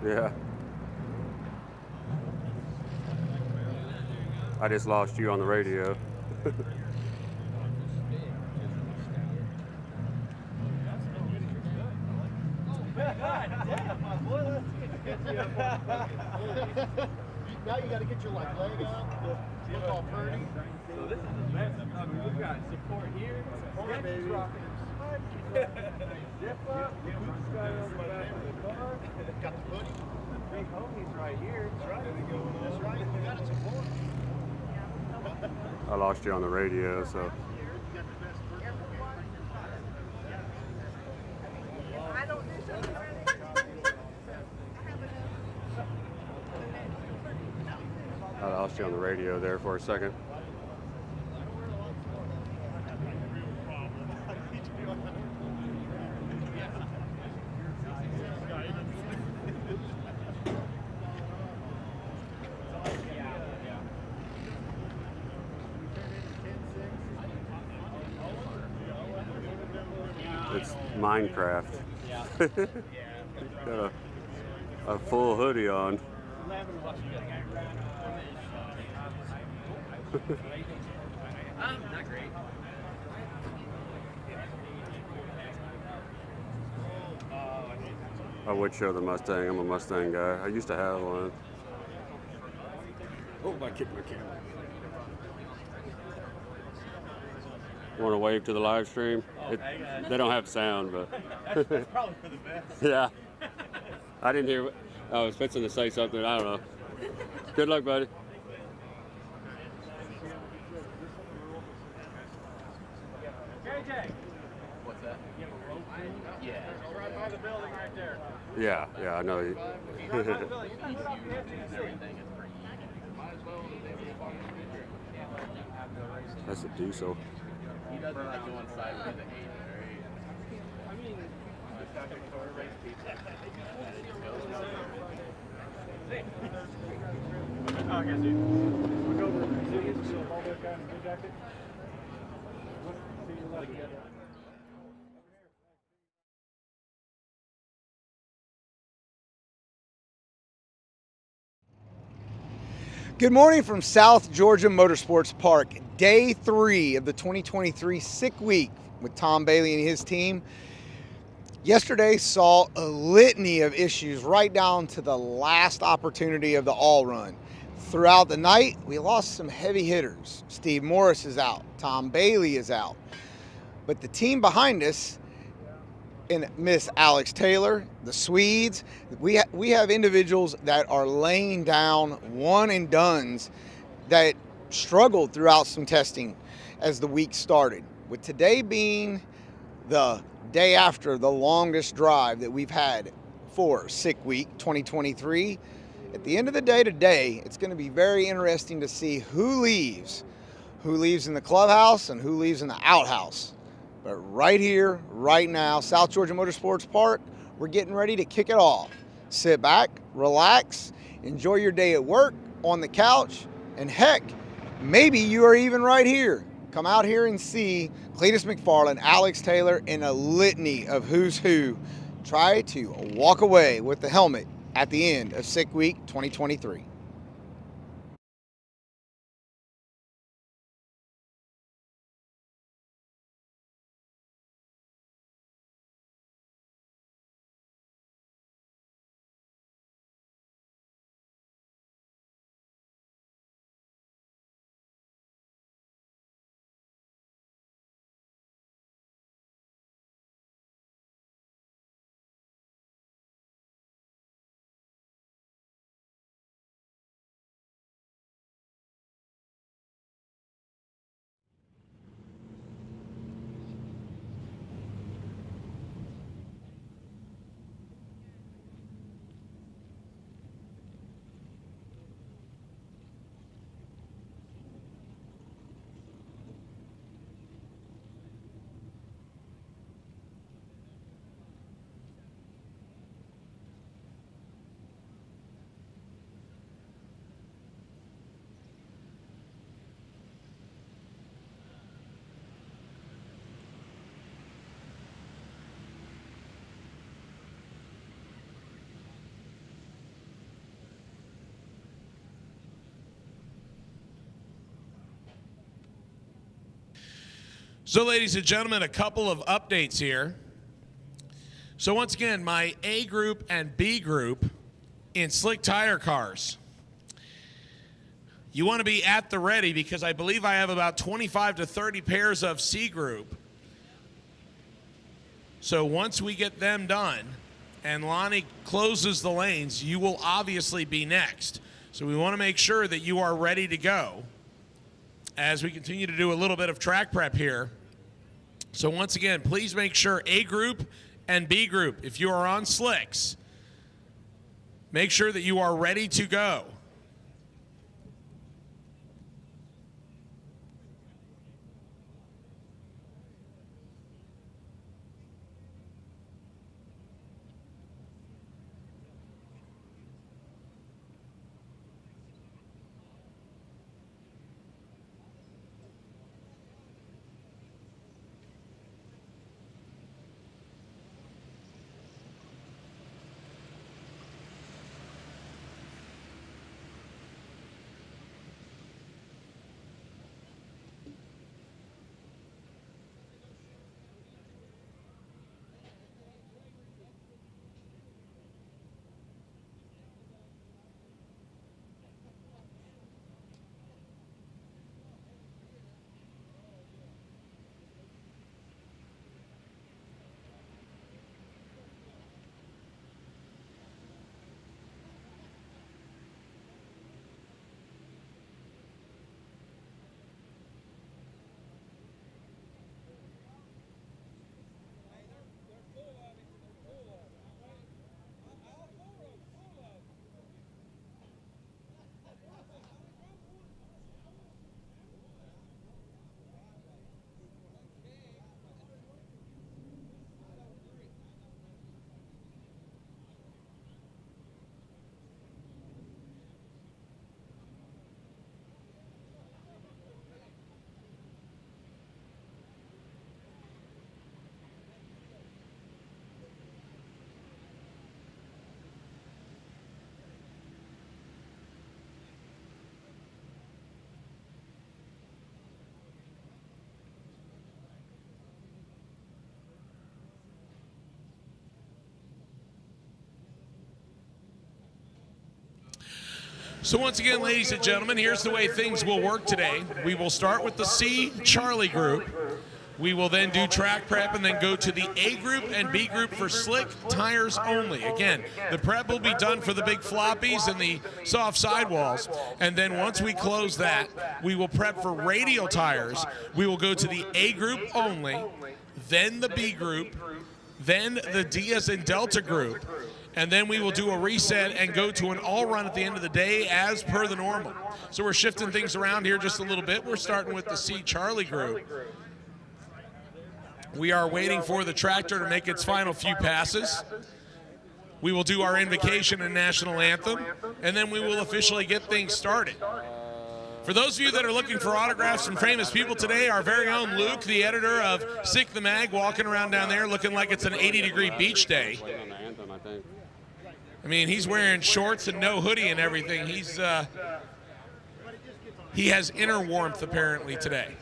Yeah. I just lost you on the radio. Now you got to get your leg out. Look all pretty. So this is the best. I mean, we've got support here. Support, baby. Zip up. The boots guy on the back of the car. Got the hoodie. The big homie's right here. That's right. That's right. You got it support. I lost you on the radio, so. I lost you on the radio there for a second. It's Minecraft. Got a full hoodie on. Not great. I would show the Mustang. I'm a Mustang guy. I used to have one. Oh, I kicked my camera. Want to wave to the live stream? They don't have sound, but. That's probably for the best. Yeah. I didn't hear. I was fixing to say something. I don't know. Good luck, buddy. What's that? Yeah. Right by the building right there. Yeah, I know you. Everything is pretty That's a diesel. He doesn't like going sideways to hate it, right? I mean, just got to race people. I guess you look over and see a ball guy in a blue jacket. See your left. Good morning from South Georgia Motorsports Park. Day 3 of the 2023 Sick Week with Tom Bailey and his team. Yesterday saw a litany of issues right down to the last opportunity of the all run. Throughout the night, we lost some heavy hitters. Steve Morris is out. Tom Bailey is out. But the team behind us, and Miss Alex Taylor, the Swedes, we have individuals that are laying down one and dones that struggled throughout some testing as the week started. With today being the day after the longest drive that we've had for Sick Week 2023, at the end of the day today, it's going to be very interesting to see who leaves in the clubhouse and who leaves in the outhouse. But right here, right now, South Georgia Motorsports Park, we're getting ready to kick it off. Sit back, relax, enjoy your day at work, on the couch, and heck, maybe you are even right here. Come out here and see Cletus McFarland, Alex Taylor, and a litany of who's who try to walk away with the helmet at the end of Sick Week 2023. So, ladies and gentlemen, a couple of updates here. So once again, my A group and B group in slick tire cars. You want to be at the ready because I believe I have about 25 to 30 pairs of C group. So once we get them done and Lonnie closes the lanes, you will obviously be next. So we want to make sure that you are ready to go as we continue to do a little bit of track prep here. So once again, please make sure A group and B group, if you are on slicks, make sure that you are ready to go. So once again, ladies and gentlemen, here's the way things will work today. We will start with the C Charlie group. We will then do track prep and then go to the A group and B group for slick tires only. Again, the prep will be done for the big floppies and the soft sidewalls. And then once we close that, we will prep for radial tires. We will go to the A group only, then the B group, then the D as in Delta group. And then we will do a reset and go to an all run at the end of the day as per the normal. So we're shifting things around here just a little bit. We're starting with the C Charlie group. We are waiting for the tractor to make its final few passes. We will do our invocation and national anthem, and then we will officially get things started. For those of you that are looking for autographs from famous people today, our very own Luke, the editor of Sick the Mag, walking around down there looking like it's an 80-degree beach day. I mean, he's wearing shorts and no hoodie and everything. He has inner warmth apparently today.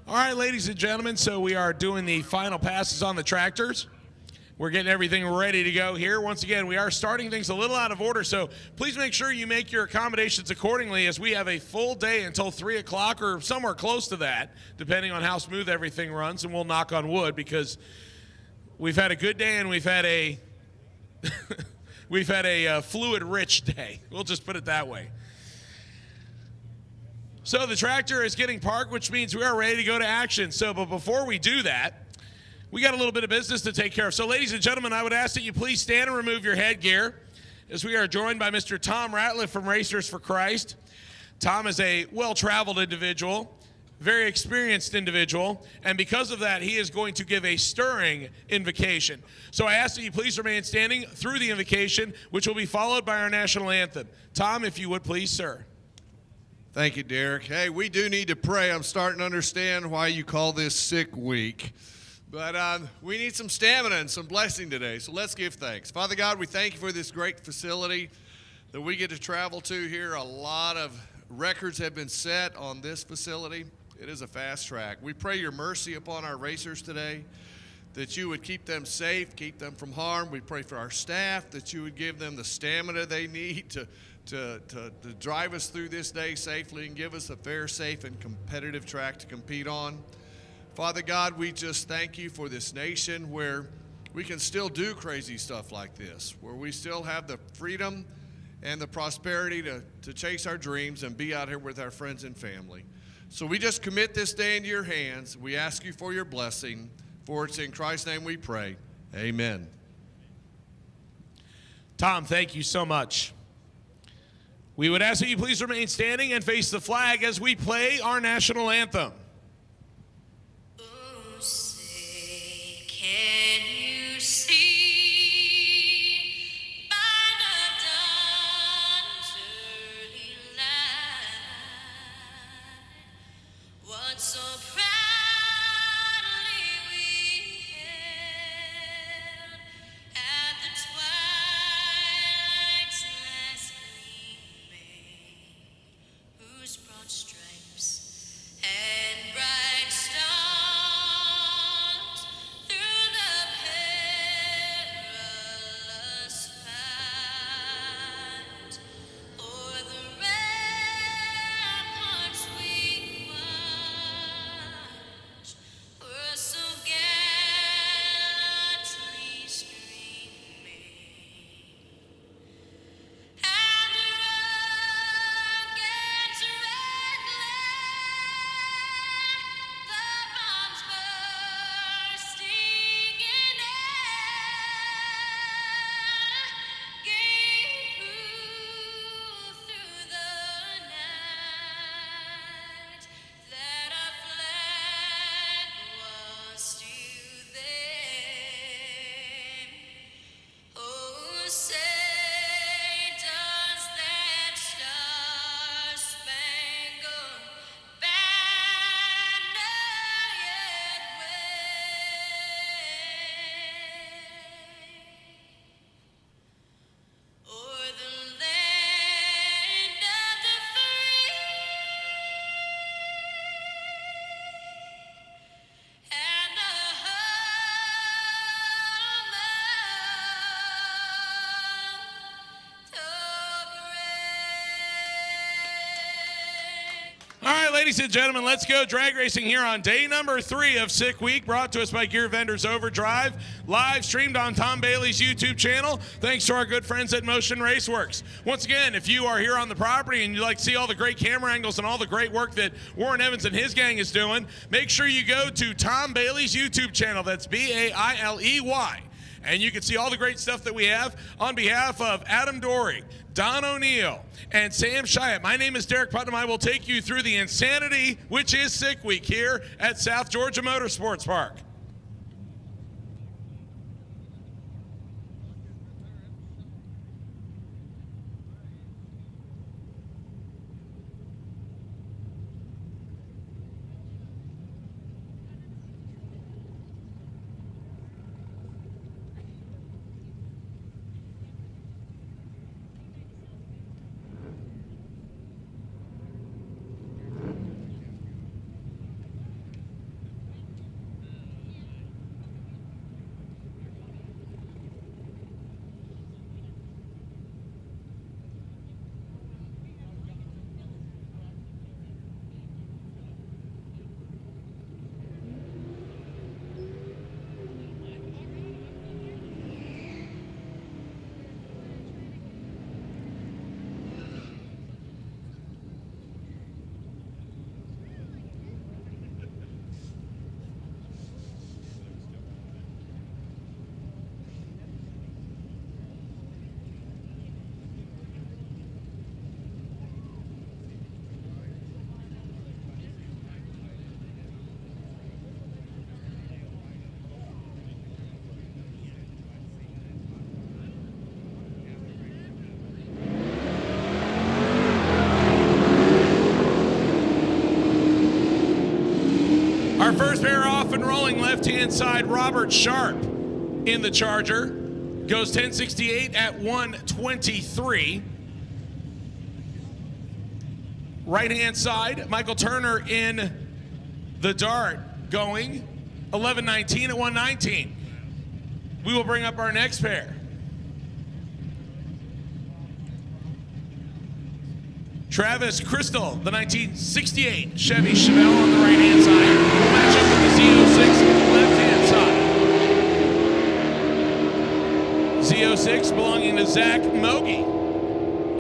All right, ladies and gentlemen, so we are doing the final passes on the tractors. We're getting everything ready to go here. Once again, we are starting things a little out of order, so please make sure you make your accommodations accordingly, as we have a full day until 3 o'clock or somewhere close to that, depending on how smooth everything runs, and we'll knock on wood because we've had a good day and we've had a fluid-rich day. We'll just put it that way. So the tractor is getting parked, which means we are ready to go to action. But before we do that, we got a little bit of business to take care of. So ladies and gentlemen, I would ask that you please stand and remove your headgear, as we are joined by Mr. Tom Ratliff from Racers for Christ. Tom is a well-traveled individual, very experienced individual, and because of that, he is going to give a stirring invocation. So I ask that you please remain standing through the invocation, which will be followed by our national anthem. Tom, if you would please, sir. Thank you, Derek. Hey, we do need to pray. I'm starting to understand why you call this sick week. But we need some stamina and some blessing today, so let's give thanks. Father God, we thank you for this great facility that we get to travel to here. A lot of records have been set on this facility. It is a fast track. We pray your mercy upon our racers today, that you would keep them safe, keep them from harm. We pray for our staff, that you would give them the stamina they need to drive us through this day safely and give us a fair, safe, and competitive track to compete on. Father God, we just thank you for this nation where we can still do crazy stuff like this, where we still have the freedom and the prosperity to chase our dreams and be out here with our friends and family. So we just commit this day into your hands. We ask you for your blessing, for it's in Christ's name we pray. Amen. Tom, thank you so much. We would ask that you please remain standing and face the flag as we play our national anthem. Can you see by the dawn's early light what so proudly we hailed at the twilight's last gleaming, whose broad stripes and bright stars through the perilous fight o'er the ramparts we watched were so gallantly streaming. And the rocket's red glare, the bombs bursting in air, gave proof through the night that our flag was still there. Oh, say does that star-spangled banner yet wave o'er the land of the free and the home of the brave. All right, ladies and gentlemen, let's go drag racing here on day number 3 of Sick Week, brought to us by Gear Vendors Overdrive, live streamed on Tom Bailey's YouTube channel, thanks to our good friends at Motion Raceworks. Once again, if you are here on the property and you'd like to see all the great camera angles and all the great work that Warren Evans and his gang is doing, make sure you go to Tom Bailey's YouTube channel. That's Bailey. And you can see all the great stuff that we have on behalf of Adam Dory, Don O'Neill, and Sam Shyatt. My name is Derek Putnam. I will take you through the insanity, which is Sick Week here at South Georgia Motorsports Park. Our first pair off and rolling, left-hand side, Robert Sharp in the Charger. Goes 1068 at 123. Right-hand side, Michael Turner in the Dart, going 1119 at 119. We will bring up our next pair. Travis Crystal, the 1968 Chevy Chevelle on the right-hand side. We'll match up with the Z06 left-hand side. Z06 belonging to Zach Mogi.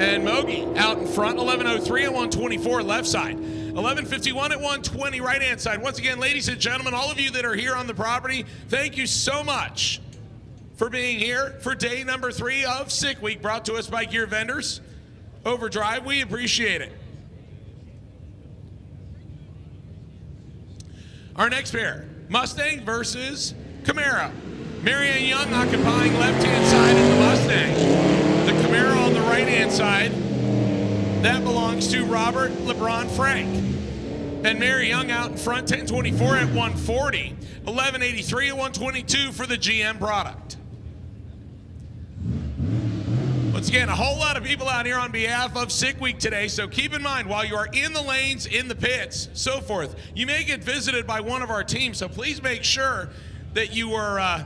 And Mogi out in front, 1103 at 124 left side. 1151 at 120 right-hand side. Once again, ladies and gentlemen, all of you that are here on the property, thank you so much for being here for day number 3 of Sick Week, brought to us by Gear Vendors Overdrive. We appreciate it. Our next pair, Mustang versus Camaro. Marianne Young occupying left-hand side in the Mustang. The Camaro on the right-hand side, that belongs to Robert LeBron Frank. And Mary Young out in front, 1024 at 140, 1183 at 122 for the GM product. Once again, a whole lot of people out here on behalf of Sick Week today, so keep in mind, while you are in the lanes, in the pits, so forth, you may get visited by one of our teams, so please make sure that you are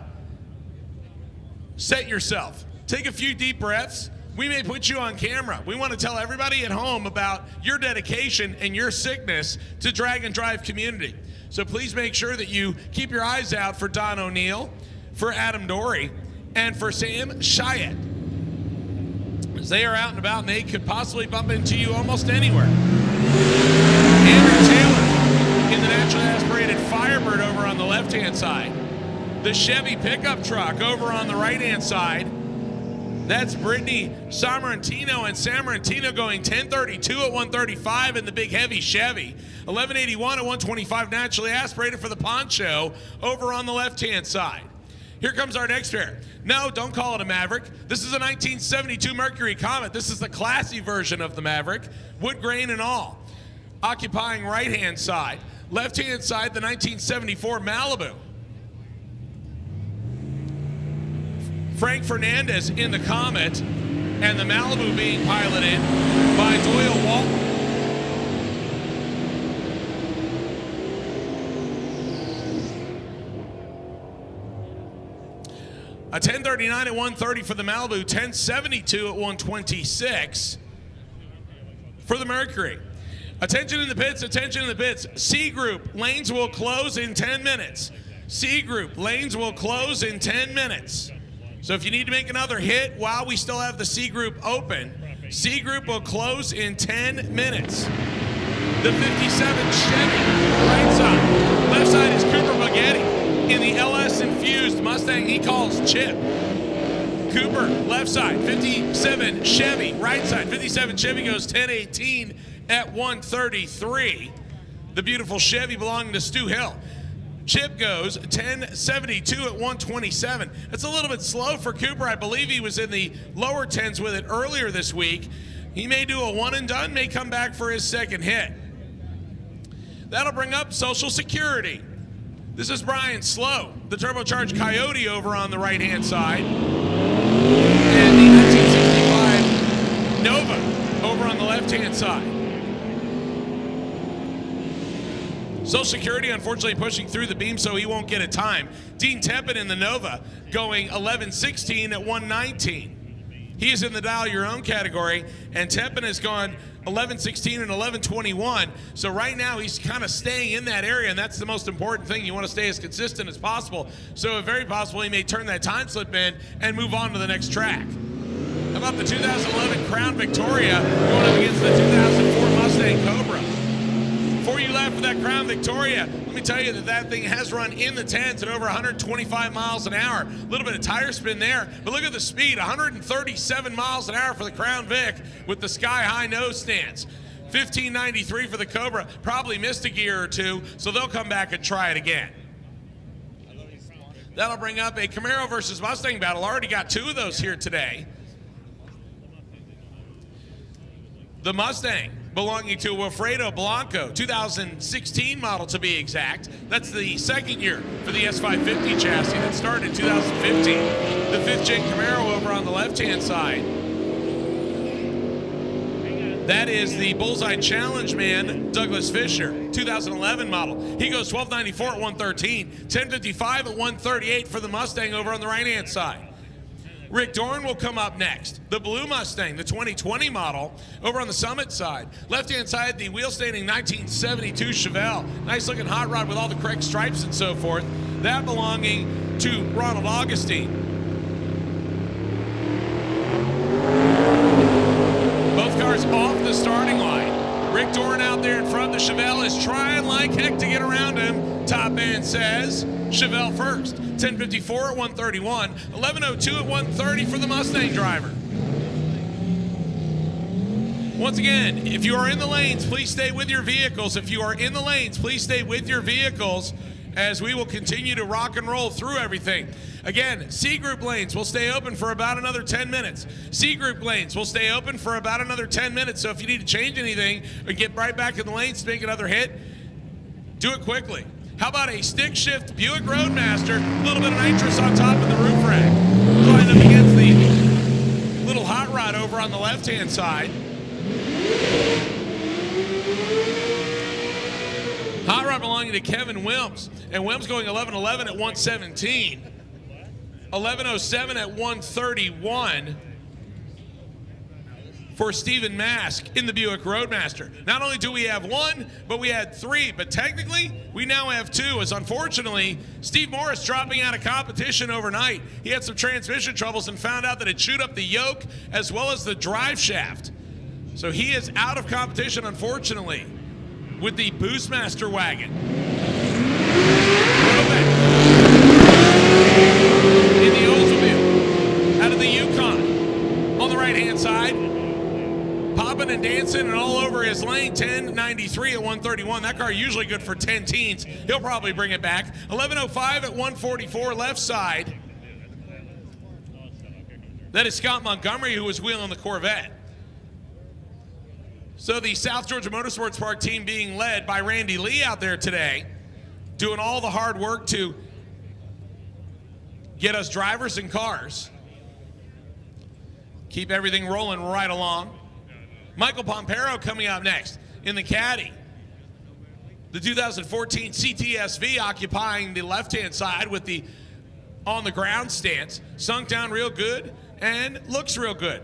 set yourself. Take a few deep breaths. We may put you on camera. We want to tell everybody at home about your dedication and your sickness to Drag and Drive community. So please make sure that you keep your eyes out for Don O'Neill, for Adam Dory, and for Sam Chiat, as they are out and about and they could possibly bump into you almost anywhere. Andrew Taylor in the naturally aspirated Firebird over on the left-hand side. The Chevy pickup truck over on the right-hand side. That's Brittany Sammartino, and Sammartino going 1032 at 135 in the big heavy Chevy. 1181 at 125 naturally aspirated for the Poncho over on the left-hand side. Here comes our next pair. No, don't call it a Maverick. This is a 1972 Mercury Comet. This is the classy version of the Maverick, wood grain and all. Occupying right-hand side. Left-hand side, the 1974 Malibu. Frank Fernandez in the Comet, and the Malibu being piloted by Doyle Walton. A 1039 at 130 for the Malibu, 1072 at 126 for the Mercury. Attention in the pits, attention in the pits. C Group, lanes will close in 10 minutes. C Group, lanes will close in 10 minutes. So if you need to make another hit while we still have the C Group open, C Group will close in 10 minutes. The 57 Chevy, right side. Left side is Cooper Bugatti in the LS infused Mustang he calls Chip. Cooper, left side. 57 Chevy, right side. 57 Chevy goes 1018 at 133. The beautiful Chevy belonging to Stu Hill. Chip goes 1072 at 127. That's a little bit slow for Cooper. I believe he was in the lower 10s with it earlier this week. He may do a one and done, may come back for his second hit. That'll bring up Social Security. This is Brian Slow, the turbocharged Coyote over on the right-hand side. And the 1965 Nova over on the left-hand side. Social Security, unfortunately, pushing through the beam, so he won't get a time. Dean Teppin in the Nova going 1116 at 119. He is in the Dial Your Own category, and Teppin has gone 1116 and 1121. So right now, he's kind of staying in that area, and that's the most important thing. You want to stay as consistent as possible. So very possible he may turn that time slip in and move on to the next track. How about the 2011 Crown Victoria going up against the 2004 Mustang Cobra? Before you laugh for that Crown Victoria, let me tell you that that thing has run in the 10s at over 125 miles an hour. A little bit of tire spin there, but look at the speed, 137 miles an hour for the Crown Vic with the sky-high nose stance. 1593 for the Cobra, probably missed a gear or two, so they'll come back and try it again. That'll bring up a Camaro versus Mustang battle. Already got two of those here today. The Mustang belonging to Wilfredo Blanco, 2016 model to be exact. That's the second year for the S550 chassis that started in 2015. The 5th gen Camaro over on the left-hand side. That is the Bullseye Challenge man, Douglas Fisher, 2011 model. He goes 1294 at 113, 1055 at 138 for the Mustang over on the right-hand side. Rick Dorn will come up next. The blue Mustang, the 2020 model, over on the Summit side. Left-hand side, the wheel-standing 1972 Chevelle. Nice-looking hot rod with all the correct stripes and so forth. That belonging to Ronald Augustine. Both cars off the starting line. Rick Dorn out there in front. The Chevelle is trying like heck to get around him. Top man says Chevelle first. 1054 at 131. 1102 at 130 for the Mustang driver. Once again, if you are in the lanes, please stay with your vehicles. If you are in the lanes, please stay with your vehicles as we will continue to rock and roll through everything. Again, C group lanes will stay open for about another 10 minutes. C group lanes will stay open for about another 10 minutes. So if you need to change anything or get right back in the lanes to make another hit, do it quickly. How about a stick shift Buick Roadmaster, a little bit of nitrous on top of the roof rack. Lined up against the little hot rod over on the left-hand side. Hot rod belonging to Kevin Wilms. And Wilms going 1111 at 117. 1107 at 131 for Stephen Mask in the Buick Roadmaster. Not only do we have one, but we had three. But technically, we now have two, as unfortunately, Steve Morris dropping out of competition overnight. He had some transmission troubles and found out that it chewed up the yoke as well as the drive shaft. So he is out of competition, unfortunately, with the Boostmaster wagon. In the Oldsmobile, out of the Yukon. On the right-hand side, popping and dancing and all over his lane, 1093 at 131. That car usually good for 10 teens. He'll probably bring it back. 1105 at 144, left side. That is Scott Montgomery, who was wheeling the Corvette. So the South Georgia Motorsports Park team being led by Randy Lee out there today, doing all the hard work to get us drivers and cars. Keep everything rolling right along. Michael Pompero coming up next in the caddy. The 2014 CTSV occupying the left-hand side with the on-the-ground stance. Sunk down real good and looks real good.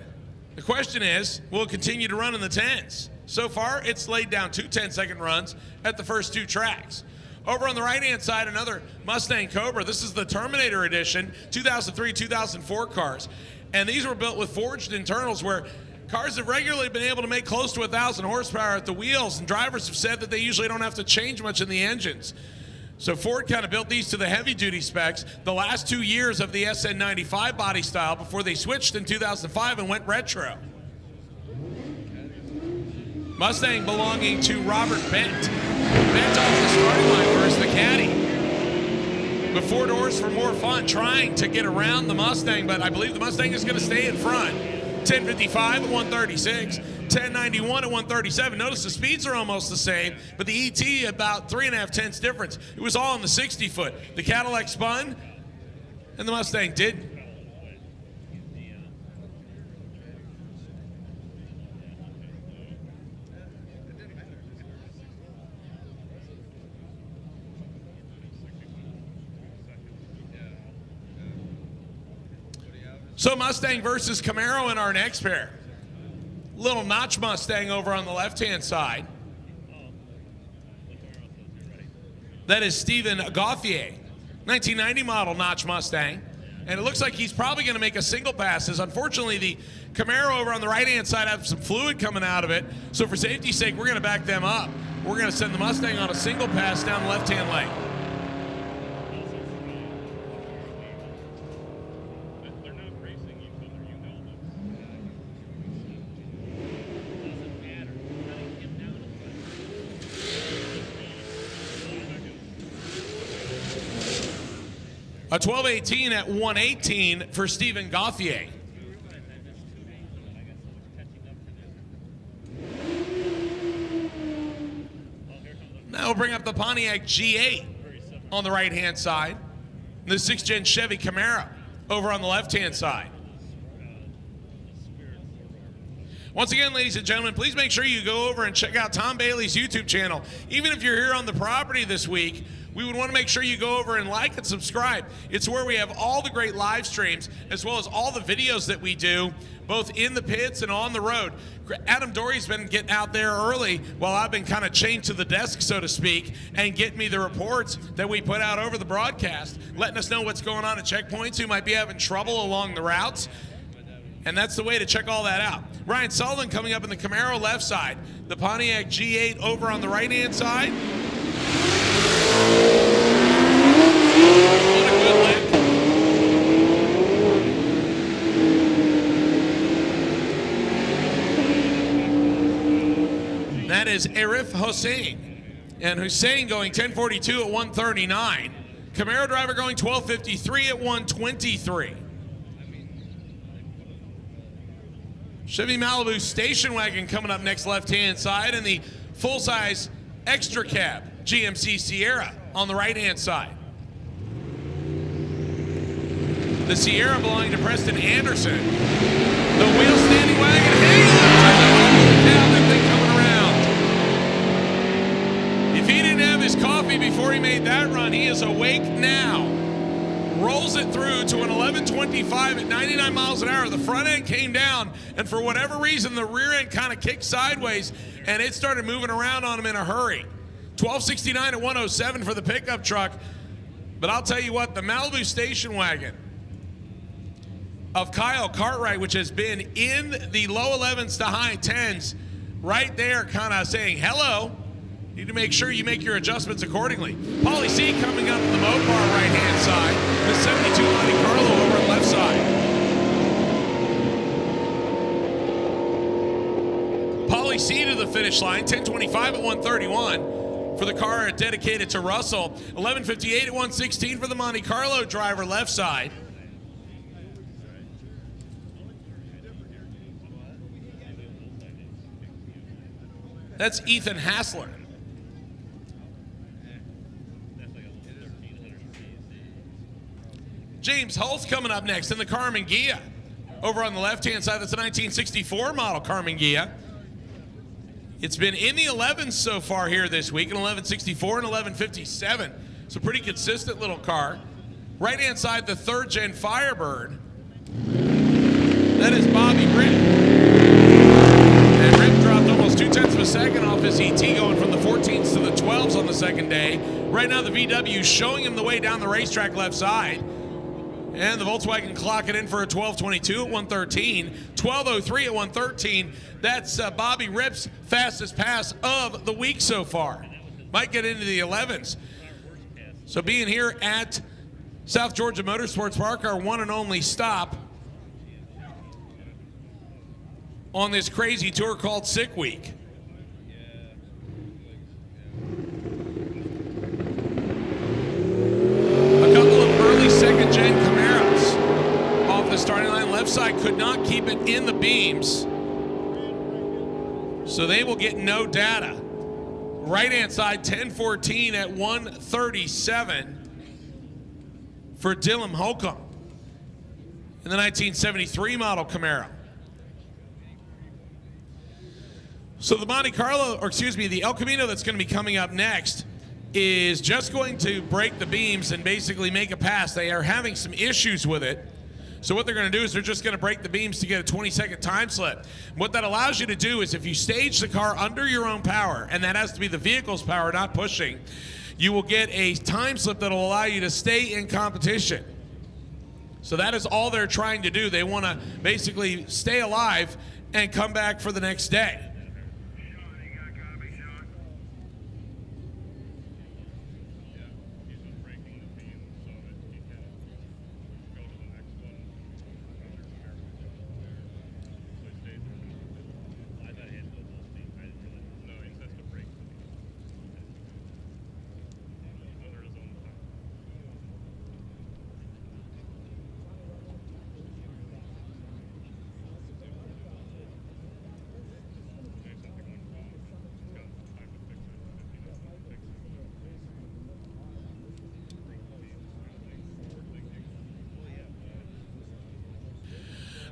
The question is, will it continue to run in the 10s? So far, it's laid down 2 10-second runs at the first 2 tracks. Over on the right-hand side, another Mustang Cobra. This is the Terminator Edition, 2003, 2004 cars. And these were built with forged internals where cars have regularly been able to make close to 1,000 horsepower at the wheels, and drivers have said that they usually don't have to change much in the engines. So Ford kind of built these to the heavy-duty specs the last 2 years of the SN95 body style before they switched in 2005 and went retro. Mustang belonging to Robert Bent. Bent off the starting line first, the caddy. With 4 doors for more fun, trying to get around the Mustang, but I believe the Mustang is going to stay in front. 1055 at 136, 1091 at 137. Notice the speeds are almost the same, but the ET about 3.5 tenths difference. It was all in the 60-foot. The Cadillac spun, and the Mustang didn't. So Mustang versus Camaro in our next pair. Little notch Mustang over on the left-hand side. That is Stephen Gauthier, 1990 model notch Mustang. And it looks like he's probably going to make a single pass. As unfortunately, the Camaro over on the right-hand side has some fluid coming out of it. So for safety's sake, we're going to back them up. We're going to send the Mustang on a single pass down the left-hand lane. A 1218 at 118 for Stephen Now we'll bring up the Pontiac G8 on the right-hand side. The 6th-gen Chevy Camaro over on the left-hand side. Once again, ladies and gentlemen, please make sure you go over and check out Tom Bailey's YouTube channel. Even if you're here on the property this week, we would want to make sure you go over and like and subscribe. It's where we have all the great live streams, as well as all the videos that we do, both in the pits and on the road. Adam Dory's been getting out there early while I've been kind of chained to the desk, so to speak, and getting me the reports that we put out over the broadcast, letting us know what's going on at checkpoints, who might be having trouble along the routes. And that's the way to check all that out. Ryan Sullivan coming up in the Camaro left side. The Pontiac G8 over on the right-hand side. What a good lick. That is Arif Hossein. And Hussein going 10:42 at 1:39. Camaro driver going 12:53 at 1:23. Chevy Malibu station wagon coming up next left-hand side, and the full-size extra cab GMC Sierra on the right-hand side. The Sierra belonging to Preston Anderson. The wheel standing wagon, hey, holy cow, that thing coming around. If he didn't have his coffee before he made that run, he is awake now. Rolls it through to an 11.25 at 99 miles an hour. The front end came down, and for whatever reason, the rear end kind of kicked sideways, and it started moving around on him in a hurry. 12.69 at 107 for the pickup truck. But I'll tell you what, the Malibu station wagon of Kyle Cartwright, which has been in the low 11s to high 10s, right there kind of saying hello. Need to make sure you make your adjustments accordingly. Paulie C coming up in the Mopar right-hand side. The 72 Monte Carlo over on the left side. Paulie C to the finish line, 10:25 at 1:31 for the car dedicated to Russell. 11:58 at 1:16 for the Monte Carlo driver left side. That's Ethan Hassler. James Hull's coming up next in the Carmen Ghia. Over on the left-hand side, that's a 1964 model Carmen Ghia. It's been in the 11s so far here this week, an 1164 and 1157. It's a pretty consistent little car. Right-hand side, the 3rd-gen Firebird. That is Bobby Ritt. And Ritt dropped almost 0.2 of a second off his ET, going from the 14s to the 12s on the second day. Right now, the VW showing him the way down the racetrack left side. And the Volkswagen clocking in for a 12:22 at 1:13, 12:03 at 1:13. That's Bobby Ripp's fastest pass of the week so far. Might get into the 11s. So being here at South Georgia Motorsports Park, our one and only stop on this crazy tour called Sick Week. A couple of early 2nd-gen Camaros off the starting line. Left side could not keep it in the beams, so they will get no data. Right-hand side, 10:14 at 1:37 for Dylan Holcomb in the 1973 model Camaro. So the Monte Carlo, or excuse me, the El Camino that's going to be coming up next is just going to break the beams and basically make a pass. They are having some issues with it. So what they're going to do is they're just going to break the beams to get a 20-second time slip. What that allows you to do is if you stage the car under your own power, and that has to be the vehicle's power, not pushing, you will get a time slip that will allow you to stay in competition. So that is all they're trying to do. They want to basically stay alive and come back for the next day.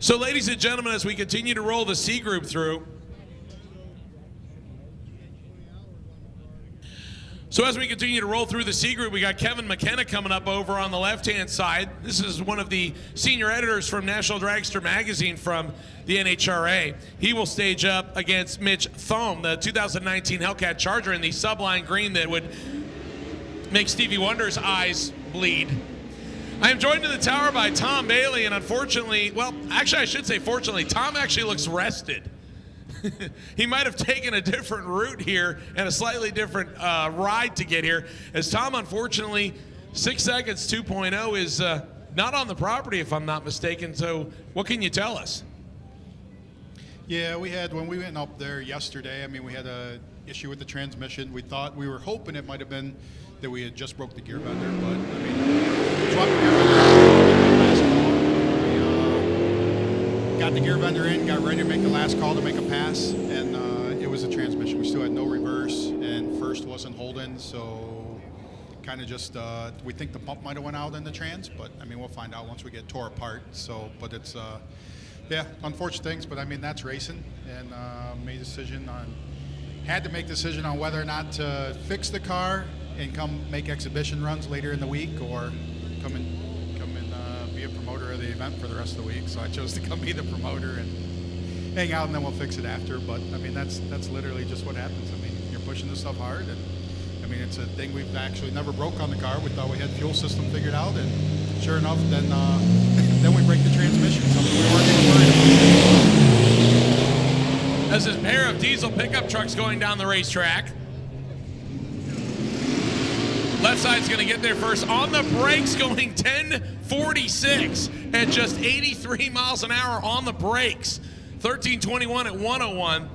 So ladies and gentlemen, as we continue to roll the C group through, the C group, we got Kevin McKenna coming up over on the left-hand side. This is one of the senior editors from National Dragster Magazine from the NHRA. He will stage up against Mitch Thome, the 2019 Hellcat Charger in the subline green that would make Stevie Wonder's eyes bleed. I am joined in the tower by Tom Bailey, and unfortunately, well, actually I should say fortunately, Tom actually looks rested. He might have taken a different route here and a slightly different ride to get here, as Tom, unfortunately, 6 Seconds 2.0 is not on the property, if I'm not mistaken. So what can you tell us? Yeah, when we went up there yesterday, I mean, we had a issue with the transmission. We were hoping it might have been that we had just broke the gear vendor, but I mean, swapped the gear vendor. We got the gear vendor in, got ready to make the last call to make a pass, and it was a transmission. We still had no reverse, and first wasn't holding, so kind of just we think the pump might have went out in the trans, but I mean, we'll find out once we get tore apart. So, but it's yeah, unfortunate things, but I mean, that's racing, and had to make a decision on whether or not to fix the car and come make exhibition runs later in the week, or come and be a promoter of the event for the rest of the week. So I chose to come be the promoter and hang out, and then we'll fix it after. But I mean, that's literally just what happens. I mean, you're pushing this stuff hard, and I mean, it's a thing we've actually never broke on the car. We thought we had fuel system figured out, and sure enough, then then we break the transmission, something we weren't even worried about. As a pair of diesel pickup trucks going down the racetrack. Left side's going to get there first. On the brakes, going 1046 at just 83 miles an hour on the brakes. 1321 at 101.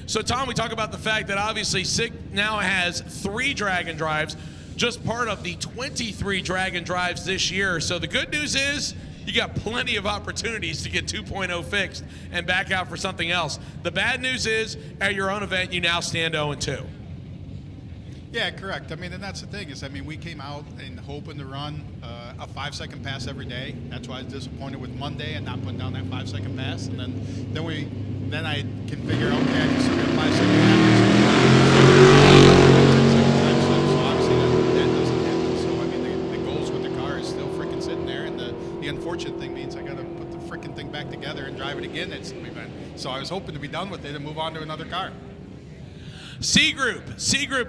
So, Tom, we talk about the fact that obviously SICK now has 3 drag and drives, just part of the 23 drag and drives this year. So the good news is you got plenty of opportunities to get 2.0 fixed and back out for something else. The bad news is at your own event, you now stand 0-2. Yeah, correct. I mean, and that's the thing is, I mean, we came out and hoping to run a 5-second pass every day. That's why I was disappointed with Monday and not putting down that 5-second pass. And then I can figure, okay, I can still get a 5-second pass. So obviously that doesn't happen. So I mean, the goals with the car is still freaking sitting there, and the unfortunate thing means I got to put the freaking thing back together and drive it again at some event. So I was hoping to be done with it and move on to another car. C group,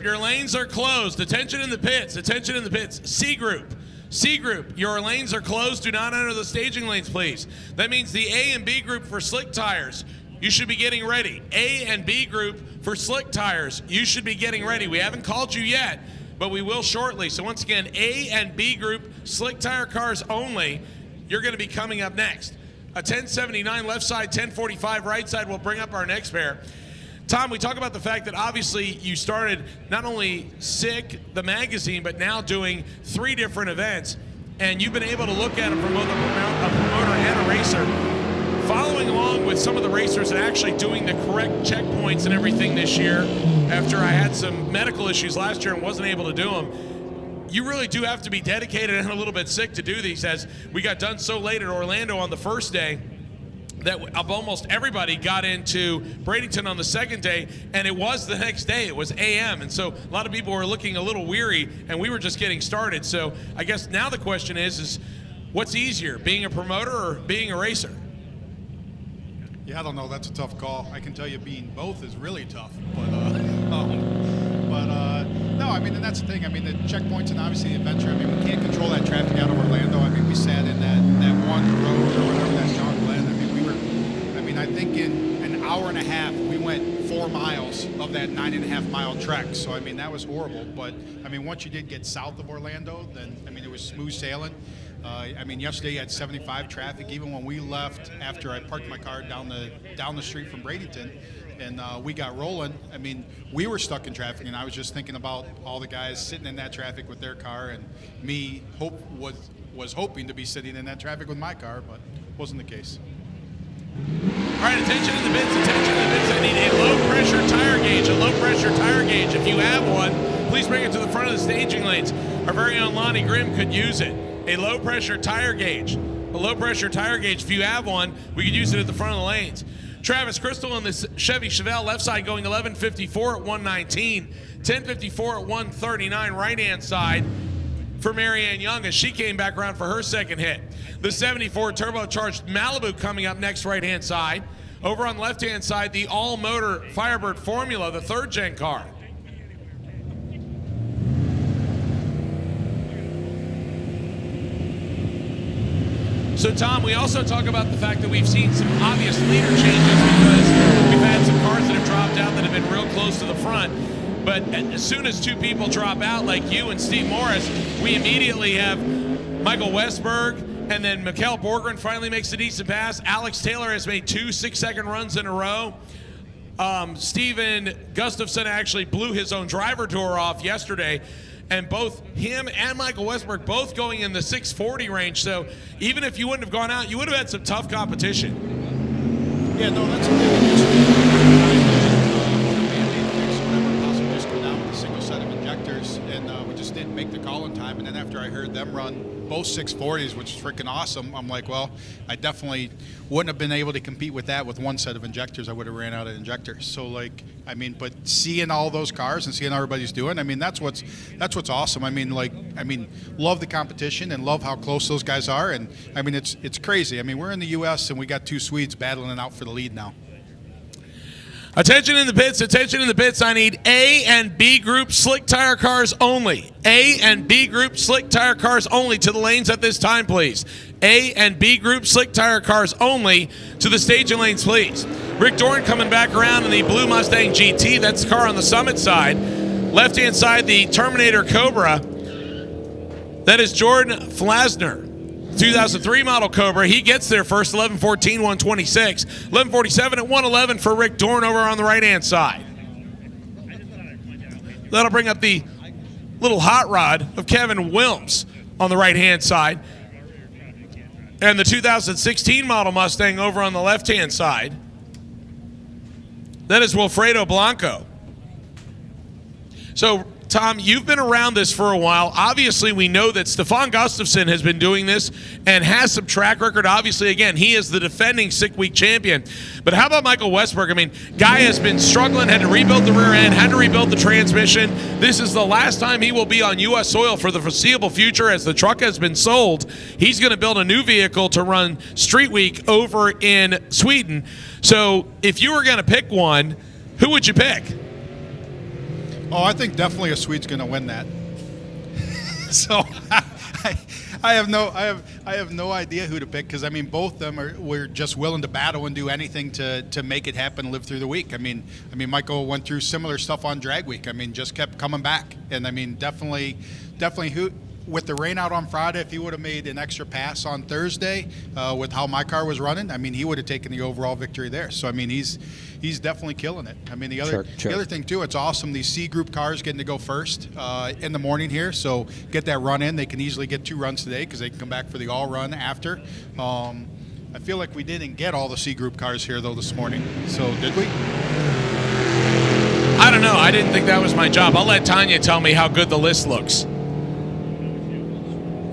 your lanes are closed. Attention in the pits, C group, your lanes are closed. Do not enter the staging lanes, please. That means the A and B group for slick tires, you should be getting ready. A and B group for slick tires, you should be getting ready. We haven't called you yet, but we will shortly. So once again, A and B group, slick tire cars only, you're going to be coming up next. A 1079 left side, 1045 right side will bring up our next pair. Tom, we talk about the fact that obviously you started not only SICK, the magazine, but now doing 3 different events, and you've been able to look at them from both a promoter and a racer, following along with some of the racers and actually doing the correct checkpoints and everything this year. After I had some medical issues last year and wasn't able to do them, you really do have to be dedicated and a little bit sick to do these, as we got done so late at Orlando on the first day that almost everybody got into Bradenton on the second day, and it was the next day. It was AM, and so a lot of people were looking a little weary, and we were just getting started. So I guess now the question is what's easier, being a promoter or being a racer? Yeah, I don't know. That's a tough call. I can tell you being both is really tough. But no, I mean, and that's the thing. I mean, the checkpoints and obviously the adventure, I mean, we can't control that traffic out of Orlando. I mean, we sat in that one road or whatever, that John Glenn. I think in an hour and a half, we went 4 miles of that 9.5-mile trek. So, I mean, that was horrible. But, I mean, once you did get south of Orlando, then, I mean, it was smooth sailing. I mean, yesterday you had 75 traffic. Even when we left after I parked my car down the street from Bradenton and we got rolling, I mean, we were stuck in traffic. And I was just thinking about all the guys sitting in that traffic with their car, and me was hoping to be sitting in that traffic with my car, but wasn't the case. All right, attention in the bits. I need a low-pressure tire gauge. If you have one, please bring it to the front of the staging lanes. Our very own Lonnie Grimm could use it. A low-pressure tire gauge. a low-pressure tire gauge. If you have one, we could use it at the front of the lanes. Travis Crystal on this Chevy Chevelle, left side going 11:54 at 119, 10:54 at 139, right-hand side for Marianne Young as she came back around for her second hit. The 74 turbocharged Malibu coming up next, right-hand side. Over on the left-hand side, the all-motor Firebird Formula, the third-gen car. So, Tom, we also talk about the fact that we've seen some obvious leader changes because we've had some cars that have dropped out that have been real close to the front. But as soon as two people drop out, like you and Steve Morris, we immediately have Michael Westberg, and then Mikkel Borgren finally makes a decent pass. Alex Taylor has made 2 6-second runs in a row. Steven Gustafson actually blew his own driver door off yesterday. And both him and Michael Westberg both going in the 640 range. So even if you wouldn't have gone out, you would have had some tough competition. Yeah, no, that's a big whatever possible, just go down with a single set of injectors, and we just didn't make the call in time. And then after I heard them run both 640s, which is freaking awesome, I'm like, well, I definitely wouldn't have been able to compete with that with one set of injectors. I would have ran out of injectors. So, like, I mean, but seeing all those cars and seeing how everybody's doing, I mean, that's what's awesome. I mean, love the competition and love how close those guys are. And I mean, it's crazy. I mean, we're in the U.S. and we got 2 Swedes battling it out for the lead now. Attention in the pits, attention in the pits. I need A and B group slick tire cars only. A and B group slick tire cars only to the lanes at this time, please. A and B group slick tire cars only to the staging lanes, please. Rick Dorn coming back around in the blue Mustang GT. That's the car on the Summit side. Left-hand side, the Terminator Cobra. That is Jordan Flasner. 2003 model Cobra. He gets there first, 11:14, 126. 11:47 at 111 for Rick Dorn over on the right-hand side. That'll bring up the little hot rod of Kevin Wilms on the right-hand side. And the 2016 model Mustang over on the left-hand side. That is Wilfredo Blanco. So, Tom, you've been around this for a while. Obviously, we know that Stefan Gustafsson has been doing this and has some track record. Obviously, again, he is the defending Sick Week champion. But how about Michael Westberg? I mean, guy has been struggling, had to rebuild the rear end, had to rebuild the transmission. This is the last time he will be on U.S. soil for the foreseeable future as the truck has been sold. He's going to build a new vehicle to run Street Week over in Sweden. So if you were going to pick one, who would you pick? Oh, I think definitely a Swede's going to win that. So I have no idea who to pick because I mean both of them were just willing to battle and do anything to make it happen, live through the week. I mean Michael went through similar stuff on drag week. I mean just kept coming back, and I mean definitely who. With the rain out on Friday, if he would have made an extra pass on Thursday with how my car was running, I mean, he would have taken the overall victory there. So, I mean, he's definitely killing it. I mean, the other thing, too, it's awesome. These C group cars getting to go first in the morning here. So, get that run in. They can easily get 2 runs today because they can come back for the all run after. I feel like we didn't get all the C group cars here, though, this morning. So, did we? I don't know. I didn't think that was my job. I'll let Tanya tell me how good the list looks.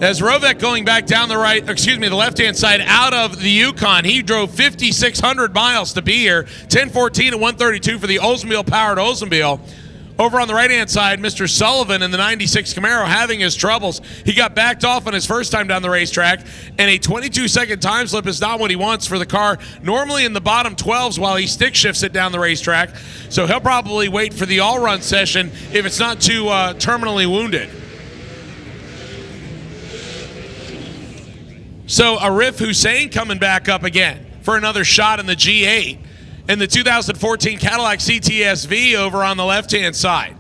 As Rovek going back down the left-hand side out of the Yukon, he drove 5,600 miles to be here. 10:14 and 132 for the Oldsmobile-powered Oldsmobile. Over on the right-hand side, Mr. Sullivan in the 96 Camaro having his troubles. He got backed off on his first time down the racetrack, and a 22-second time slip is not what he wants for the car. Normally in the bottom 12s while he stick shifts it down the racetrack. So he'll probably wait for the all-run session if it's not too terminally wounded. So Arif Hussein coming back up again for another shot in the G8 and the 2014 Cadillac CTS-V over on the left-hand side.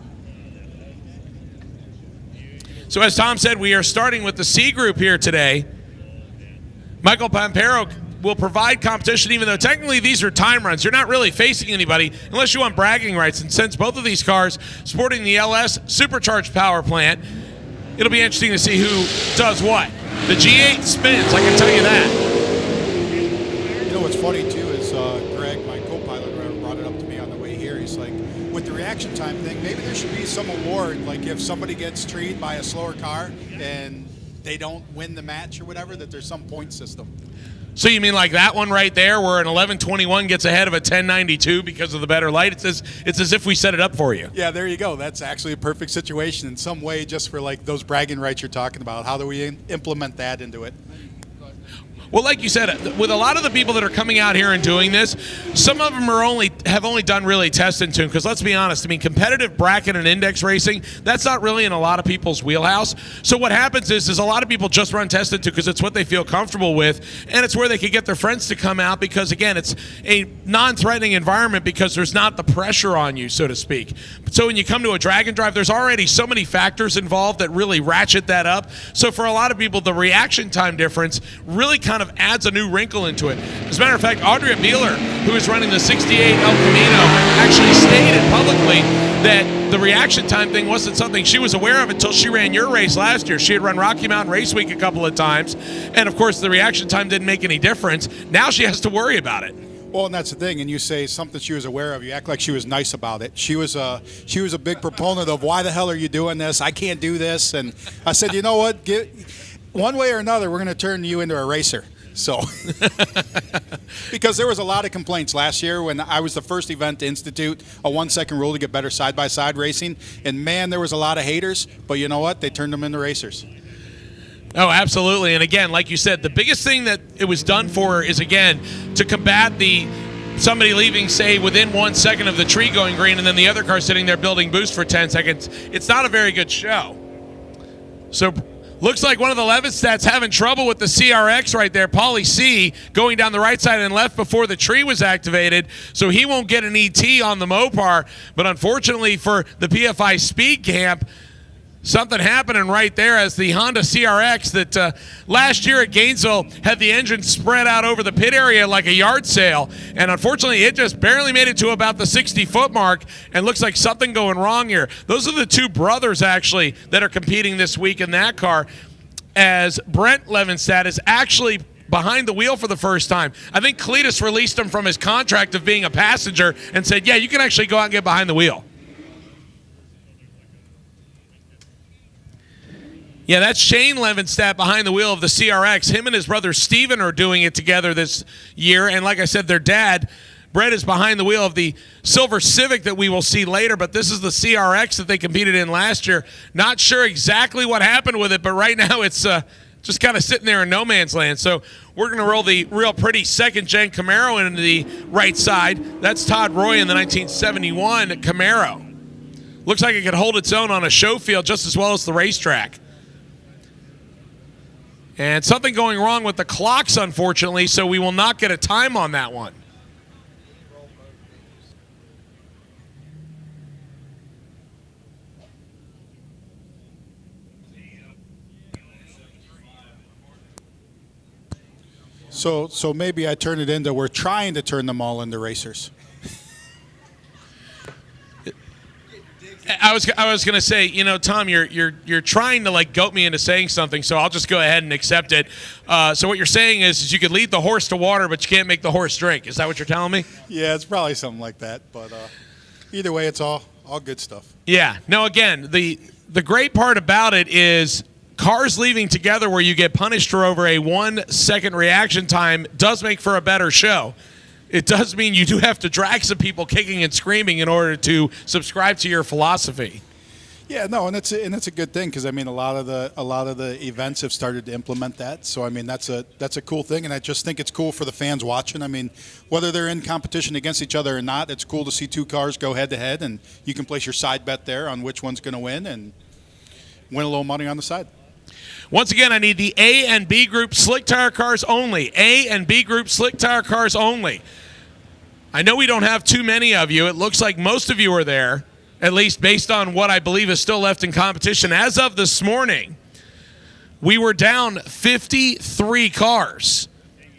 So as Tom said, we are starting with the C group here today. Michael Pampero will provide competition, even though technically these are time runs. You're not really facing anybody unless you want bragging rights. And since both of these cars sporting the LS Supercharged power plant, it'll be interesting to see who does what. The G8 spins, I can tell you that. You know what's funny, too, is Greg, my co-pilot, brought it up to me on the way here. He's like, with the reaction time thing, maybe there should be some award, like if somebody gets treated by a slower car and they don't win the match or whatever, that there's some point system. So you mean like that one right there where an 11:21 gets ahead of a 10:92 because of the better light? It's as if we set it up for you. Yeah, there you go. That's actually a perfect situation in some way, just for like those bragging rights you're talking about. How do we implement that into it? Well, like you said, with a lot of the people that are coming out here and doing this, some of them have only done really test and tune. Because let's be honest, I mean, competitive bracket and index racing, that's not really in a lot of people's wheelhouse. So what happens is a lot of people just run test and tune because it's what they feel comfortable with, and it's where they could get their friends to come out because, again, it's a non-threatening environment because there's not the pressure on you, so to speak. So when you come to a drag and drive, there's already so many factors involved that really ratchet that up. So for a lot of people, the reaction time difference really kind of adds a new wrinkle into it. As a matter of fact, Audrey Beeler, who is running the 68 El Camino, actually stated publicly that the reaction time thing wasn't something she was aware of until she ran your race last year. She had run Rocky Mountain Race Week a couple of times, and of course the reaction time didn't make any difference. Now she has to worry about it. Well, and that's the thing. And you say something she was aware of. You act like she was nice about it. She was a big proponent of, why the hell are you doing this? I can't do this. And I said, you know what? One way or another, we're going to turn you into a racer. So, because there was a lot of complaints last year when I was the first event to institute a 1-second rule to get better side-by-side racing. And, man, there was a lot of haters. But you know what? They turned them into racers. Oh, absolutely. And again, like you said, the biggest thing that it was done for is, again, to combat somebody leaving, say, within 1 second of the tree going green and then the other car sitting there building boost for 10 seconds. It's not a very good show. So looks like one of the Levinstats having trouble with the CRX right there. Paulie C going down the right side and left before the tree was activated, so he won't get an ET on the Mopar. But unfortunately for the PFI Speed Camp, something happening right there as the Honda CRX that last year at Gainesville had the engine spread out over the pit area like a yard sale, and unfortunately it just barely made it to about the 60-foot mark, and looks like something going wrong here. Those are the two brothers actually that are competing this week in that car, as Brent Levinstat is actually behind the wheel for the first time. I think Cletus released him from his contract of being a passenger and said, yeah, you can actually go out and get behind the wheel. Yeah, that's Shane Levinstat behind the wheel of the CRX. Him and his brother Steven are doing it together this year. And like I said, their dad, Brett, is behind the wheel of the Silver Civic that we will see later. But this is the CRX that they competed in last year. Not sure exactly what happened with it, but right now it's just kind of sitting there in no man's land. So we're going to roll the real pretty second-gen Camaro into the right side. That's Todd Roy in the 1971 Camaro. Looks like it could hold its own on a show field just as well as the racetrack. And something going wrong with the clocks, unfortunately, so we will not get a time on that one. So maybe I turn it into, we're trying to turn them all into racers. I was going to say, you know, Tom, you're trying to like goat me into saying something, so I'll just go ahead and accept it. So what you're saying is you could lead the horse to water, but you can't make the horse drink. Is that what you're telling me? Yeah, it's probably something like that. But either way, it's all good stuff. Yeah. No, again, the great part about it is cars leaving together where you get punished for over a 1 second reaction time does make for a better show. It does mean you do have to drag some people kicking and screaming in order to subscribe to your philosophy. Yeah, no, and it's a good thing because I mean a lot of the events have started to implement that. So I mean that's a cool thing, and I just think it's cool for the fans watching. I mean, whether they're in competition against each other or not, it's cool to see two cars go head to head, and you can place your side bet there on which one's going to win and win a little money on the side. Once again, I need the A and B group slick tire cars only. A and B group slick tire cars only. I know we don't have too many of you. It looks like most of you are there, at least based on what I believe is still left in competition. As of this morning, we were down 53 cars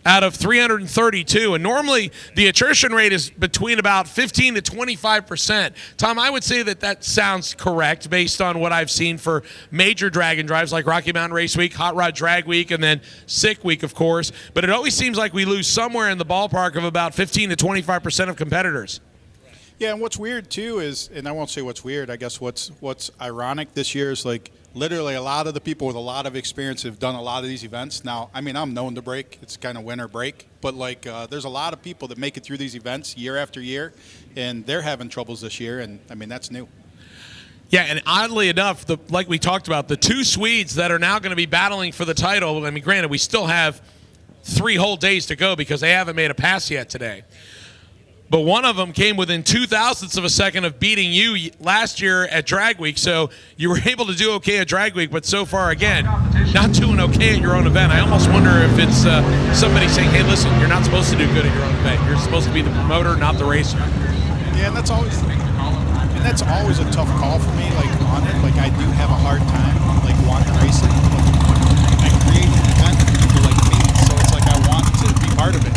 out of 332. And normally the attrition rate is between about 15 to 25%. Tom, I would say that sounds correct based on what I've seen for major drag and drives like Rocky Mountain Race Week, Hot Rod Drag Week, and then Sick Week, of course. But it always seems like we lose somewhere in the ballpark of about 15 to 25% of competitors. Yeah, and what's weird too is, and I won't say what's weird, I guess what's ironic this year is like literally a lot of the people with a lot of experience have done a lot of these events. Now, I mean, I'm known to break. It's kind of winter break. But like there's a lot of people that make it through these events year after year, and they're having troubles this year, and I mean, that's new. Yeah, and oddly enough, like we talked about, the two Swedes that are now going to be battling for the title, I mean, granted, we still have 3 whole days to go because they haven't made a pass yet today. But one of them came within 0.02 of a second of beating you last year at Drag Week. So you were able to do okay at Drag Week, but so far, again, not doing okay at your own event. I almost wonder if it's somebody saying, hey, listen, you're not supposed to do good at your own event. You're supposed to be the promoter, not the racer. Yeah, and that's always a tough call for me, like on it. Like I do have a hard time like wanting to race it. I create an event for people like me, so it's like I want to be part of it.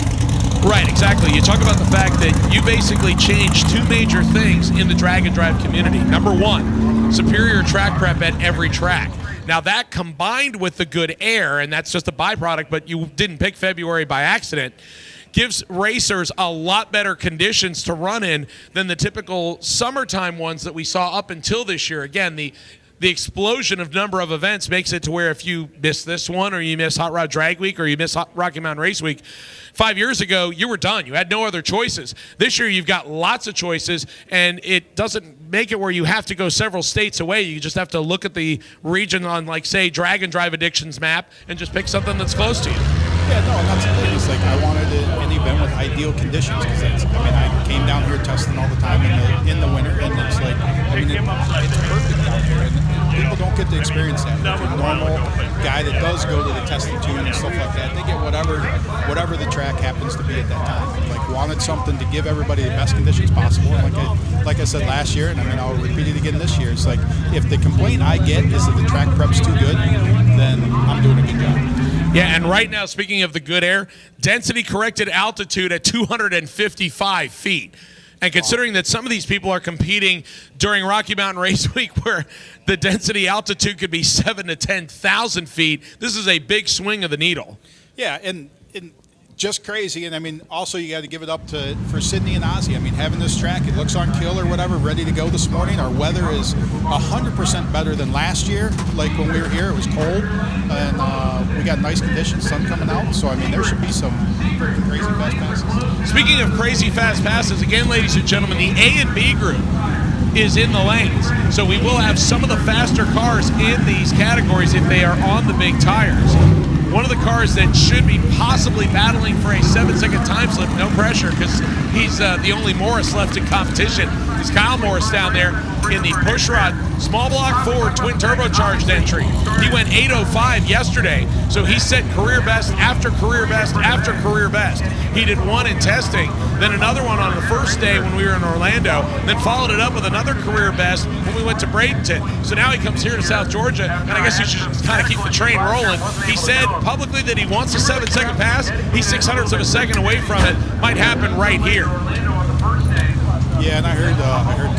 Right, exactly. You talk about the fact that you basically changed 2 major things in the drag and drive community. Number 1, superior track prep at every track. Now that combined with the good air, and that's just a byproduct, but you didn't pick February by accident, gives racers a lot better conditions to run in than the typical summertime ones that we saw up until this year. Again, the explosion of number of events makes it to where if you miss this one or you miss Hot Rod Drag Week or you miss Rocky Mountain Race Week, 5 years ago, you were done. You had no other choices. This year, you've got lots of choices, and it doesn't make it where you have to go several states away. You just have to look at the region on, like, say, Drag and Drive Addictions map and just pick something that's close to you. Yeah, no, and that's the thing. It's like I wanted an event with ideal conditions because I came down here testing all the time in the winter, and it's like, I mean, it's perfect down here, and people don't get to experience that. Like a normal guy that does go to the testing tune and stuff like that, they get whatever the track happens to be at that time. Like wanted something to give everybody the best conditions possible. And like I said last year, and I mean I'll repeat it again this year. It's like if the complaint I get is that the track prep's too good, then I'm doing a good job. Yeah, and right now, speaking of the good air, density-corrected altitude at 255 feet. And considering that some of these people are competing during Rocky Mountain Race Week where the density altitude could be 7,000 to 10,000 feet, this is a big swing of the needle. Yeah, and just crazy. And I mean, also you got to give it up for Sydney and Ozzy. I mean, having this track, it looks on kill or whatever, ready to go this morning. Our weather is 100% better than last year. Like when we were here, it was cold, and we got nice conditions, sun coming out. So I mean, there should be some freaking crazy fast passes. Speaking of crazy fast passes, again, ladies and gentlemen, the A and B group is in the lanes. So we will have some of the faster cars in these categories if they are on the big tires. One of the cars that should be possibly battling for a 7-second time slip, no pressure, because he's the only Morris left in competition, is Kyle Morris down there in the pushrod small block Ford twin turbocharged entry. He went 8:05 yesterday, so he set career best after career best after career best. He did one in testing, then another one on the first day when we were in Orlando, then followed it up with another career best when we went to Bradenton. So now he comes here to South Georgia, and I guess you should kind of keep the train rolling. He said publicly that he wants a 7-second pass. He's 600ths of a second away from it. Might happen right here. Yeah, and I heard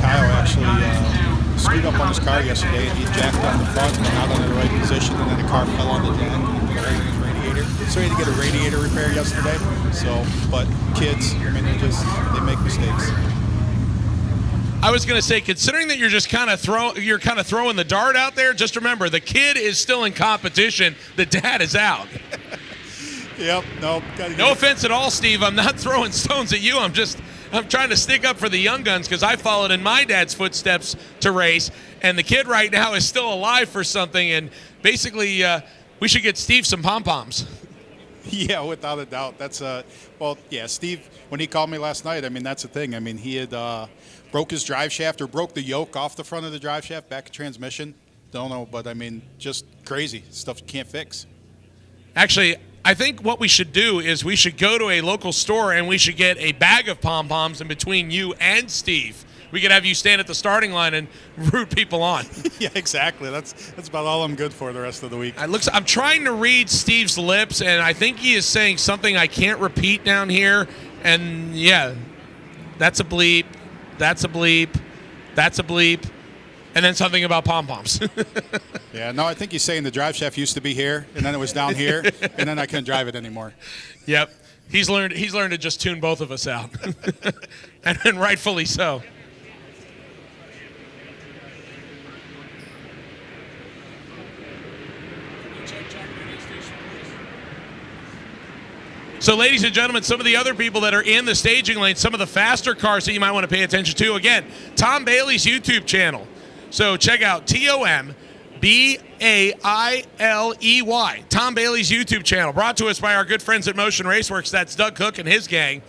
Kyle actually screwed up on his car yesterday, and he jacked on the front and not in the right position, and then the car fell on the jack and he hurt his radiator. So he had to get a radiator repair yesterday. So, but kids, I mean, they make mistakes. I was going to say, considering that you're just kind of throwing the dart out there, just remember the kid is still in competition. The dad is out. Yep. No. No offense at all, Steve. I'm not throwing stones at you. I'm trying to stick up for the young guns because I followed in my dad's footsteps to race, and the kid right now is still alive for something. And basically, we should get Steve some pom poms. Yeah, without a doubt. That's well, yeah. Steve, when he called me last night, I mean, that's the thing. I mean, he had broke his drive shaft or broke the yoke off the front of the drive shaft, back of transmission. Don't know, but I mean, just crazy stuff you can't fix. Actually, I think what we should do is we should go to a local store and we should get a bag of pom-poms in between you and Steve. We could have you stand at the starting line and root people on. Yeah, exactly. That's about all I'm good for the rest of the week. I'm trying to read Steve's lips, and I think he is saying something I can't repeat down here. And, yeah, that's a bleep. That's a bleep. That's a bleep. And then something about pom-poms. Yeah, no, I think he's saying the drive shaft used to be here, and then it was down here, and then I couldn't drive it anymore. Yep. He's learned to just tune both of us out. And rightfully so. So, ladies and gentlemen, some of the other people that are in the staging lane, some of the faster cars that you might want to pay attention to. Again, Tom Bailey's YouTube channel. So check out TOMBAILEY, Tom Bailey's YouTube channel, brought to us by our good friends at Motion Raceworks. That's Doug Cook and his gang.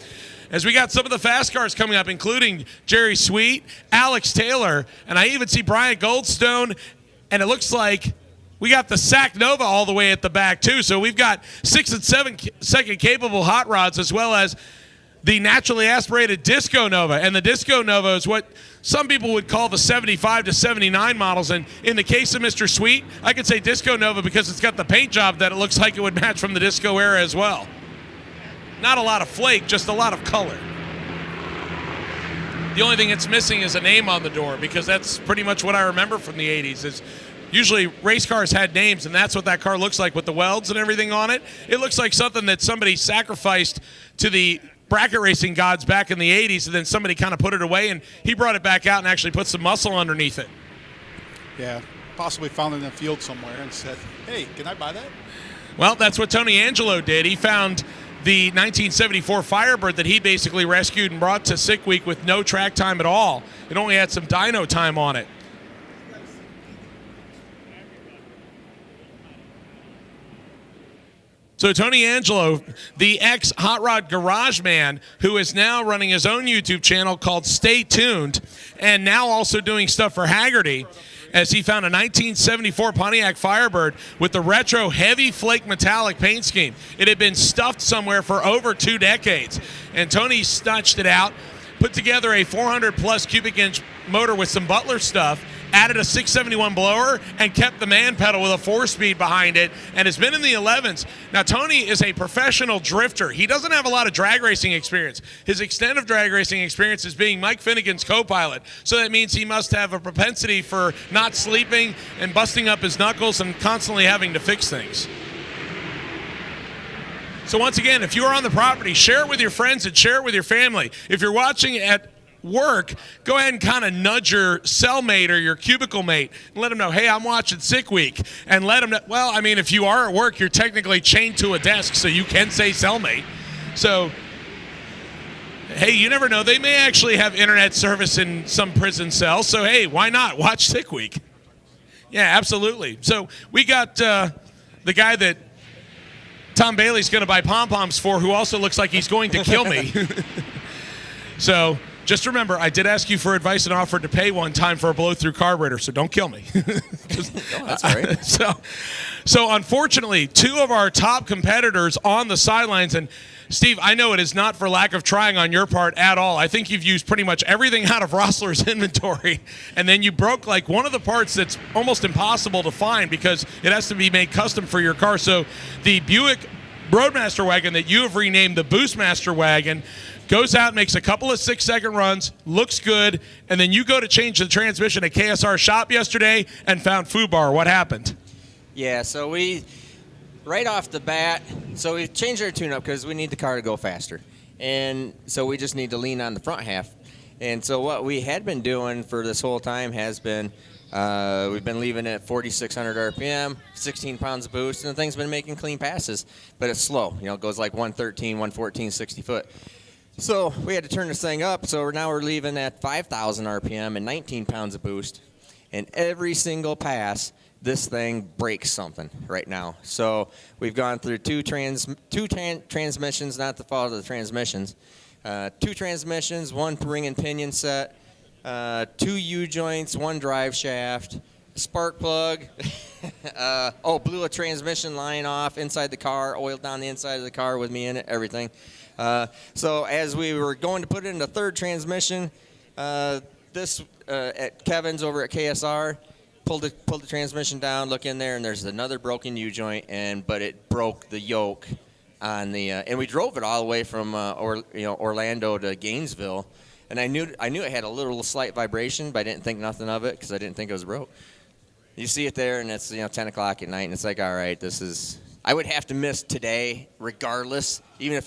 As we got some of the fast cars coming up, including Jerry Sweet, Alex Taylor, and I even see Brian Goldstone, and it looks like we got the Sac Nova all the way at the back, too. So we've got 6 and 7 second capable hot rods, as well as the naturally aspirated Disco Nova. And the Disco Nova is what some people would call the 75 to 79 models. And in the case of Mr. Sweet, I could say Disco Nova because it's got the paint job that it looks like it would match from the disco era as well. Not a lot of flake, just a lot of color. The only thing it's missing is a name on the door, because that's pretty much what I remember from the 80s. Is usually race cars had names, and that's what that car looks like with the welds and everything on it. It looks like something that somebody sacrificed to the bracket racing gods back in the 80s, and then somebody kind of put it away, and he brought it back out and actually put some muscle underneath it. Yeah, possibly found it in the field somewhere and said, hey, can I buy that? Well, that's what Tony Angelo did. He found the 1974 Firebird that he basically rescued and brought to Sick Week with no track time at all. It only had some dyno time on it. So Tony Angelo, the ex-Hot Rod Garage man, who is now running his own YouTube channel called Stay Tuned, and now also doing stuff for Haggerty, as he found a 1974 Pontiac Firebird with the retro heavy flake metallic paint scheme. It had been stuffed somewhere for over 2 decades. And Tony snatched it out, put together a 400-plus cubic inch motor with some Butler stuff, added a 671 blower, and kept the man pedal with a 4-speed behind it, and has been in the 11s. Now, Tony is a professional drifter. He doesn't have a lot of drag racing experience. His extent of drag racing experience is being Mike Finnegan's co-pilot, so that means he must have a propensity for not sleeping and busting up his knuckles and constantly having to fix things. So once again, if you are on the property, share it with your friends and share it with your family. If you're watching at work, go ahead and kind of nudge your cellmate or your cubicle mate and let them know, hey, I'm watching Sick Week. And let them know, well, I mean, if you are at work, you're technically chained to a desk, so you can say cellmate. So, hey, you never know. They may actually have internet service in some prison cell, so hey, why not watch Sick Week? Yeah, absolutely. So we got the guy that Tom Bailey's going to buy pom-poms for, who also looks like he's going to kill me. So just remember, I did ask you for advice and offered to pay one time for a blow-through carburetor, so don't kill me. That's all right. So unfortunately, 2 of our top competitors on the sidelines, and Steve, I know it is not for lack of trying on your part at all. I think you've used pretty much everything out of Rossler's inventory, and then you broke like one of the parts that's almost impossible to find because it has to be made custom for your car. So the Buick Roadmaster wagon that you have renamed the Boostmaster wagon goes out, makes a couple of 6-second runs, looks good, and then you go to change the transmission at KSR shop yesterday and found foobar. What happened? Yeah, so right off the bat, so we changed our tune-up because we need the car to go faster. And so we just need to lean on the front half. And so what we had been doing for this whole time has been, we've been leaving it at 4,600 RPM, 16 pounds of boost, and the thing's been making clean passes. But it's slow. You know, it goes like 113, 114, 60 foot. So we had to turn this thing up, so now we're leaving at 5,000 RPM and 19 pounds of boost. And every single pass, this thing breaks something right now. So we've gone through two transmissions, not the fault of the transmissions. 2 transmissions, 1 ring and pinion set, 2 U-joints, 1 drive shaft, spark plug, blew a transmission line off inside the car, oiled down the inside of the car with me in it, everything. So as we were going to put it in the 3rd transmission, at Kevin's over at KSR, pulled the transmission down, look in there, and there's another broken U-joint, but it broke the yoke on the, and we drove it all the way from Orlando to Gainesville, and I knew it had a little slight vibration, but I didn't think nothing of it because I didn't think it was broke. You see it there, and it's 10 o'clock at night, and it's like, all right, this is. I would have to miss today regardless. Even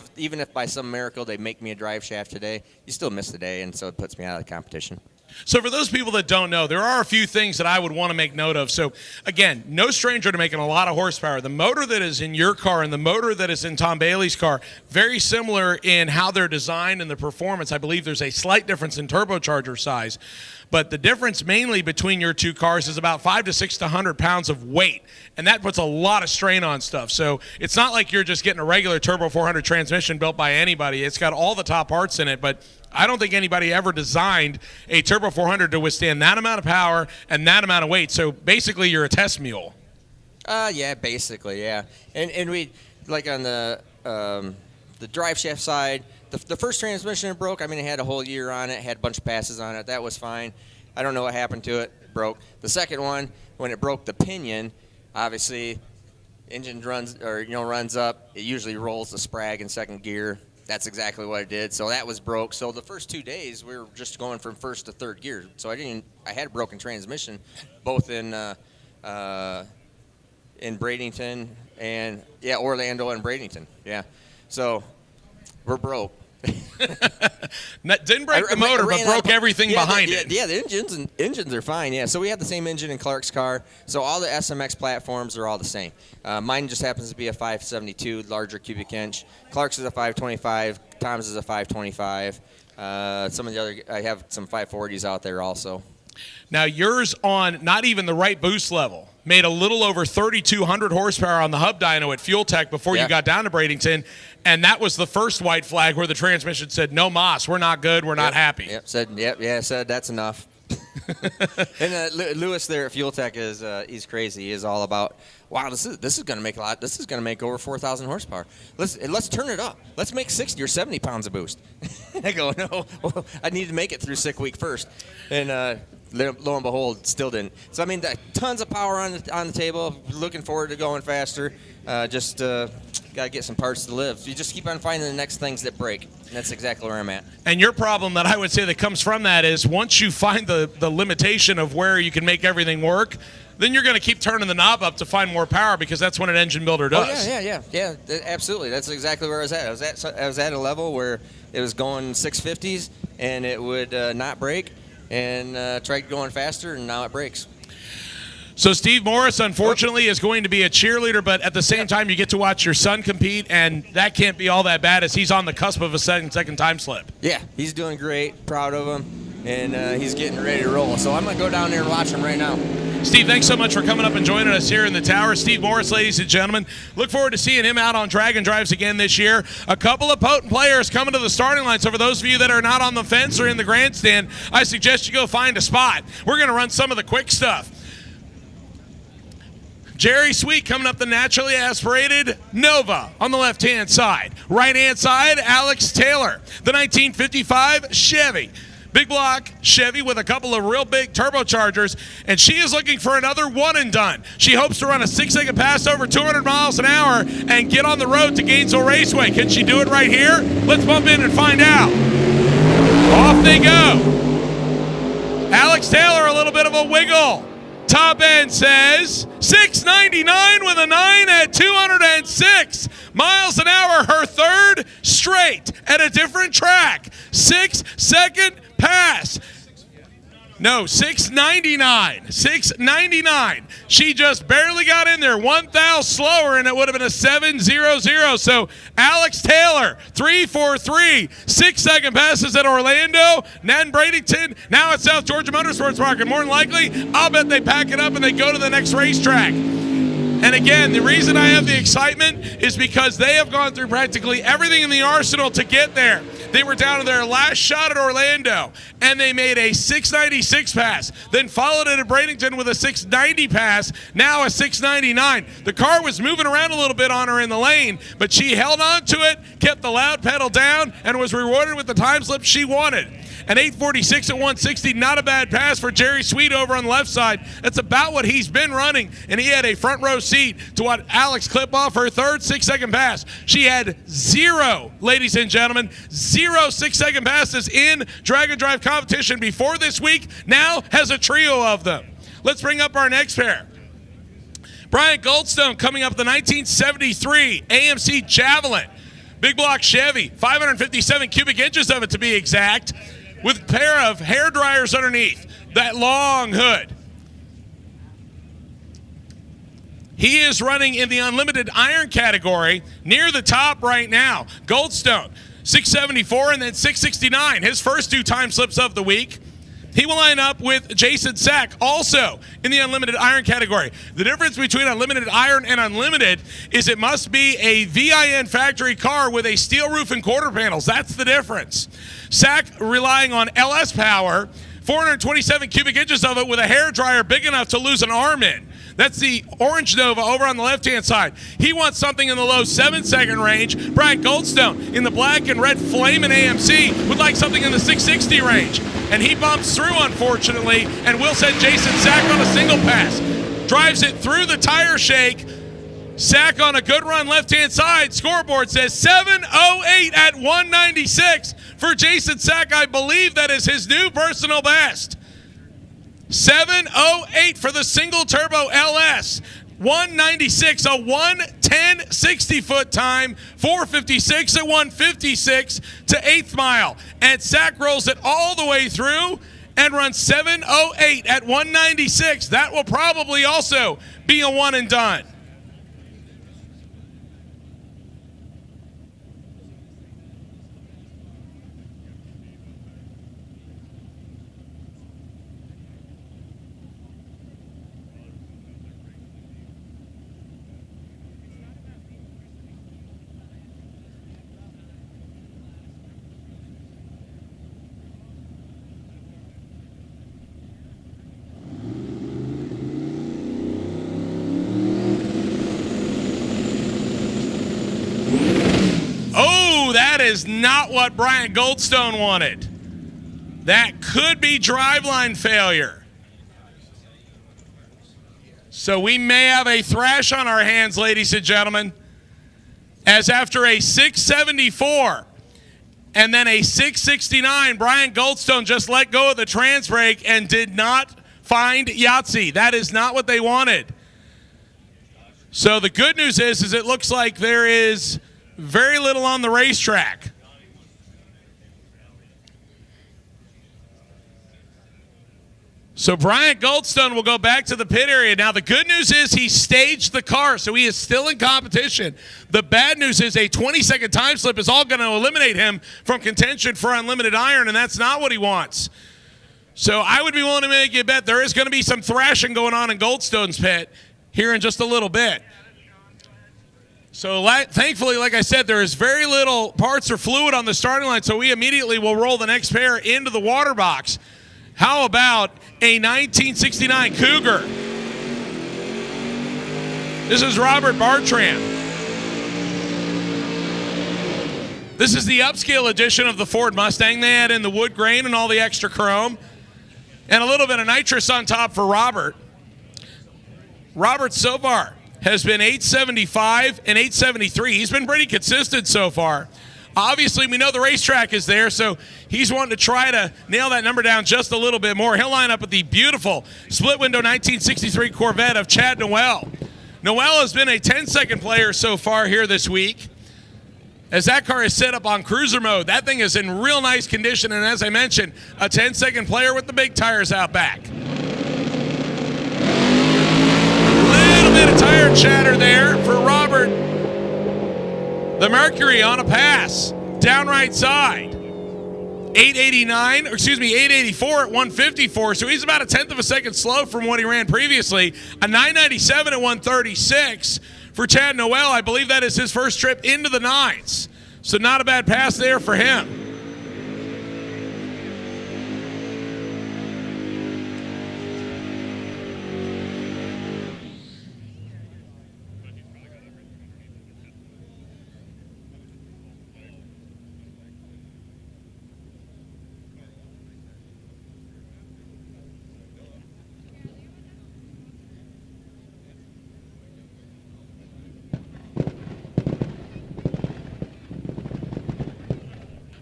if by some miracle they make me a drive shaft today, you still miss the day, and so it puts me out of the competition. So for those people that don't know, there are a few things that I would want to make note of. So again, no stranger to making a lot of horsepower. The motor that is in your car and the motor that is in Tom Bailey's car, very similar in how they're designed and the performance. I believe there's a slight difference in turbocharger size. But the difference mainly between your two cars is about 5 to 6 to 100 pounds of weight, and that puts a lot of strain on stuff. So it's not like you're just getting a regular Turbo 400 transmission built by anybody. It's got all the top parts in it, but I don't think anybody ever designed a Turbo 400 to withstand that amount of power and that amount of weight. So basically, you're a test mule. Yeah, basically, yeah. And we, like on the drive shaft side, the first transmission broke. I mean, it had a whole year on it, had a bunch of passes on it. That was fine. I don't know what happened to it. It broke. The second one, when it broke the pinion, obviously, engine runs up. It usually rolls the sprag in second gear. That's exactly what it did. So that was broke. So the first 2 days, we were just going from first to third gear. So I had a broken transmission, both in Bradenton and Orlando and Bradenton. Yeah. So we're broke. Didn't break the motor, but broke everything behind it. Yeah, the engines are fine. Yeah, so we have the same engine in Clark's car. So all the SMX platforms are all the same. Mine just happens to be a 572, larger cubic inch. Clark's is a 525. Tom's is a 525. Some of the other, I have some 540s out there also. Now yours on not even the right boost level made a little over 3,200 horsepower on the hub dyno at Fuel Tech before you got down to Bradenton, and that was the first white flag where the transmission said, "No mas, we're not good, we're not happy." Said that's enough. And Lewis there at Fuel Tech is he's crazy. He is all about, wow, this is going to make a lot. This is going to make over 4,000 horsepower. Let's turn it up. Let's make 60 or 70 pounds of boost. I go, no, well, I need to make it through sick week first, and lo and behold, still didn't. So I mean, tons of power on the table. Looking forward to going faster. Just got to get some parts to live. So you just keep on finding the next things that break. And that's exactly where I'm at. And your problem that I would say that comes from that is once you find the limitation of where you can make everything work, then you're going to keep turning the knob up to find more power because that's what an engine builder does. Oh, yeah, absolutely. That's exactly where I was at. I was at a level where it was going 650s and it would not break, and tried going faster, and now it breaks. So Steve Morris, unfortunately, is going to be a cheerleader, but at the same time, you get to watch your son compete, and that can't be all that bad as he's on the cusp of a second time slip. Yeah, he's doing great. Proud of him, and he's getting ready to roll. So I'm going to go down there and watch him right now. Steve, thanks so much for coming up and joining us here in the tower. Steve Morris, ladies and gentlemen. Look forward to seeing him out on Dragon Drives again this year. A couple of potent players coming to the starting line. So for those of you that are not on the fence or in the grandstand, I suggest you go find a spot. We're going to run some of the quick stuff. Jerry Sweet coming up the naturally aspirated Nova on the left-hand side. Right-hand side, Alex Taylor, the 1955 Chevy. Big block Chevy with a couple of real big turbochargers, and she is looking for another one and done. She hopes to run a 6-second pass over 200 miles an hour and get on the road to Gainesville Raceway. Can she do it right here? Let's bump in and find out. Off they go. Alex Taylor, a little bit of a wiggle. Top end says 699 with a 9 at 206 miles an hour. Her third straight at a different track. 6-second pass. No, 699. 699. She just barely got in there. 1 thou slower, and it would have been a 700. So Alex Taylor, 343. 6-second passes at Orlando, then Bradenton, now at South Georgia Motorsports Park. And more than likely, I'll bet they pack it up and they go to the next racetrack. And again, the reason I have the excitement is because they have gone through practically everything in the arsenal to get there. They were down to their last shot at Orlando, and they made a 696 pass, then followed it at Bradenton with a 690 pass, now a 699. The car was moving around a little bit on her in the lane, but she held on to it, kept the loud pedal down, and was rewarded with the time slip she wanted. An 846 at 160, not a bad pass for Jerry Sweet over on the left side. That's about what he's been running, and he had a front row seat to what Alex clip off her third 6-second pass. She had 0, ladies and gentlemen, 0 6-second passes in Drag and Drive competition before this week, now has a trio of them. Let's bring up our next pair. Brian Goldstone coming up the 1973 AMC Javelin. Big block Chevy, 557 cubic inches of it to be exact. with a pair of hair dryers underneath that long hood. He is running in the unlimited iron category near the top right now. Goldstone, 674 and then 669, his first 2 time slips of the week. He will line up with Jason Sack, also in the unlimited iron category. The difference between unlimited iron and unlimited is it must be a VIN factory car with a steel roof and quarter panels. That's the difference. Sack relying on LS power, 427 cubic inches of it with a hair dryer big enough to lose an arm in. That's the Orange Nova over on the left-hand side. He wants something in the low 7-second range. Brian Goldstone in the black and red Flamin' AMC would like something in the 660 range. And he bumps through, unfortunately, and will send Jason Sack on a single pass. Drives it through the tire shake. Sack on a good run left-hand side. Scoreboard says 7:08 at 196 for Jason Sack. I believe that is his new personal best. 7:08 for the single turbo LS. 196, a 1:10 60-foot time, 4:56 at 1:56 to 8th mile. And Sack rolls it all the way through and runs 7:08 at 196. That will probably also be a one and done. That is not what Brian Goldstone wanted. That could be driveline failure. So we may have a thrash on our hands, ladies and gentlemen, as after a 674 and then a 669, Brian Goldstone just let go of the trans brake and did not find Yahtzee. That is not what they wanted. So the good news is it looks like there is very little on the racetrack. So Brian Goldstone will go back to the pit area. Now, the good news is he staged the car, so he is still in competition. The bad news is a 20-second time slip is all going to eliminate him from contention for unlimited iron, and that's not what he wants. So I would be willing to make you a bet there is going to be some thrashing going on in Goldstone's pit here in just a little bit. So thankfully, like I said, there is very little parts or fluid on the starting line, so we immediately will roll the next pair into the water box. How about a 1969 Cougar? This is Robert Bartram. This is the upscale edition of the Ford Mustang. They had in the wood grain and all the extra chrome. And a little bit of nitrous on top for Robert. Robert so far has been 875 and 873. He's been pretty consistent so far. Obviously, we know the racetrack is there, so he's wanting to try to nail that number down just a little bit more. He'll line up with the beautiful split-window 1963 Corvette of Chad Noel. Noel has been a 10-second player so far here this week. As that car is set up on cruiser mode, that thing is in real nice condition, and as I mentioned, a 10-second player with the big tires out back. Little bit of tire chatter there for Robert. The Mercury on a pass, down right side. 884 at 154, so he's about a tenth of a second slow from what he ran previously. A 997 at 136 for Chad Noel. I believe that is his first trip into the nines, so not a bad pass there for him.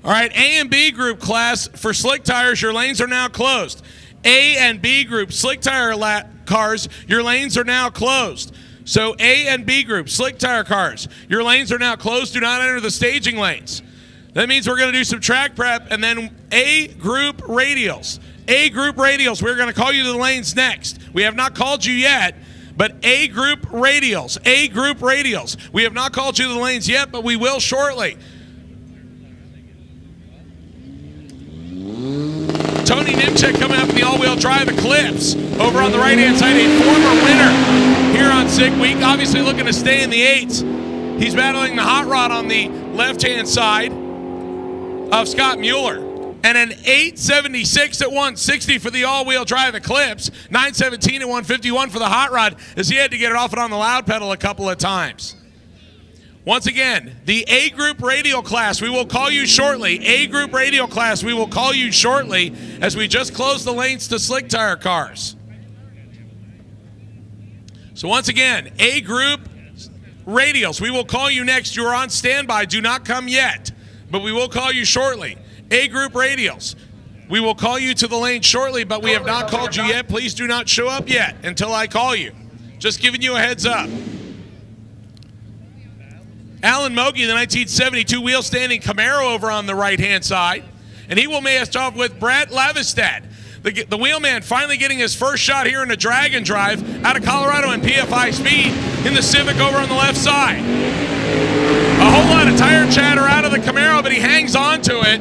All right, A and B group class for slick tires, your lanes are now closed. A and B group slick tire cars, your lanes are now closed. So A and B group slick tire cars, your lanes are now closed. Do not enter the staging lanes. That means we're going to do some track prep and then A group radials. A group radials. We're going to call you to the lanes next. We have not called you yet, but A group radials. A group radials. We have not called you to the lanes yet, but we will shortly. Tony Nimchek coming up in the all-wheel drive Eclipse over on the right-hand side, a former winner here on Sick Week, obviously looking to stay in the 8s. He's battling the hot rod on the left-hand side of Scott Mueller. And an 876 at 160 for the all-wheel drive Eclipse, 917 at 151 for the hot rod as he had to get it off and on the loud pedal a couple of times. Once again, the A group radial class, we will call you shortly. A group radial class, we will call you shortly as we just close the lanes to slick tire cars. So once again, A group radials, we will call you next. You are on standby. Do not come yet, but we will call you shortly. A group radials, we will call you to the lane shortly, but we have not called you yet. Please do not show up yet until I call you. Just giving you a heads up. Alan Mogi, the 1972 wheel standing Camaro over on the right-hand side. And he will match off with Brett Lavistad, the wheelman finally getting his first shot here in a drag and drive out of Colorado in PFI speed in the Civic over on the left side. A whole lot of tire chatter out of the Camaro, but he hangs on to it.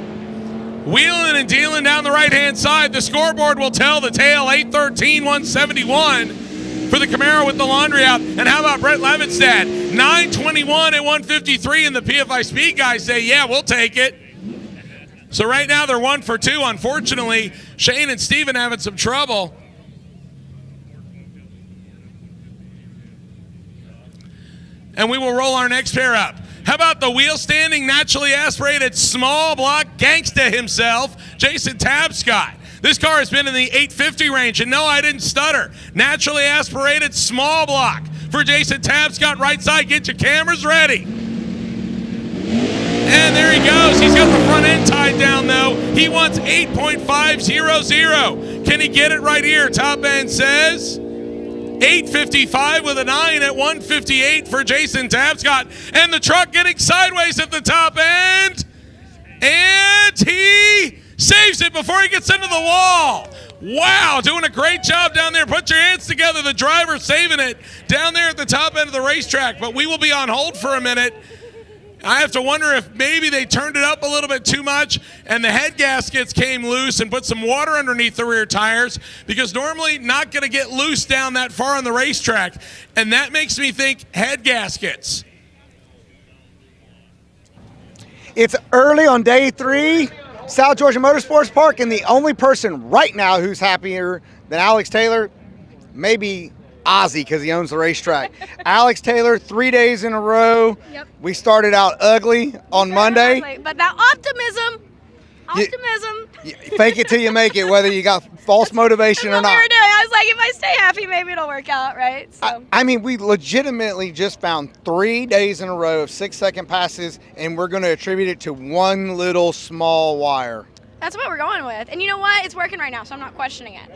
Wheeling and dealing down the right-hand side. The scoreboard will tell the tale, 813-171 for the Camaro with the laundry out. And how about Brett Levinstad? 921 at 153, and the PFI Speed guys say, yeah, we'll take it. So right now they're 1 for 2. Unfortunately, Shane and Steven having some trouble. And we will roll our next pair up. How about the wheel standing, naturally aspirated, small block gangsta himself, Jason Tabscott. This car has been in the 850 range, and no, I didn't stutter. Naturally aspirated, small block for Jason Tabscott, right side. Get your cameras ready. And there he goes. He's got the front end tied down, though. He wants 8.500. Can he get it right here? Top end says 855 with a 9 at 158 for Jason Tabscott. And the truck getting sideways at the top end. And he saves it before he gets into the wall. Wow, doing a great job down there. Put your hands together. The driver saving it down there at the top end of the racetrack. But we will be on hold for a minute. I have to wonder if maybe they turned it up a little bit too much and the head gaskets came loose and put some water underneath the rear tires, because normally not going to get loose down that far on the racetrack. And that makes me think head gaskets. It's early on day 3, South Georgia Motorsports Park, and the only person right now who's happier than Alex Taylor, maybe Ozzy, because he owns the racetrack. Alex Taylor, 3 days in a row. Yep. We started out ugly on Monday. Ugly, but that optimism. Fake it till you make it, whether you got false motivation or That's what not. we were doing. I was like, if I stay happy, maybe it'll work out, right? So. I mean, we legitimately just found 3 days in a row of 6-second passes, and we're going to attribute it to one little small wire. That's what we're going with. And you know what? It's working right now, so I'm not questioning it.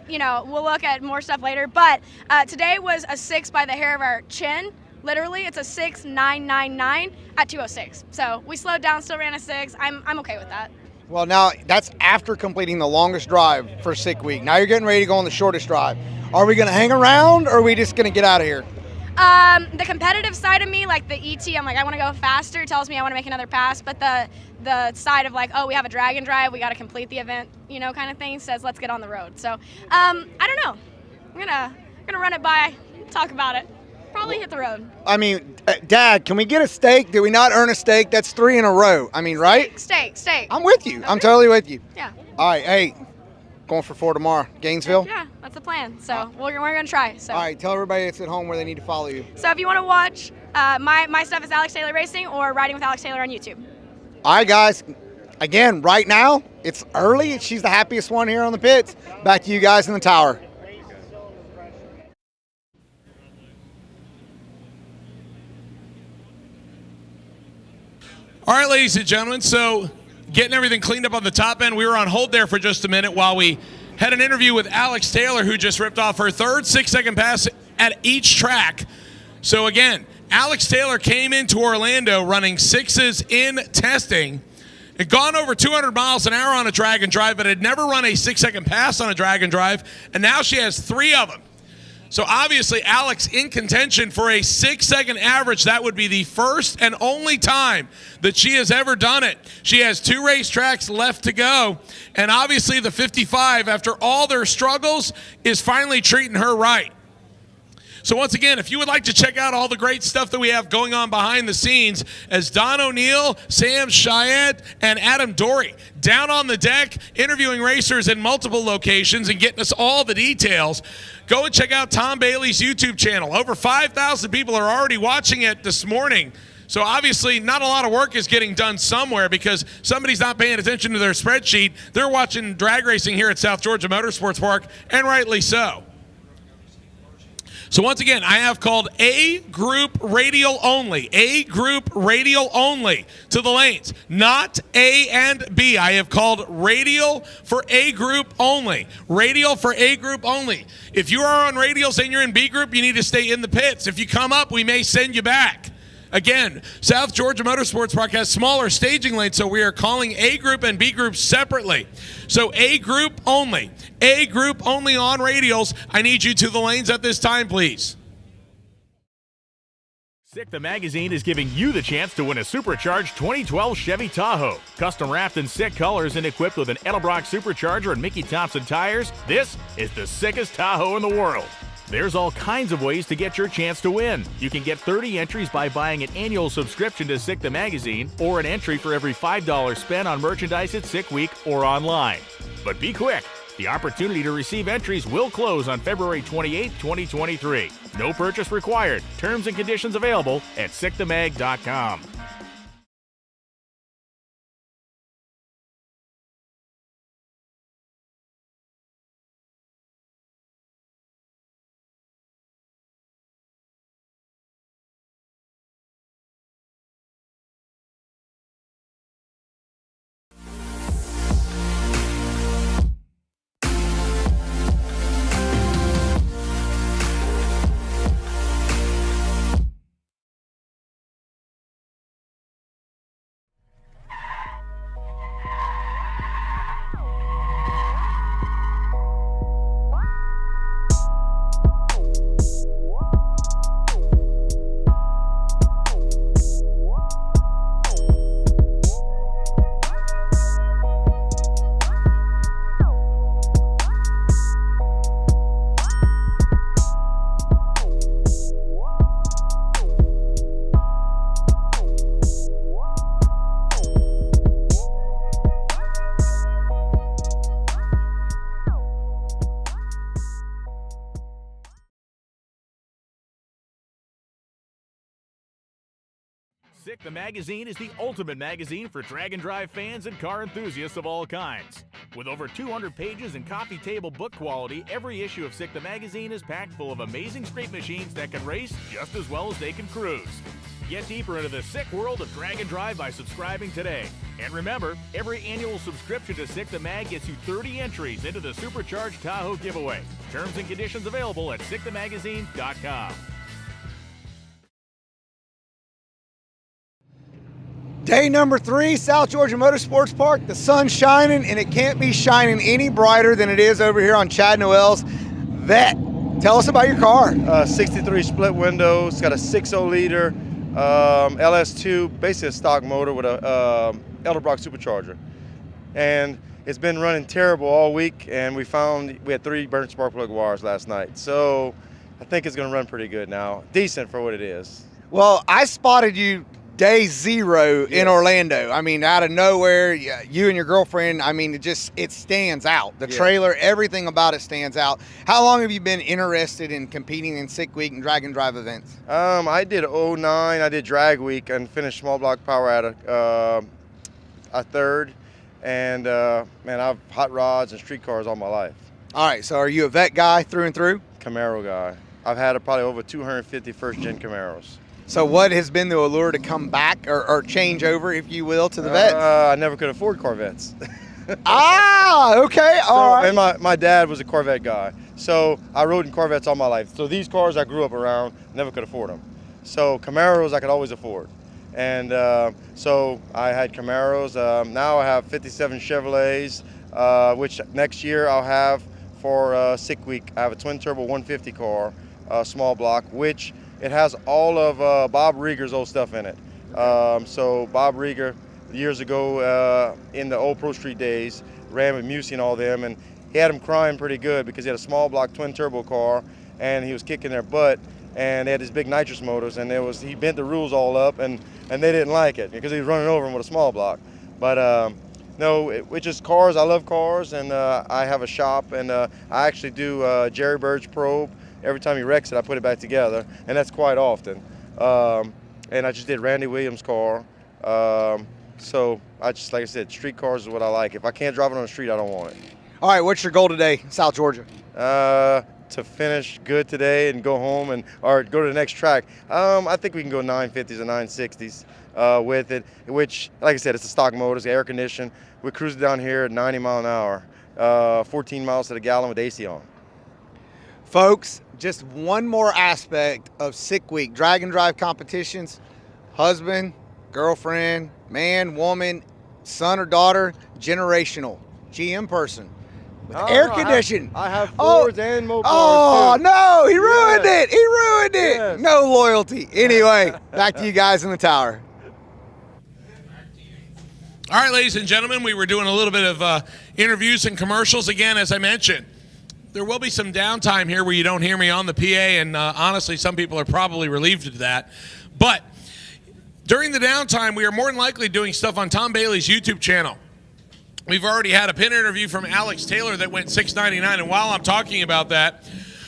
You know, we'll look at more stuff later. But today was a 6 by the hair of our chin. Literally, it's a 6.999 at 206. So we slowed down, still ran a 6. I'm okay with that. Well, now that's after completing the longest drive for Sick Week. Now you're getting ready to go on the shortest drive. Are we going to hang around, or are we just going to get out of here? The competitive side of me, like the ET, I'm like, I want to go faster, tells me I want to make another pass. But the side of like, oh, we have a drag and drive, we got to complete the event, you know, kind of thing, says let's get on the road. So I don't know. I'm gonna run it by, talk about it. Probably hit the road. I mean, Dad, can we get a steak? Did we not earn a steak? That's 3 in a row. I mean, right? Steak. I'm with you. I'm totally with you. Yeah. All right, hey, going for 4 tomorrow. Gainesville? Yeah, that's the plan. So we're going to try. So. All right, tell everybody that's at home where they need to follow you. So if you want to watch, my stuff is Alex Taylor Racing or Riding with Alex Taylor on YouTube. All right, guys. Again, right now, it's early. She's the happiest one here on the pits. Back to you guys in the tower. All right, ladies and gentlemen, so getting everything cleaned up on the top end. We were on hold there for just a minute while we had an interview with Alex Taylor, who just ripped off her third 6-second pass at each track. So again, Alex Taylor came into Orlando running 6s in testing, had gone over 200 miles an hour on a drag and drive, but had never run a 6-second pass on a drag and drive, and now she has 3 of them. So obviously, Alex in contention for a 6-second average. That would be the first and only time that she has ever done it. She has 2 racetracks left to go, and obviously the 55, after all their struggles, is finally treating her right. So once again, if you would like to check out all the great stuff that we have going on behind the scenes, as Don O'Neill, Sam Chiat, and Adam Dory down on the deck interviewing racers in multiple locations and getting us all the details, go and check out Tom Bailey's YouTube channel. Over 5,000 people are already watching it this morning. So obviously not a lot of work is getting done somewhere because somebody's not paying attention to their spreadsheet. They're watching drag racing here at South Georgia Motorsports Park, and rightly so. So once again, I have called A group radial only, A group radial only to the lanes, not A and B. I have called radial for A group only, radial for A group only. If you are on radials and you're in B group, you need to stay in the pits. If you come up, we may send you back. Again, South Georgia Motorsports Park has smaller staging lanes, so we are calling A group and B group separately. So A group only on radials. I need you to the lanes at this time, please. SICK the Magazine is giving you the chance to win a Supercharged 2012 Chevy Tahoe. Custom wrapped in SICK colors and equipped with an Edelbrock Supercharger and Mickey Thompson tires, this is the sickest Tahoe in the world. There's all kinds of ways to get your chance to win. You can get 30 entries by buying an annual subscription to SICK the Magazine, or an entry for every $5 spent on merchandise at SICK Week or online. But be quick. The opportunity to receive entries will close on February 28, 2023. No purchase required. Terms and conditions available at sickthemag.com. SICK the Magazine is the ultimate magazine for drag and drive fans and car enthusiasts of all kinds. With over 200 pages and coffee table book quality, every issue of SICK the Magazine is packed full of amazing street machines that can race just as well as they can cruise. Get deeper into the SICK world of drag and drive by subscribing today. And remember, every annual subscription to SICK the Mag gets you 30 entries into the Supercharged Tahoe giveaway. Terms and conditions available at sickthemagazine.com. Day number 3, South Georgia Motorsports Park. The sun's shining, and it can't be shining any brighter than it is over here on Chad Noel's Vet. Tell us about your car. 63 split windows, got a 6.0 liter LS2, basically a stock motor with a Edelbrock supercharger. And it's been running terrible all week, and we had 3 burnt spark plug wires last night. So I think it's going to run pretty good now. Decent for what it is. Well, I spotted you day 0 in Orlando. I mean, out of nowhere, you and your girlfriend, I mean, it stands out. The trailer, everything about it stands out. How long have you been interested in competing in SICK Week and drag and drive events? I did 09, I did drag week and finished small block power at a third. And man, I've hot rods and street cars all my life. All right, so are you a vet guy through and through? Camaro guy. I've had probably over 250 first-gen Camaros. So what has been the allure to come back or change over, if you will, to the vets? I never could afford Corvettes. Okay, all right. And my dad was a Corvette guy, so I rode in Corvettes all my life. So these cars I grew up around, never could afford them. So Camaros I could always afford. And so I had Camaros. Now I have 57 Chevrolets, which next year I'll have for Sick Week. I have a twin turbo 150 car, small block, which it has all of Bob Rieger's old stuff in it. So Bob Rieger, years ago in the old Pro Street days, ran with Musey and all them, and he had him crying pretty good because he had a small block twin turbo car and he was kicking their butt, and they had these big nitrous motors, and he bent the rules all up, and they didn't like it because he was running over them with a small block. But no, it's just cars. I love cars, and I have a shop, and I actually do Jerry Bird's probe. Every time he wrecks it, I put it back together, and that's quite often. And I just did Randy Williams' car. So I just, like I said, street cars is what I like. If I can't drive it on the street, I don't want it. All right, what's your goal today, South Georgia? To finish good today and go home or go to the next track. I think we can go 950s or 960s with it, which, like I said, it's a stock motor, it's air conditioned. We're cruising down here at 90 mile an hour, 14 miles to the gallon with AC on. Folks, just one more aspect of Sick Week. Drag and drive competitions, husband, girlfriend, man, woman, son or daughter, generational, GM person. With air conditioning. I have Fords and Mopars. Oh, too. no, he ruined it. He ruined it. Yes. No loyalty. Anyway, back to you guys in the tower. All right, ladies and gentlemen, we were doing a little bit of interviews and commercials. Again, as I mentioned, there will be some downtime here where you don't hear me on the PA, and honestly, some people are probably relieved of that. But during the downtime, we are more than likely doing stuff on Tom Bailey's YouTube channel. We've already had a pin interview from Alex Taylor that went $6.99, and while I'm talking about that,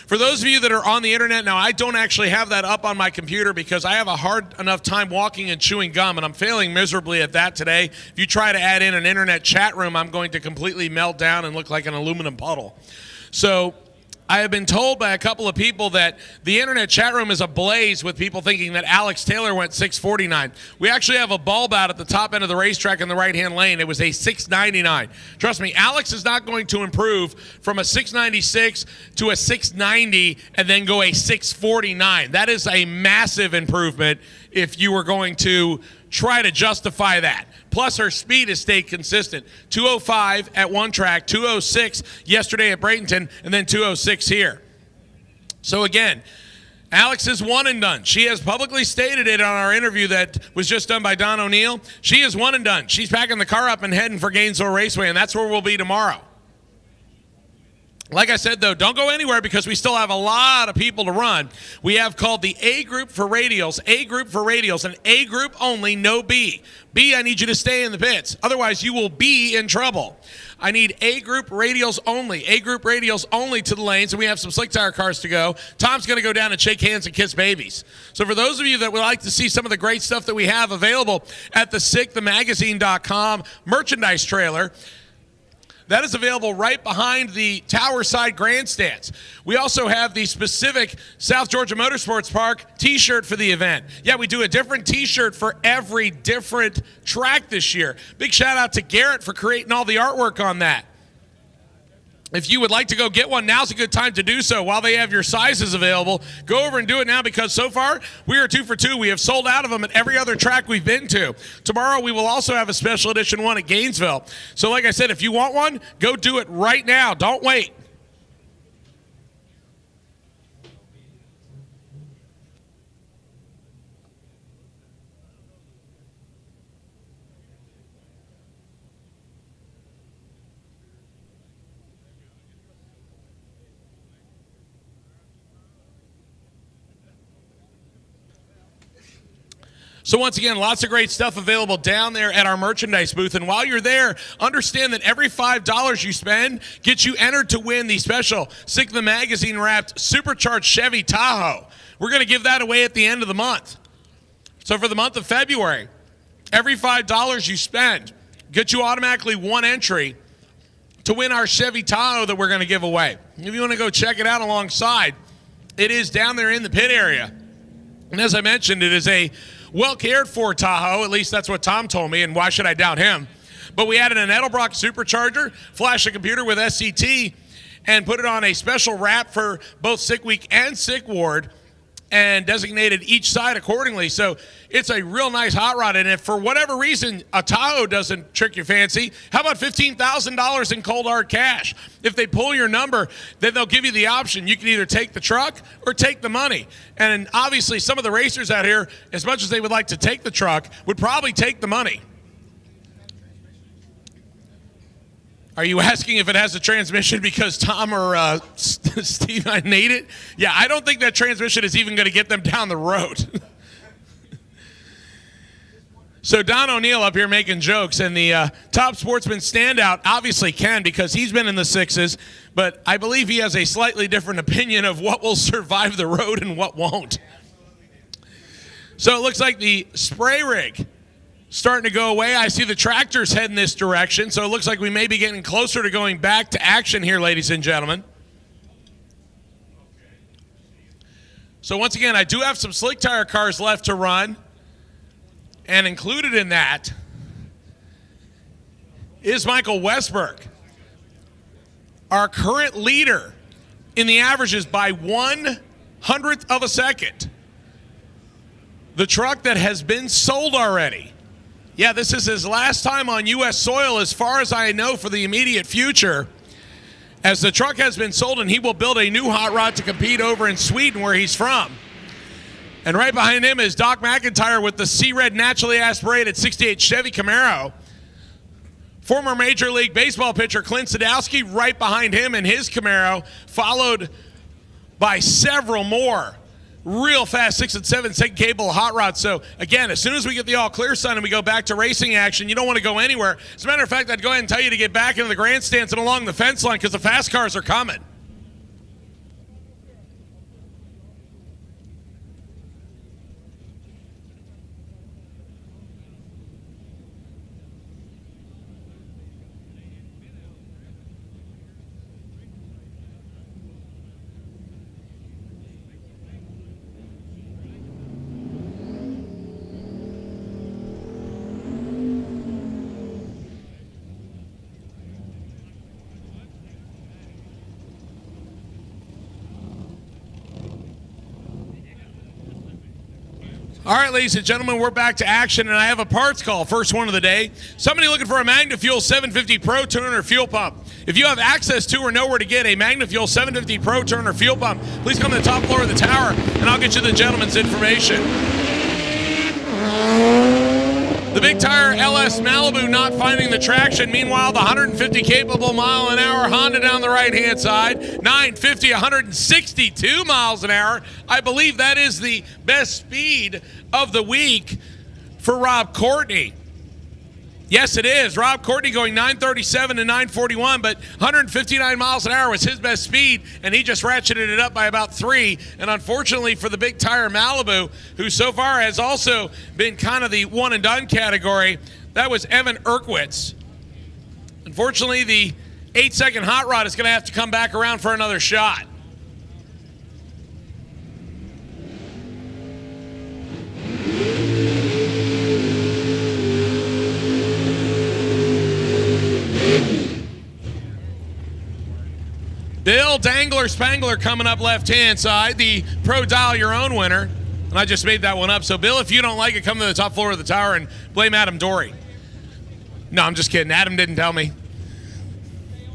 for those of you that are on the internet now, I don't actually have that up on my computer because I have a hard enough time walking and chewing gum, and I'm failing miserably at that today. If you try to add in an internet chat room, I'm going to completely melt down and look like an aluminum puddle. So I have been told by a couple of people that the internet chat room is ablaze with people thinking that Alex Taylor went $6.49. We actually have a bulb out at the top end of the racetrack in the right-hand lane. It was a $6.99. Trust me, Alex is not going to improve from a $6.96 to a $6.90 and then go a $6.49. That is a massive improvement if you were going to try to justify that. Plus, her speed has stayed consistent. 205 at one track, 206 yesterday at Bradenton, and then 206 here. So again, Alex is one and done. She has publicly stated it on our interview that was just done by Don O'Neill. She is one and done. She's packing the car up and heading for Gainesville Raceway, and that's where we'll be tomorrow. Like I said, though, don't go anywhere because we still have a lot of people to run. We have called the A group for radials, and A group only, no B. B, I need you to stay in the pits. Otherwise, you will be in trouble. I need A group radials only to the lanes, and we have some slick tire cars to go. Tom's going to go down and shake hands and kiss babies. So for those of you that would like to see some of the great stuff that we have available at the SickTheMagazine.com merchandise trailer, that is available right behind the Tower Side grandstands. We also have the specific South Georgia Motorsports Park t-shirt for the event. Yeah, we do a different t-shirt for every different track this year. Big shout out to Garrett for creating all the artwork on that. If you would like to go get one, now's a good time to do so while they have your sizes available. Go over and do it now because so far we are 2 for 2. We have sold out of them at every other track we've been to. Tomorrow we will also have a special edition one at Gainesville. So like I said, if you want one, go do it right now. Don't wait. So once again, lots of great stuff available down there at our merchandise booth. And while you're there, understand that every $5 you spend gets you entered to win the special Sick the Magazine wrapped Supercharged Chevy Tahoe. We're going to give that away at the end of the month. So for the month of February, every $5 you spend gets you automatically one entry to win our Chevy Tahoe that we're going to give away. If you want to go check it out alongside, it is down there in the pit area. And as I mentioned, it is a well cared for Tahoe, at least that's what Tom told me, and why should I doubt him? But we added an Edelbrock supercharger, flashed a computer with SCT, and put it on a special wrap for both Sick Week and Sick Ward. and designated each side accordingly. So it's a real nice hot rod. And if for whatever reason a Tahoe doesn't trick your fancy, how about $15,000 in cold hard cash? If they pull your number, then they'll give you the option. You can either take the truck or take the money. And obviously some of the racers out here, as much as they would like to take the truck, would probably take the money. Are you asking if it has a transmission because Tom or Steve I need it? Yeah, I don't think that transmission is even going to get them down the road. So Don O'Neill up here making jokes, and the top sportsman standout obviously Ken, because he's been in the sixes, but I believe he has a slightly different opinion of what will survive the road and what won't. So it looks like the spray rig starting to go away. I see the tractors heading this direction, so it looks like we may be getting closer to going back to action here, ladies and gentlemen. So once again, I do have some slick tire cars left to run, and included in that is Michael Westberg, our current leader in the averages by 1/100th of a second. The truck that has been sold already. Yeah, this is his last time on U.S. soil as far as I know for the immediate future, as the truck has been sold and he will build a new hot rod to compete over in Sweden where he's from. And right behind him is Doc McIntyre with the C-Red naturally aspirated 68 Chevy Camaro. Former Major League Baseball pitcher Clint Sadowski right behind him in his Camaro, followed by several more real fast 6 and 7 second cable hot rods. So again, as soon as we get the all clear sign and we go back to racing action, you don't want to go anywhere. As a matter of fact, I'd go ahead and tell you to get back into the grandstands and along the fence line because the fast cars are coming. All right, ladies and gentlemen, we're back to action, and I have a parts call, first one of the day. Somebody looking for a MagnaFuel 750 Pro Turner fuel pump. If you have access to or know where to get a MagnaFuel 750 Pro Turner fuel pump, please come to the top floor of the tower, and I'll get you the gentleman's information. The Big Tire LS Malibu not finding the traction. Meanwhile, the 150 capable mile an hour Honda down the right-hand side, 950, 162 miles an hour. I believe that is the best speed of the week for Rob Courtney. Yes, it is. Rob Courtney going 937 to 941, but 159 miles an hour was his best speed, and he just ratcheted it up by about 3. And unfortunately for the Big Tire Malibu, who so far has also been kind of the one-and-done category, that was Evan Erkwitz. Unfortunately, the 8-second hot rod is going to have to come back around for another shot. Bill Dangler Spangler coming up left-hand side, the Pro Dial Your Own winner. And I just made that one up. So, Bill, if you don't like it, come to the top floor of the tower and blame Adam Dory. No, I'm just kidding. Adam didn't tell me.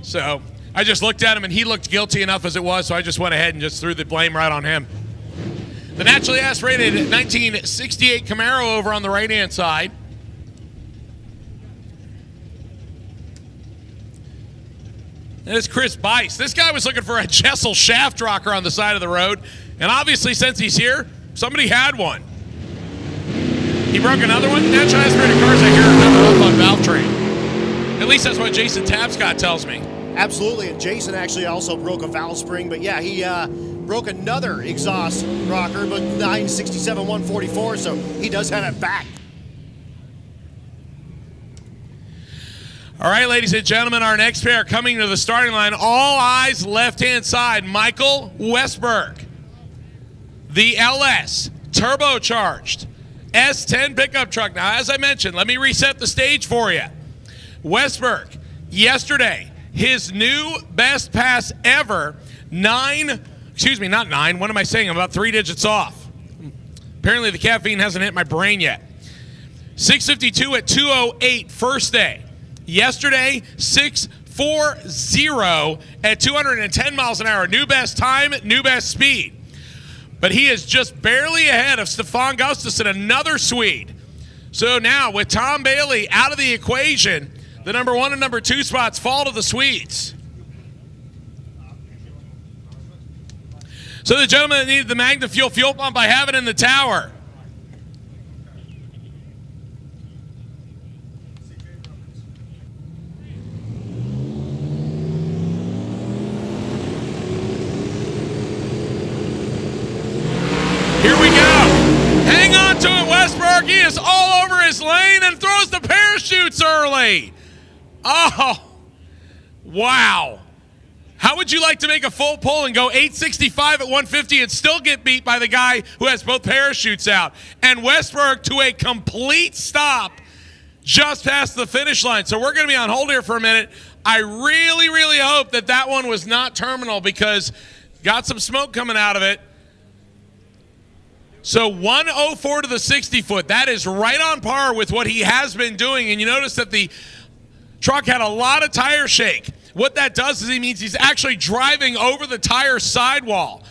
So I just looked at him, and he looked guilty enough as it was, so I just went ahead and just threw the blame right on him. The naturally aspirated 1968 Camaro over on the right-hand side. And it's Chris Bice. This guy was looking for a Jessel shaft rocker on the side of the road. And obviously, since he's here, somebody had one. He broke another one. Naturally aspirated cars, I hear, are never up on valve train. At least that's what Jason Tapscott tells me. Absolutely, and Jason actually also broke a valve spring, but yeah, he broke another exhaust rocker, but 967 144, so he does have it back. All right, ladies and gentlemen, our next pair coming to the starting line. All eyes left-hand side, Michael Westberg. The LS turbocharged S10 pickup truck. Now, as I mentioned, let me reset the stage for you. Westberg, yesterday, his new best pass ever, not 9, what am I saying? I'm about 3 digits off. Apparently the caffeine hasn't hit my brain yet. 6:52 at 2:08 first day. Yesterday, 6:40 at 210 miles an hour. New best time, new best speed. But he is just barely ahead of Stefan Gustafsson, another Swede. So now with Tom Bailey out of the equation, the number 1 and number 2 spots fall to the Swedes. So the gentleman that needed the Magna fuel pump, I have it in the tower. Here we go. Hang on to it, Westberg. He is all over his lane and throws the parachutes early. Oh, wow. How would you like to make a full pull and go 865 at 150 and still get beat by the guy who has both parachutes out? And Westberg to a complete stop just past the finish line. So we're going to be on hold here for a minute. I really, really hope that that one was not terminal because got some smoke coming out of it. So 104 to the 60-foot. That is right on par with what he has been doing. And you notice that the truck had a lot of tire shake. What that does is he means he's actually driving over the tire sidewall.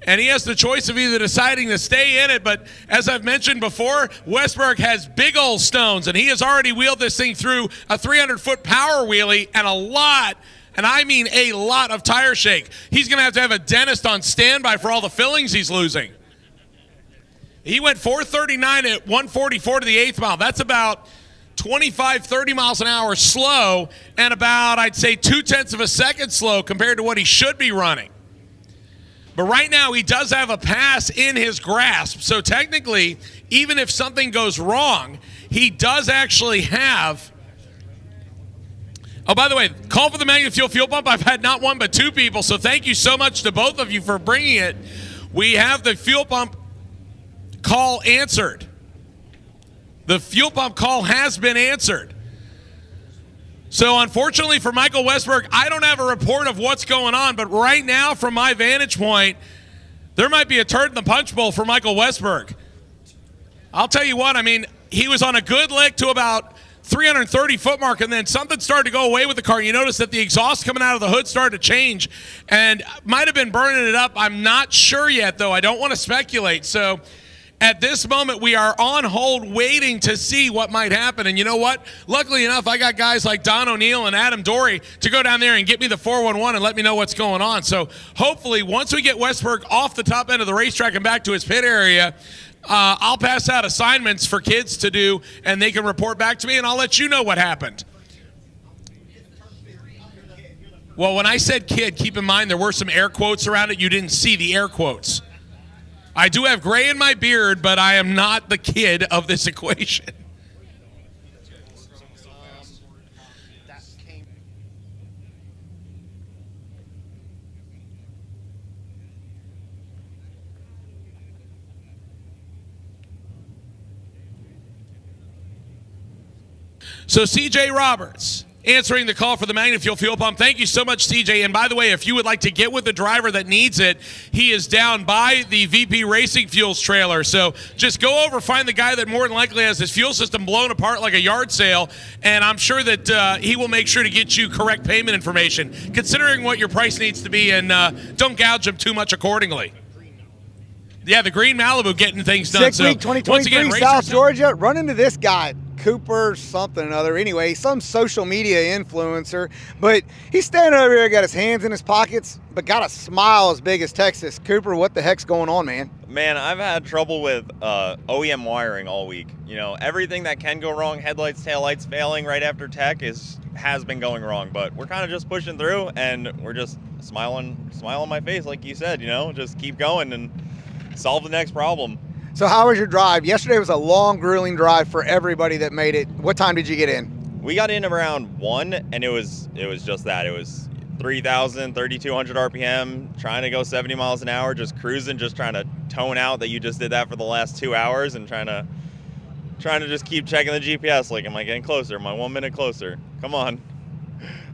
And he has the choice of either deciding to stay in it, but as I've mentioned before, Westberg has big old stones, and he has already wheeled this thing through a 300-foot power wheelie and a lot, and I mean a lot of tire shake. He's going to have a dentist on standby for all the fillings he's losing. He went 439 at 144 to the 8th mile. That's about 25, 30 miles an hour slow and about, I'd say, 0.2 of a second slow compared to what he should be running. But right now he does have a pass in his grasp. So technically, even if something goes wrong, he does actually have... Oh, by the way, call for the Magna fuel pump. I've had not one but 2 people, so thank you so much to both of you for bringing it. We have the fuel pump call answered. The fuel pump call has been answered. So unfortunately for Michael Westberg, I don't have a report of what's going on, but right now from my vantage point, there might be a turd in the punch bowl for Michael Westberg. I'll tell you what, I mean, he was on a good lick to about 330-foot mark, and then something started to go away with the car. You notice that the exhaust coming out of the hood started to change and might have been burning it up. I'm not sure yet, though. I don't want to speculate. So at this moment, we are on hold waiting to see what might happen. And you know what? Luckily enough, I got guys like Don O'Neill and Adam Dory to go down there and get me the 411 and let me know what's going on. So hopefully, once we get Westberg off the top end of the racetrack and back to his pit area, I'll pass out assignments for kids to do, and they can report back to me, and I'll let you know what happened. Well, when I said kid, keep in mind there were some air quotes around it. You didn't see the air quotes. I do have gray in my beard, but I am not the kid of this equation. So CJ Roberts answering the call for the Magna fuel pump. Thank you so much, CJ. And by the way, if you would like to get with the driver that needs it, he is down by the VP Racing Fuels trailer. So just go over, find the guy that more than likely has his fuel system blown apart like a yard sale, and I'm sure that he will make sure to get you correct payment information, considering what your price needs to be, and don't gouge him too much accordingly. Yeah, the green Malibu getting things done. Sick week 2023, South Georgia. Run into this guy, Cooper something or other. Anyway, some social media influencer, but he's standing over here, got his hands in his pockets, but got a smile as big as Texas. Cooper, what the heck's going on, man? Man, I've had trouble with OEM wiring all week. You know, everything that can go wrong, headlights, taillights failing right after tech has been going wrong, but we're kind of just pushing through, and we're just smile on my face, like you said, you know, just keep going and solve the next problem. So how was your drive? Yesterday was a long, grueling drive for everybody that made it. What time did you get in? We got in around 1, and it was just that. It was 3,000, 3,200 RPM, trying to go 70 miles an hour, just cruising, just trying to tone out that you just did that for the last 2 hours, and trying to just keep checking the GPS, like, am I getting closer? Am I 1 minute closer? Come on.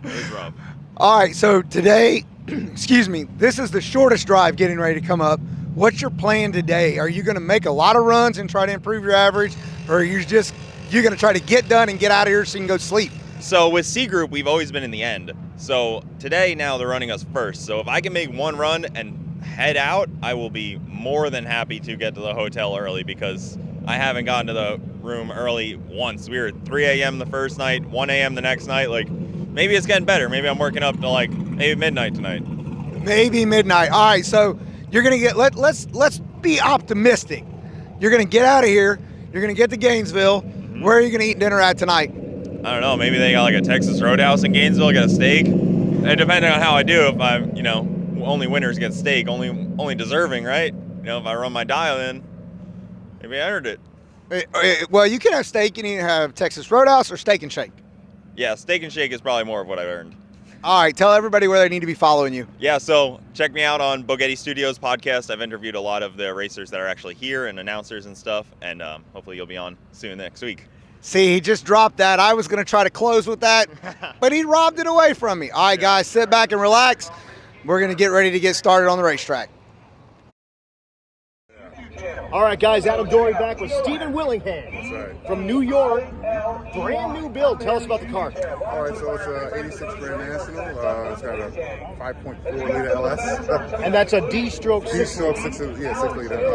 It was rough. All right, so today, excuse me, this is the shortest drive getting ready to come up. What's your plan today? Are you going to make a lot of runs and try to improve your average, or are you're going to try to get done and get out of here so you can go sleep? So with C Group, we've always been in the end. So today, now they're running us first. So if I can make one run and head out, I will be more than happy to get to the hotel early, because I haven't gotten to the room early once. We were at 3 a.m. the first night, 1 a.m. the next night. Like, maybe it's getting better. Maybe I'm working up to like maybe midnight tonight. Maybe midnight. All right, so you're gonna get. Let's be optimistic. You're gonna get out of here. You're gonna get to Gainesville. Where are you gonna eat dinner at tonight? I don't know. Maybe they got like a Texas Roadhouse in Gainesville, get a steak. And depending on how I do, if I'm, only winners get steak, only deserving, right? If I run my dial in, maybe I earned it. Well, you can have steak. You can either have Texas Roadhouse or Steak and Shake. Yeah, Steak and Shake is probably more of what I've earned. All right, tell everybody where they need to be following you. Yeah, so check me out on Bogetti Studios podcast. I've interviewed a lot of the racers that are actually here and announcers and stuff, and hopefully you'll be on soon next week. See, he just dropped that. I was going to try to close with that, but he robbed it away from me. All right, guys, sit back and relax. We're going to get ready to get started on the racetrack. All right, guys, Adam Dory back with Stephen Willingham from New York. Brand new build. Tell us about the car. All right, so it's a 86 Grand National. It's got a 5.4 liter LS. And that's a D-stroke 6 liter.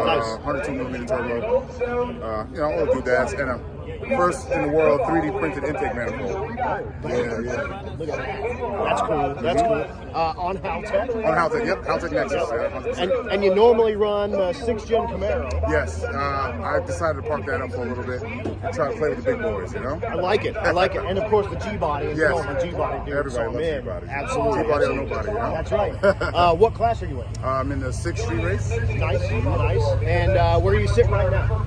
Nice. 102 millimeter turbo. All the doodads. And first in the world 3D printed intake manifold. Look at that. That's cool. That's cool. On Haltech? On Haltech, yep. Haltech Nexus. And you normally run 6th Gen Camaro? Yes. I decided to park that up for a little bit and try to play with the big boys, I like it. And of course the G-body. Yes. The G-body. Everybody loves G-body. Absolutely. G-body or nobody, That's right. What class are you in? I'm in the 6th Street race. Nice. And where are you sitting right now?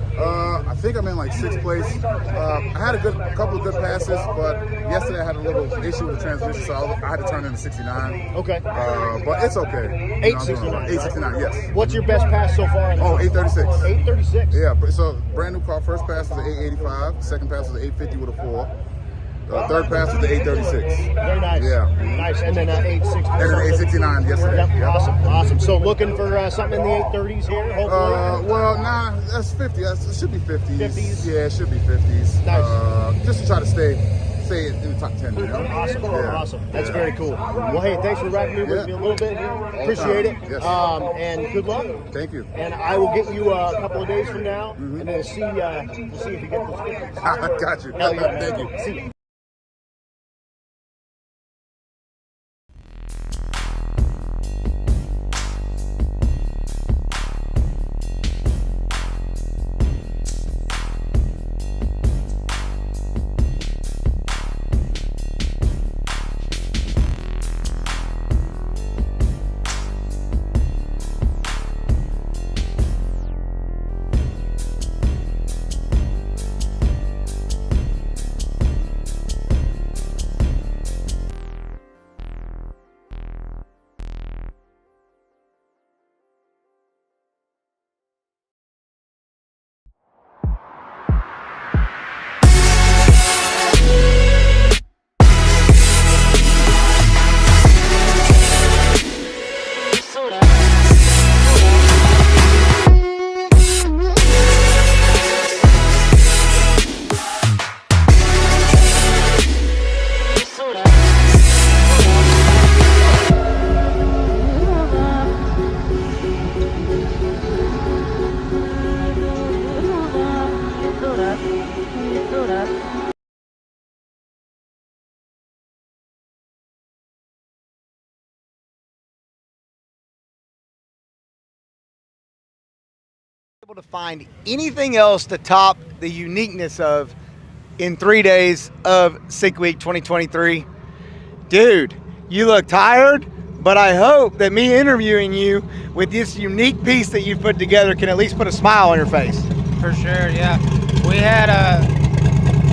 I think I'm in like 6th place. I had a couple of good passes, but yesterday I had a little issue with the transmission, so I had to turn in the 69. Okay. But it's okay. 869. 869, yes. What's your best pass so far? 836. 836. Yeah, so brand new car. First pass was an 885. Second pass was an 850 with a 4. Third pass was the 836. Very nice. Yeah. Nice. And then 860. And then 869 yesterday. Yep. Awesome. So looking for something in the 830s here, hopefully? That's 50. It should be 50s. 50s? Yeah, it should be 50s. Nice. Just to try to stay in the top 10. Awesome. That's very cool. Well, hey, thanks for riding with me a little bit here. Appreciate it. Yes. And good luck. Thank you. And I will get you a couple of days from now, and then we'll see if you get those 50s. Got you. Hell yeah. Thank you. See you. Able to find anything else to top the uniqueness of in 3 days of Sick Week 2023. Dude, you look tired, but I hope that me interviewing you with this unique piece that you've put together can at least put a smile on your face. For sure, yeah. We had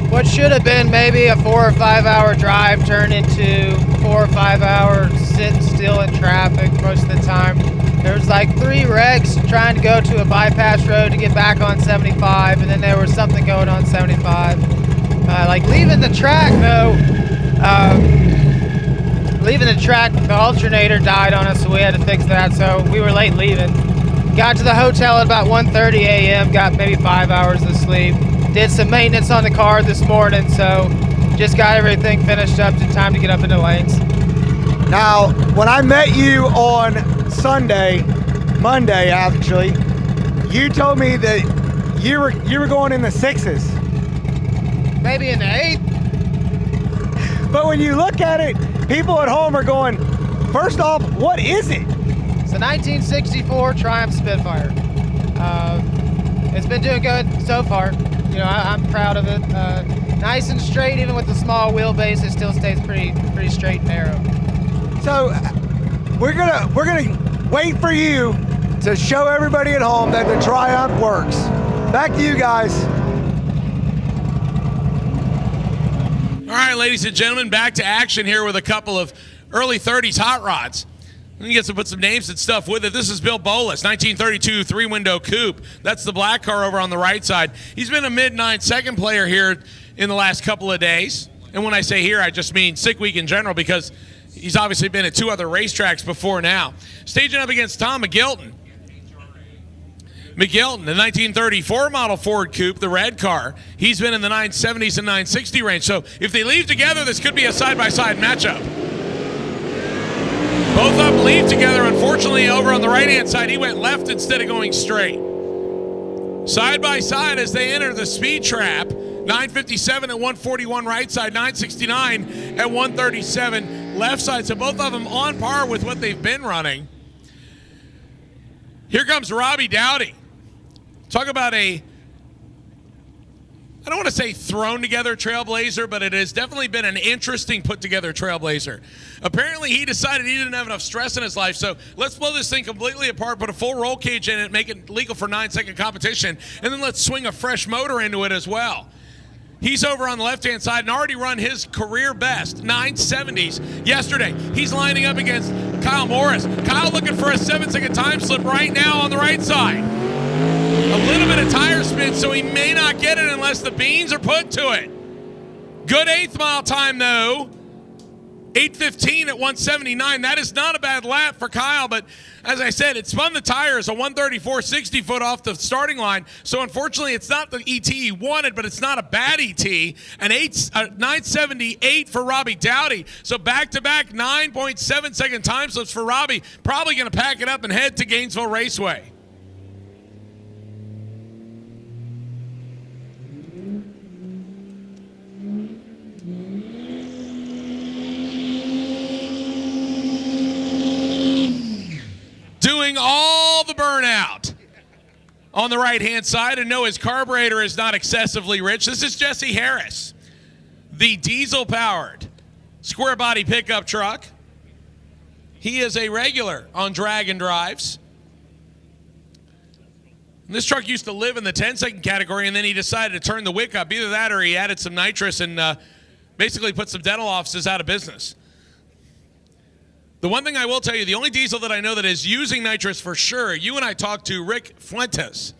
what should have been maybe a 4 or 5 hour drive turned into 4 or 5 hours sitting still in traffic most of the time. There was like 3 wrecks trying to go to a bypass road to get back on 75, and then there was something going on 75. Like leaving the track though, the alternator died on us, so we had to fix that, so we were late leaving. Got to the hotel at about 1:30 a.m., got maybe 5 hours of sleep. Did some maintenance on the car this morning, so just got everything finished up in time to get up into lanes. Now, when I met you on Monday actually, you told me that you were going in the 6s. Maybe in the 8th. But when you look at it, people at home are going, first off, what is it? It's a 1964 Triumph Spitfire. It's been doing good so far. You know, I'm proud of it. Nice and straight, even with the small wheelbase, it still stays pretty straight and narrow. So we're gonna wait for you to show everybody at home that the Triumph works. Back to you guys. All right, ladies and gentlemen, back to action here with a couple of early 30s hot rods. Let me get to put some names and stuff with it. This is Bill Bolas, 1932 three-window coupe. That's the black car over on the right side. He's been a mid-9 second player here in the last couple of days. And when I say here, I just mean Sick Week in general, because he's obviously been at 2 other racetracks before now. Staging up against Tom McGilton. McGilton, the 1934 model Ford Coupe, the red car. He's been in the 970s and 960 range. So if they leave together, this could be a side-by-side matchup. Both of them leave together. Unfortunately, over on the right-hand side, he went left instead of going straight. Side-by-side as they enter the speed trap. 957 at 141 right side, 969 at 137 left side. So both of them on par with what they've been running. Here comes Robbie Dowdy. Talk about I don't want to say thrown together trailblazer, but it has definitely been an interesting put together trailblazer. Apparently he decided he didn't have enough stress in his life, so let's blow this thing completely apart, put a full roll cage in it, make it legal for 9-second competition, and then let's swing a fresh motor into it as well. He's over on the left-hand side and already run his career best, 970s, yesterday. He's lining up against Kyle Morris. Kyle looking for a 7-second time slip right now on the right side. A little bit of tire spin, so he may not get it unless the beans are put to it. Good 8th mile time, though. 8:15 at 179. That is not a bad lap for Kyle, but as I said, it spun the tires a 134 60 foot off the starting line. So unfortunately, it's not the ET he wanted, but it's not a bad ET. An 978 for Robbie Dowdy. So back-to-back 9.7-second time slips for Robbie. Probably going to pack it up and head to Gainesville Raceway. Doing all the burnout on the right-hand side, and no, his carburetor is not excessively rich. This is Jesse Harris, the diesel-powered square-body pickup truck. He is a regular on Dragon Drives. And this truck used to live in the 10-second category, and then he decided to turn the wick up. Either that or he added some nitrous and basically put some dental offices out of business. The one thing I will tell you, the only diesel that I know that is using nitrous for sure, you and I talked to Rick Fuentes,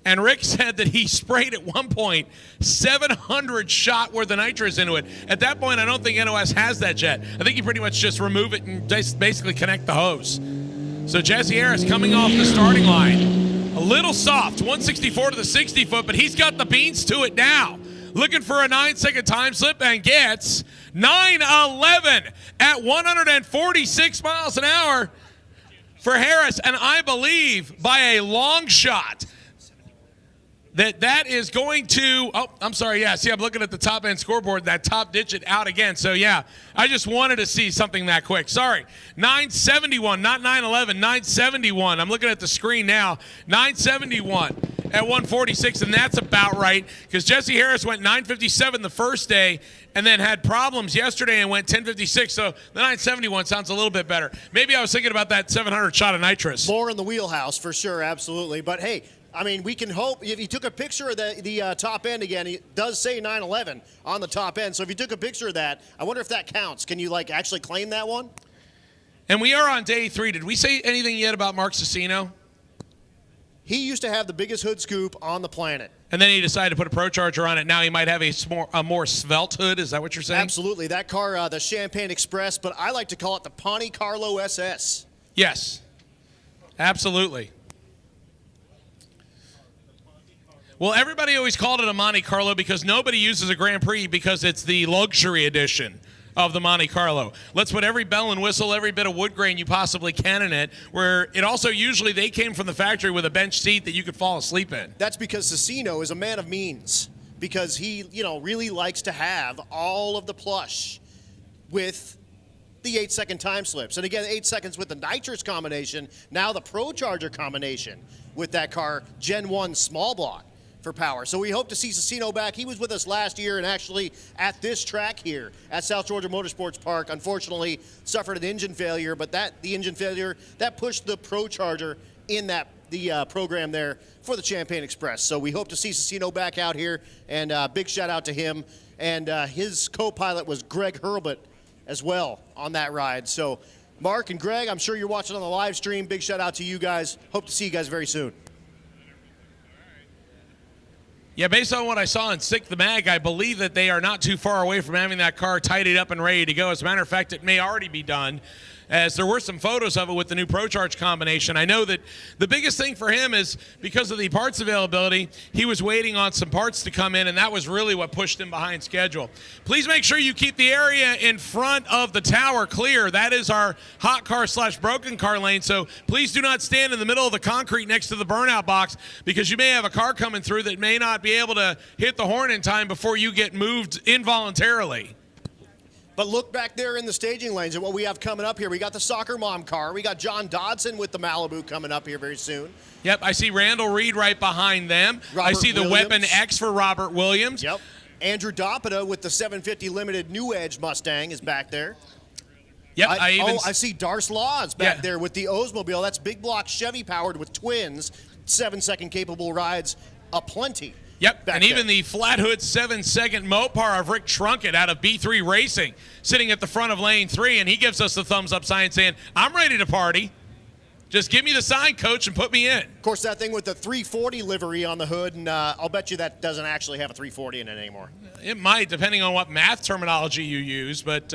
and Rick said that he sprayed at one point 700 shot worth of nitrous into it. At that point, I don't think NOS has that yet. I think you pretty much just remove it and basically connect the hose. So Jesse Harris coming off the starting line. A little soft, 164 to the 60 foot, but he's got the beans to it now. Looking for a 9-second time slip and gets 9:11 at 146 miles an hour for Harris. And I believe by a long shot that is going to, oh, I'm sorry, yeah, see, I'm looking at the top end scoreboard, that top digit out again. So, yeah, I just wanted to see something that quick. Sorry, 971, not 911, 971. I'm looking at the screen now, 971 at 146, and that's about right because Jesse Harris went 957 the first day and then had problems yesterday and went 1056. So the 971 sounds a little bit better. Maybe I was thinking about that 700 shot of nitrous. More in the wheelhouse for sure, absolutely. But, hey, I mean, we can hope. If you took a picture of the top end again, it does say 911 on the top end. So if you took a picture of that, I wonder if that counts. Can you, like, actually claim that one? And we are on day 3. Did we say anything yet about Mark Cicino? He used to have the biggest hood scoop on the planet. And then he decided to put a ProCharger on it. Now he might have a more svelte hood. Is that what you're saying? Absolutely. That car, the Champagne Express, but I like to call it the Ponte Carlo SS. Yes. Absolutely. Well, everybody always called it a Monte Carlo because nobody uses a Grand Prix because it's the luxury edition of the Monte Carlo. Let's put every bell and whistle, every bit of wood grain you possibly can in it, where it also usually they came from the factory with a bench seat that you could fall asleep in. That's because Cecino is a man of means, because he, really likes to have all of the plush with the 8-second time slips. And again, 8 seconds with the nitrous combination, now the ProCharger combination with that car, Gen 1 small block for power. So we hope to see Cecino back. He was with us last year and actually at this track here at South Georgia Motorsports Park, unfortunately suffered an engine failure, but the engine failure, that pushed the ProCharger in the program there for the Champagne Express. So we hope to see Cecino back out here, and big shout out to him. And his co-pilot was Greg Hurlbut as well on that ride. So Mark and Greg, I'm sure you're watching on the live stream. Big shout out to you guys. Hope to see you guys very soon. Yeah, based on what I saw in Sick the Mag, I believe that they are not too far away from having that car tidied up and ready to go. As a matter of fact, it may already be done, as there were some photos of it with the new ProCharge combination. I know that the biggest thing for him is because of the parts availability, he was waiting on some parts to come in, and that was really what pushed him behind schedule. Please make sure you keep the area in front of the tower clear. That is our hot car / broken car lane, so please do not stand in the middle of the concrete next to the burnout box, because you may have a car coming through that may not be able to hit the horn in time before you get moved involuntarily. But look back there in the staging lanes at what we have coming up here. We got the Soccer Mom car. We got John Dodson with the Malibu coming up here very soon. Yep, I see Randall Reed right behind them. Robert I see the Williams. Weapon X for Robert Williams. Yep. Andrew Doppita with the 750 Limited New Edge Mustang is back there. Yep, I see Darce Laws back there with the Oldsmobile. That's big block Chevy powered with twins, 7-second capable rides aplenty. Yep, and even the flat hood 7-second Mopar of Rick Trunkett out of B3 Racing sitting at the front of lane 3, and he gives us the thumbs up sign saying, I'm ready to party. Just give me the sign, coach, and put me in. Of course, that thing with the 340 livery on the hood, and I'll bet you that doesn't actually have a 340 in it anymore. It might, depending on what math terminology you use, but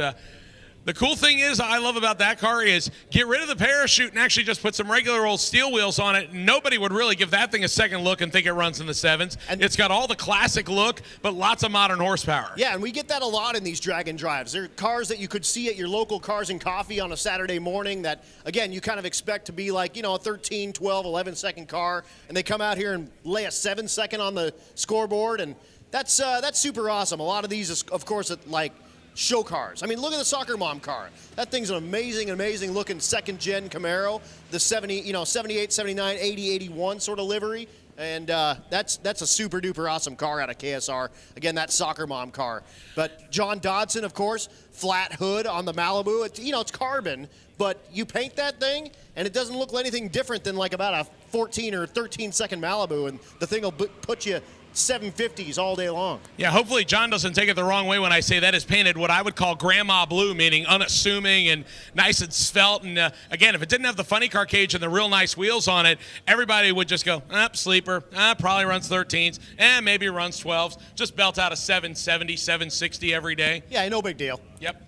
the cool thing is I love about that car is get rid of the parachute and actually just put some regular old steel wheels on it. Nobody would really give that thing a second look and think it runs in the 7s. And it's got all the classic look, but lots of modern horsepower. Yeah, and we get that a lot in these drag and drives. They're cars that you could see at your local Cars and Coffee on a Saturday morning that, again, you kind of expect to be like, a 13, 12, 11-second car, and they come out here and lay a 7-second on the scoreboard, and that's super awesome. A lot of these, of course, like show cars. I mean, look at the Soccer Mom car. That thing's an amazing looking second-gen Camaro, the 78, 79, 80, 81 sort of livery. And that's a super-duper awesome car out of KSR. Again, that Soccer Mom car. But John Dodson, of course, flat hood on the Malibu. It's carbon, but you paint that thing, and it doesn't look anything different than like about a 14 or 13-second Malibu, and the thing will put you 750s all day long. Yeah, hopefully John doesn't take it the wrong way when I say that is painted what I would call grandma blue, meaning unassuming and nice and svelte. And again, if it didn't have the funny car cage and the real nice wheels on it, everybody would just go, sleeper, probably runs 13s, maybe runs 12s. Just belt out a 770, 760 every day. Yeah, no big deal. Yep.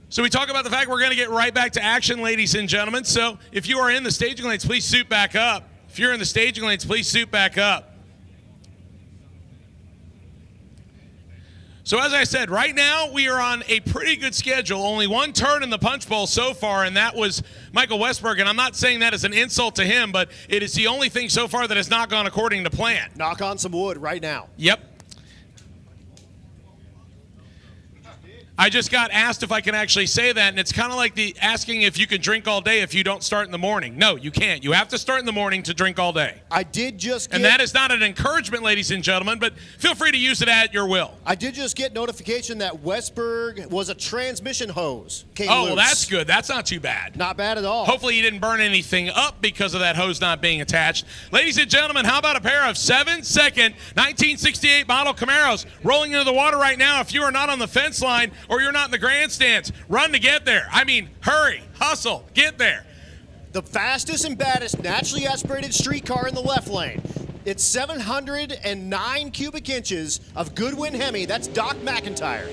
So we talk about the fact we're going to get right back to action, ladies and gentlemen. So if you are in the staging lanes, please suit back up. If you're in the staging lanes, please suit back up. So as I said, right now we are on a pretty good schedule. Only one turn in the punch bowl so far, and that was Michael Westberg. And I'm not saying that as an insult to him, but it is the only thing so far that has not gone according to plan. Knock on some wood right now. Yep. I just got asked if I can actually say that, and it's kind of like the asking if you can drink all day if you don't start in the morning. No, you can't. You have to start in the morning to drink all day. I did just get... And that is not an encouragement, ladies and gentlemen, but feel free to use it at your will. I did just get notification that Westberg was a transmission hose. Well, that's good. That's not too bad. Not bad at all. Hopefully you didn't burn anything up because of that hose not being attached. Ladies and gentlemen, how about a pair of 7-second 1968 model Camaros rolling into the water right now? If you are not on the fence line or you're not in the grandstands, run to get there. I mean, hurry, hustle, get there. The fastest and baddest naturally aspirated street car in the left lane. It's 709 cubic inches of Goodwin Hemi. That's Doc McIntyre.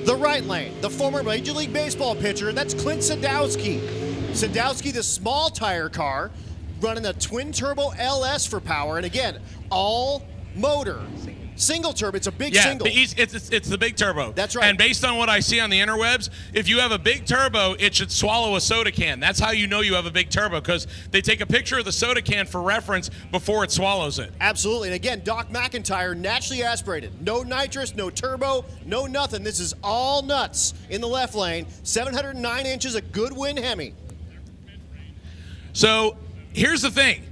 The right lane, the former Major League Baseball pitcher. That's Clint Sadowski. Sadowski, the small tire car. running a twin turbo LS for power, and again, all motor. Single turbo, it's a big single. It's the big turbo. That's right. And based on what I see on the interwebs, if you have a big turbo, it should swallow a soda can. That's how you know you have a big turbo, because they take a picture of the soda can for reference before it swallows it. Absolutely. And again, Doc McIntyre, naturally aspirated. No nitrous, no turbo, no nothing. This is all nuts in the left lane. 709 inches, a good win Hemi. So here's the thing.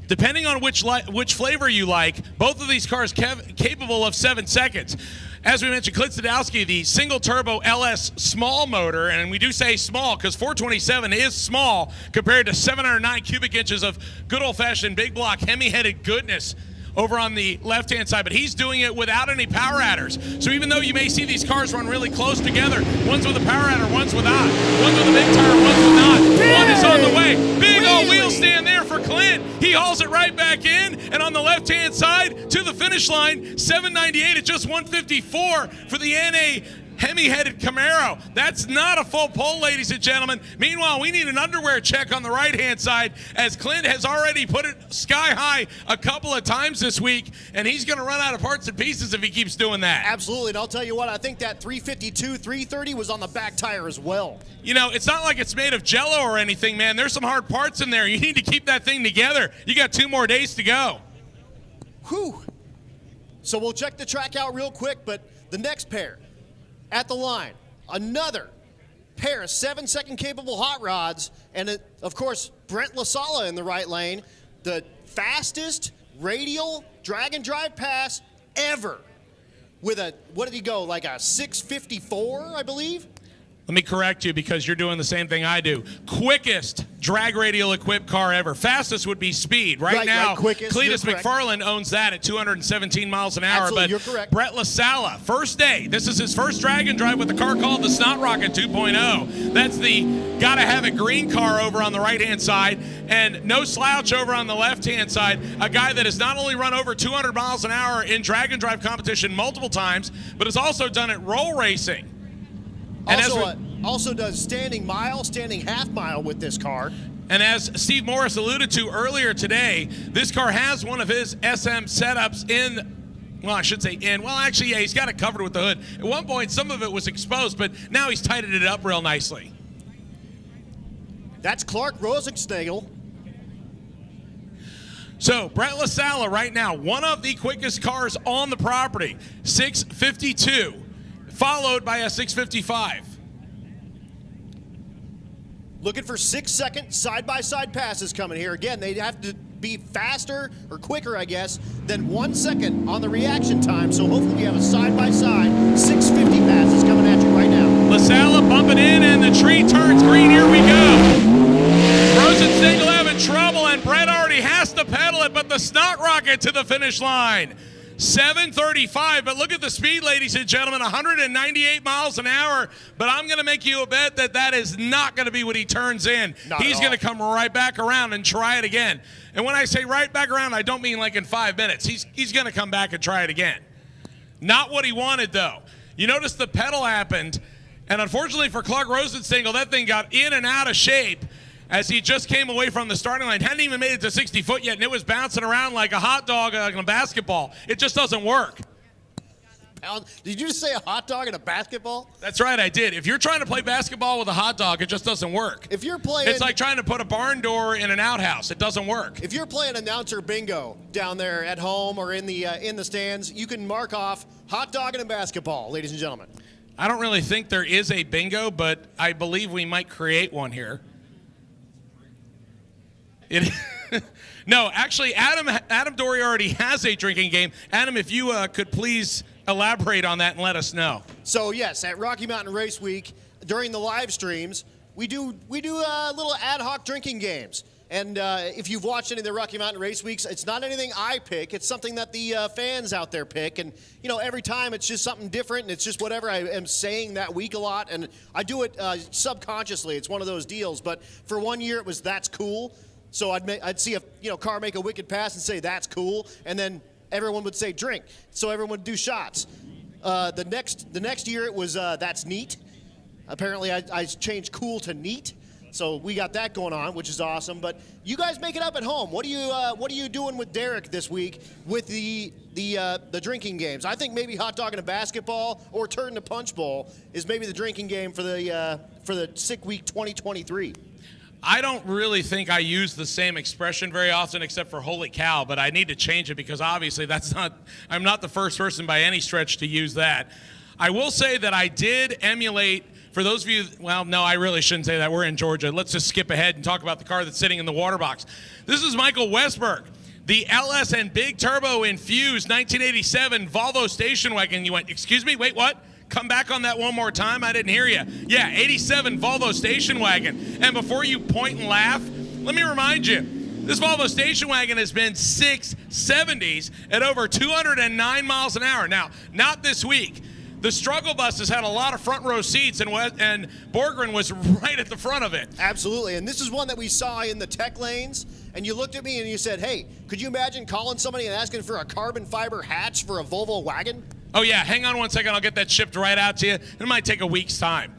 Depending on which flavor you like, both of these cars capable of 7 seconds. As we mentioned, Clint Sadowski, the single turbo LS small motor, and we do say small because 427 is small compared to 709 cubic inches of good old-fashioned big block Hemi-headed goodness over on the left-hand side, but he's doing it without any power adders. So even though you may see these cars run really close together, one's with a power adder, one's without. One's with a big tire, one's with not. One is on the way. Big old wheel stand there for Clint. He hauls it right back in, and on the left-hand side to the finish line, 798 at just 154 for the NA Hemi-headed Camaro. That's not a full pole, ladies and gentlemen. Meanwhile, we need an underwear check on the right-hand side, as Clint has already put it sky high a couple of times this week, and he's going to run out of parts and pieces if he keeps doing that. Absolutely, and I'll tell you what, I think that 352, 330 was on the back tire as well. You know, it's not like it's made of Jell-O or anything, man. There's some hard parts in there. You need to keep that thing together. You got 2 more days to go. Whew. So we'll check the track out real quick, but the next pair at the line, another pair of 7-second capable hot rods, and of course, Brent LaSala in the right lane, the fastest radial drag and drive pass ever with a, what did he go, like a 654, I believe? Let me correct you because you're doing the same thing I do. Quickest drag radial equipped car ever. Fastest would be Speed. Right now, quickest, Cletus McFarland owns that at 217 miles an hour. Absolutely, but you're correct. Brett LaSala, first day. This is his first drag and drive with a car called the Snot Rocket 2.0. That's the gotta have it green car over on the right-hand side, and no slouch over on the left-hand side. A guy that has not only run over 200 miles an hour in drag and drive competition multiple times, but has also done it roll racing. And Also does standing mile, standing half mile with this car. And as Steve Morris alluded to earlier today, this car has one of his SM setups in, well, I should say in, well, actually, yeah, he's got it covered with the hood. At one point, some of it was exposed, but now he's tightened it up real nicely. That's Clark Rosenstengel. So, Brett LaSala right now, one of the quickest cars on the property, 652, followed by a 655. Looking for 6-second side-by-side passes coming here. Again, they have to be faster or quicker, I guess, than 1 second on the reaction time. So hopefully we have a side-by-side 650 passes coming at you right now. LaSala bumping in, and the tree turns green. Here we go. Rosenstengel having trouble, and Brett already has to pedal it, but the Snot Rocket to the finish line. 735, but look at the speed, ladies and gentlemen, 198 miles an hour, but I'm going to make you a bet that that is not going to be what he turns in. He's going to come right back around and try it again. And when I say right back around, I don't mean like in 5 minutes. He's going to come back and try it again. Not what he wanted, though. You notice the pedal happened, and unfortunately for Clark Rosenstengel, that thing got in and out of shape as he just came away from the starting line. Hadn't even made it to 60 foot yet, and it was bouncing around like a hot dog on a basketball. It just doesn't work. Did you just say a hot dog in a basketball? That's right, I did. If you're trying to play basketball with a hot dog, it just doesn't work. If you're playing, it's like trying to put a barn door in an outhouse. It doesn't work. If you're playing announcer bingo down there at home or in the stands, you can mark off hot dog and a basketball, ladies and gentlemen. I don't really think there is a bingo, but I believe we might create one here. No, actually, Adam Dory already has a drinking game. Adam, if you could please elaborate on that and let us know. So yes, at Rocky Mountain Race Week, during the live streams, we do little ad hoc drinking games. And if you've watched any of the Rocky Mountain Race Weeks, it's not anything I pick. It's something that the fans out there pick. And, you know, every time it's just something different, and it's just whatever I am saying that week a lot. And I do it subconsciously. It's one of those deals. But for 1 year, it was that's cool. So I'd see a car make a wicked pass and say that's cool, and then everyone would say drink. So everyone would do shots. The next year it was that's neat. Apparently I changed cool to neat. So we got that going on, which is awesome. But you guys make it up at home. What are you doing with Derek this week with the drinking games? I think maybe hot dog and a basketball or turn the punch bowl is maybe the drinking game for the Sick Week 2023. I don't really think I use the same expression very often except for holy cow, but I need to change it because obviously I'm not the first person by any stretch to use that. I will say that I did emulate, for those of you, well, no, I really shouldn't say that. We're in Georgia. Let's just skip ahead and talk about the car that's sitting in the water box. This is Michael Westberg, the LS and Big Turbo infused 1987 Volvo station wagon. You went, excuse me, wait, what? Come back on that one more time. I didn't hear you. Yeah, 87 Volvo station wagon. And before you point and laugh, let me remind you, this Volvo station wagon has been 670s at over 209 miles an hour. Now, not this week. The struggle bus has had a lot of front row seats, and Borgren was right at the front of it. Absolutely, and this is one that we saw in the tech lanes, and you looked at me and you said, hey, could you imagine calling somebody and asking for a carbon fiber hatch for a Volvo wagon? Oh, yeah, hang on one second. I'll get that shipped right out to you. It might take a week's time.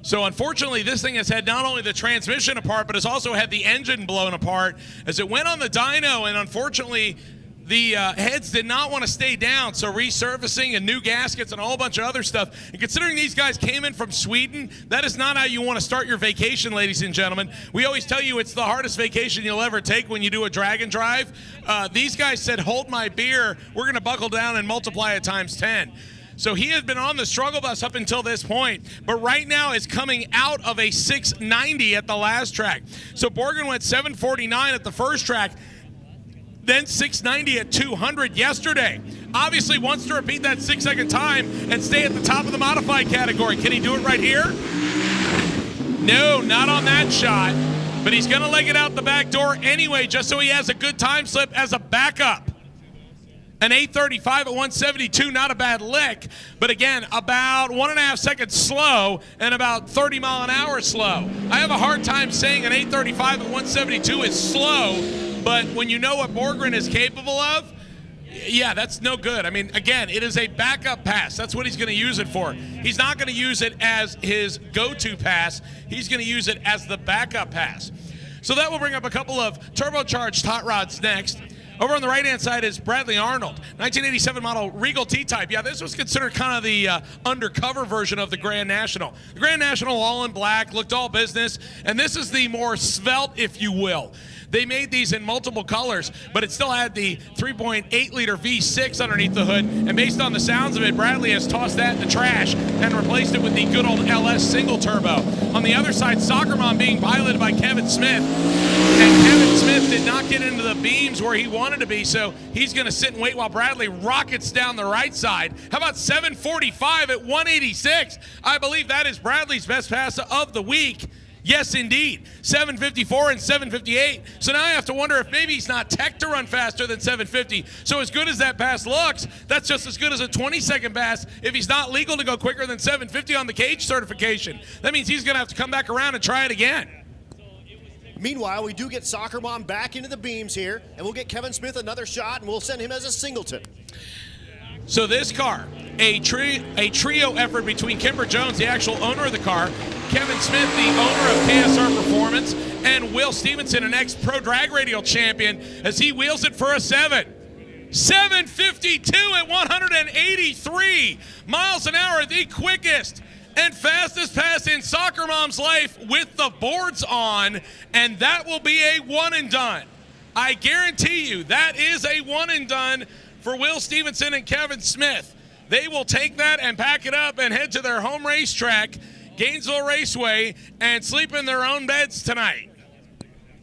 So, unfortunately, this thing has had not only the transmission apart, but it's also had the engine blown apart as it went on the dyno, and unfortunately, the heads did not want to stay down, so resurfacing and new gaskets and a whole bunch of other stuff. And considering these guys came in from Sweden, that is not how you want to start your vacation, ladies and gentlemen. We always tell you it's the hardest vacation you'll ever take when you do a drag and drive. These guys said, hold my beer. We're going to buckle down and multiply it times 10. So he had been on the struggle bus up until this point, but right now is coming out of a 690 at the last track. So Borgren went 749 at the first track, then 690 at 200 yesterday. Obviously wants to repeat that 6-second time and stay at the top of the modified category. Can he do it right here? No, not on that shot, but he's gonna leg it out the back door anyway, just so he has a good time slip as a backup. An 8:35 at 172, not a bad lick, but again, about 1.5 seconds slow and about 30 mile an hour slow. I have a hard time saying an 8:35 at 172 is slow, but when you know what Borgren is capable of, yeah, that's no good. I mean, again, it is a backup pass. That's what he's going to use it for. He's not going to use it as his go-to pass. He's going to use it as the backup pass. So that will bring up a couple of turbocharged hot rods next. Over on the right-hand side is Bradley Arnold, 1987 model Regal T-Type. Yeah, this was considered kind of the undercover version of the Grand National. The Grand National all in black, looked all business, and this is the more svelte, if you will. They made these in multiple colors, but it still had the 3.8-liter V6 underneath the hood, and based on the sounds of it, Bradley has tossed that in the trash and replaced it with the good old LS single turbo. On the other side, Soccer Mom being piloted by Kevin Smith, and Kevin Smith did not get into the beams where he wanted to be, so he's going to sit and wait while Bradley rockets down the right side. How about 745 at 186? I believe that is Bradley's best pass of the week. Yes, indeed. 754 and 758. So now I have to wonder if maybe he's not tech to run faster than 750. So as good as that pass looks, that's just as good as a 20-second pass if he's not legal to go quicker than 750 on the cage certification. That means he's going to have to come back around and try it again. Meanwhile, we do get Soccer Mom back into the beams here, and we'll get Kevin Smith another shot, and we'll send him as a singleton. So this car, a trio effort between Kimber Jones, the actual owner of the car, Kevin Smith, the owner of KSR Performance, and Will Stevenson, an ex-Pro Drag Radial champion, as he wheels it for a 752 at 183 miles an hour, the quickest and fastest pass in Soccer Mom's life with the boards on, and that will be a one and done. I guarantee you that is a one and done for Will Stevenson and Kevin Smith. They will take that and pack it up and head to their home racetrack, Gainesville Raceway, and sleep in their own beds tonight.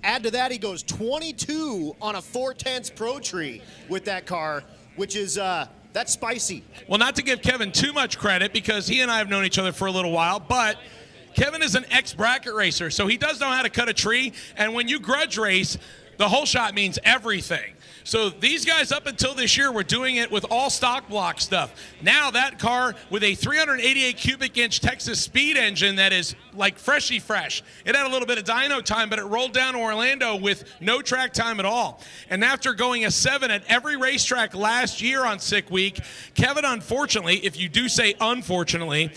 Add to that, he goes 22 on a 410s Pro Tree with that car, which is, that's spicy. Well, not to give Kevin too much credit, because he and I have known each other for a little while, but Kevin is an ex-bracket racer, so he does know how to cut a tree, and when you grudge race, the whole shot means everything. So these guys up until this year were doing it with all stock block stuff. Now that car with a 388 cubic inch Texas Speed engine that is like freshy fresh. It had a little bit of dyno time, but it rolled down to Orlando with no track time at all. And after going a 7 at every racetrack last year on Sick Week, Kevin, unfortunately, if you do say unfortunately,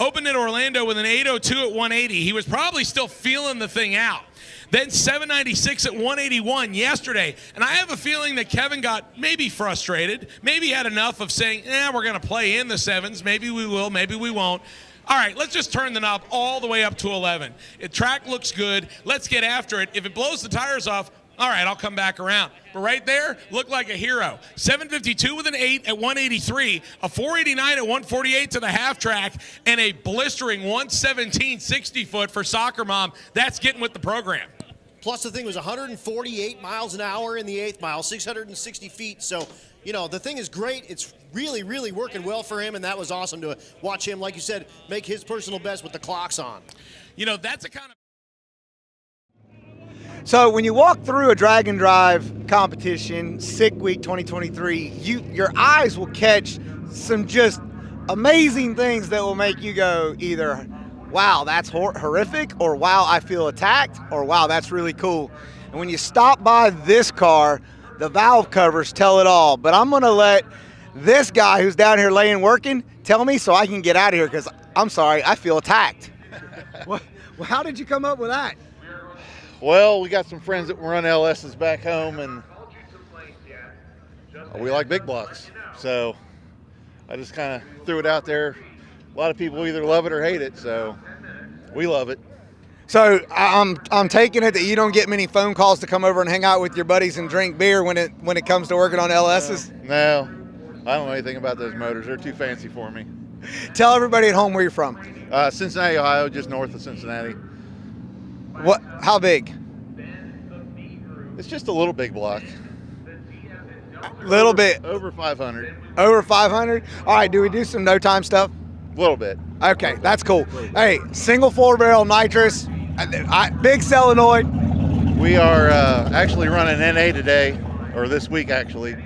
Opened in Orlando with an 802 at 180. He was probably still feeling the thing out. Then 796 at 181 yesterday. And I have a feeling that Kevin got maybe frustrated, maybe had enough of saying, we're going to play in the sevens. Maybe we will, maybe we won't. All right, let's just turn the knob all the way up to 11. The track looks good. Let's get after it. If it blows the tires off, all right, I'll come back around. But right there, looked like a hero. 752 with an 8 at 183, a 489 at 148 to the half track, and a blistering 117 60-foot for Soccer Mom. That's getting with the program. Plus, the thing was 148 miles an hour in the 8th mile, 660 feet. So, the thing is great. It's really, really working well for him, and that was awesome to watch him, like you said, make his personal best with the clocks on. That's a kind of... So when you walk through a drag and drive competition, Sick Week 2023, your eyes will catch some just amazing things that will make you go either, wow, that's horrific, or wow, I feel attacked, or wow, that's really cool. And when you stop by this car, the valve covers tell it all. But I'm going to let this guy who's down here laying working tell me so I can get out of here, because I'm sorry, I feel attacked. How did you come up with that? Well, we got some friends that run LS's back home, and we like big blocks. So I just kind of threw it out there. A lot of people either love it or hate it, so we love it. So I'm taking it that you don't get many phone calls to come over and hang out with your buddies and drink beer when it comes to working on LS's? No, I don't know anything about those motors. They're too fancy for me. Tell everybody at home where you're from. Cincinnati, Ohio, just north of Cincinnati. What? How big? It's just a little big block. Little bit. Over 500. Over 500? All right, do we do some no time stuff? A little bit. Okay, that's cool. Hey, single 4-barrel nitrous, big solenoid. We are actually running NA today, or this week actually.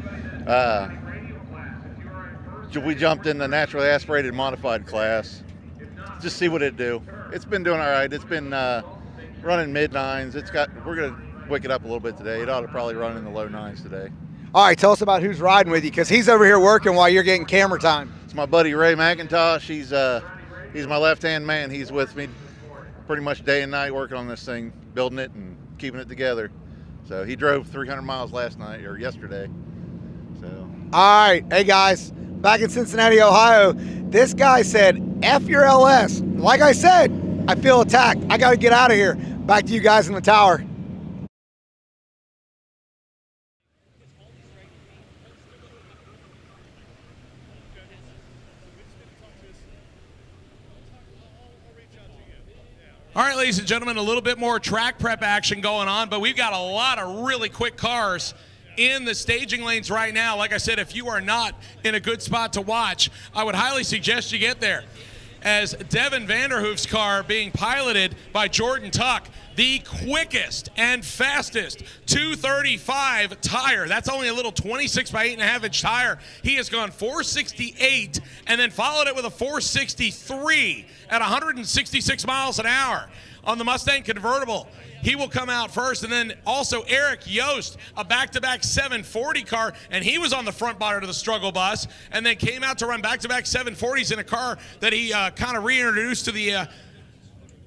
We jumped in the naturally aspirated modified class. Just see what it'd do. It's been doing all right. It's been running mid-9s. We're going to wick it up a little bit today. It ought to probably run in the low 9s today. All right, tell us about who's riding with you, because he's over here working while you're getting camera time. It's my buddy Ray McIntosh. He's my left-hand man. He's with me pretty much day and night working on this thing, building it and keeping it together. So he drove 300 miles yesterday. So. All right, hey guys, back in Cincinnati, Ohio, this guy said, F your LS. Like I said, I feel attacked. I got to get out of here. Back to you guys in the tower. All right, ladies and gentlemen, a little bit more track prep action going on, but we've got a lot of really quick cars in the staging lanes right now. Like I said, if you are not in a good spot to watch, I would highly suggest you get there. As Devin Vanderhoof's car being piloted by Jordan Tuck, the quickest and fastest 235 tire. That's only a little 26 by 8.5 inch tire. He has gone 468 and then followed it with a 463 at 166 miles an hour on the Mustang convertible. He will come out first, and then also Eric Yost, a back-to-back 740 car, and he was on the front bar of the struggle bus, and then came out to run back-to-back 740s in a car that he kind of reintroduced to the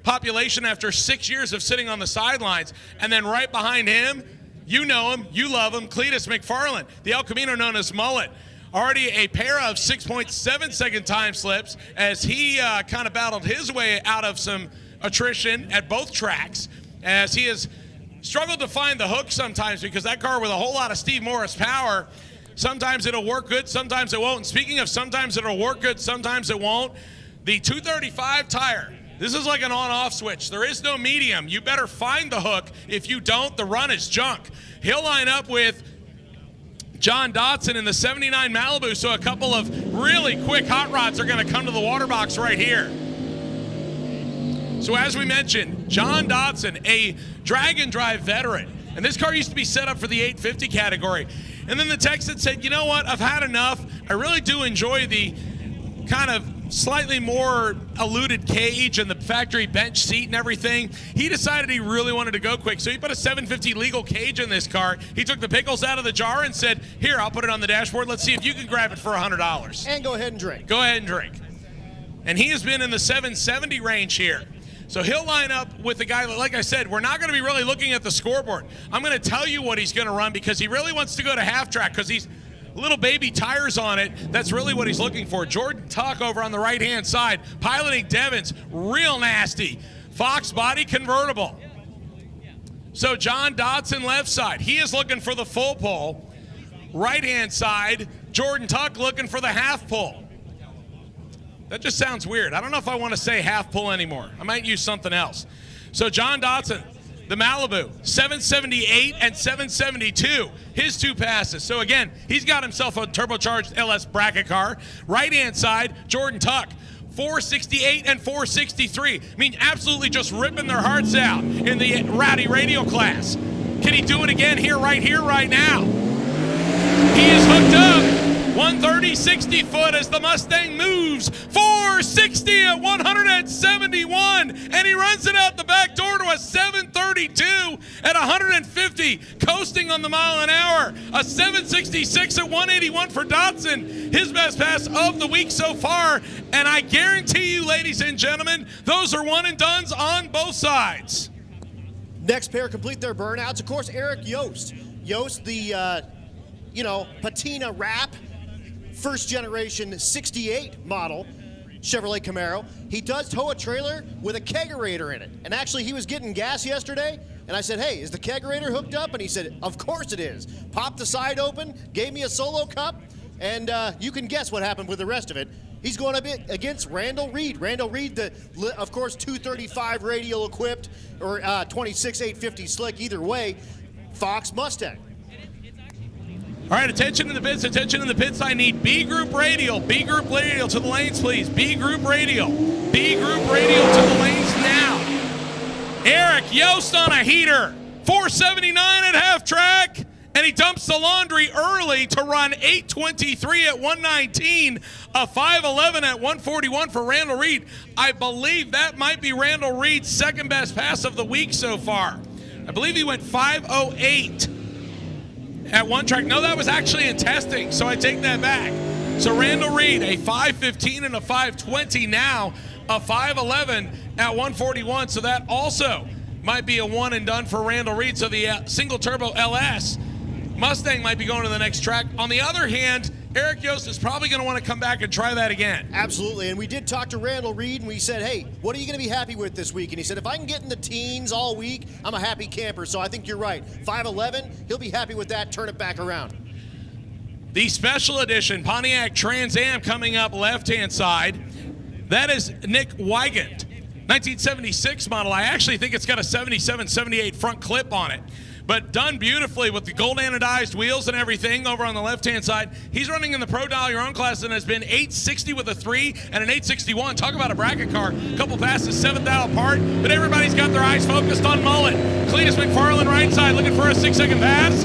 population after 6 years of sitting on the sidelines. And then right behind him, you know him, you love him, Cletus McFarland, the El Camino known as Mullet. Already a pair of 6.7 second time slips as he kind of battled his way out of some attrition at both tracks, as he has struggled to find the hook sometimes, because that car with a whole lot of Steve Morris power, sometimes it'll work good, sometimes it won't. And speaking of sometimes it'll work good, sometimes it won't, the 235 tire, this is like an on-off switch. There is no medium. You better find the hook. If you don't, the run is junk. He'll line up with John Dotson in the 79 Malibu, so a couple of really quick hot rods are going to come to the water box right here. So as we mentioned, John Dotson, a drag and drive veteran, and this car used to be set up for the 850 category. And then the Texan said, you know what, I've had enough. I really do enjoy the kind of slightly more eluded cage and the factory bench seat and everything. He decided he really wanted to go quick, so he put a 750 legal cage in this car. He took the pickles out of the jar and said, here, I'll put it on the dashboard. Let's see if you can grab it for $100. And go ahead and drink. Go ahead and drink. and he has been in the 770 range here. So he'll line up with the guy, like I said, we're not going to be really looking at the scoreboard. I'm going to tell you what he's going to run because he really wants to go to half track because he's little baby tires on it. That's really what he's looking for. Jordan Tuck over on the right-hand side, piloting Devins, real nasty. Fox body convertible. So John Dodson left side, he is looking for the full pull. Right-hand side, Jordan Tuck looking for the half pull. That just sounds weird. I don't know if I want to say half pull anymore. I might use something else. So John Dodson, the Malibu, 778 and 772, his 2 passes. So again, he's got himself a turbocharged LS bracket car. Right-hand side, Jordan Tuck, 468 and 463. I mean, absolutely just ripping their hearts out in the Rowdy Radial class. Can he do it again right now? He is hooked up. 130, 60 foot as the Mustang moves. 460 at 171. And he runs it out the back door to a 732 at 150. Coasting on the mile an hour. A 766 at 181 for Dodson. His best pass of the week so far. And I guarantee you, ladies and gentlemen, those are one and dones on both sides. Next pair complete their burnouts. Of course, Eric Yost. Yost, the, patina wrap. First generation 68 model Chevrolet Camaro. He does tow a trailer with a kegerator in it. And actually, he was getting gas yesterday, and I said, hey, is the kegerator hooked up? And he said, of course it is. Popped the side open, gave me a solo cup, and you can guess what happened with the rest of it. He's going up against Randall Reed. Randall Reed, of course, 235 radial equipped, or 26 850 slick, either way, Fox Mustang. All right, attention in the pits, attention in the pits. I need B group radial to the lanes, please. B group radial to the lanes now. Eric Yost on a heater, 479 at half track, and he dumps the laundry early to run 823 at 119, a 511 at 141 for Randall Reed. I believe that might be Randall Reed's second best pass of the week so far. I believe he went 508. At one track. No, that was actually in testing, so I take that back. So Randall Reed, a 515 and a 520 now, a 511 at 141. So that also might be a one and done for Randall Reed. So the single turbo LS Mustang might be going to the next track. On the other hand, Eric Yost is probably going to want to come back and try that again. Absolutely, and we did talk to Randall Reed, and we said, hey, what are you going to be happy with this week? And he said, if I can get in the teens all week, I'm a happy camper. So I think you're right. 511, he'll be happy with that. Turn it back around. The special edition Pontiac Trans Am coming up left-hand side. That is Nick Wygant, 1976 model. I actually think it's got a 77, 78 front clip on it. But done beautifully with the gold anodized wheels and everything over on the left-hand side. He's running in the Pro Dial Your Own class and has been 860 with a 3 and an 861. Talk about a bracket car. Couple passes, 7th out apart, but everybody's got their eyes focused on Mullet. Cletus McFarland right side looking for a 6-second pass.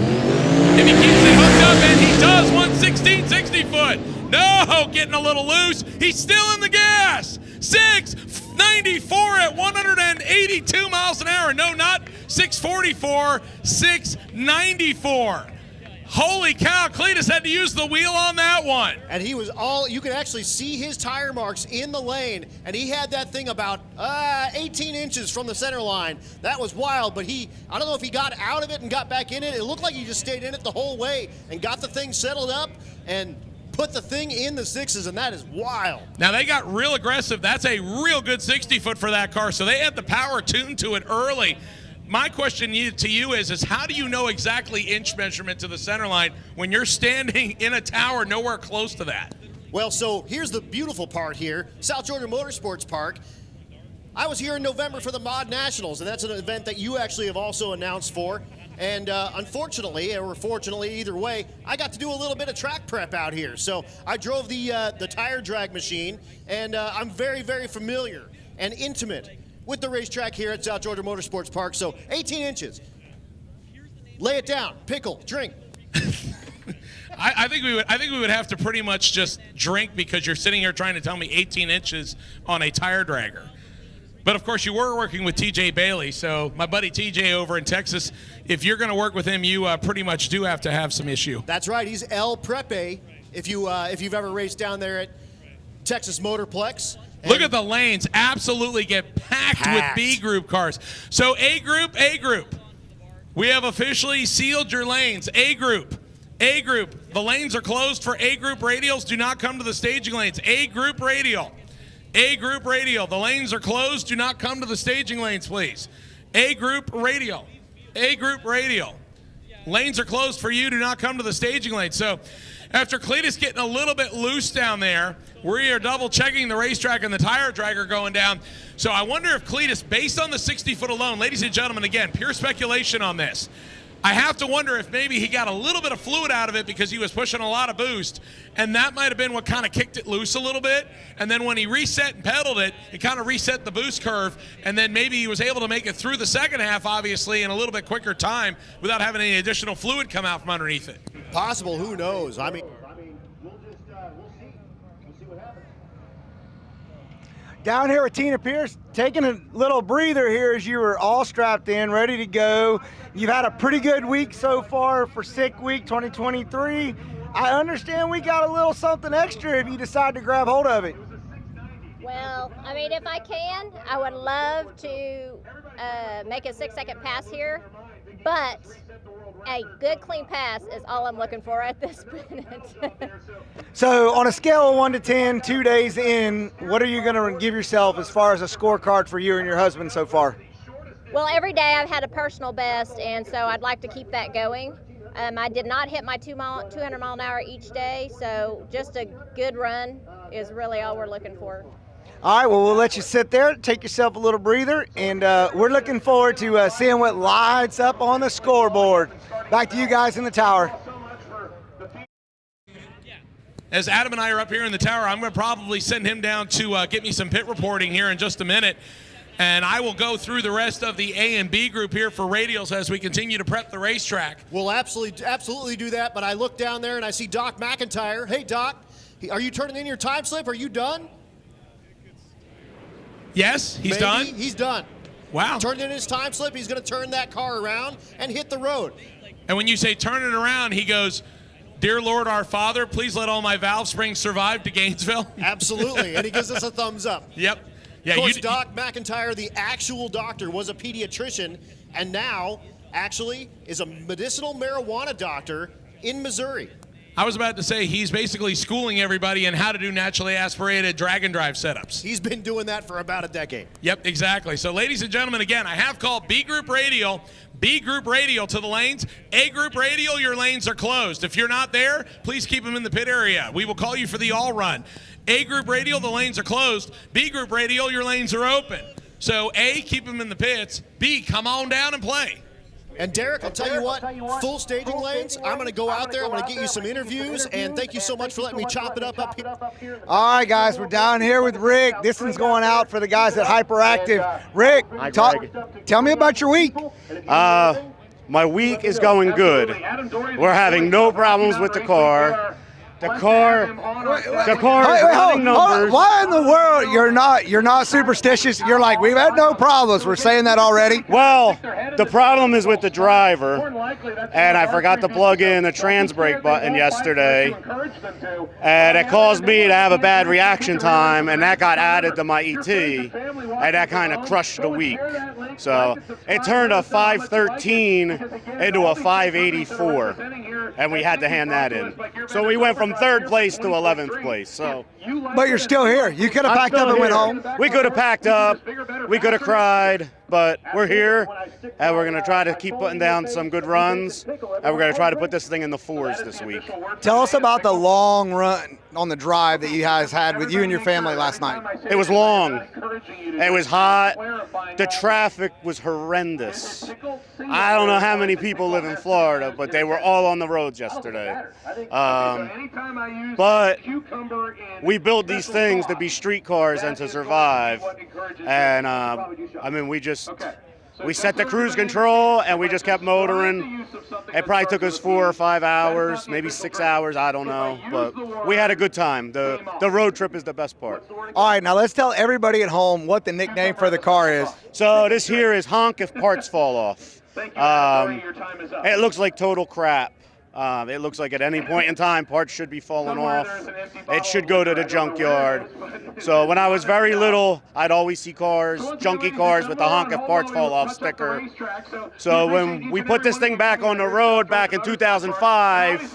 If he keeps it hooked up, and he does, 116, 60 foot. No, getting a little loose. He's still in the gas. 694 at 182 miles an hour. No, not 644, 694. Holy cow, Cletus had to use the wheel on that one. And he was you could actually see his tire marks in the lane, and he had that thing about 18 inches from the center line. That was wild, but I don't know if he got out of it and got back in it. It looked like he just stayed in it the whole way and got the thing settled up and put the thing in the sixes, and that is wild. Now, they got real aggressive. That's a real good 60-foot for that car, so they had the power tuned to it early. My question to you is how do you know exactly inch measurement to the center line when you're standing in a tower nowhere close to that? Well, so here's the beautiful part here. South Georgia Motorsports Park. I was here in November for the Mod Nationals, and that's an event that you actually have also announced for. And unfortunately, or fortunately, either way, I got to do a little bit of track prep out here. So I drove the tire drag machine, and I'm very, very familiar and intimate with the racetrack here at South Georgia Motorsports Park. So 18 inches. Lay it down. Pickle. Drink. I think we would have to pretty much just drink because you're sitting here trying to tell me 18 inches on a tire dragger. But, of course, you were working with TJ Bailey. So my buddy TJ over in Texas, if you're going to work with him, you pretty much do have to have some issue. That's right. He's El Prepe, if you've ever raced down there at Texas Motorplex. Look at the lanes absolutely get packed with B group cars. So A group. We have officially sealed your lanes. A group. The lanes are closed for A group radials. Do not come to the staging lanes. A group radial. The lanes are closed. Do not come to the staging lanes, please. A group radial. Lanes are closed for you. Do not come to the staging lanes. So after Cletus getting a little bit loose down there, we are double checking the racetrack and the tire dragger going down. So I wonder if Cletus, based on the 60-foot alone, ladies and gentlemen, again, pure speculation on this, I have to wonder if maybe he got a little bit of fluid out of it because he was pushing a lot of boost, and that might have been what kind of kicked it loose a little bit. And then when he reset and pedaled it, it kind of reset the boost curve, and then maybe he was able to make it through the second half, obviously, in a little bit quicker time without having any additional fluid come out from underneath it. Possible, who knows? I mean, we'll see what happens. Down here with Tina Pierce, taking a little breather here as you were all strapped in, ready to go. You've had a pretty good week so far for Sick Week 2023. I understand we got a little something extra if you decide to grab hold of it. Well, I mean, if I can, I would love to make a 6-second pass here, but a good clean pass is all I'm looking for at this minute. So on a scale of 1 to 10, 2 days in, what are you going to give yourself as far as a scorecard for you and your husband so far? Well, every day I've had a personal best, and so I'd like to keep that going. I did not hit my 200 mile an hour each day, so just a good run is really all we're looking for. All right, well, we'll let you sit there, take yourself a little breather, and we're looking forward to seeing what lights up on the scoreboard. Back to you guys in the tower. As Adam and I are up here in the tower, I'm going to probably send him down to get me some pit reporting here in just a minute. And I will go through the rest of the A and B group here for radials as we continue to prep the racetrack. We'll absolutely do that, but I look down there and I see Doc McIntyre. Hey, Doc, are you turning in your time slip? Are you done? Yes, he's done? He's done. Wow. Turned in his time slip. He's going to turn that car around and hit the road. And when you say turn it around, he goes, "Dear Lord our Father, please let all my valve springs survive to Gainesville." Absolutely, and he gives us a thumbs up. Yep. Yeah, of course, Doc McIntyre, the actual doctor, was a pediatrician and now actually is a medicinal marijuana doctor in Missouri. I was about to say he's basically schooling everybody in how to do naturally aspirated drag and drive setups. He's been doing that for about a decade. Yep, exactly. So ladies and gentlemen, again, I have called B group radial to the lanes. A group radial, your lanes are closed. If you're not there, please keep them in the pit area. We will call you for the all run. A group radial, the lanes are closed. B group radial, your lanes are open. So A, keep them in the pits. B, come on down and play. And Derek, I'll tell you what, full staging lanes, I'm going to go out there, I'm going to get you some interviews, and thank you so much for letting me chop it up here. All right, guys, we're down here with Rick. This one's going out for the guys at Hyperactive. Rick, tell me about your week. My week is going good. We're having no problems with the car. The car is running numbers. Why in the world you're not superstitious? You're like, we've had no problems. We're saying that already. Well, the problem is with the driver, and I forgot to plug in the trans brake button yesterday, and it caused me to have a bad reaction time, and that got added to my ET, and that kind of crushed the week. So it turned a 513 into a 584, and we had to hand that in. So we went from 3rd place to 11th place. So, but you're still here. You could have packed up and went home. We could have packed up. We could have cried, but we're here, and we're going to try to keep putting down some good runs, and we're going to try to put this thing in the 4s this week. Tell us about the long run on the drive that you guys had with you and your family last night. It was long. It was hot. The traffic was horrendous. I don't know how many people live in Florida, but they were all on the roads yesterday. But we build these things to be street cars and to survive. And I mean, we set the cruise control and we just kept motoring. It probably took us 4 or 5 hours, maybe 6 hours, I don't know. But we had a good time. The road trip is the best part. All right, now let's tell everybody at home what the nickname for the car is. So this here is honk if parts fall off. It looks like total crap. It looks like at any point in time, parts should be falling off. It should go to the junkyard. So when I was very little, I'd always see cars, junky cars with the honk if parts fall off sticker. So when we put this thing back on the road back in 2005,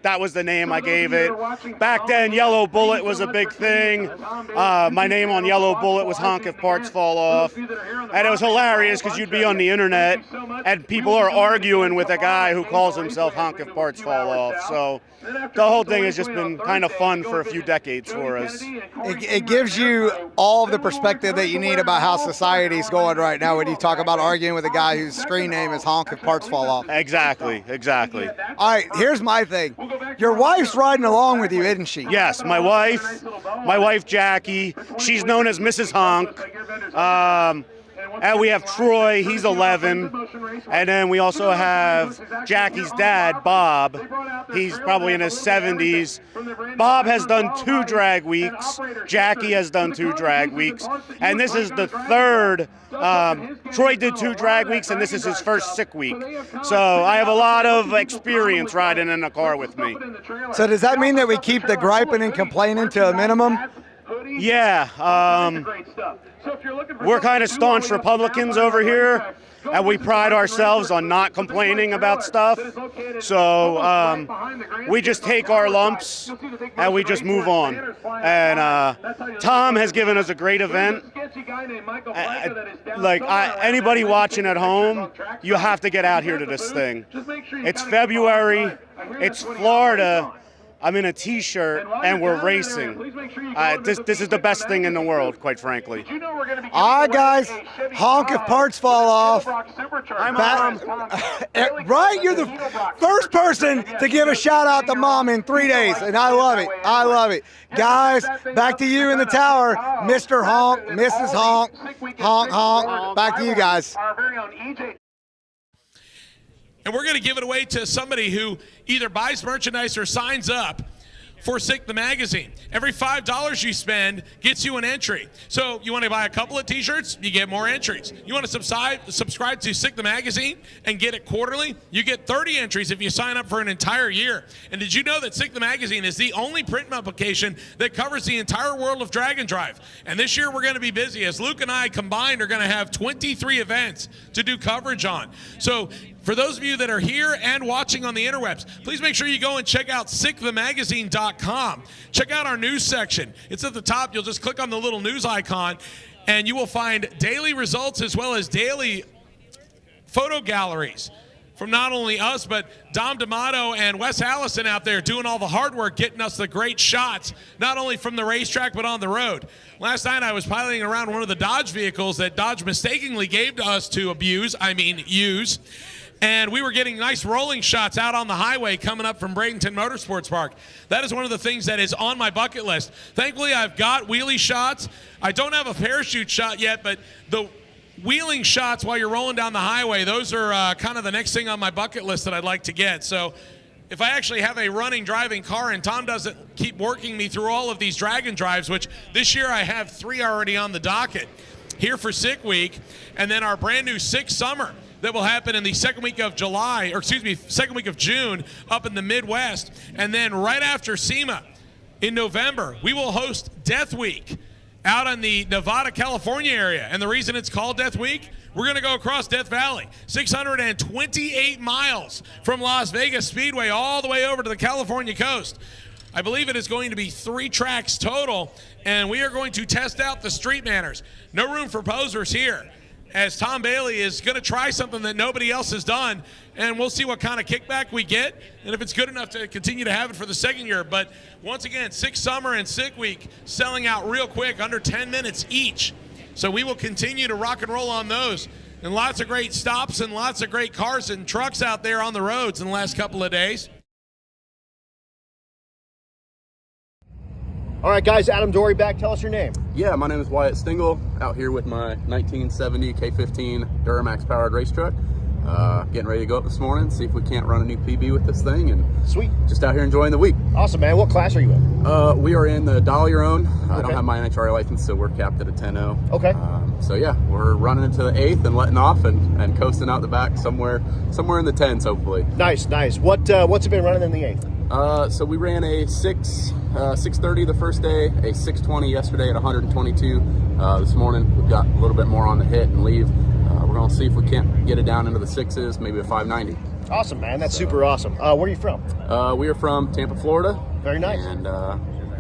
that was the name I gave it. Back then, Yellow Bullet was a big thing. My name on Yellow Bullet was honk if parts fall off. And it was hilarious because you'd be on the internet and people are arguing with a guy who calls himself honk if parts fall off. So the whole thing has just been kind of fun for a few decades for us. It gives you all of the perspective that you need about how society's going right now when you talk about arguing with a guy whose screen name is honk if parts fall off. Exactly. All right, here's my thing. Your wife's riding along with you, isn't she? Yes, my wife Jackie, she's known as Mrs. Honk. And we have Troy, he's 11. And then we also have Jackie's dad, Bob. He's probably in his 70s. Bob has done 2 drag weeks. Jackie has done 2 drag weeks. And this is the third. Troy did 2 drag weeks, and this is his first sick week. So I have a lot of experience riding in a car with me. So does that mean that we keep the griping and complaining to a minimum? Yeah. We're kind of staunch Republicans over here, and we pride ourselves on not complaining about stuff. So we just take our lumps and we just move on. And Tom has given us a great event. Anybody watching at home, you have to get out here to this thing. It's February. It's Florida. I'm in a T-shirt, and we're racing. This is the best thing in the world, quite frankly. All right, guys, honk if parts fall off. Hi, Mom. Right? You're the first person to give a shout-out to Mom in 3 days, and I love it. I love it. Guys, back to you in the tower. Mr. Honk, Mrs. Honk, honk, honk. Back to you guys. And we're going to give it away to somebody who either buys merchandise or signs up for Sick the Magazine. Every $5 you spend gets you an entry. So you want to buy a couple of t-shirts, you get more entries. You want to subscribe to Sick the Magazine and get it quarterly, you get 30 entries if you sign up for an entire year. And did you know that Sick the Magazine is the only print publication that covers the entire world of drag and drive? And this year we're going to be busy, as Luke and I combined are going to have 23 events to do coverage on. So for those of you that are here and watching on the interwebs, please make sure you go and check out sickthemagazine.com. Check out our news section. It's at the top. You'll just click on the little news icon, and you will find daily results as well as daily photo galleries from not only us, but Dom D'Amato and Wes Allison out there doing all the hard work, getting us the great shots, not only from the racetrack, but on the road. Last night I was piloting around one of the Dodge vehicles that Dodge mistakenly gave to us to use. And we were getting nice rolling shots out on the highway coming up from Bradenton Motorsports Park. That is one of the things that is on my bucket list. Thankfully, I've got wheelie shots. I don't have a parachute shot yet, but the wheeling shots while you're rolling down the highway, those are kind of the next thing on my bucket list that I'd like to get. So if I actually have a running, driving car and Tom doesn't keep working me through all of these drag and drives, which this year I have 3 already on the docket here for Sick Week, and then our brand new Sick Summer that will happen in the second week of June up in the Midwest. And then right after SEMA in November, we will host Death Week out in the Nevada, California area. And the reason it's called Death Week, we're going to go across Death Valley, 628 miles from Las Vegas Speedway all the way over to the California coast. I believe it is going to be 3 tracks total, and we are going to test out the street manners. No room for posers here, as Tom Bailey is going to try something that nobody else has done, and we'll see what kind of kickback we get, and if it's good enough to continue to have it for the second year. But once again, Sick Summer and Sick Week selling out real quick, under 10 minutes each. So we will continue to rock and roll on those. And lots of great stops and lots of great cars and trucks out there on the roads in the last couple of days. All right, guys, Adam Dory back. Tell us your name. Yeah, my name is Wyatt Stingle, out here with my 1970 K15 Duramax powered race truck. Getting ready to go up this morning, see if we can't run a new PB with this thing, and sweet. Just out here enjoying the week. Awesome, man. What class are you in? We are in the Dial Your Own. I don't Okay. have my NHRA license, so we're capped at a 10.0. Okay. So yeah, we're running into the 8th and letting off and coasting out the back somewhere in the 10s, hopefully. Nice. What's it been running in the 8th? So we ran a 6:30 the first day, a 6:20 yesterday at 122. This morning we've got a little bit more on the hit and leave. We're gonna see if we can't get it down into the 6s, maybe a 590. Awesome, man. That's super awesome. Where are you from? We are from Tampa, Florida. Very nice. And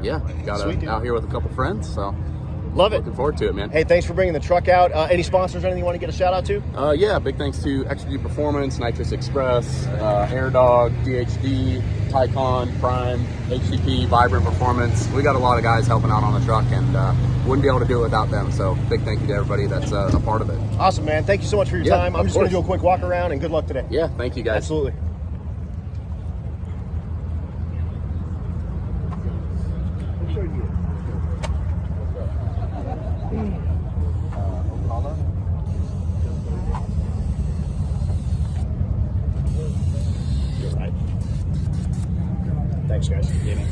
yeah, Sweet, dude. out here with a couple friends, so love it. Looking forward to it, man. Hey, thanks for bringing the truck out. Any sponsors or anything you want to get a shout out to? Yeah, big thanks to Extra G Performance, Nitrous Express, Air Dog, DHD, Tycon, Prime, HCP, Vibrant Performance. We got a lot of guys helping out on the truck, and wouldn't be able to do it without them. So big thank you to everybody that's a part of it. Awesome, man. Thank you so much for your time. I'm just going to do a quick walk around, and good luck today. Yeah, thank you guys. Absolutely. Thanks, guys. Yeah, man.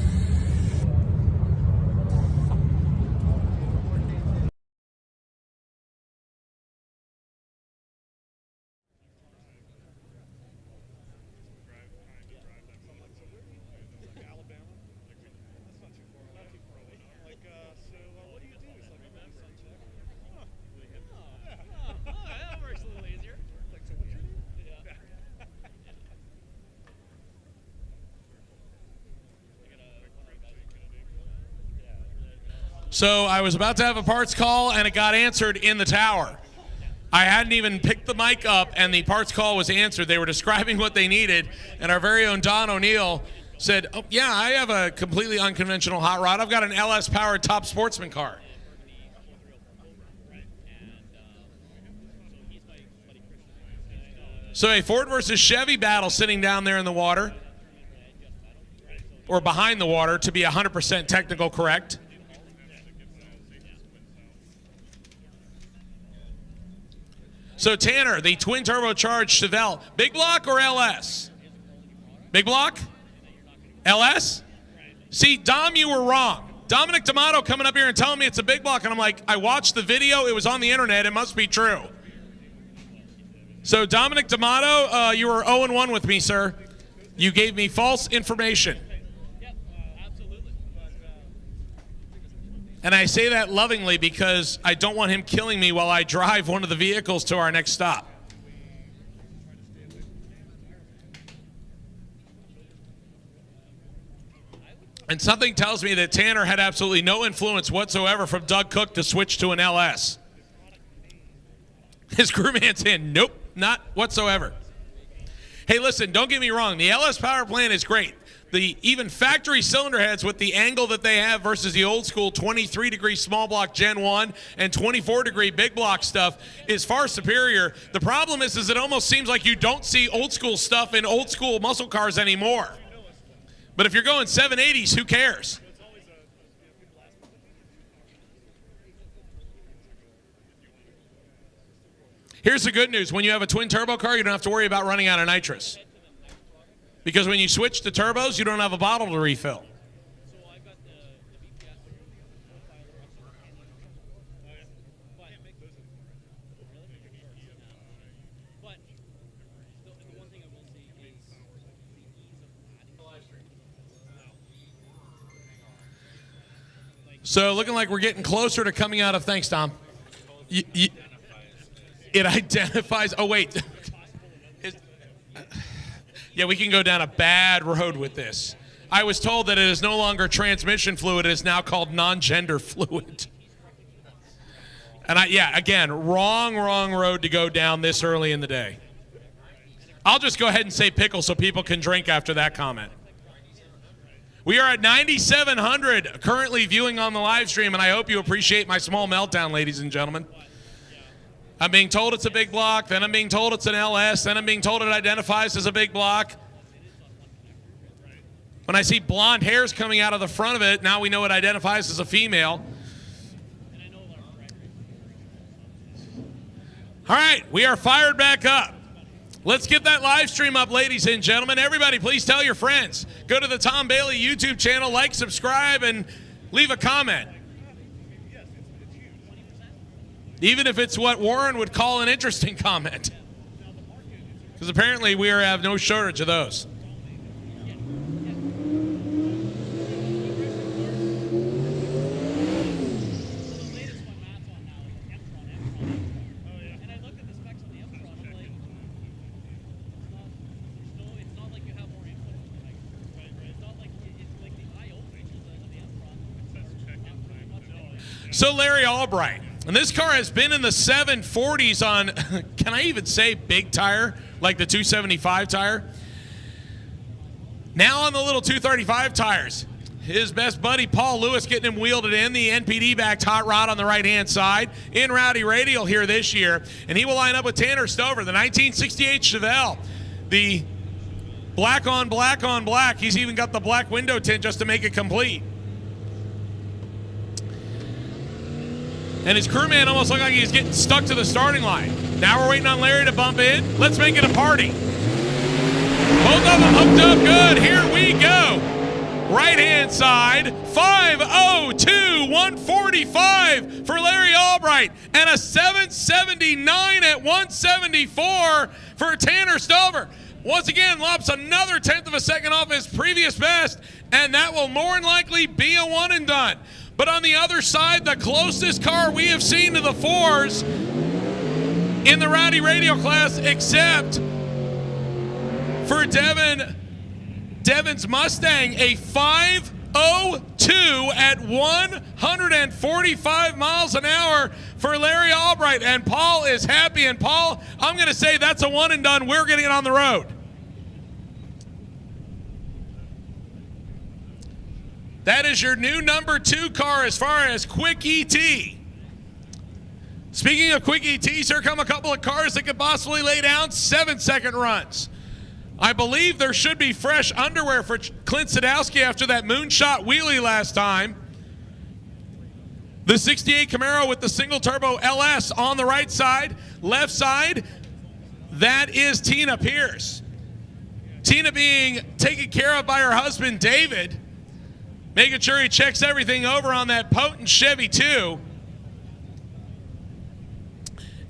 So I was about to have a parts call, and it got answered in the tower. I hadn't even picked the mic up, and the parts call was answered. They were describing what they needed, and our very own Don O'Neill said, oh, yeah, I have a completely unconventional hot rod. I've got an LS-powered top sportsman car. So a Ford versus Chevy battle sitting down there in the water, or behind the water, to be 100% technical correct. So Tanner, the twin turbocharged Chevelle, big block or LS? Big block? LS? See, Dom, you were wrong. Dominic D'Amato coming up here and telling me it's a big block, and I'm like, I watched the video, it was on the internet, it must be true. So Dominic D'Amato, you were 0-1 with me, sir. You gave me false information. And I say that lovingly because I don't want him killing me while I drive one of the vehicles to our next stop. And something tells me that Tanner had absolutely no influence whatsoever from Doug Cook to switch to an LS. His crewman's saying, nope, not whatsoever. Hey, listen, don't get me wrong. The LS power plant is great. The even factory cylinder heads with the angle that they have versus the old school 23-degree small block Gen 1 and 24-degree big block stuff is far superior. The problem is it almost seems like you don't see old school stuff in old school muscle cars anymore. But if you're going 780s, who cares? Here's the good news. When you have a twin turbo car, you don't have to worry about running out of nitrous. Because when you switch to turbos, you don't have a bottle to refill. So looking like we're getting closer to coming out of, thanks, Tom. It identifies, oh wait. Yeah, we can go down a bad road with this. I was told that it is no longer transmission fluid, it is now called non-gender fluid. And again, wrong road to go down this early in the day. I'll just go ahead and say pickle so people can drink after that comment. We are at 9,700 currently viewing on the live stream, and I hope you appreciate my small meltdown, ladies and gentlemen. I'm being told it's a big block, then I'm being told it's an LS, then I'm being told it identifies as a big block. When I see blonde hairs coming out of the front of it, now we know it identifies as a female. All right, we are fired back up. Let's get that live stream up, ladies and gentlemen. Everybody, please tell your friends. Go to the Tom Bailey YouTube channel, like, subscribe, and leave a comment. Even if it's what Warren would call an interesting comment. Because apparently we have no shortage of those. So Larry Albright, and this car has been in the 740s on, can I even say big tire, like the 275 tire? Now on the little 235 tires. His best buddy, Paul Lewis, getting him wheeled in, the NPD-backed hot rod on the right-hand side, in Rowdy Radial here this year, and he will line up with Tanner Stover, the 1968 Chevelle, the black on black on black. He's even got the black window tint just to make it complete. And his crewman almost looked like he was getting stuck to the starting line. Now we're waiting on Larry to bump in. Let's make it a party. Both of them hooked up good. Here we go. Right-hand side, 5:02, 145 for Larry Albright. And a 7:79 at 174 for Tanner Stover. Once again, lops another 1/10 of a second off his previous best, and that will more than likely be a one and done. But on the other side, the closest car we have seen to the fours in the Rowdy Radial class, except for Devin's Mustang, a 5:02 at 145 miles an hour for Larry Albright. And Paul is happy. And Paul, I'm going to say that's a one and done. We're getting it on the road. That is your new number 2 car as far as Quick ET. Speaking of Quick ETs, here come a couple of cars that could possibly lay down 7-second runs. I believe there should be fresh underwear for Clint Sadowski after that moonshot wheelie last time. The 68 Camaro with the single turbo LS on the right side. Left side, that is Tina Pierce. Tina being taken care of by her husband, David, making sure he checks everything over on that potent Chevy 2.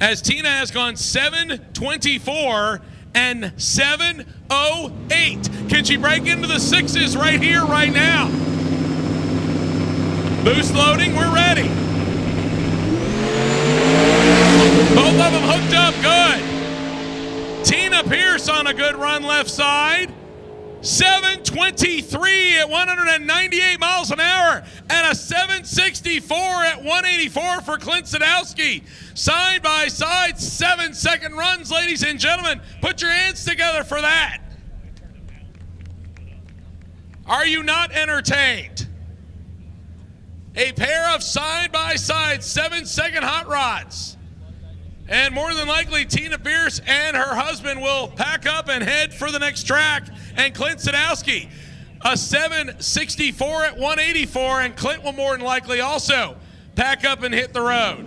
As Tina has gone 7:24 and 7:08. Can she break into the 6s right here, right now? Boost loading, we're ready. Both of them hooked up good. Tina Pierce on a good run left side. 7:23 at 198 miles an hour, and a 7:64 at 184 for Clint Sadowski. Side by side, 7-second runs, ladies and gentlemen. Put your hands together for that. Are you not entertained? A pair of side-by-side 7-second hot rods. And more than likely, Tina Pierce and her husband will pack up and head for the next track. And Clint Sadowski, a 7:64 at 184, and Clint will more than likely also pack up and hit the road.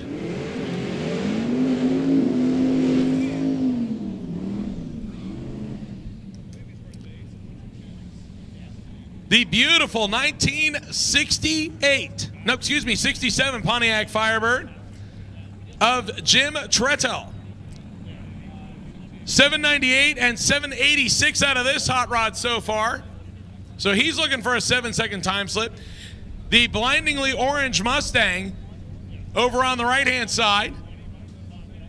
The beautiful 67 Pontiac Firebird of Jim Trettel. 798 and 786 out of this hot rod so far. So he's looking for a 7-second time slip. The blindingly orange Mustang over on the right-hand side.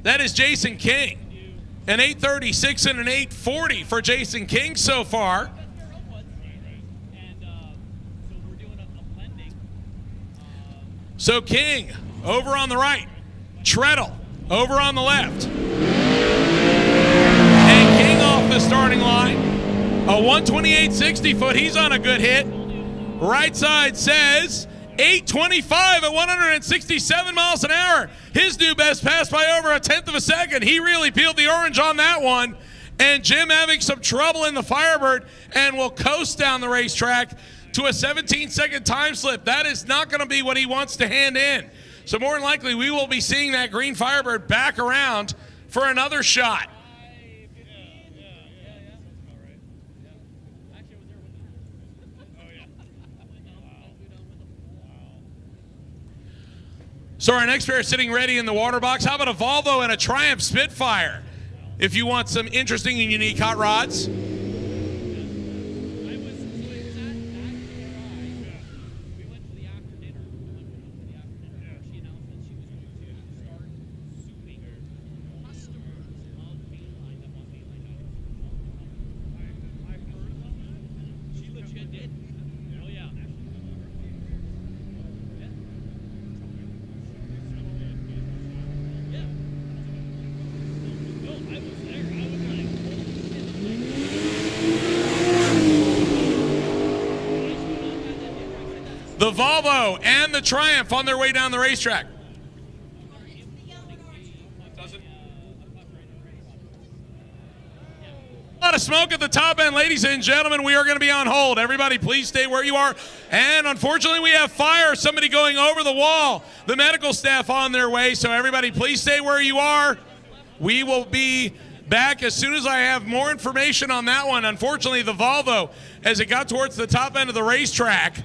That is Jason King. An 836 and an 840 for Jason King so far. So King over on the right. Treadle over on the left. And King off the starting line. A 128.60 foot. He's on a good hit. Right side says 825 at 167 miles an hour. His new best pass by over a 1/10 of a second. He really peeled the orange on that one. And Jim having some trouble in the Firebird and will coast down the racetrack to a 17-second time slip. That is not going to be what he wants to hand in. So more than likely, we will be seeing that green Firebird back around for another shot. So our next pair sitting ready in the water box. How about a Volvo and a Triumph Spitfire? If you want some interesting and unique hot rods. The Volvo and the Triumph on their way down the racetrack. A lot of smoke at the top end, ladies and gentlemen. We are going to be on hold. Everybody, please stay where you are. And unfortunately, we have fire. Somebody going over the wall. The medical staff on their way. So everybody, please stay where you are. We will be back as soon as I have more information on that one. Unfortunately, the Volvo, as it got towards the top end of the racetrack,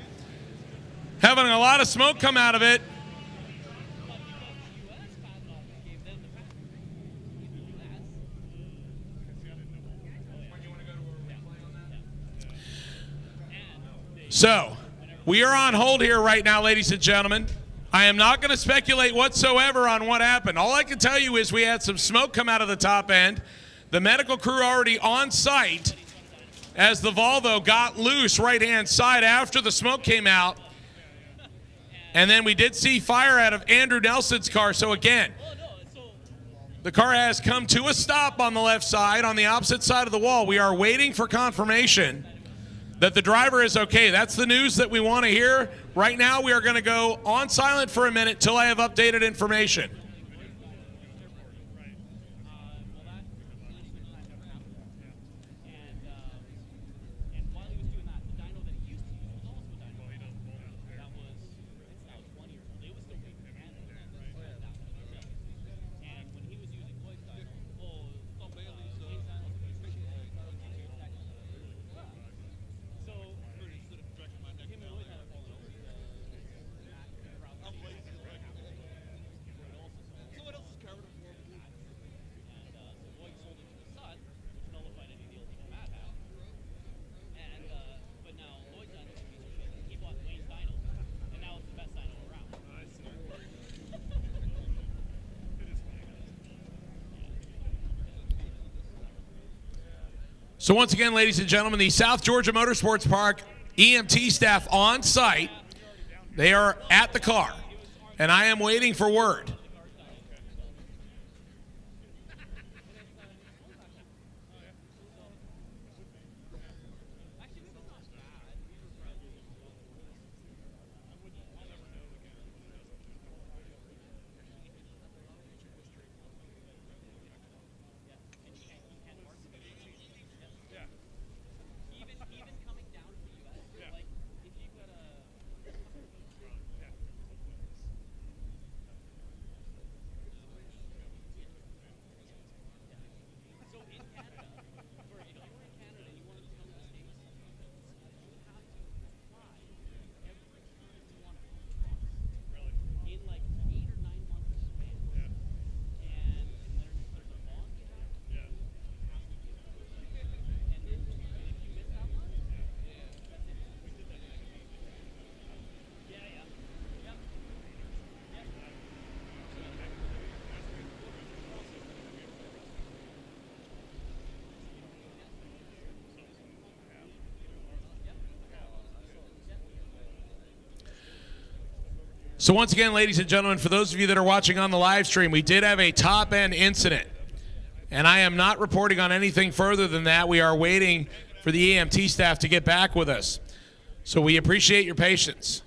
having a lot of smoke come out of it. So, we are on hold here right now, ladies and gentlemen. I am not going to speculate whatsoever on what happened. All I can tell you is we had some smoke come out of the top end. The medical crew already on site as the Volvo got loose right-hand side after the smoke came out. And then we did see fire out of Andrew Nelson's car. So again, the car has come to a stop on the left side, on the opposite side of the wall. We are waiting for confirmation that the driver is okay. That's the news that we want to hear. Right now, we are going to go on silent for a minute till I have updated information. So once again, ladies and gentlemen, the South Georgia Motorsports Park EMT staff on site, they are at the car, and I am waiting for word. So once again, ladies and gentlemen, for those of you that are watching on the live stream, we did have a top-end incident. And I am not reporting on anything further than that. We are waiting for the EMT staff to get back with us. So we appreciate your patience.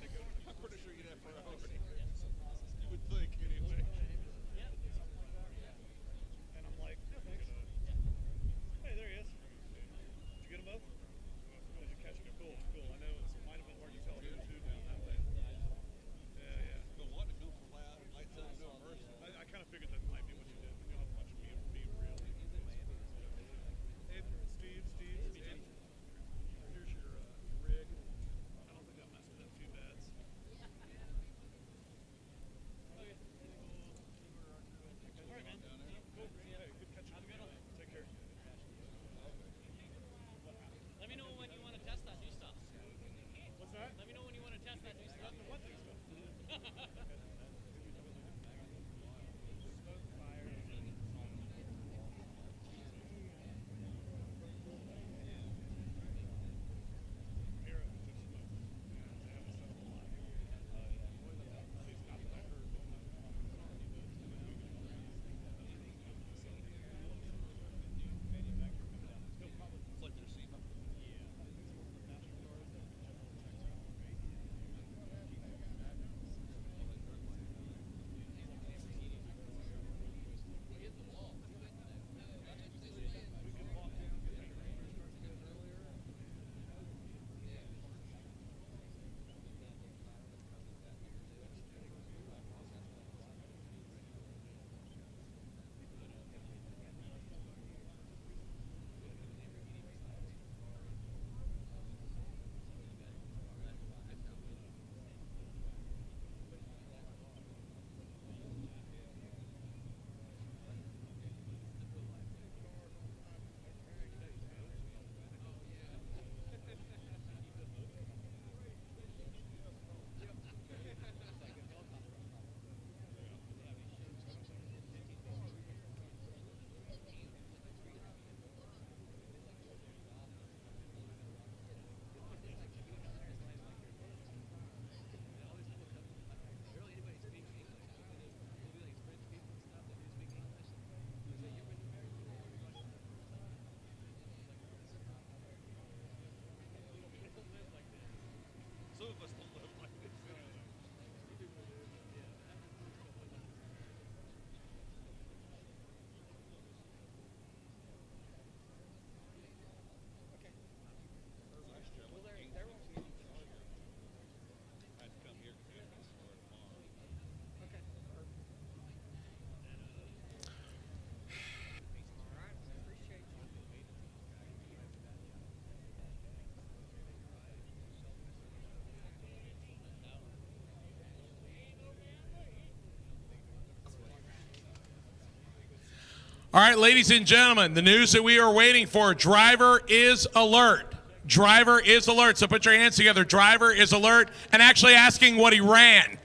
All right, ladies and gentlemen, the news that we are waiting for, driver is alert. Driver is alert. So put your hands together. Driver is alert and actually asking what he ran.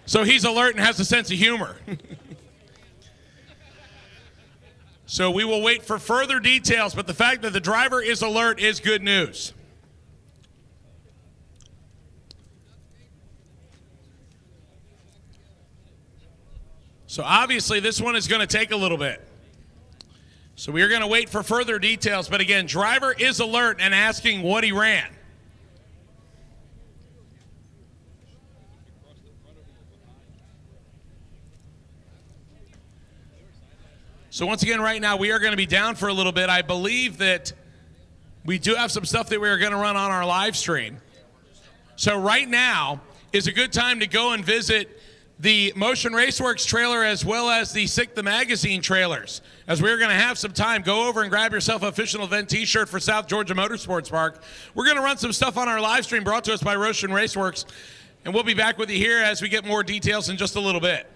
So he's alert and has a sense of humor. So we will wait for further details, but the fact that the driver is alert is good news. So obviously this one is going to take a little bit. So we are going to wait for further details, but again, driver is alert and asking what he ran. So once again, right now, we are going to be down for a little bit. I believe that we do have some stuff that we are going to run on our live stream. So right now is a good time to go and visit the Motion Raceworks trailer as well as the Sick the Magazine trailers. As we're going to have some time, go over and grab yourself an official event t-shirt for South Georgia Motorsports Park. We're going to run some stuff on our live stream brought to us by Motion Raceworks, and we'll be back with you here as we get more details in just a little bit.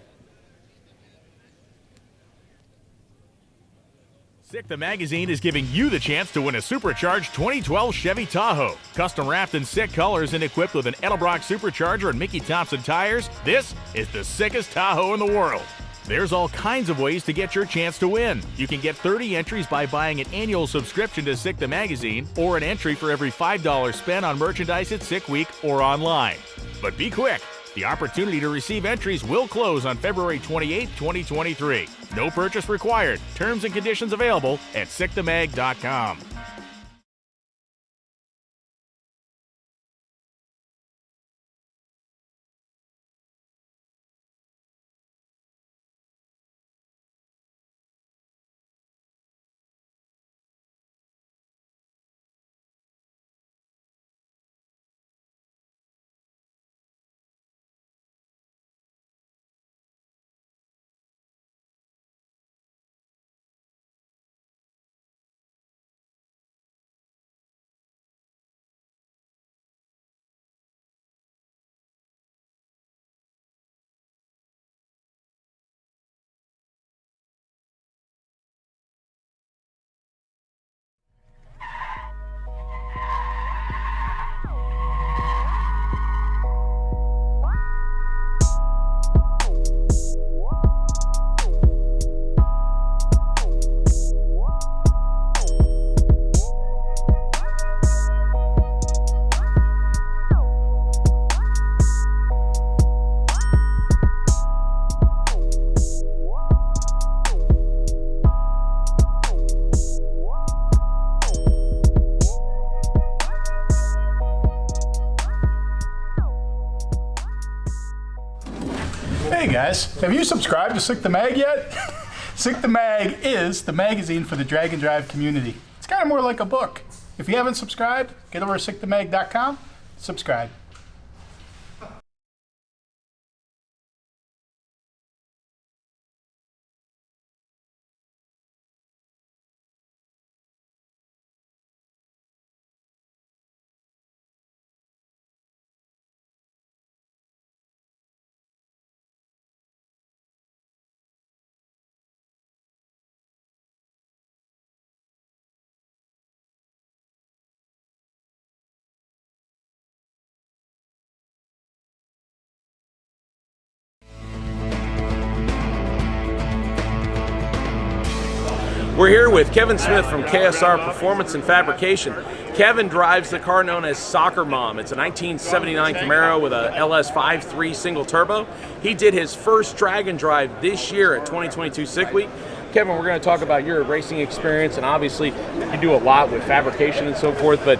Sick the Magazine is giving you the chance to win a Supercharged 2012 Chevy Tahoe. Custom wrapped in sick colors and equipped with an Edelbrock Supercharger and Mickey Thompson tires, this is the sickest Tahoe in the world. There's all kinds of ways to get your chance to win. You can get 30 entries by buying an annual subscription to Sick the Magazine or an entry for every $5 spent on merchandise at Sick Week or online. But be quick. The opportunity to receive entries will close on February 28, 2023. No purchase required. Terms and conditions available at sickthemag.com. Hey guys, have you subscribed to Sick the Mag yet? Sick the Mag is the magazine for the drag and drive community. It's kind of more like a book. If you haven't subscribed, get over to sickthemag.com, subscribe. We're here with Kevin Smith from KSR Performance and Fabrication. Kevin drives the car known as Soccer Mom. It's a 1979 Camaro with a LS 5.3 single turbo. He did his first drag and drive this year at 2022 Sick Week. Kevin, we're going to talk about your racing experience, and obviously you do a lot with fabrication and so forth, but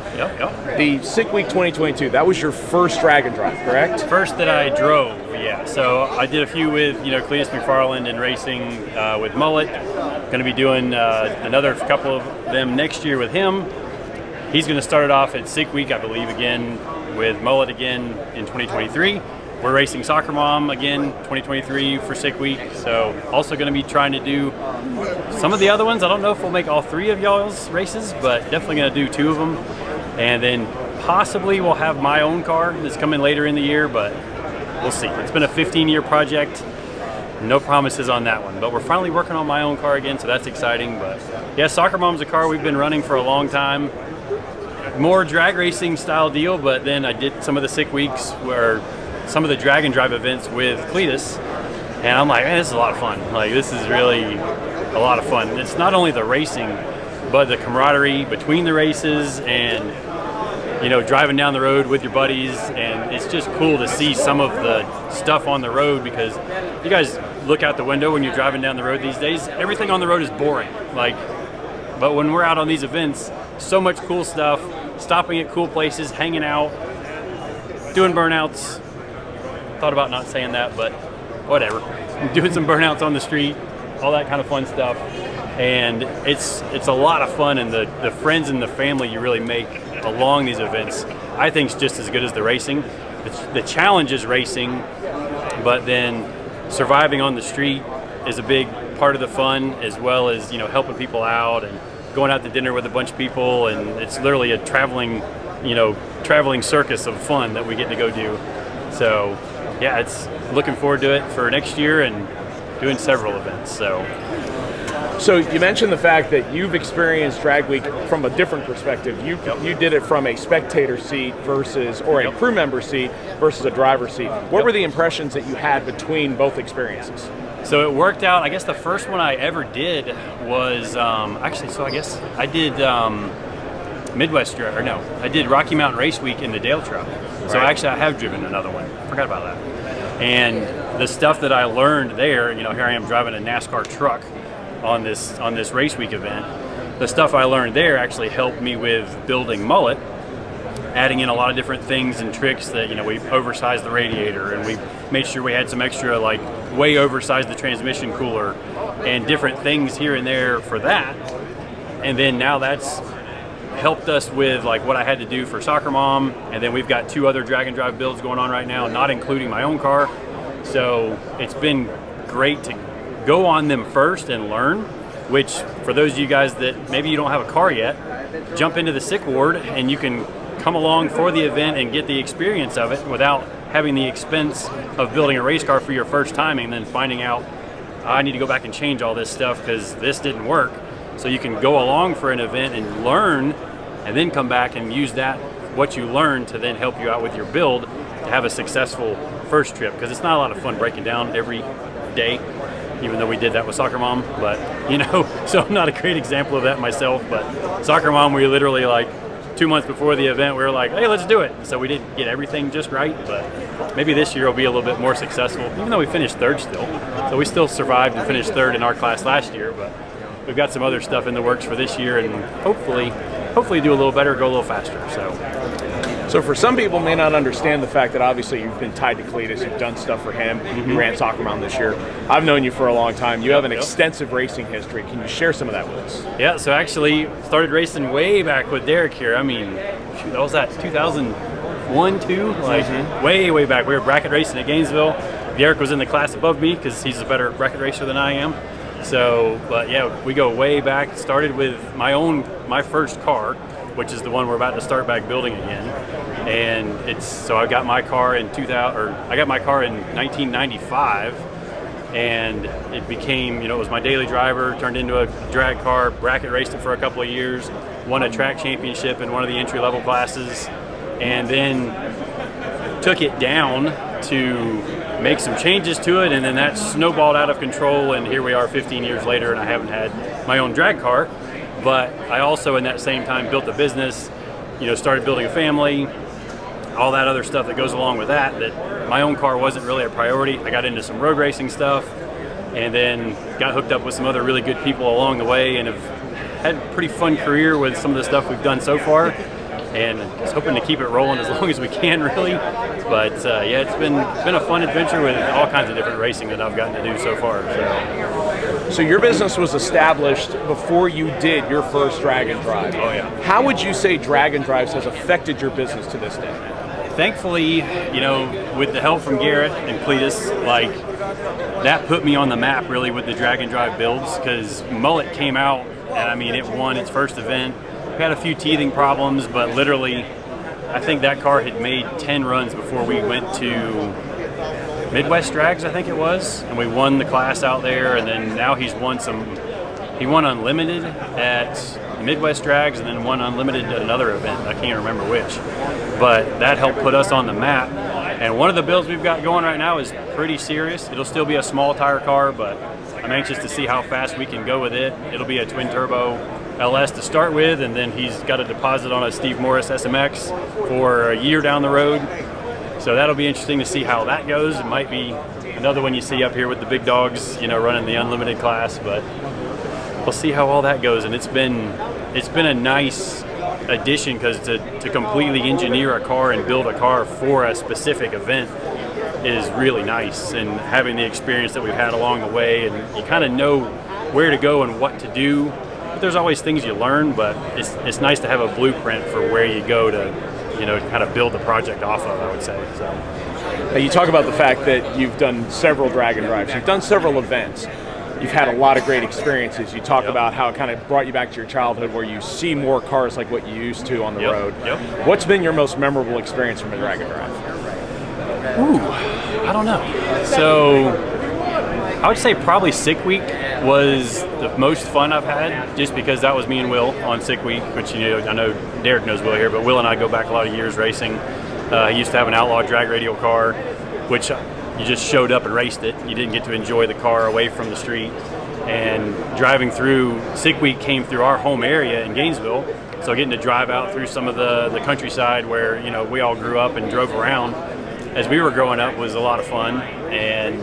the Sick Week 2022, that was your first drag and drive, correct? First that I drove, yeah. So I did a few with, Cletus McFarland and racing with Mullet. Going to be doing another couple of them next year with him. He's going to start it off at Sick Week, I believe, again with Mullet again in 2023. We're racing Soccer Mom again 2023 for Sick Week. So also going to be trying to do some of the other ones. I don't know if we'll make all three of y'all's races, but definitely going to do two of them. And then possibly we'll have my own car that's coming later in the year, but we'll see. It's been a 15-year project. No promises on that one, but we're finally working on my own car again, so that's exciting. But yeah, Soccer Mom's a car we've been running for a long time. More drag racing style deal, but then I did some of the Sick Weeks where some of the drag and drive events with Cletus, and I'm like, man, this is a lot of fun. Like, this is really a lot of fun. It's not only the racing, but the camaraderie between the races and driving down the road with your buddies, and it's just cool to see some of the stuff on the road, because you guys look out the window when you're driving down the road these days, everything on the road is boring. But when we're out on these events, so much cool stuff, stopping at cool places, hanging out, doing burnouts. Thought about not saying that, but whatever. Doing some burnouts on the street, all that kind of fun stuff. And it's a lot of fun, and the friends and the family you really make along these events, I think, is just as good as the racing. The challenge is racing, but then surviving on the street is a big part of the fun, as well as helping people out and going out to dinner with a bunch of people, and it's literally a traveling circus of fun that we get to go do. So yeah, it's looking forward to it for next year and doing several events. So you mentioned the fact that you've experienced Drag Week from a different perspective. You did it from a spectator seat versus, or a crew member seat versus a driver seat. What were the impressions that you had between both experiences? So it worked out. I guess the first one I ever did was I did I did Rocky Mountain Race Week in the Dale truck. So actually I have driven another one. Forgot about that. And the stuff that I learned there, here I am driving a NASCAR truck on this race week event. The stuff I learned there actually helped me with building Mullet, adding in a lot of different things and tricks that, we oversized the radiator, and we made sure we had some extra, way oversized the transmission cooler and different things here and there for that. And then now that's helped us with what I had to do for Soccer Mom, and then we've got two other drag and drive builds going on right now, not including my own car. So it's been great to go on them first and learn, which for those of you guys that maybe you don't have a car yet, jump into the Sick Ward and you can come along for the event and get the experience of it without having the expense of building a race car for your first time and then finding out, I need to go back and change all this stuff because this didn't work. So you can go along for an event and learn, and then come back and use what you learned to then help you out with your build to have a successful first trip, because it's not a lot of fun breaking down every day, even though we did that with Soccer Mom. But so I'm not a great example of that myself, but Soccer Mom, we literally 2 months before the event, we were like, hey, let's do it. So we didn't get everything just right, but maybe this year will be a little bit more successful, even though we finished third still. So we still survived and finished third in our class last year, but we've got some other stuff in the works for this year, and hopefully do a little better, go a little faster. So So for some people may not understand the fact that obviously you've been tied to Cletus, you've done stuff for him, you ran Soccer Mountain this year. I've known you for a long time. You have an extensive racing history. Can you share some of that with us? Yeah, so actually started racing way back with Derek here. I mean, shoot, that was 2001, 2, like way back. We were bracket racing at Gainesville. Derek was in the class above me because he's a better bracket racer than I am. So, but yeah, we go way back. Started with my first car, which is the one we're about to start back building again. And so I got my car in 1995, and it became, it was my daily driver, turned into a drag car, bracket raced it for a couple of years, won a track championship in one of the entry-level classes, and then took it down to make some changes to it, and then that snowballed out of control, and here we are 15 years later, and I haven't had my own drag car. But I also, in that same time, built a business, started building a family, all that other stuff that goes along with that my own car wasn't really a priority. I got into some road racing stuff, and then got hooked up with some other really good people along the way, and have had a pretty fun career with some of the stuff we've done so far, and just hoping to keep it rolling as long as we can, really. But yeah, it's been a fun adventure with all kinds of different racing that I've gotten to do so far. So your business was established before you did your first drag and drive. Oh yeah. How would you say drag and drives has affected your business to this day? Thankfully, with the help from Garrett and Cletus, like, that put me on the map really with the drag and drive builds, because Mullet came out, and I mean, it won its first event. We had a few teething problems, but literally, I think that car had made 10 runs before we went to Midwest Drags, I think it was, and we won the class out there, and then now he won Unlimited at Midwest Drags, and then won Unlimited at another event. I can't remember which, but that helped put us on the map. And one of the builds we've got going right now is pretty serious. It'll still be a small tire car, but I'm anxious to see how fast we can go with it. It'll be a twin turbo LS to start with, and then he's got a deposit on a Steve Morris SMX for a year down the road. So that'll be interesting to see how that goes. It might be another one you see up here with the big dogs, running the unlimited class, but we'll see how all that goes. And it's been a nice addition, because to completely engineer a car and build a car for a specific event is really nice, and having the experience that we've had along the way, and you kind of know where to go and what to do. But there's always things you learn, but it's nice to have a blueprint for where you go to kind of build the project off of, I would say. So. Now, you talk about the fact that you've done several drag and drives, you've done several events, you've had a lot of great experiences. You talk about how it kind of brought you back to your childhood, where you see more cars like what you used to on the road. What's been your most memorable experience from a drag and drive? Ooh, I don't know. So I would say probably Sick Week was the most fun I've had, just because that was me and Will on Sick Week, which I know Derek knows Will here, but Will and I go back a lot of years racing. He used to have an Outlaw drag radial car, which you just showed up and raced it. You didn't get to enjoy the car away from the street. And driving through, Sick Week came through our home area in Gainesville, so getting to drive out through some of the countryside where we all grew up and drove around as we were growing up was a lot of fun. And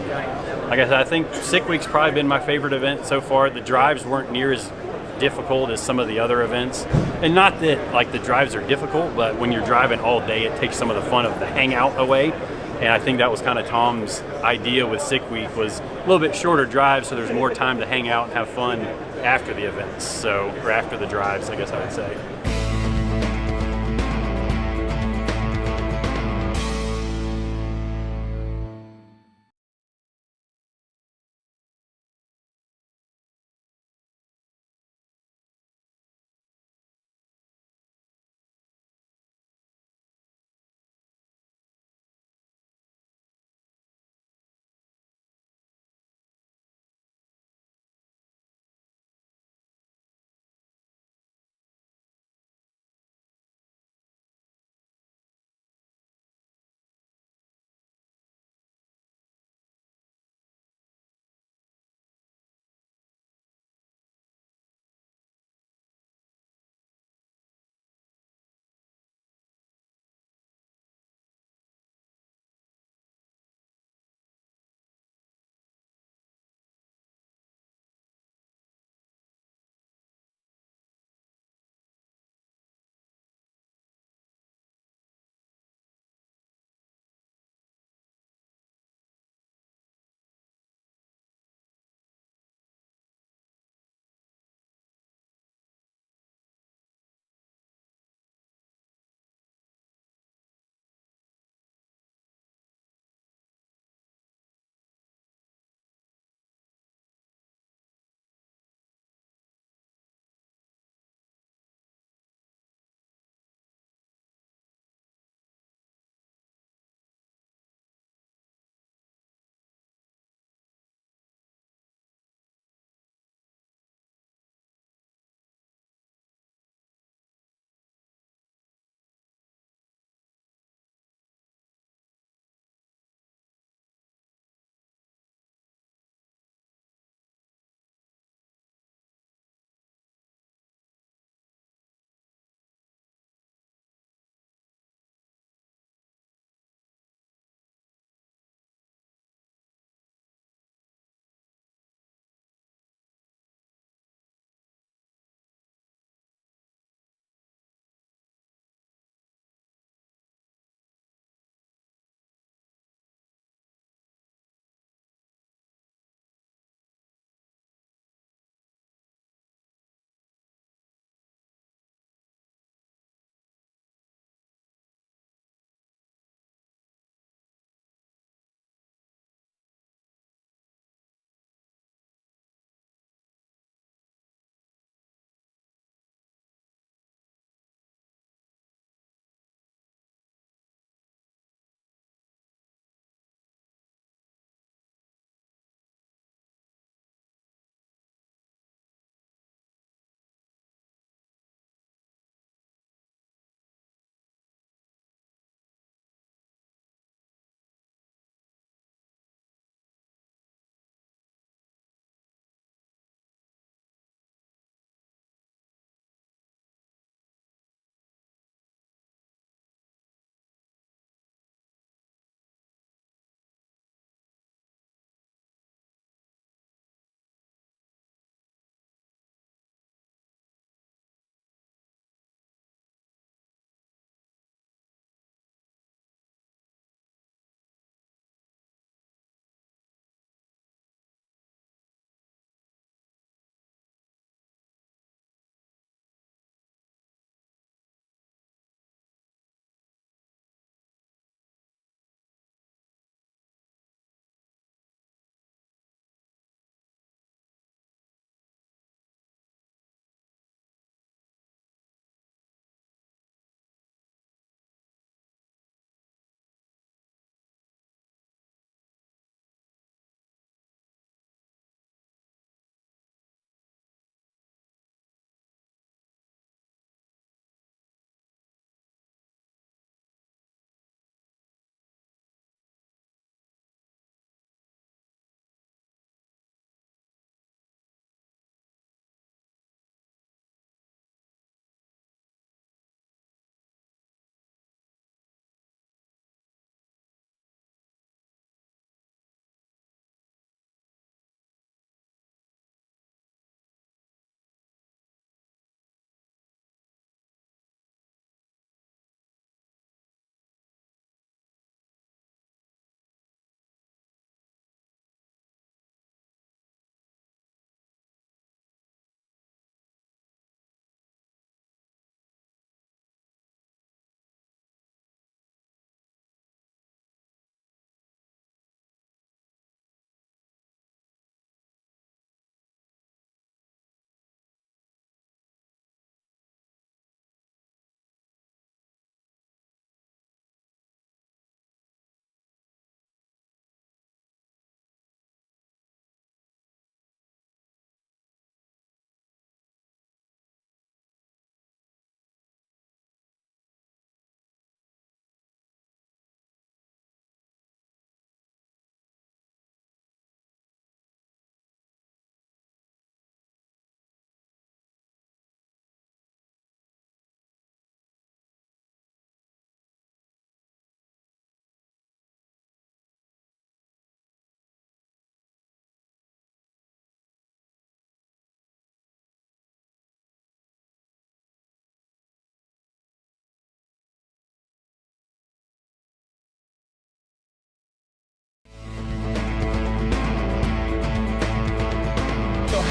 like I said, I think Sick Week's probably been my favorite event so far. The drives weren't near as difficult as some of the other events, and not that like the drives are difficult, but when you're driving all day, it takes some of the fun of the hangout away. And I think that was kind of Tom's idea with Sick Week, was a little bit shorter drives, so there's more time to hang out and have fun after the events, or after the drives, I guess I would say.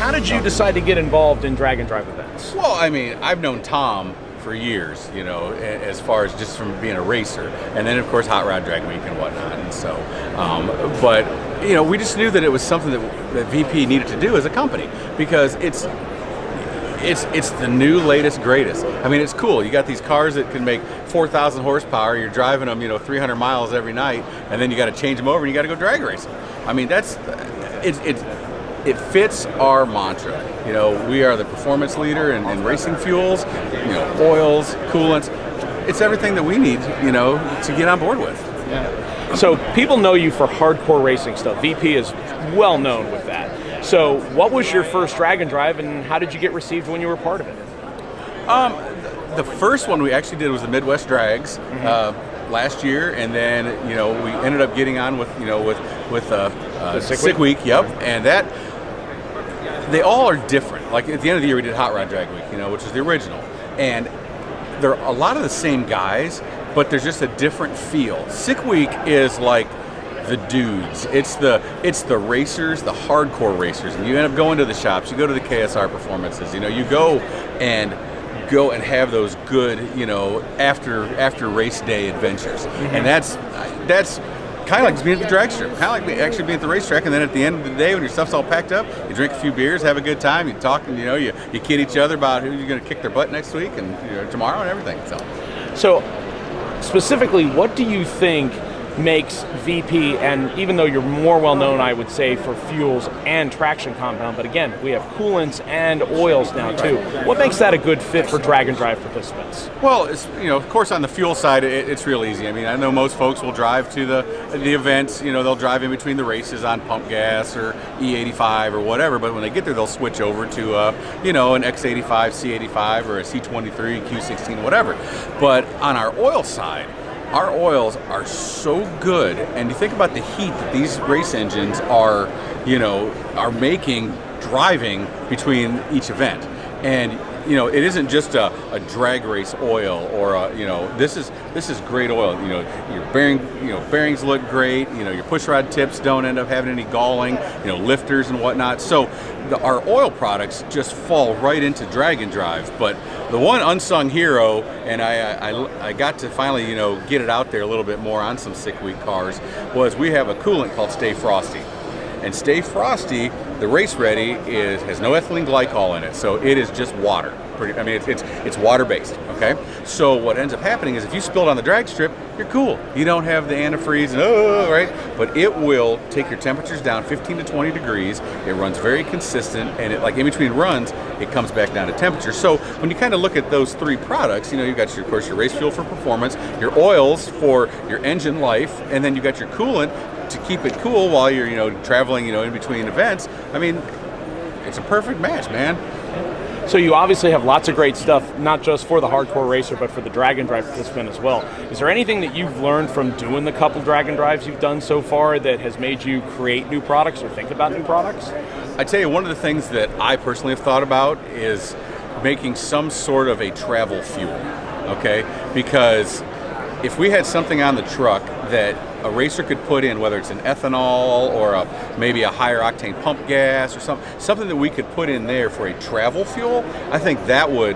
how did you decide to get involved in drag and drive events? Well, I mean, I've known Tom for years, you know, as far as just from being a racer, and then of course Hot Rod Drag Week and whatnot. And so, but you know, we just knew that it was something that VP needed to do as a company, because it's the new, latest, greatest. I mean, it's cool. You got these cars that can make 4,000 horsepower. You're driving them, you know, 300 miles every night, and then you got to change them over and you got to go drag racing. I mean, it fits our mantra. You know, we are the performance leader in racing fuels, you know, oils, coolants. It's everything that we need, you know, to get on board with. Yeah. So people know you for hardcore racing stuff. VP is well known with that. So what was your first drag and drive, and how did you get received when you were part of it? The first one we actually did was the Midwest Drags last year, and then, you know, we ended up getting on with, you know, with Sick Week. Yep, and that. They all are different. Like at the end of the year, we did Hot Rod Drag Week, you know, which is the original, and they're a lot of the same guys, but there's just a different feel. Sick Week is like the dudes. It's the racers, the hardcore racers, and you end up going to the shops. You go to the KSR performances. You know, you go and have those good, you know, after race day adventures, and that's kind of like being at the drag strip, kind of like actually being at the racetrack, and then at the end of the day, when your stuff's all packed up, you drink a few beers, have a good time, you talk, and you know, you kid each other about who you're going to kick their butt next week and, you know, tomorrow and everything. So specifically, what do you think makes VP, and even though you're more well known, I would say, for fuels and traction compound, but again, we have coolants and oils now too. What makes that a good fit for drag and drive participants? Well, it's, you know, of course, on the fuel side, it's real easy. I mean, I know most folks will drive to the events. You know, they'll drive in between the races on pump gas or E85 or whatever. But when they get there, they'll switch over to you know, an X85, C85, or a C23, Q16, whatever. But on our oil side, our oils are so good, and you think about the heat that these race engines are, you know, are making driving between each event. And, you know, it isn't just a drag race oil or a, you know, this is great oil. You know, your bearings look great. You know, your push rod tips don't end up having any galling, you know, lifters and whatnot. So our oil products just fall right into drag and drive. But the one unsung hero, and I got to finally, you know, get it out there a little bit more on some Sick Week cars, was we have a coolant called Stay Frosty. And Stay Frosty, the Race Ready, has no ethylene glycol in it, so it is just water. I mean, it's water-based, okay? So what ends up happening is if you spill it on the drag strip, you're cool. You don't have the antifreeze, right? But it will take your temperatures down 15 to 20 degrees. It runs very consistent, and it, like in between runs, it comes back down to temperature. So when you kind of look at those three products, you know, you've got, of course, your race fuel for performance, your oils for your engine life, and then you've got your coolant to keep it cool while you're, you know, traveling, you know, in between events. I mean, it's a perfect match, man. So you obviously have lots of great stuff, not just for the hardcore racer, but for the drag and drive participant as well. Is there anything that you've learned from doing the couple drag and drives you've done so far that has made you create new products or think about new products? I tell you, one of the things that I personally have thought about is making some sort of a travel fuel, okay? Because if we had something on the truck that a racer could put in, whether it's an ethanol or maybe a higher octane pump gas or something that we could put in there for a travel fuel, I think that would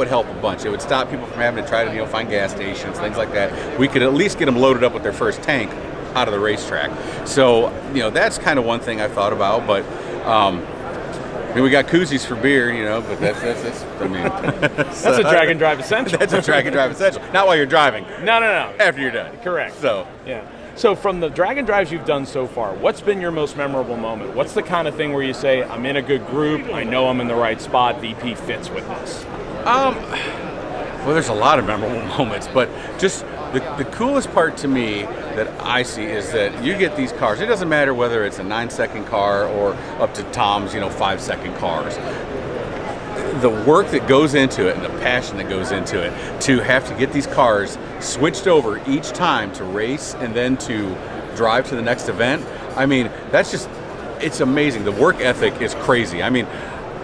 help a bunch. It would stop people from having to try to, you know, find gas stations, things like that. We could at least get them loaded up with their first tank out of the racetrack. So, you know, that's kind of one thing I thought about. But I mean, we got koozies for beer, you know, but that's I mean, that's a drag and drive essential. That's a drag and drive essential. Not while you're driving. No. After you're done. Correct. So yeah. So from the drag and drives you've done so far, what's been your most memorable moment? What's the kind of thing where you say, I'm in a good group, I know I'm in the right spot, VP fits with this? Well, there's a lot of memorable moments, but just the coolest part to me that I see is that you get these cars. It doesn't matter whether it's a 9-second car or up to Tom's, you know, 5-second cars. The work that goes into it and the passion that goes into it to have to get these cars switched over each time to race and then to drive to the next event. I mean, it's amazing. The work ethic is crazy. I mean,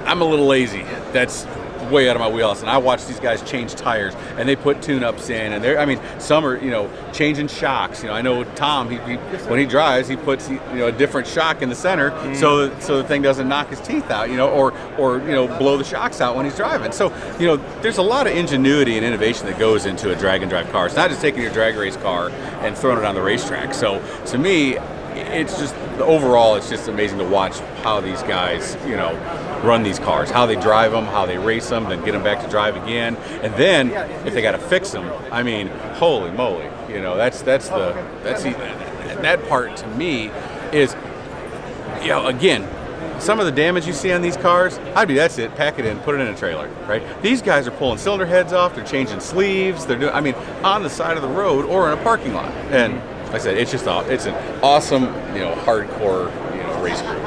I'm a little lazy. That's way out of my wheelhouse. And I watch these guys change tires, and they put tune-ups in, and I mean, some are, you know, changing shocks. You know, I know Tom, he when he drives, he puts, you know, a different shock in the center, so the thing doesn't knock his teeth out, you know, or you know, blow the shocks out when he's driving. So, you know, there's a lot of ingenuity and innovation that goes into a drag and drive car. It's not just taking your drag race car and throwing it on the racetrack. So to me, it's just overall, it's just amazing to watch how these guys, you know, run these cars, how they drive them, how they race them, then get them back to drive again, and then if they got to fix them, I mean, holy moly, you know, that part to me is, you know, again, some of the damage you see on these cars, that's it, pack it in, put it in a trailer, right? These guys are pulling cylinder heads off, they're changing sleeves, they're doing, I mean, on the side of the road or in a parking lot, and like I said, it's an awesome, you know, hardcore, you know, race crew.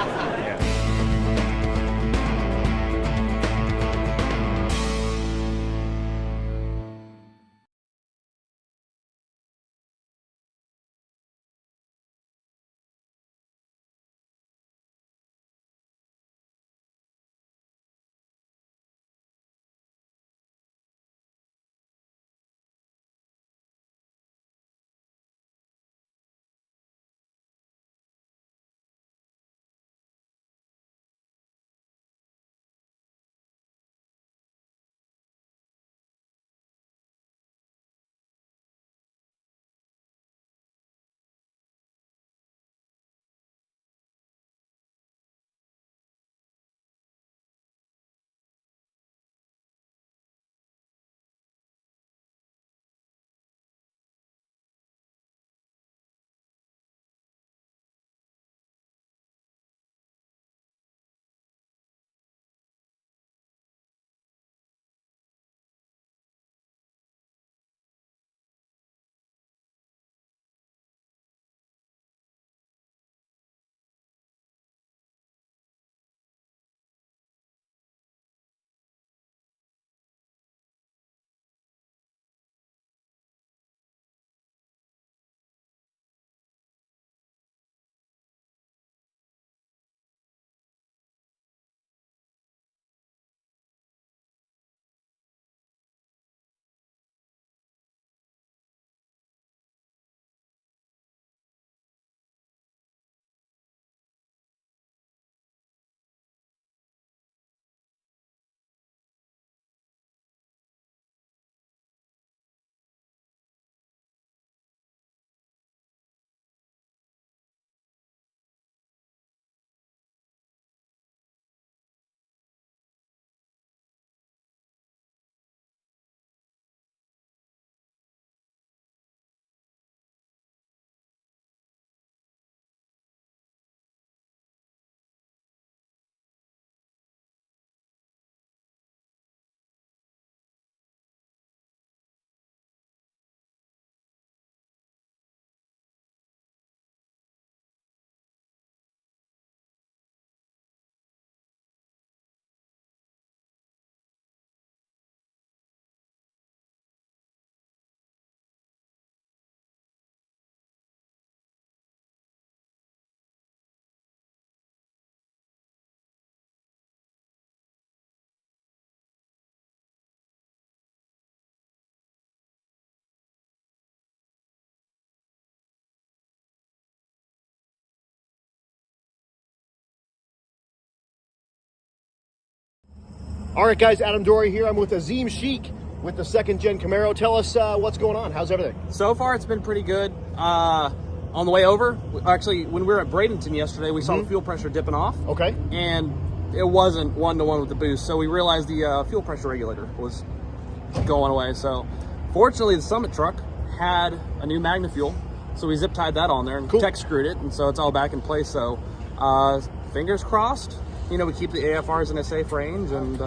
All right, guys, Adam Dory here. I'm with Azim Sheik with the second-gen Camaro. Tell us what's going on. How's everything? So far, it's been pretty good. On the way over, actually, when we were at Bradenton yesterday, we saw the fuel pressure dipping off. Okay. And it wasn't one-to-one with the boost, so we realized the fuel pressure regulator was going away. So fortunately, the Summit truck had a new Magna fuel, so we zip-tied that on there and tech screwed it, and so it's all back in place. So fingers crossed, you know, we keep the AFRs in a safe range, and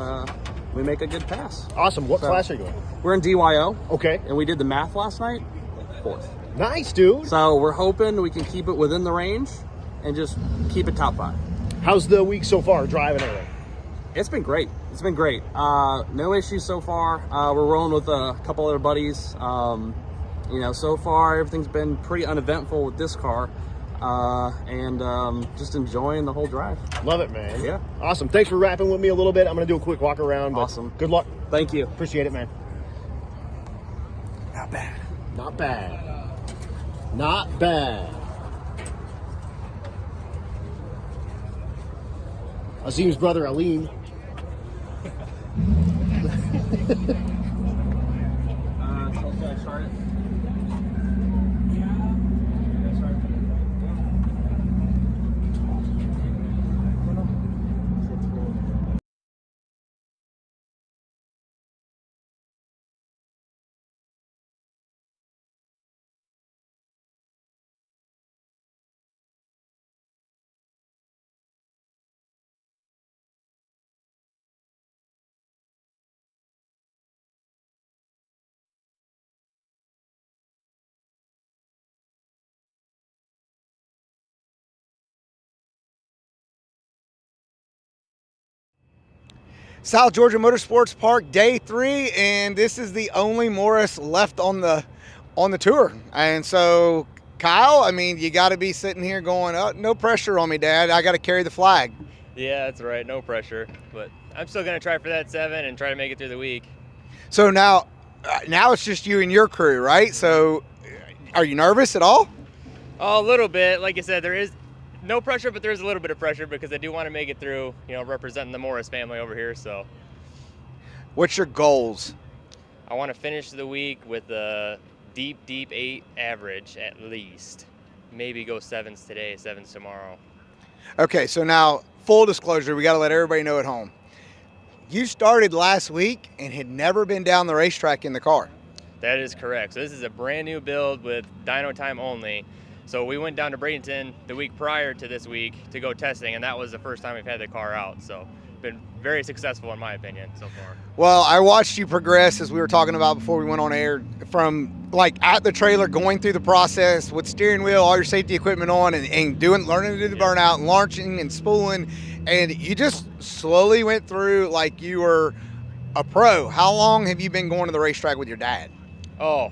we make a good pass. Awesome. What class are you in? We're in DYO. Okay. And we did the math last night, 4th. Nice, dude. So we're hoping we can keep it within the range and just keep it top 5. How's the week so far, driving everything? It's been great. It's been great. No issues so far. We're rolling with a couple other buddies. You know, so far everything's been pretty uneventful with this car. and just enjoying the whole drive. Love it, man. Yeah. Awesome. Thanks for rapping with me a little bit. I'm going to do a quick walk around. Awesome. Good luck. Thank you. Appreciate it, man. Not bad. Not bad. Not bad. Azim's brother, Alim. South Georgia Motorsports Park, day 3, and this is the only Morris left on the tour. And so, Kyle, I mean, you got to be sitting here going, oh, no pressure on me, Dad. I got to carry the flag. Yeah, that's right. No pressure. But I'm still going to try for that 7 and try to make it through the week. So now it's just you and your crew, right? So, are you nervous at all? Oh, a little bit. Like I said, there is no pressure, but there's a little bit of pressure because I do want to make it through, you know, representing the Morris family over here. So, what's your goals? I want to finish the week with a deep 8 average at least. Maybe go 7s today, 7s tomorrow. Okay, so now, full disclosure, we got to let everybody know at home. You started last week and had never been down the racetrack in the car. That is correct. So this is a brand new build with dyno time only. So we went down to Bradenton the week prior to this week to go testing, and that was the first time we've had the car out. So been very successful in my opinion so far. Well, I watched you progress, as we were talking about before we went on air, from like at the trailer, going through the process with steering wheel, all your safety equipment on, and learning to do the burnout, and launching and spooling, and you just slowly went through like you were a pro. How long have you been going to the racetrack with your dad? Oh,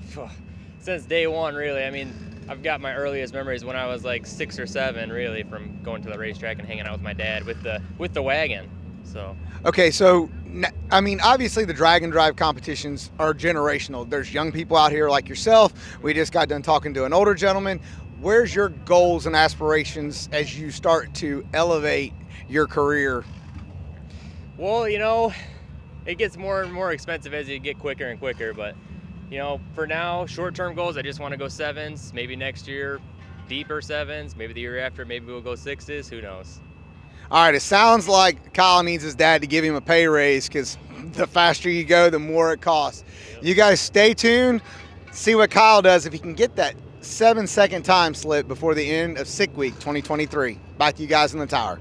since day one, really. I mean, I've got my earliest memories when I was like 6 or 7, really, from going to the racetrack and hanging out with my dad with the wagon. So. Okay, so I mean, obviously the drag and drive competitions are generational. There's young people out here like yourself. We just got done talking to an older gentleman. Where's your goals and aspirations as you start to elevate your career? Well, you know, it gets more and more expensive as you get quicker and quicker, but you know, for now, short-term goals, I just want to go 7s. Maybe next year, deeper 7s. Maybe the year after, maybe we'll go 6s. Who knows? All right, it sounds like Kyle needs his dad to give him a pay raise because the faster you go, the more it costs. Yep. You guys stay tuned, see what Kyle does if he can get that 7-second time slip before the end of Sick Week 2023. Back to you guys in the tower.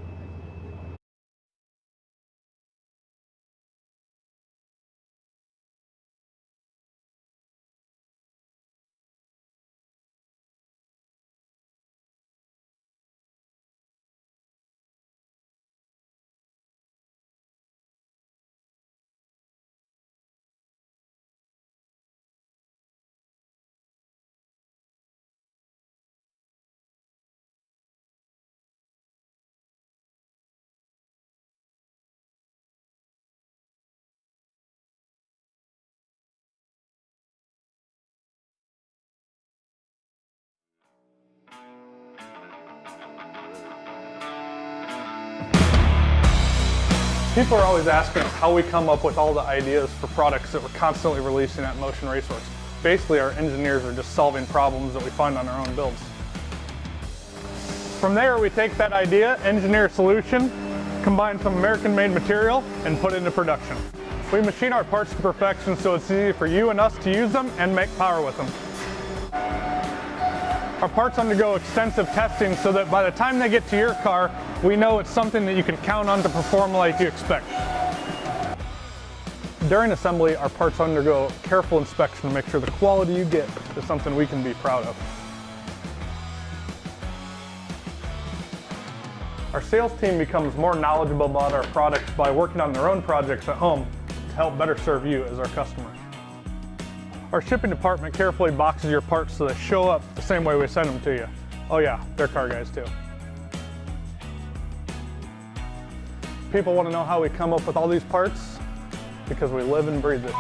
People are always asking us how we come up with all the ideas for products that we're constantly releasing at Motion Raceworks. Basically, our engineers are just solving problems that we find on our own builds. From there, we take that idea, engineer a solution, combine some American-made material, and put it into production. We machine our parts to perfection so it's easy for you and us to use them and make power with them. Our parts undergo extensive testing so that by the time they get to your car, we know it's something that you can count on to perform like you expect. During assembly, our parts undergo careful inspection to make sure the quality you get is something we can be proud of. Our sales team becomes more knowledgeable about our products by working on their own projects at home to help better serve you as our customers. Our shipping department carefully boxes your parts so they show up the same way we send them to you. Oh yeah, they're car guys too. People want to know how we come up with all these parts because we live and breathe it.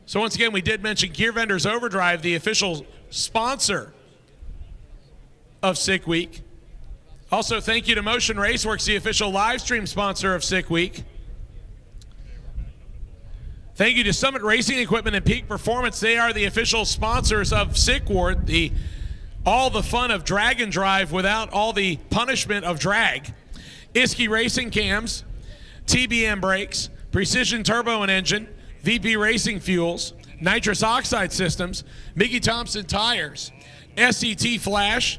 So once again, we did mention Gear Vendors Overdrive, the official sponsor of Sick Week. Also, thank you to Motion Raceworks, the official live stream sponsor of Sick Week. Thank you to Summit Racing Equipment and Peak Performance. They are the official sponsors of Sick Ward, all the fun of drag and drive without all the punishment of drag. Iski Racing Cams, TBM Brakes, Precision Turbo and Engine, VP Racing Fuels, Nitrous Oxide Systems, Mickey Thompson Tires, SET Flash,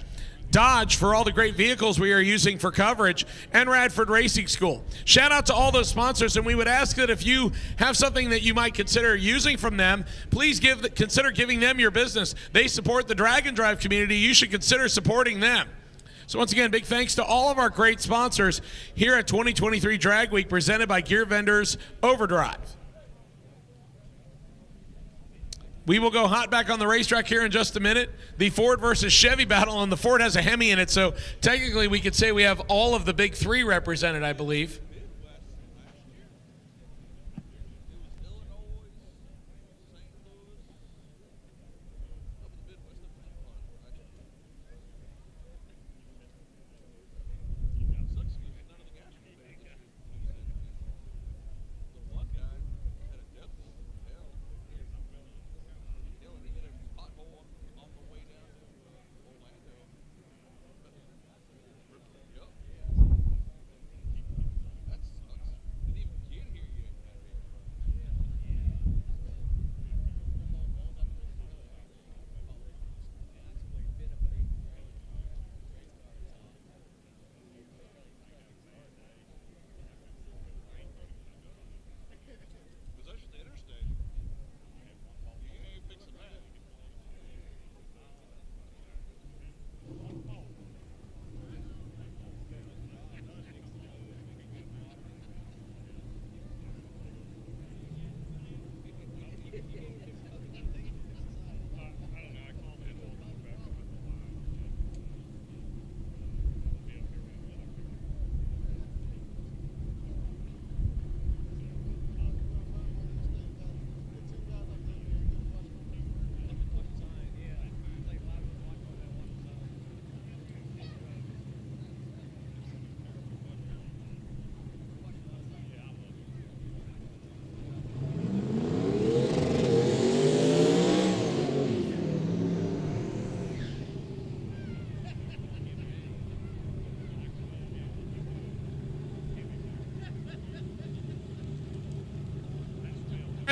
Dodge for all the great vehicles we are using for coverage, and Radford Racing School. Shout out to all those sponsors, and we would ask that if you have something that you might consider using from them, please consider giving them your business. They support the drag and drive community. You should consider supporting them. So once again, big thanks to all of our great sponsors here at 2023 Drag Week, presented by Gear Vendors Overdrive. We will go hot back on the racetrack here in just a minute. The Ford versus Chevy battle, and the Ford has a Hemi in it, so technically we could say we have all of the big three represented, I believe.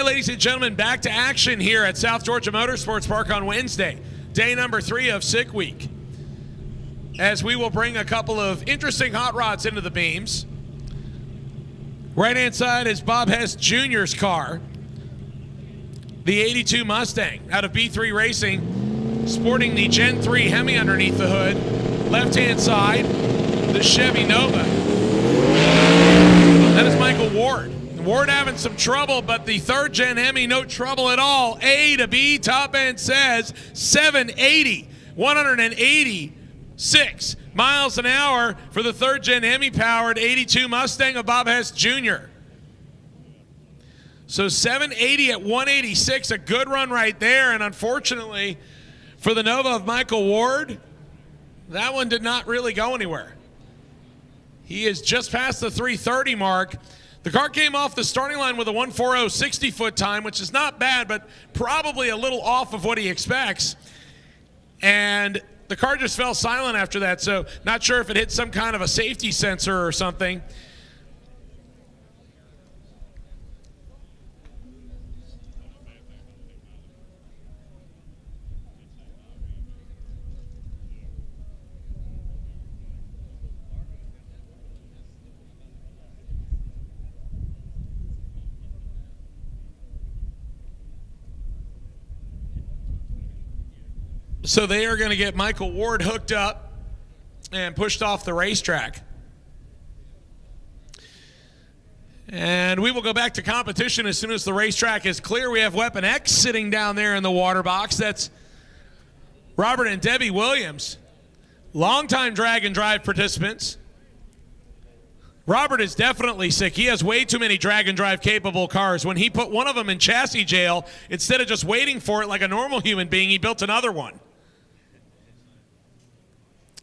Ladies and gentlemen, back to action here at South Georgia Motorsports Park on Wednesday, day number 3 of Sick Week, as we will bring a couple of interesting hot rods into the beams. Right-hand side is Bob Hess Jr.'s car, the 82 Mustang out of B3 Racing, sporting the Gen 3 Hemi underneath the hood. Left-hand side, the Chevy Nova. That is Michael Ward. Ward having some trouble, but the third gen Hemi, no trouble at all. A to B, top end says 780, 186 miles an hour for the third gen Hemi powered 82 Mustang of Bob Hess Jr. So 780 at 186, a good run right there. And unfortunately for the Nova of Michael Ward, that one did not really go anywhere. He is just past the 330 mark. The car came off the starting line with a 1:40 60-foot time, which is not bad, but probably a little off of what he expects. And the car just fell silent after that, so not sure if it hit some kind of a safety sensor or something. So they are going to get Michael Ward hooked up and pushed off the racetrack. And we will go back to competition as soon as the racetrack is clear. We have Weapon X sitting down there in the water box. That's Robert and Debbie Williams, longtime drag and drive participants. Robert is definitely sick. He has way too many drag and drive capable cars. When he put one of them in chassis jail, instead of just waiting for it like a normal human being, he built another one.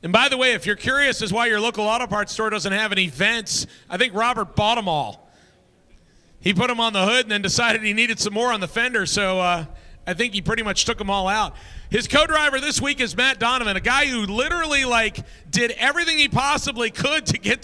And by the way, if you're curious as why your local auto parts store doesn't have any vents, I think Robert bought them all. He put them on the hood and then decided he needed some more on the fender, so I think he pretty much took them all out. His co-driver this week is Matt Donovan, a guy who literally did everything he possibly could to get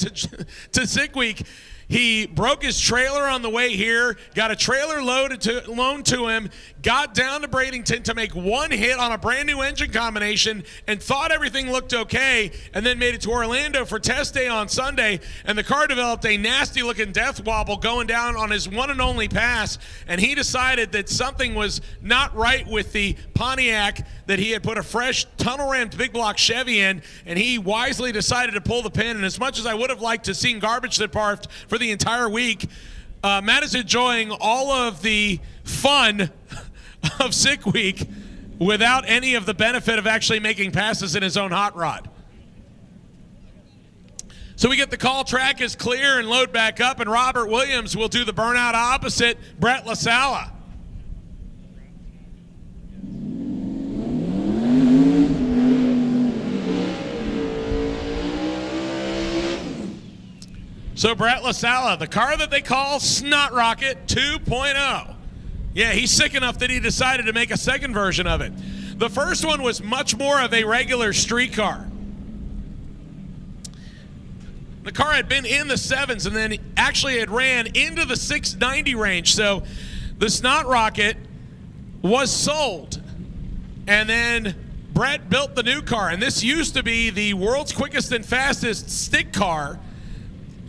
to Sick Week. He broke his trailer on the way here, got a trailer loaned to him, got down to Bradenton to make one hit on a brand new engine combination and thought everything looked okay, and then made it to Orlando for test day on Sunday, and the car developed a nasty looking death wobble going down on his one and only pass, and he decided that something was not right with the Pontiac that he had put a fresh tunnel rammed big block Chevy in, and he wisely decided to pull the pin. And as much as I would have liked to seen garbage that barfed for the entire week, Matt is enjoying all of the fun of Sick Week without any of the benefit of actually making passes in his own hot rod. So we get the call, track is clear, and load back up, and Robert Williams will do the burnout opposite Brett LaSalla. So Brett LaSalla, the car that they call Snot Rocket 2.0. Yeah, he's sick enough that he decided to make a second version of it. The first one was much more of a regular street car. The car had been in the 7s and then actually had ran into the 690 range. So the Snot Rocket was sold. And then Brett built the new car. And this used to be the world's quickest and fastest stick car.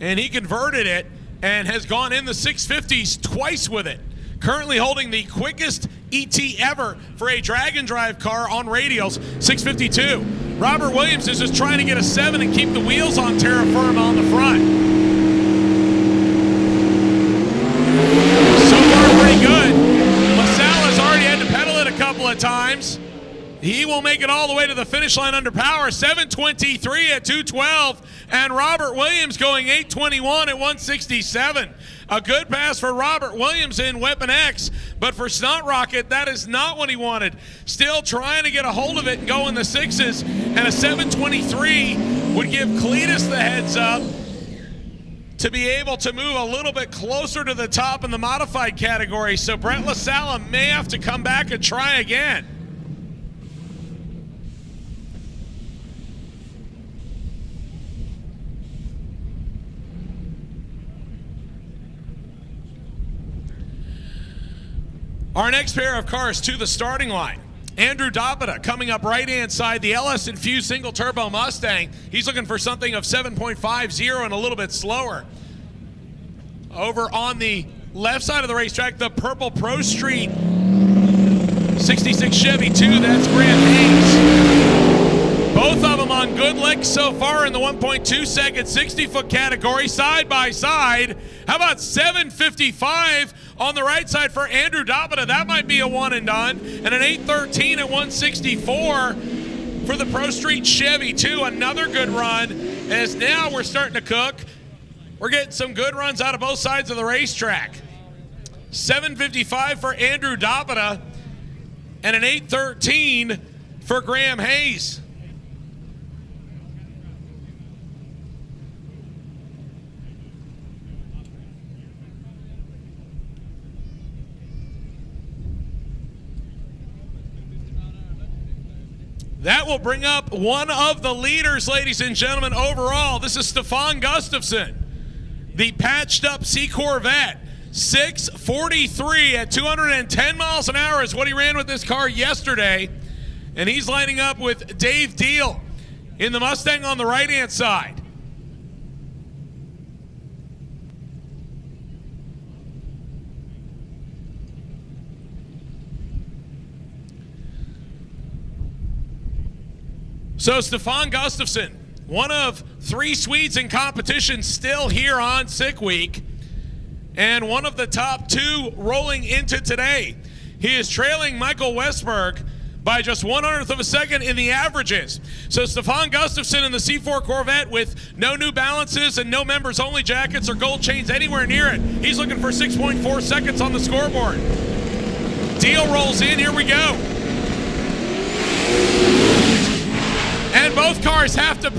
And he converted it and has gone in the 650s twice with it. Currently holding the quickest ET ever for a drag and drive car on radials, 652. Robert Williams is just trying to get a 7 and keep the wheels on terra firma on the front. So far, pretty good. LaSalla's already had to pedal it a couple of times. He will make it all the way to the finish line under power, 723 at 212, and Robert Williams going 821 at 167. A good pass for Robert Williams in Weapon X, but for Snot Rocket, that is not what he wanted. Still trying to get a hold of it and go in the 6s, and a 723 would give Cletus the heads up to be able to move a little bit closer to the top in the modified category, so Brett LaSalla may have to come back and try again. Our next pair of cars to the starting line. Andrew Dobita coming up right-hand side, the LS Infused single turbo Mustang. He's looking for something of 7.50 and a little bit slower. Over on the left side of the racetrack, the purple Pro Street 66 Chevy 2, that's Graham Hayes. Both of them on good licks so far in the 1.2 second 60-foot category, side by side. How about 755 on the right side for Andrew Dobita? That might be a one and done. And an 813 at 164 for the Pro Street Chevy 2. Another good run, as now we're starting to cook. We're getting some good runs out of both sides of the racetrack. 755 for Andrew Dobita and an 813 for Graham Hayes. That will bring up one of the leaders, ladies and gentlemen, overall. This is Stefan Gustafsson, the patched up C Corvette. 643 at 210 miles an hour is what he ran with this car yesterday. And he's lining up with Dave Deal in the Mustang on the right-hand side. So Stefan Gustafsson, one of 3 Swedes in competition still here on Sick Week, and one of the top 2 rolling into today. He is trailing Michael Westberg by just 1/100th of a second in the averages. So Stefan Gustafsson in the C4 Corvette with no New Balances and no members only jackets or gold chains anywhere near it. He's looking for 6.4 seconds on the scoreboard. Deal rolls in, here we go. And both cars have to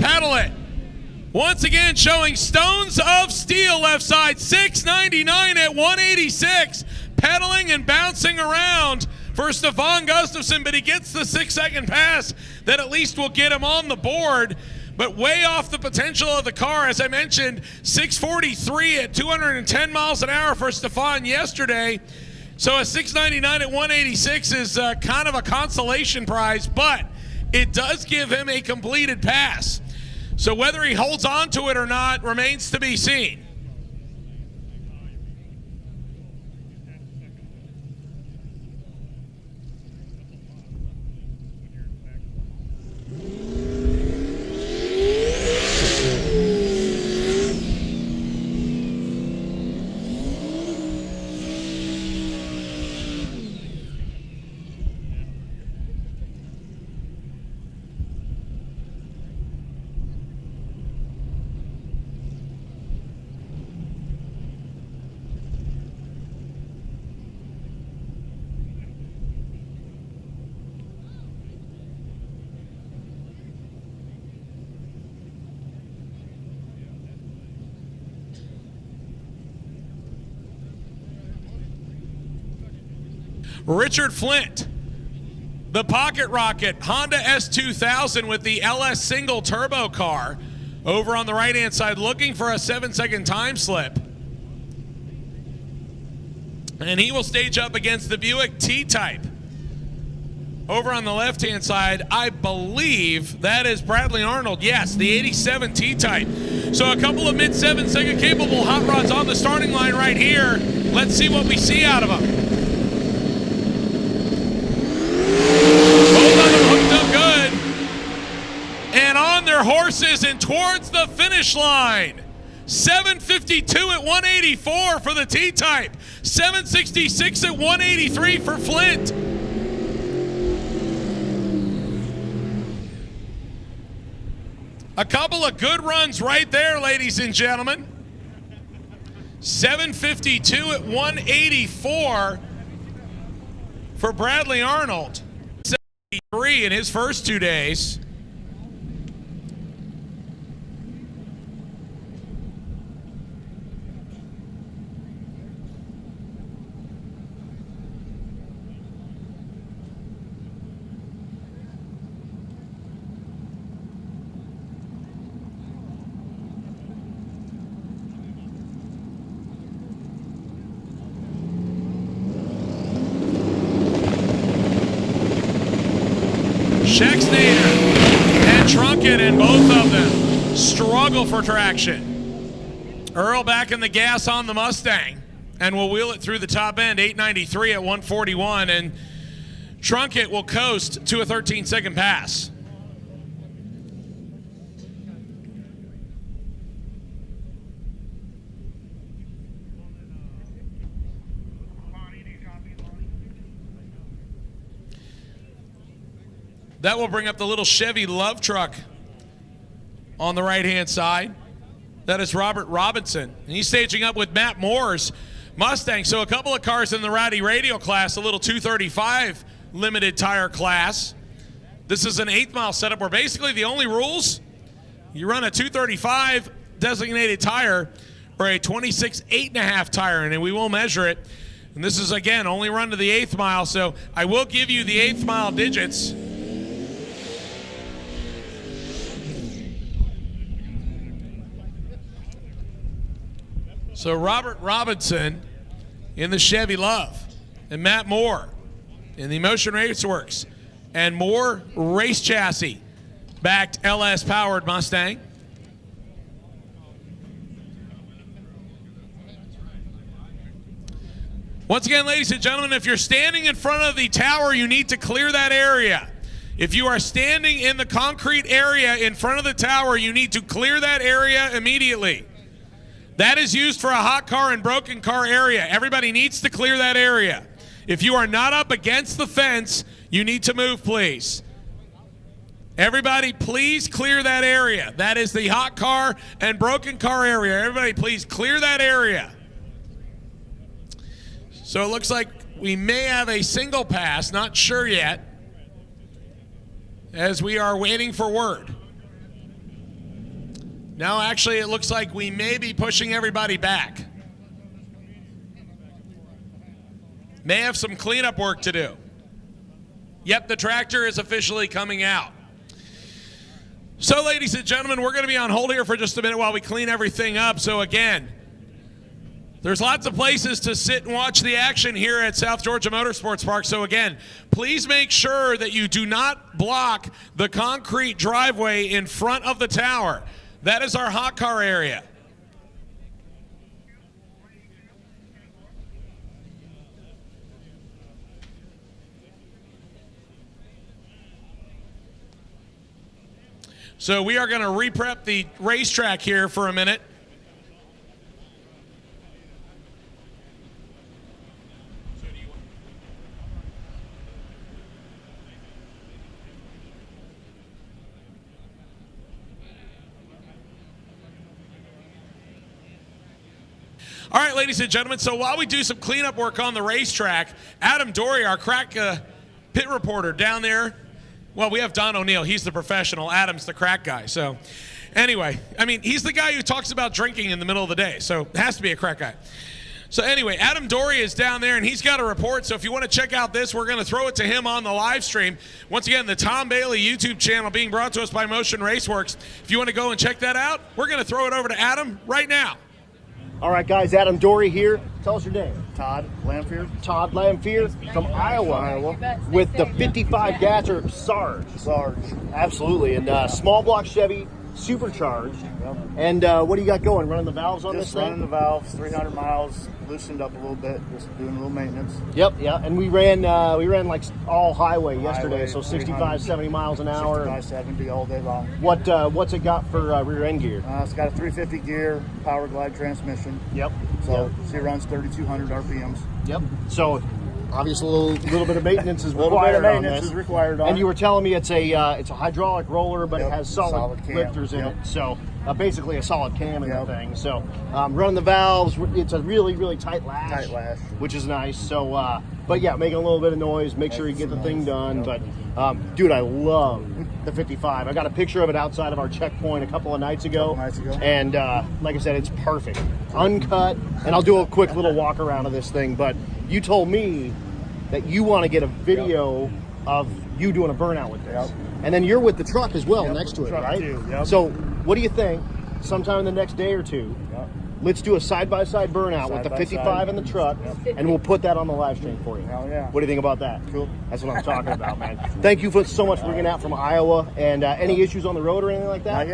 Once again, showing Stones of Steel left side, 699 at 186, pedaling and bouncing around for Stefan Gustafsson, but he gets the 6-second pass that at least will get him on the board, but way off the potential of the car. As I mentioned, 643 at 210 miles an hour for Stefan yesterday. So a 699 at 186 is kind of a consolation prize, but it does give him a completed pass. So whether he holds on to it or not remains to be seen. Richard Flint, the Pocket Rocket Honda S2000 with the LS single turbo car, over on the right-hand side, looking for a 7-second time slip. And he will stage up against the Buick T-Type. Over on the left-hand side, I believe that is Bradley Arnold. Yes, the 87 T-Type. So a couple of mid-7-second capable hot rods on the starting line right here. Let's see what we see out of them. And on their horses and towards the finish line. 752 at 184 for the T-Type. 766 at 183 for Flint. A couple of good runs right there, ladies and gentlemen. 752 at 184 for Bradley Arnold. 73 in his first 2 days. Schexnayder and Trunken, and both of them struggle for traction. Earl back in the gas on the Mustang and will wheel it through the top end, 893 at 141, and Trunken will coast to a 13-second pass. That will bring up the little Chevy Love truck on the right-hand side. That is Robert Robinson. And he's staging up with Matt Moore's Mustang. So a couple of cars in the Rowdy Radial class, a little 235 limited tire class. This is an 8th-mile setup where basically the only rules, you run a 235 designated tire or a 26 8.5 tire, and we will measure it. And this is, again, only run to the 8th mile, so I will give you the 8th mile digits. So Robert Robinson in the Chevy Love, and Matt Moore in the Motion Raceworks, and Moore Race Chassis backed LS powered Mustang. Once again, ladies and gentlemen, if you're standing in front of the tower, you need to clear that area. If you are standing in the concrete area in front of the tower, you need to clear that area immediately. That is used for a hot car and broken car area. Everybody needs to clear that area. If you are not up against the fence, you need to move, please. Everybody, please clear that area. That is the hot car and broken car area. Everybody, please clear that area. So it looks like we may have a single pass, not sure yet, as we are waiting for word. No, actually, it looks like we may be pushing everybody back. May have some cleanup work to do. Yep, the tractor is officially coming out. So, ladies and gentlemen, we're going to be on hold here for just a minute while we clean everything up. So, again, there's lots of places to sit and watch the action here at South Georgia Motorsports Park. So, again, please make sure that you do not block the concrete driveway in front of the tower. That is our hot car area. So we are going to re-prep the racetrack here for a minute. All right, ladies and gentlemen, so while we do some cleanup work on the racetrack, Adam Dory, our crack pit reporter down there, well, we have Don O'Neill. He's the professional. Adam's the crack guy. So anyway, I mean, he's the guy who talks about drinking in the middle of the day, so it has to be a crack guy. So anyway, Adam Dory is down there, and he's got a report. So if you want to check out this, we're going to throw it to him on the live stream. Once again, the Tom Bailey YouTube channel being brought to us by Motion Raceworks. If you want to go and check that out, we're going to throw it over to Adam right now. All right, guys, Adam Dory here. Tell us your name. Todd Lamphere. Todd Lamphere from Iowa with the 55 gasser Sarge. Absolutely. And small block Chevy, supercharged. Yep. And what do you got going? Running the valves on this thing? Running the valves, 300 miles, loosened up a little bit, just doing a little maintenance. Yep, yeah. And we ran like all highway yesterday, so 65, 70 miles an hour. 65, 70 all day long. What's it got for rear end gear? It's got a 350 gear, power glide transmission. Yep. So it runs 3,200 RPMs. Yep. So obviously a little bit of maintenance is a little required bit of maintenance on this. is required on And it. you were telling me it's a hydraulic roller, but Yep, it has solid cam. lifters in Yep. it. So basically a solid cam in Yep. the thing. So running the valves, it's a really, really tight lash. Tight lash. Which is nice. So, but yeah, making a little bit of noise, make sure you get the thing done. Yep. But dude, I love the 55. I got a picture of it outside of our checkpoint a couple of nights ago. And like I said, it's perfect. Uncut. And I'll do a quick little walk around of this thing. But you told me that you want to get a video of you doing a burnout with this. And then you're with the truck as well next to it, right? Too. Yep. So what do you think? Sometime in the next day or two, let's do a side-by-side burnout with the 55 in the truck, and we'll put that on the live stream for you. Hell yeah. What do you think about that? Cool. That's what I'm talking about, man. Thank you so much for bringing out from Iowa. And any issues on the road or anything like that?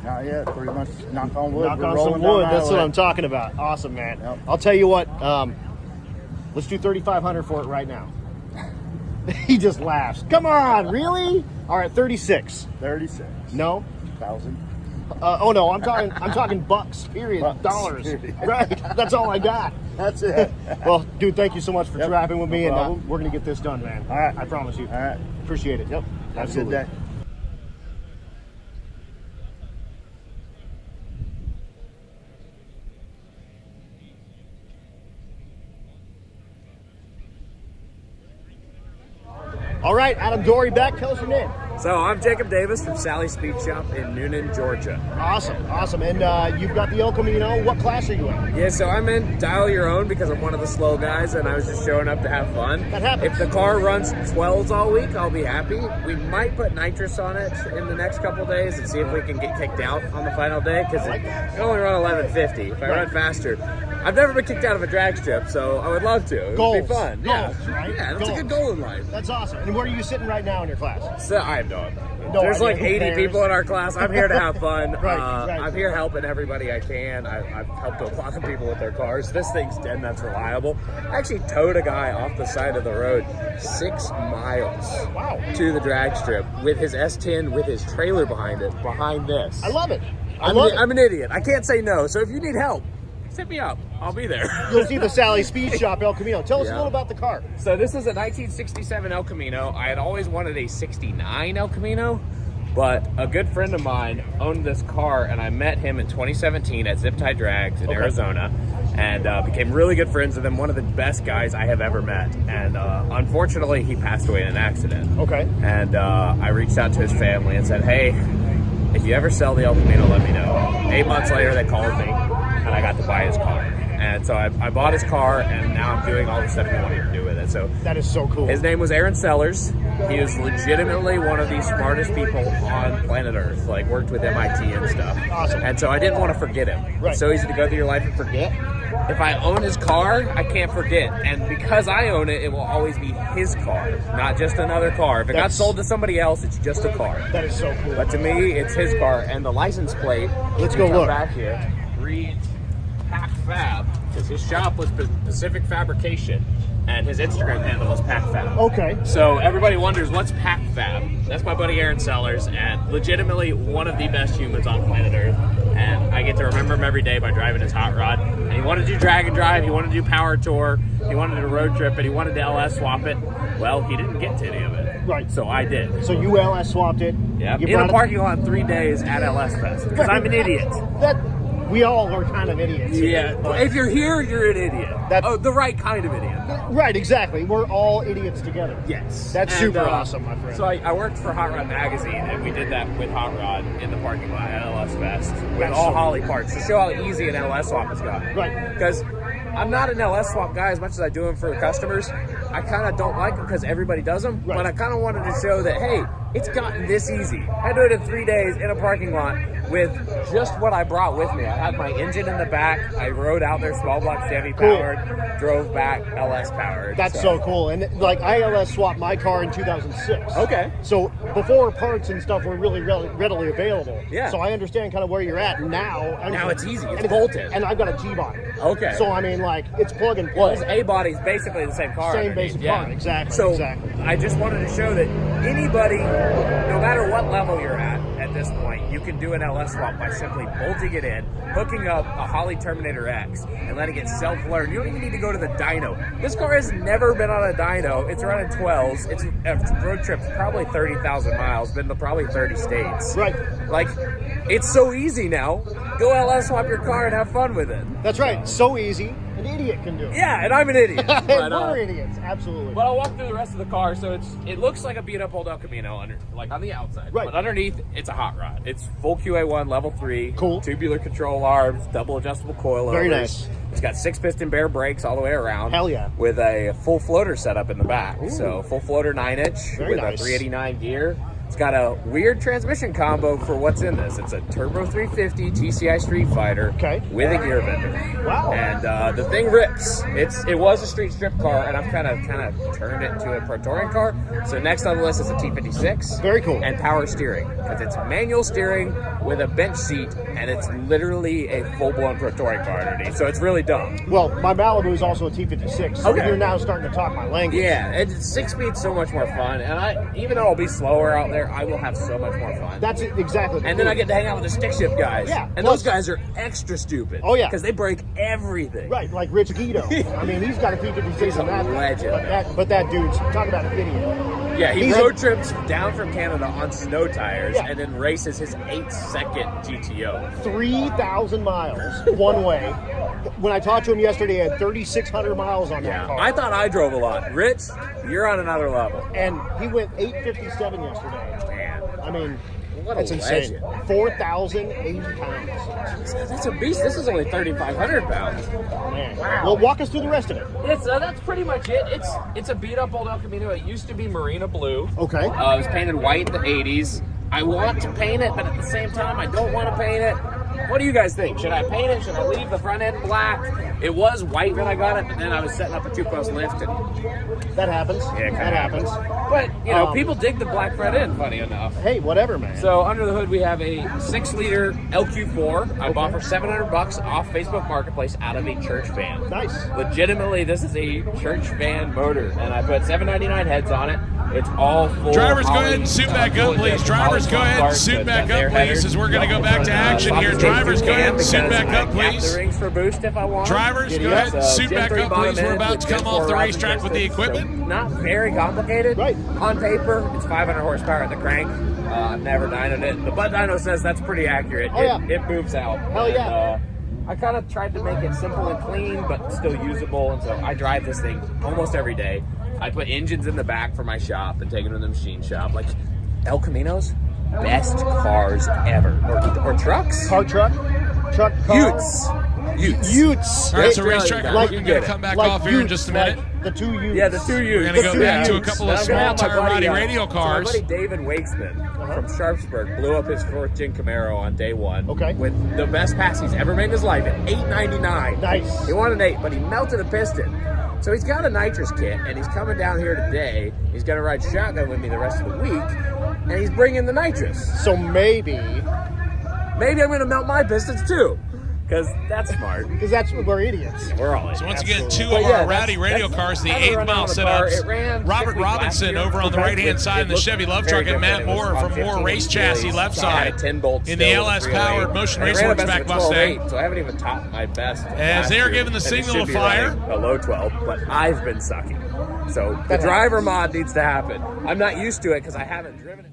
Not yet. Pretty much knock on wood. Knock We're on rolling some down wood. That's Iowa. what I'm talking about. Awesome, man. I'll tell you what. Let's do 3,500 for it right now. He just laughs. Come on, really? All right, 36. 36. No? 1,000. Oh no, I'm talking bucks. Period. Bucks, dollars. period. Right. That's all I got. That's it. Well, dude, thank you so much for trapping with me, No and problem. we're gonna get this done, man. All right. I promise you. All right. Appreciate it. Yep. Have a good Absolutely. day. All right, Adam Dory back. Tell us your name. So I'm Jacob Davis from Sally's Speed Shop in Noonan, Georgia. Awesome. And you've got the El Camino. What class are you in? Yeah, so I'm in Dial Your Own because I'm one of the slow guys and I was just showing up to have fun. That happens. If the car runs 12s all week, I'll be happy. We might put nitrous on it in the next couple days and see if we can get kicked out on the final day because I can only run 1150. If I run faster, I've never been kicked out of a drag strip, so I would love to. It would be fun. Goals, right? Yeah, that's a good Goals. goal in life. That's awesome. And where are you sitting right now in your class? So I have no idea. No There's idea. like Who 80 cares? people in our class. I'm here to have fun. Right. I'm here helping everybody I can. I've helped a lot of people with their cars. This thing's dead and that's reliable. I actually towed a guy off the side of the road 6 miles to the drag strip with his S10 with his trailer behind it, behind this. I love it. I'm an idiot. I can't say no. So if you need help, hit me up. I'll be there. You'll see the Sally Speed Shop El Camino. Tell us a little about the car. So this is a 1967 El Camino. I had always wanted a 69 El Camino, but a good friend of mine owned this car, and I met him in 2017 at Zip Tie Drags in Arizona, and became really good friends with him. One of the best guys I have ever met, and unfortunately, he passed away in an accident. Okay. And I reached out to his family and said, hey, if you ever sell the El Camino, let me know. 8 months later, they called me, and I got to buy his car. And so I bought his car, and now I'm doing all the stuff he wanted to do with it. So that is so cool. His name was Aaron Sellers. He is legitimately one of the smartest people on planet Earth. Like, worked with MIT and stuff. Awesome. And so I didn't want to forget him. Right. It's so easy to go through your life and forget. If I own his car, I can't forget. And because I own it, it will always be his car, not just another car. If it got sold to somebody else, it's just a car. That is so cool. But to me, it's his car. And the license plate, let's go come look. back here, reads Pack Fab, because his shop was Pacific Fabrication, and his Instagram handle was Pack Fab. Okay. So everybody wonders, what's Pack Fab? That's my buddy Aaron Sellers, and legitimately one of the best humans on planet Earth. And I get to remember him every day by driving his hot rod. And he wanted to do drag and drive, he wanted to do power tour, he wanted to road trip, and he wanted to LS swap it. Well, he didn't get to any of it. Right. So I did. So you LS swapped it. Yeah. You In a brought it- parking lot 3 days at LS Fest, because I'm an idiot. We all are kind of idiots. Yeah, But- if you're here, you're an idiot. The right kind of idiot. Right, exactly. We're all idiots together. Yes. That's And, super awesome, my friend. So I worked for Hot Rod Magazine, and we did that with Hot Rod in the parking lot at LS Fest with That's all so Holly parts to show how easy an LS swap has gotten. Right. Because I'm not an LS swap guy as much as I do them for the customers. I kind of don't like them because everybody does them, but I kind of wanted to show that, hey, it's gotten this easy. I did it in 3 days in a parking lot with just what I brought with me. I had my engine in the back. I rode out there small block Chevy powered, drove back LS powered. That's so cool. And like I LS swapped my car in 2006. Okay. So before parts and stuff were really readily available. Yeah. So I understand kind of where you're at now. Now it's easy. It's and bolted. And I've got a G-body. Okay. So I mean, like, it's plug and play. Well, his A-body's basically the same car. Same underneath. basic car, exactly, So exactly. I just wanted to show that anybody, no matter what level you're at this point, you can do an LS swap by simply bolting it in, hooking up a Holley Terminator X, and letting it self-learn. You don't even need to go to the dyno. This car has never been on a dyno. It's running 12s. It's a road trip probably 30,000 miles, been to probably 30 states. Right. Like, it's so easy now. Go LS swap your car and have fun with it. That's right. So easy. An idiot can do it. Yeah, and I'm an idiot. And But, we're idiots. Absolutely. But I'll walk through the rest of the car. So it looks like a beat up old El Camino like on the outside. Right. But underneath, it's a hot rod. It's full QA1 level 3. Cool. Tubular control arms, double adjustable coilovers. Very nice. It's got 6-piston bare brakes all the way around. Hell yeah. With a full floater setup in the back. Ooh. So full floater 9-inch Very with nice. a 389 gear. It's got a weird transmission combo for what's in this. It's a Turbo 350 GCI Street Fighter with a gear bender. Wow. And the thing rips. It was a street strip car, and I've kind of turned it into a Pro Touring car. So next on the list is a T56. Very cool. And power steering, because it's manual steering with a bench seat, and it's literally a full-blown Pro Touring car underneath. So it's really dumb. Well, my Malibu is also a T56. So Okay. you're now starting to talk my language. Yeah, and 6-speed's so much more fun, and even though I'll be slower out there, I will have so much more fun. That's exactly. And then I get to hang out with the stick shift guys. Yeah, And plus- those guys are extra stupid. Oh, yeah. Because they break everything. Right, like Rich Guido. I mean, he's got a T56 He's a in that. legend. But that dude's, talk about an idiot. Yeah, he He's road trips down from Canada on snow tires Yeah. and then races his 8-second GTO. 3,000 miles one way. When I talked to him yesterday, he had 3,600 miles on that car. I thought I drove a lot. Rich, you're on another level. And he went 857 yesterday. Man. I mean, What a that's insane. legend. 4,080 pounds. That's a beast. This is only 3,500 pounds. Man. Wow. Well, walk us through the rest of it. That's pretty much it. It's a beat up old El Camino. It used to be Marina Blue. Okay. It was painted white in the 80s. I want to paint it, but at the same time, I don't want to paint it. What do you guys think? Should I paint it? Should I leave the front end black? It was white when I got it, but then I was setting up a 2-post lift. And That happens. Yeah, that happens. But, people dig the black front end, funny enough. Hey, whatever, man. So under the hood, we have a 6-liter LQ4. I bought for $700 off Facebook Marketplace out of a church van. Nice. Legitimately, this is a church van motor, and I put 799 heads on it. It's all full. Drivers, go Holley, ahead and suit back full up, please. injection Drivers, Holley go ahead and parts suit with back their up, please, headers. as we're going to go back to action here. Drivers, go ahead and suit back up, please. The rings for boost if I want. Drivers, go ahead and suit back up, please. We're about to come off the racetrack with the equipment. So not very complicated. Right. On paper, it's 500 horsepower at the crank. I've never dynoed it. The Bud Dyno says that's pretty accurate. Oh, yeah. It moves out. Hell yeah. And, I kind of tried to make it simple and clean, but still usable. And so I drive this thing almost every day. I put engines in the back for my shop and take them to the machine shop. Like El Caminos, best cars ever. Or trucks? Truck? Utes. Utes. All right, so racetrack, Like we're going to come back off here in just a minute. The two Utes. Yeah, the two Utes. We're going to go back to a couple of small tire body radial cars. So my buddy David Wakesman from Sharpsburg blew up his 4th Gen Camaro on day 1 with the best pass he's ever made in his life at 8.99. Nice. He wanted 8, but he melted a piston. So he's got a nitrous kit, and he's coming down here today. He's going to ride shotgun with me the rest of the week, and he's bringing the nitrous. So maybe I'm going to melt my pistons too. Because that's smart. Because we're idiots. We're all idiots. So once again, 2 of our rowdy radial cars, the 8th mile setups. Robert Robinson over on the right-hand side in the Chevy Love Truck, and Matt Moore from Moore Race Chassis left side in the LS-powered Motion Raceworks back Mustang. So I haven't even topped my best. As they are giving the signal to fire. A low 12, but I've been sucking. So the driver mod needs to happen. I'm not used to it because I haven't driven it.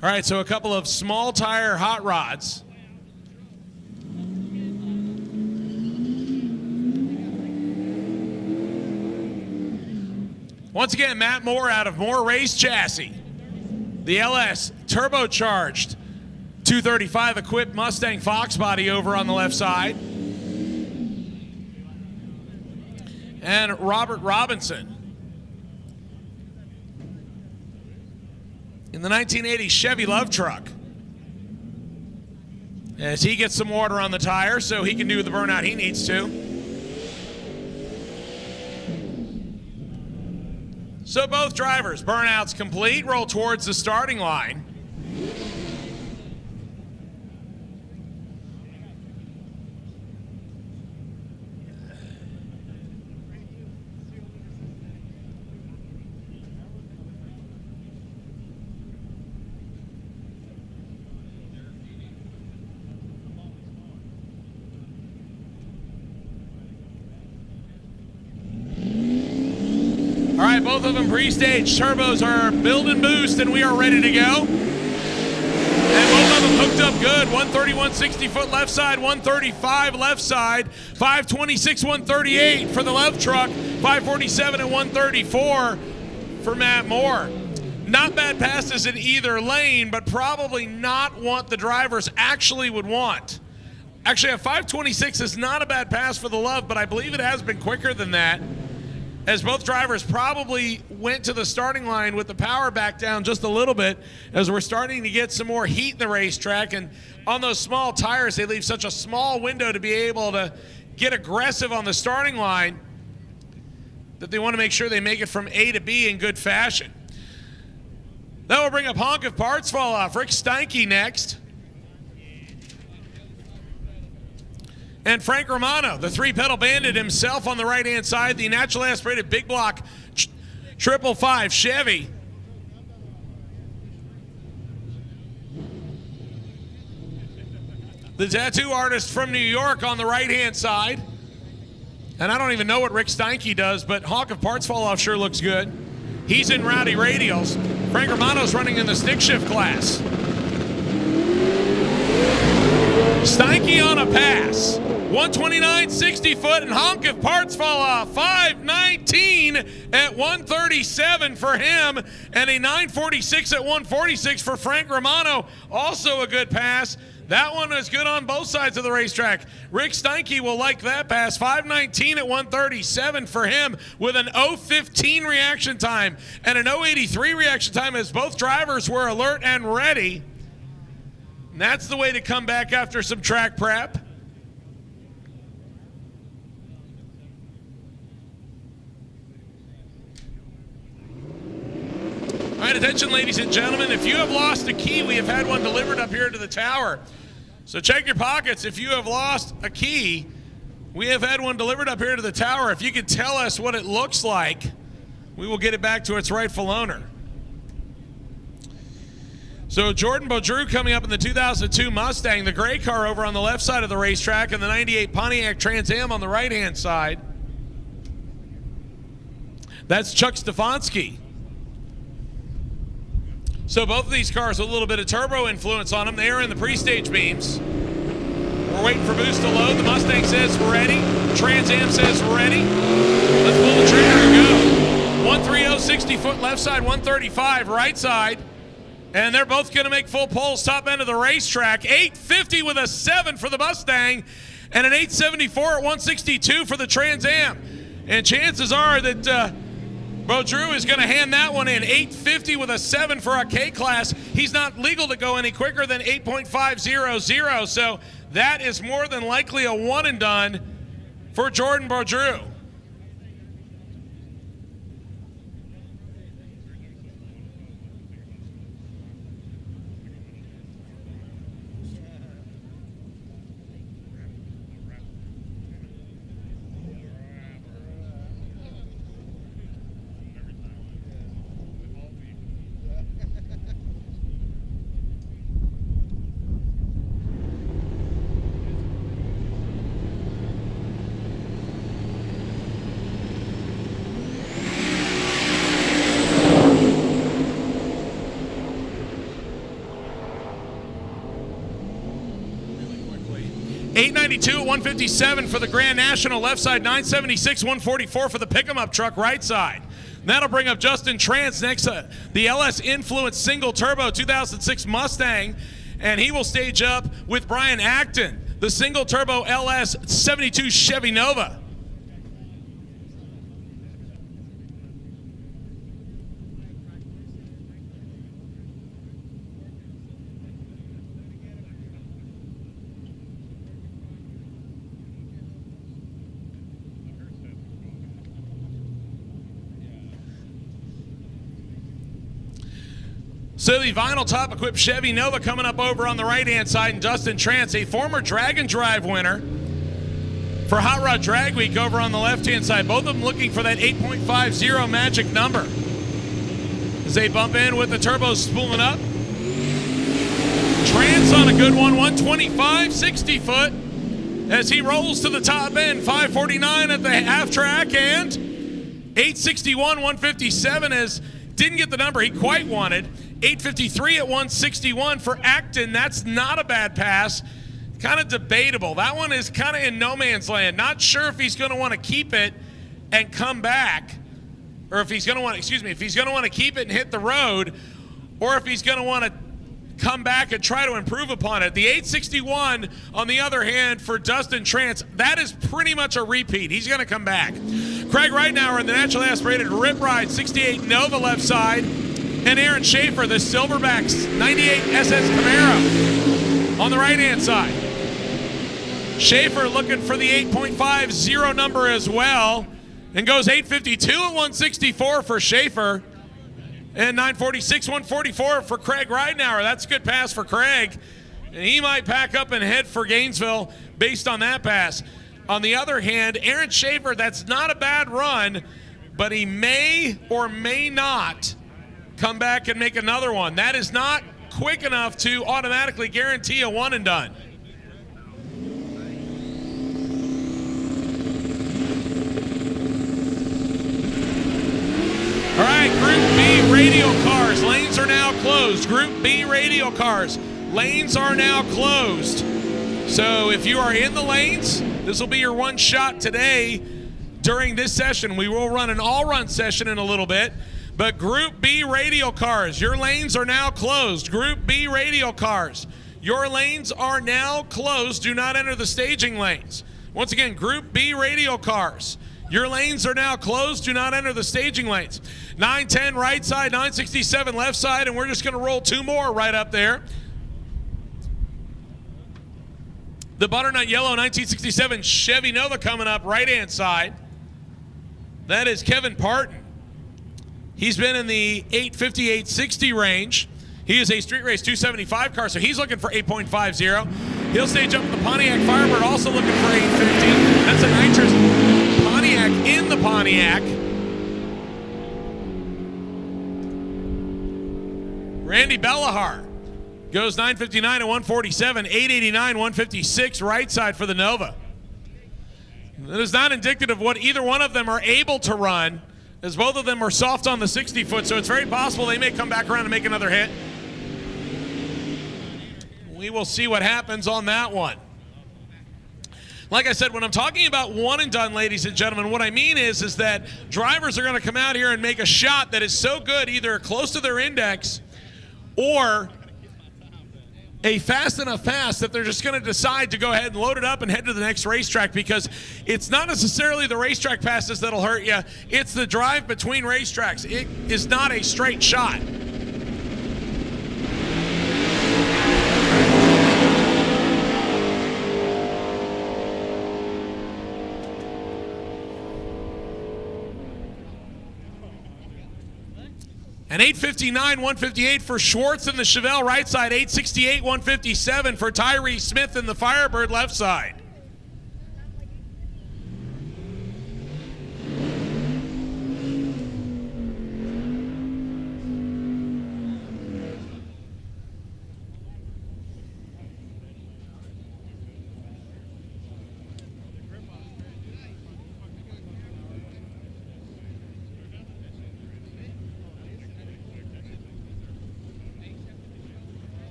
All right, so a couple of small tire hot rods. Once again, Matt Moore out of Moore Race Chassis. The LS turbocharged 235 equipped Mustang Fox body over on the left side. And Robert Robinson in the 1980 Chevy Love Truck, as he gets some water on the tire so he can do the burnout he needs to. So both drivers, burnouts complete, roll towards the starting line. All right, both of them pre-staged. Turbos are build and boost, and we are ready to go. And both of them hooked up good. 130, 160 foot left side, 135 left side, 526, 138 for the Love Truck, 547 and 134 for Matt Moore. Not bad passes in either lane, but probably not what the drivers actually would want. Actually, a 526 is not a bad pass for the Love, but I believe it has been quicker than that, as both drivers probably went to the starting line with the power back down just a little bit, as we're starting to get some more heat in the racetrack. And on those small tires, they leave such a small window to be able to get aggressive on the starting line that they want to make sure they make it from A to B in good fashion. That will bring up Honk if parts fall off. Rick Steinke next. And Frank Romano, the 3-pedal bandit himself on the right-hand side, the naturally aspirated big block 555 Chevy. The tattoo artist from New York on the right-hand side. And I don't even know what Rick Steinke does, but Honk if parts fall off sure looks good. He's in Rowdy Radials. Frank Romano's running in the stick shift class. Steinke on a pass. 129, 60 foot, and Honk if parts fall off. 519 at 137 for him, and a 946 at 146 for Frank Romano. Also a good pass. That one is good on both sides of the racetrack. Rick Steinke will like that pass. 519 at 137 for him, with an 015 reaction time and an 083 reaction time, as both drivers were alert and ready. And that's the way to come back after some track prep. All right, attention, ladies and gentlemen. If you have lost a key, we have had one delivered up here to the tower. So check your pockets. If you have lost a key, we have had one delivered up here to the tower. If you could tell us what it looks like, we will get it back to its rightful owner. So Jordan Beaudreau coming up in the 2002 Mustang, the gray car over on the left side of the racetrack, and the 98 Pontiac Trans Am on the right-hand side. That's Chuck Stefanski. So both of these cars with a little bit of turbo influence on them. They are in the pre-stage beams. We're waiting for boost to load. The Mustang says ready. Trans Am says ready. Let's pull the trigger and go. 130, 60 foot left side, 135 right side. And they're both going to make full poles, top end of the racetrack. 850 with a 7 for the Mustang, and an 874 at 162 for the Trans Am. And chances are that Beaudreau is going to hand that one in. 850 with a 7 for a K-Class. He's not legal to go any quicker than 8.500, so that is more than likely a one and done for Jordan Beaudreau. $892 at 157 for the Grand National left side, $976, 144 for the pick-em-up truck right side. That'll bring up Justin Trance next, the LS Influence single turbo 2006 Mustang, and he will stage up with Brian Acton, the single turbo LS 72 Chevy Nova. So the vinyl top equipped Chevy Nova coming up over on the right-hand side, and Dustin Trance, a former Drag and Drive winner for Hot Rod Drag Week over on the left-hand side. Both of them looking for that 8.50 magic number. As they bump in with the turbos spooling up. Trance on a good one, 125, 60 foot. As he rolls to the top end, 549 at the half track, and 861, 157 as didn't get the number he quite wanted. 853 at 161 for Acton. That's not a bad pass. Kind of debatable. That one is kind of in no man's land. Not sure if he's going to want to keep it and come back, or if he's going to want, if he's going to want to keep it and hit the road, or if he's going to want to come back and try to improve upon it. The 861, on the other hand, for Dustin Trance, that is pretty much a repeat. He's going to come back. Craig Reitnauer in the naturally aspirated Rip Ride 68 Nova left side, and Aaron Schaefer, the Silverbacks 98 SS Camaro on the right-hand side. Schaefer looking for the 8.50 number as well, and goes 852 at 164 for Schaefer, and 946, 144 for Craig Reitnauer. That's a good pass for Craig, and he might pack up and head for Gainesville based on that pass. On the other hand, Aaron Schaefer, that's not a bad run, but he may or may not come back and make another one. That is not quick enough to automatically guarantee a one and done. All right, Group B radial cars. Lanes are now closed. Group B radial cars. Lanes are now closed. So if you are in the lanes, this will be your one shot today during this session. We will run an all-run session in a little bit. But Group B radial cars, your lanes are now closed. Group B radial cars, your lanes are now closed. Do not enter the staging lanes. Once again, Group B radial cars, your lanes are now closed. Do not enter the staging lanes. 910 right side, 967 left side, and we're just going to roll two more right up there. The butternut yellow 1967 Chevy Nova coming up right-hand side. That is Kevin Parton. He's been in the 850, 860 range. He is a Street Race 275 car, so he's looking for 8.50. He'll stage up with the Pontiac Firebird, also looking for 850. That's a nitrous Pontiac in the Pontiac. Randy Bellahar Goes 959 at 147, 889, 156 right side for the Nova. That is not indicative of what either one of them are able to run, as both of them are soft on the 60-foot, so it's very possible they may come back around and make another hit. We will see what happens on that one. Like I said, when I'm talking about one and done, ladies and gentlemen, what I mean is that drivers are going to come out here and make a shot that is so good, either close to their index or a fast enough pass that they're just going to decide to go ahead and load it up and head to the next racetrack, because it's not necessarily the racetrack passes that'll hurt you. It's the drive between racetracks. It is not a straight shot. And 859, 158 for Schwartz in the Chevelle right side. 868, 157 for Tyree Smith in the Firebird left side.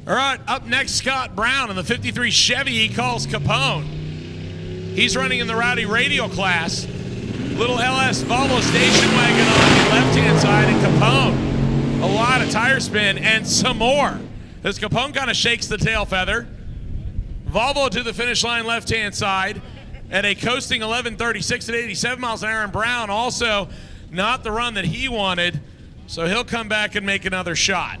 All right, up next, Scott Brown in the 53 Chevy he calls Capone. He's running in the Rowdy Radial class. Little LS Volvo station wagon on the left-hand side, and Capone. A lot of tire spin and some more, as Capone kind of shakes the tail feather. Volvo to the finish line left-hand side at a coasting 11:36 at 87 miles an hour. And Brown also not the run that he wanted, so he'll come back and make another shot.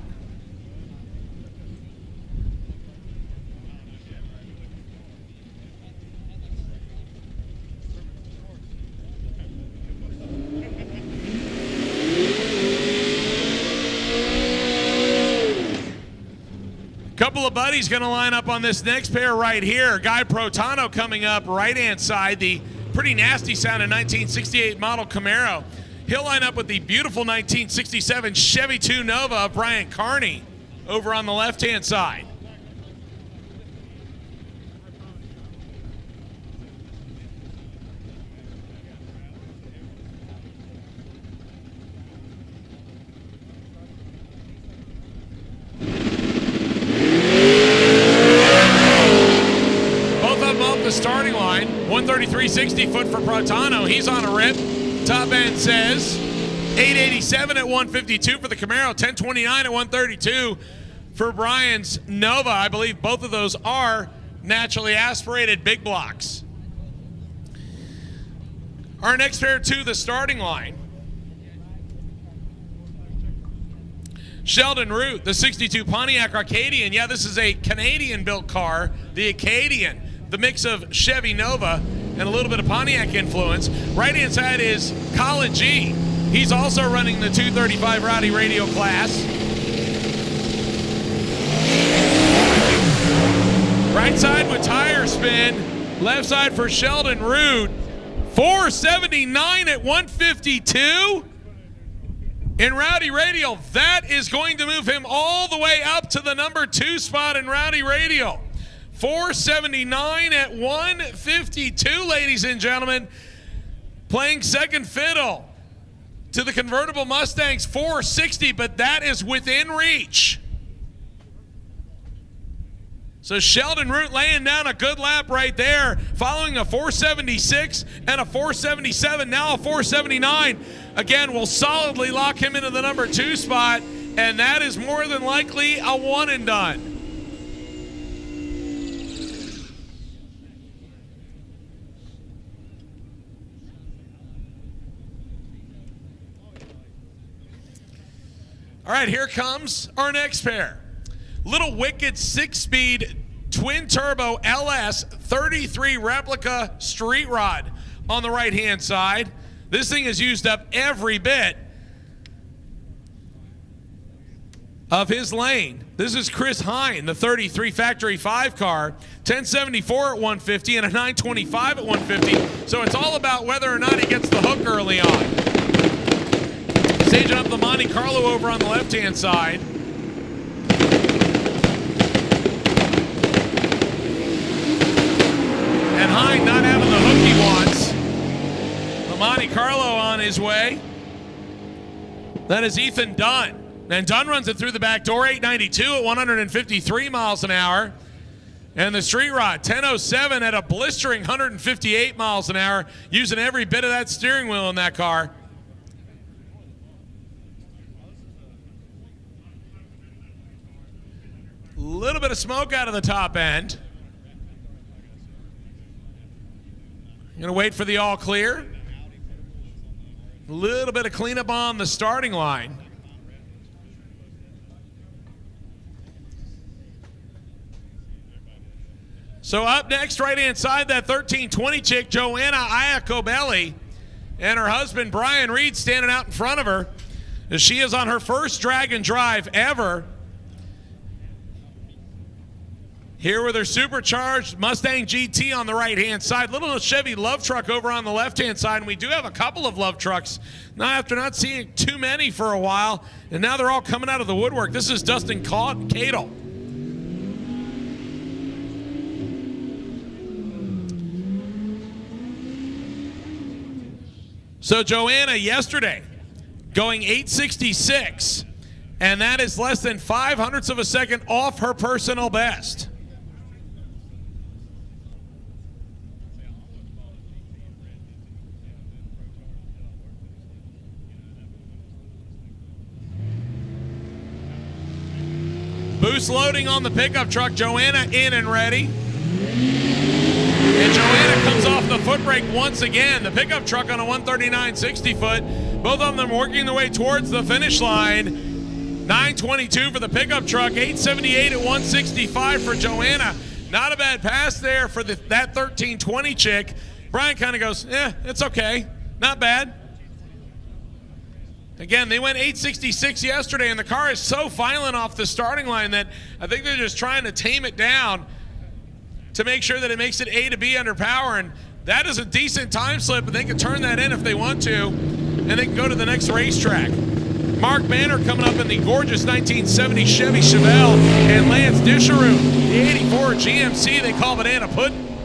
Couple of buddies going to line up on this next pair right here. Guy Protano coming up right-hand side, the pretty nasty sounding 1968 model Camaro. He'll line up with the beautiful 1967 Chevy 2 Nova of Brian Carney over on the left-hand side. Starting line, 133.60 foot for Protano. He's on a rip. Top end says 887 at 152 for the Camaro, 1029 at 132 for Brian's Nova. I believe both of those are naturally aspirated big blocks. Our next pair to the starting line. Sheldon Root, the 62 Pontiac Arcadian. Yeah, this is a Canadian-built car, the Acadian. The mix of Chevy Nova and a little bit of Pontiac influence. Right-hand side is Colin G. He's also running the 235 Rowdy Radial class. Right side with tire spin. Left side for Sheldon Root. 479 at 152. In Rowdy Radial, that is going to move him all the way up to the number 2 spot in Rowdy Radial. 479 at 152, ladies and gentlemen. Playing second fiddle to the convertible Mustangs 460, but that is within reach. So Sheldon Root laying down a good lap right there, following a 476 and a 477, now a 479. Again, will solidly lock him into the number 2 spot, and that is more than likely a one and done. All right, here comes our next pair. Little Wicked 6-speed twin-turbo LS 33 replica street rod on the right-hand side. This thing has used up every bit of his lane. This is Chris Hine, the 33 Factory 5 car, 1074 at 150 and a 925 at 150. So it's all about whether or not he gets the hook early on. Staging up the Monte Carlo over on the left-hand side. And Hine not having the hook he wants. The Monte Carlo on his way. That is Ethan Dunn. And Dunn runs it through the back door, 892 at 153 miles an hour. And the Street Rod, 1007 at a blistering 158 miles an hour, using every bit of that steering wheel in that car. A little bit of smoke out of the top end. I'm gonna wait for the all clear. A little bit of cleanup on the starting line. So up next, right-hand side, that 1320 chick, Joanna Iacobelli, and her husband, Brian Reed, standing out in front of her. As she is on her first drag and drive ever. Here with her supercharged Mustang GT on the right-hand side. Little Chevy Love Truck over on the left-hand side. And we do have a couple of Love Trucks now after not seeing too many for a while. And now they're all coming out of the woodwork. This is Dustin Cadle. So Joanna yesterday going 866, and that is less than 0.05 of a second off her personal best. Boost loading on the pickup truck. Joanna in and ready. And Joanna comes off the foot brake once again. The pickup truck on a 139 60 foot. Both of them working their way towards the finish line. 922 for the pickup truck. 878 at 165 for Joanna. Not a bad pass there for that 1320 chick. Brian kind of goes, it's okay. Not bad. Again, they went 866 yesterday, and the car is so violent off the starting line that I think they're just trying to tame it down to make sure that it makes it A to B under power. And that is a decent time slip, and they can turn that in if they want to, and they can go to the next racetrack. Mark Manner coming up in the gorgeous 1970 Chevy Chevelle, and Lance Disharu, the 84 GMC they call Banana Pudding.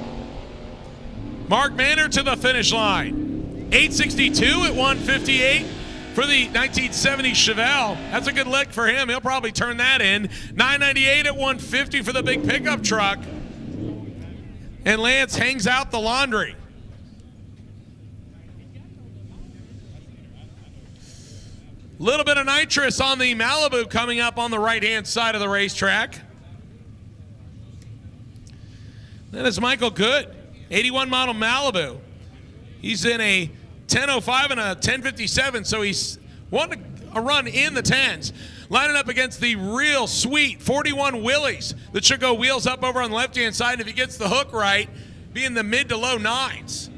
Mark Manner to the finish line. 862 at 158. For the 1970 Chevelle. That's a good lick for him. He'll probably turn that in. 998 at 150 for the big pickup truck. And Lance hangs out the laundry. Little bit of nitrous on the Malibu coming up on the right-hand side of the racetrack. That is Michael Good, 81 model Malibu. He's in a 1005 and a 1057, so he's won a run in the 10s. Lining up against the real sweet 41 Willys that should go wheels up over on the left-hand side. If he gets the hook right, be in the mid to low 9s.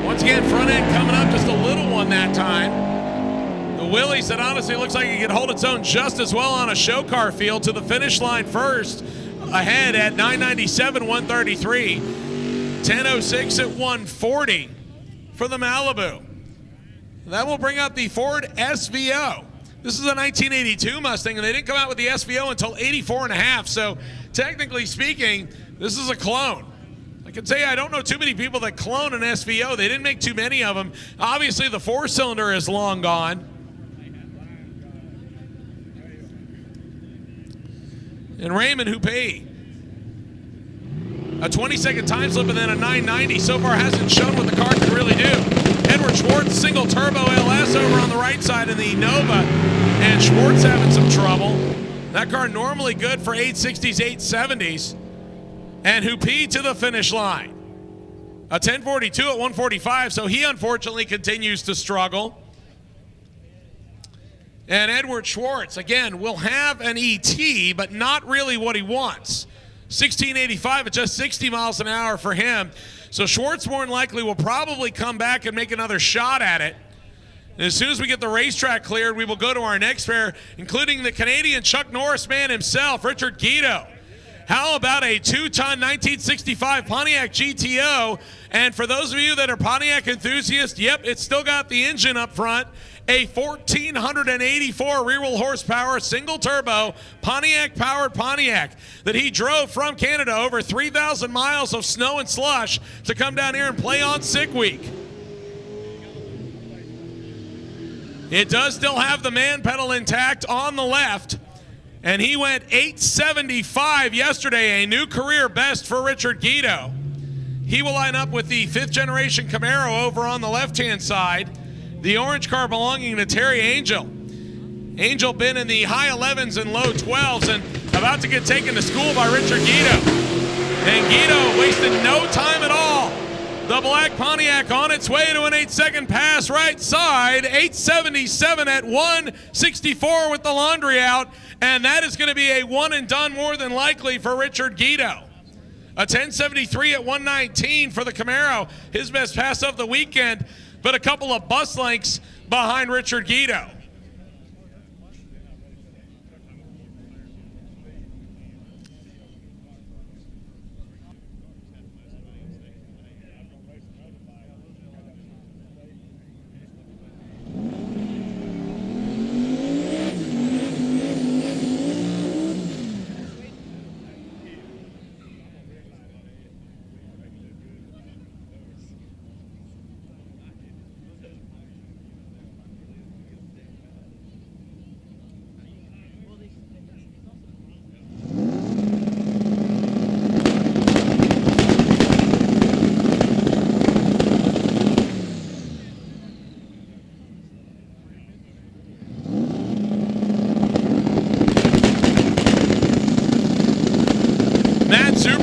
Once again, front end coming up just a little one that time. The Willys that honestly looks like it could hold its own just as well on a show car field to the finish line first. Ahead at 997, 133. 1006 at 140 for the Malibu. That will bring up the Ford SVO. This is a 1982 Mustang, and they didn't come out with the SVO until 84 and a half. So technically speaking, this is a clone. I can say I don't know too many people that clone an SVO. They didn't make too many of them. Obviously, the 4-cylinder is long gone. And Raymond Houpé, a 20-second time slip and then a 990 so far hasn't shown what the car can really do. Edward Schwartz, single turbo LS over on the right side in the Nova, and Schwartz having some trouble. That car normally good for 860s, 870s. And Houpé to the finish line. A 1042 at 145, so he unfortunately continues to struggle. And Edward Schwartz, again, will have an ET, but not really what he wants. 1685 at just 60 miles an hour for him. So Schwartz more than likely will probably come back and make another shot at it. And as soon as we get the racetrack cleared, we will go to our next pair, including the Canadian Chuck Norris man himself, Richard Guido. How about a 2-ton 1965 Pontiac GTO? And for those of you that are Pontiac enthusiasts, yep, it's still got the engine up front. A 1,484 rear-wheel horsepower, single-turbo, Pontiac-powered Pontiac that he drove from Canada over 3,000 miles of snow and slush to come down here and play on Sick Week. It does still have the man pedal intact on the left, and he went 875 yesterday, a new career best for Richard Guido. He will line up with the 5th-generation Camaro over on the left-hand side, the orange car belonging to Terry Angel. Angel been in the high 11s and low 12s and about to get taken to school by Richard Guido. And Guido wasted no time at all. The black Pontiac on its way to an 8-second pass right side, 877 at 164 with the laundry out, and that is going to be a one and done more than likely for Richard Guido. A 1073 at 119 for the Camaro, his best pass of the weekend, but a couple of bus lengths behind Richard Guido.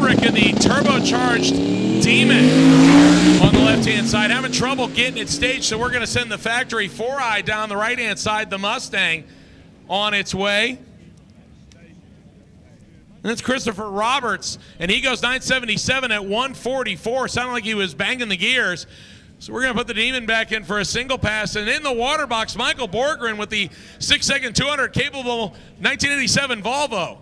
In the turbocharged Demon on the left-hand side, having trouble getting it staged, so we're going to send the factory 4i down the right-hand side, the Mustang on its way. And it's Christopher Roberts, and he goes 977 at 144. Sounded like he was banging the gears. So we're going to put the Demon back in for a single pass. And in the water box, Michael Borgren with the 6-second 200 capable 1987 Volvo.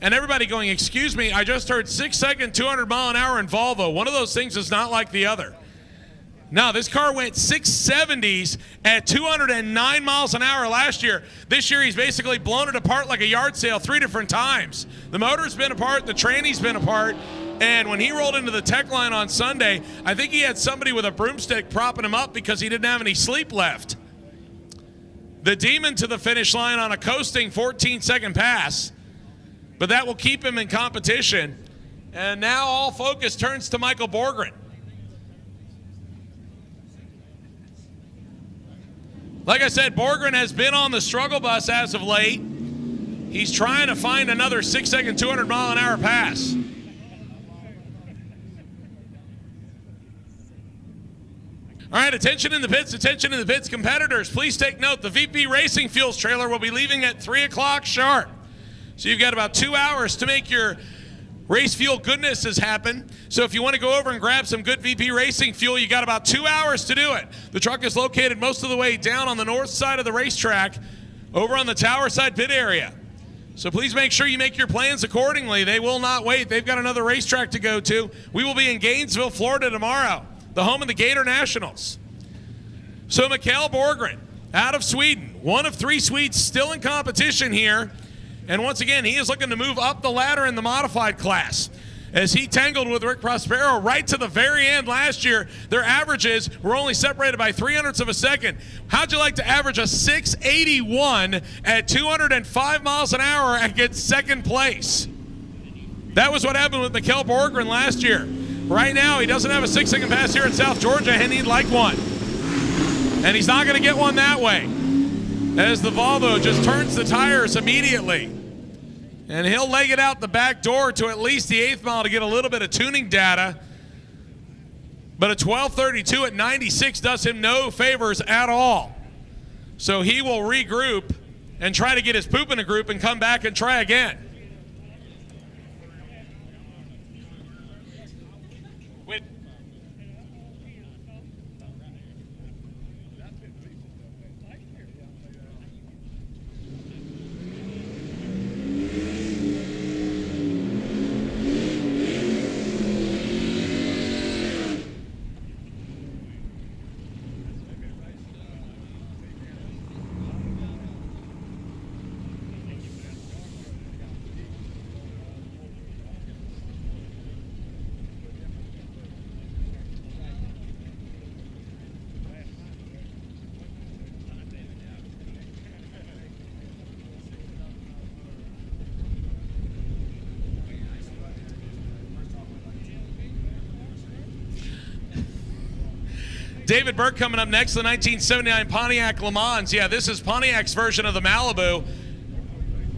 And everybody going, excuse me, I just heard 6-second 200-mile-an-hour in Volvo. One of those things is not like the other. No, this car went 670s at 209 miles an hour last year. This year he's basically blown it apart like a yard sale 3 different times. The motor's been apart, the tranny's been apart, and when he rolled into the tech line on Sunday, I think he had somebody with a broomstick propping him up because he didn't have any sleep left. The Demon to the finish line on a coasting 14-second pass. But that will keep him in competition. And now all focus turns to Michael Borgren. Like I said, Borgren has been on the struggle bus as of late. He's trying to find another 6-second 200-mile-an-hour pass. All right, attention in the pits, competitors. Please take note, the VP Racing Fuels trailer will be leaving at 3 o'clock sharp. So you've got about 2 hours to make your race fuel goodnesses happen. So if you want to go over and grab some good VP Racing fuel, you got about 2 hours to do it. The truck is located most of the way down on the north side of the racetrack, over on the tower side pit area. So please make sure you make your plans accordingly. They will not wait. They've got another racetrack to go to. We will be in Gainesville, Florida tomorrow, the home of the Gator Nationals. So Mikael Borgren, out of Sweden, one of 3 Swedes still in competition here. And once again, he is looking to move up the ladder in the modified class. As he tangled with Rick Prospero right to the very end last year, their averages were only separated by 0.03 of a second. How'd you like to average a 681 at 205 miles an hour and get second place? That was what happened with Mikael Borgren last year. Right now, he doesn't have a 6-second pass here in South Georgia, and he'd like one. And he's not going to get one that way, as the Volvo just turns the tires immediately. And he'll leg it out the back door to at least the 8th mile to get a little bit of tuning data. But a 12:32 at 96 does him no favors at all. So he will regroup and try to get his poop in a group and come back and try again. David Burke coming up next, the 1979 Pontiac Le Mans. Yeah, this is Pontiac's version of the Malibu.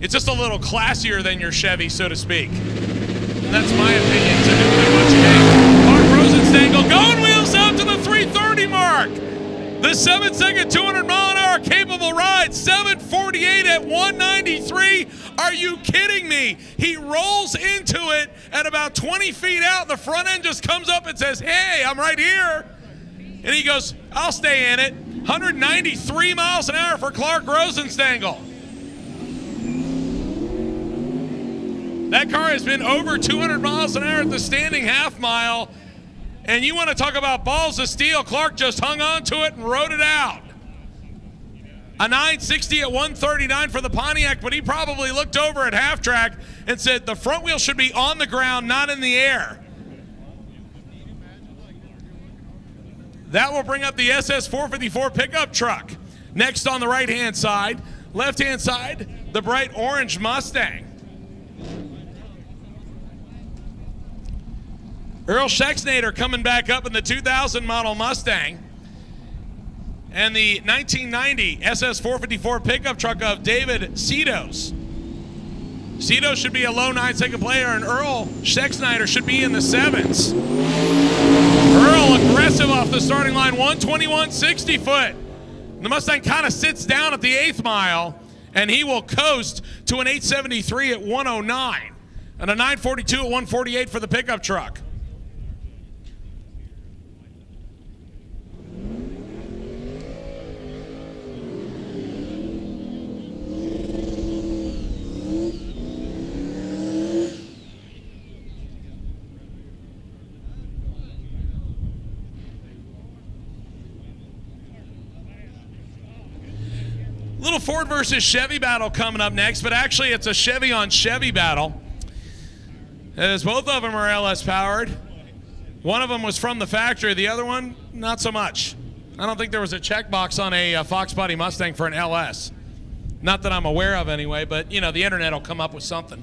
It's just a little classier than your Chevy, so to speak. And that's my opinion. So Mark Rosenstengel going wheels out to the 330 mark. The 7-second 200-mile-an-hour capable ride, 7:48 at 193. Are you kidding me? He rolls into it at about 20 feet out. The front end just comes up and says, hey, I'm right here. And he goes, I'll stay in it. 193 miles an hour for Clark Rosenstengel. That car has been over 200 miles an hour at the standing half mile. And you want to talk about balls of steel, Clark just hung on to it and rode it out. A 960 at 139 for the Pontiac, but he probably looked over at half track and said the front wheel should be on the ground, not in the air. That will bring up the SS 454 pickup truck. Next on the right-hand side, left-hand side, the bright orange Mustang. Earl Schexnayder coming back up in the 2000 model Mustang. And the 1990 SS 454 pickup truck of David Cedos. Cedos should be a low 9-second player, and Earl Schexnayder should be in the 7s. Earl aggressive off the starting line, 121 60 foot. The Mustang kind of sits down at the 8th mile, and he will coast to an 873 at 109 and a 942 at 148 for the pickup truck. Little Ford versus Chevy battle coming up next, but actually it's a Chevy on Chevy battle, as both of them are LS powered. One of them was from the factory, the other one, not so much. I don't think there was a checkbox on a Fox Body Mustang for an LS. Not that I'm aware of anyway, but you know, the internet will come up with something.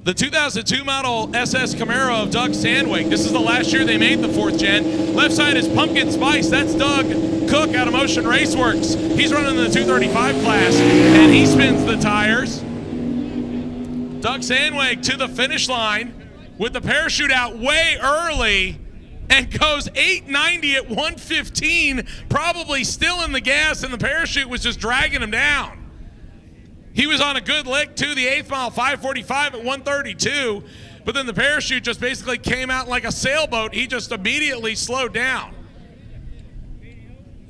The 2002 model SS Camaro of Doug Sandwig. This is the last year they made the 4th gen. Left side is Pumpkin Spice. That's Doug Cook out of Motion Raceworks. He's running the 235 class, and he spins the tires. Doug Sandwig to the finish line with the parachute out way early and goes 890 at 115, probably still in the gas, and the parachute was just dragging him down. He was on a good lick too, the 8th mile, 545 at 132, but then the parachute just basically came out like a sailboat. He just immediately slowed down.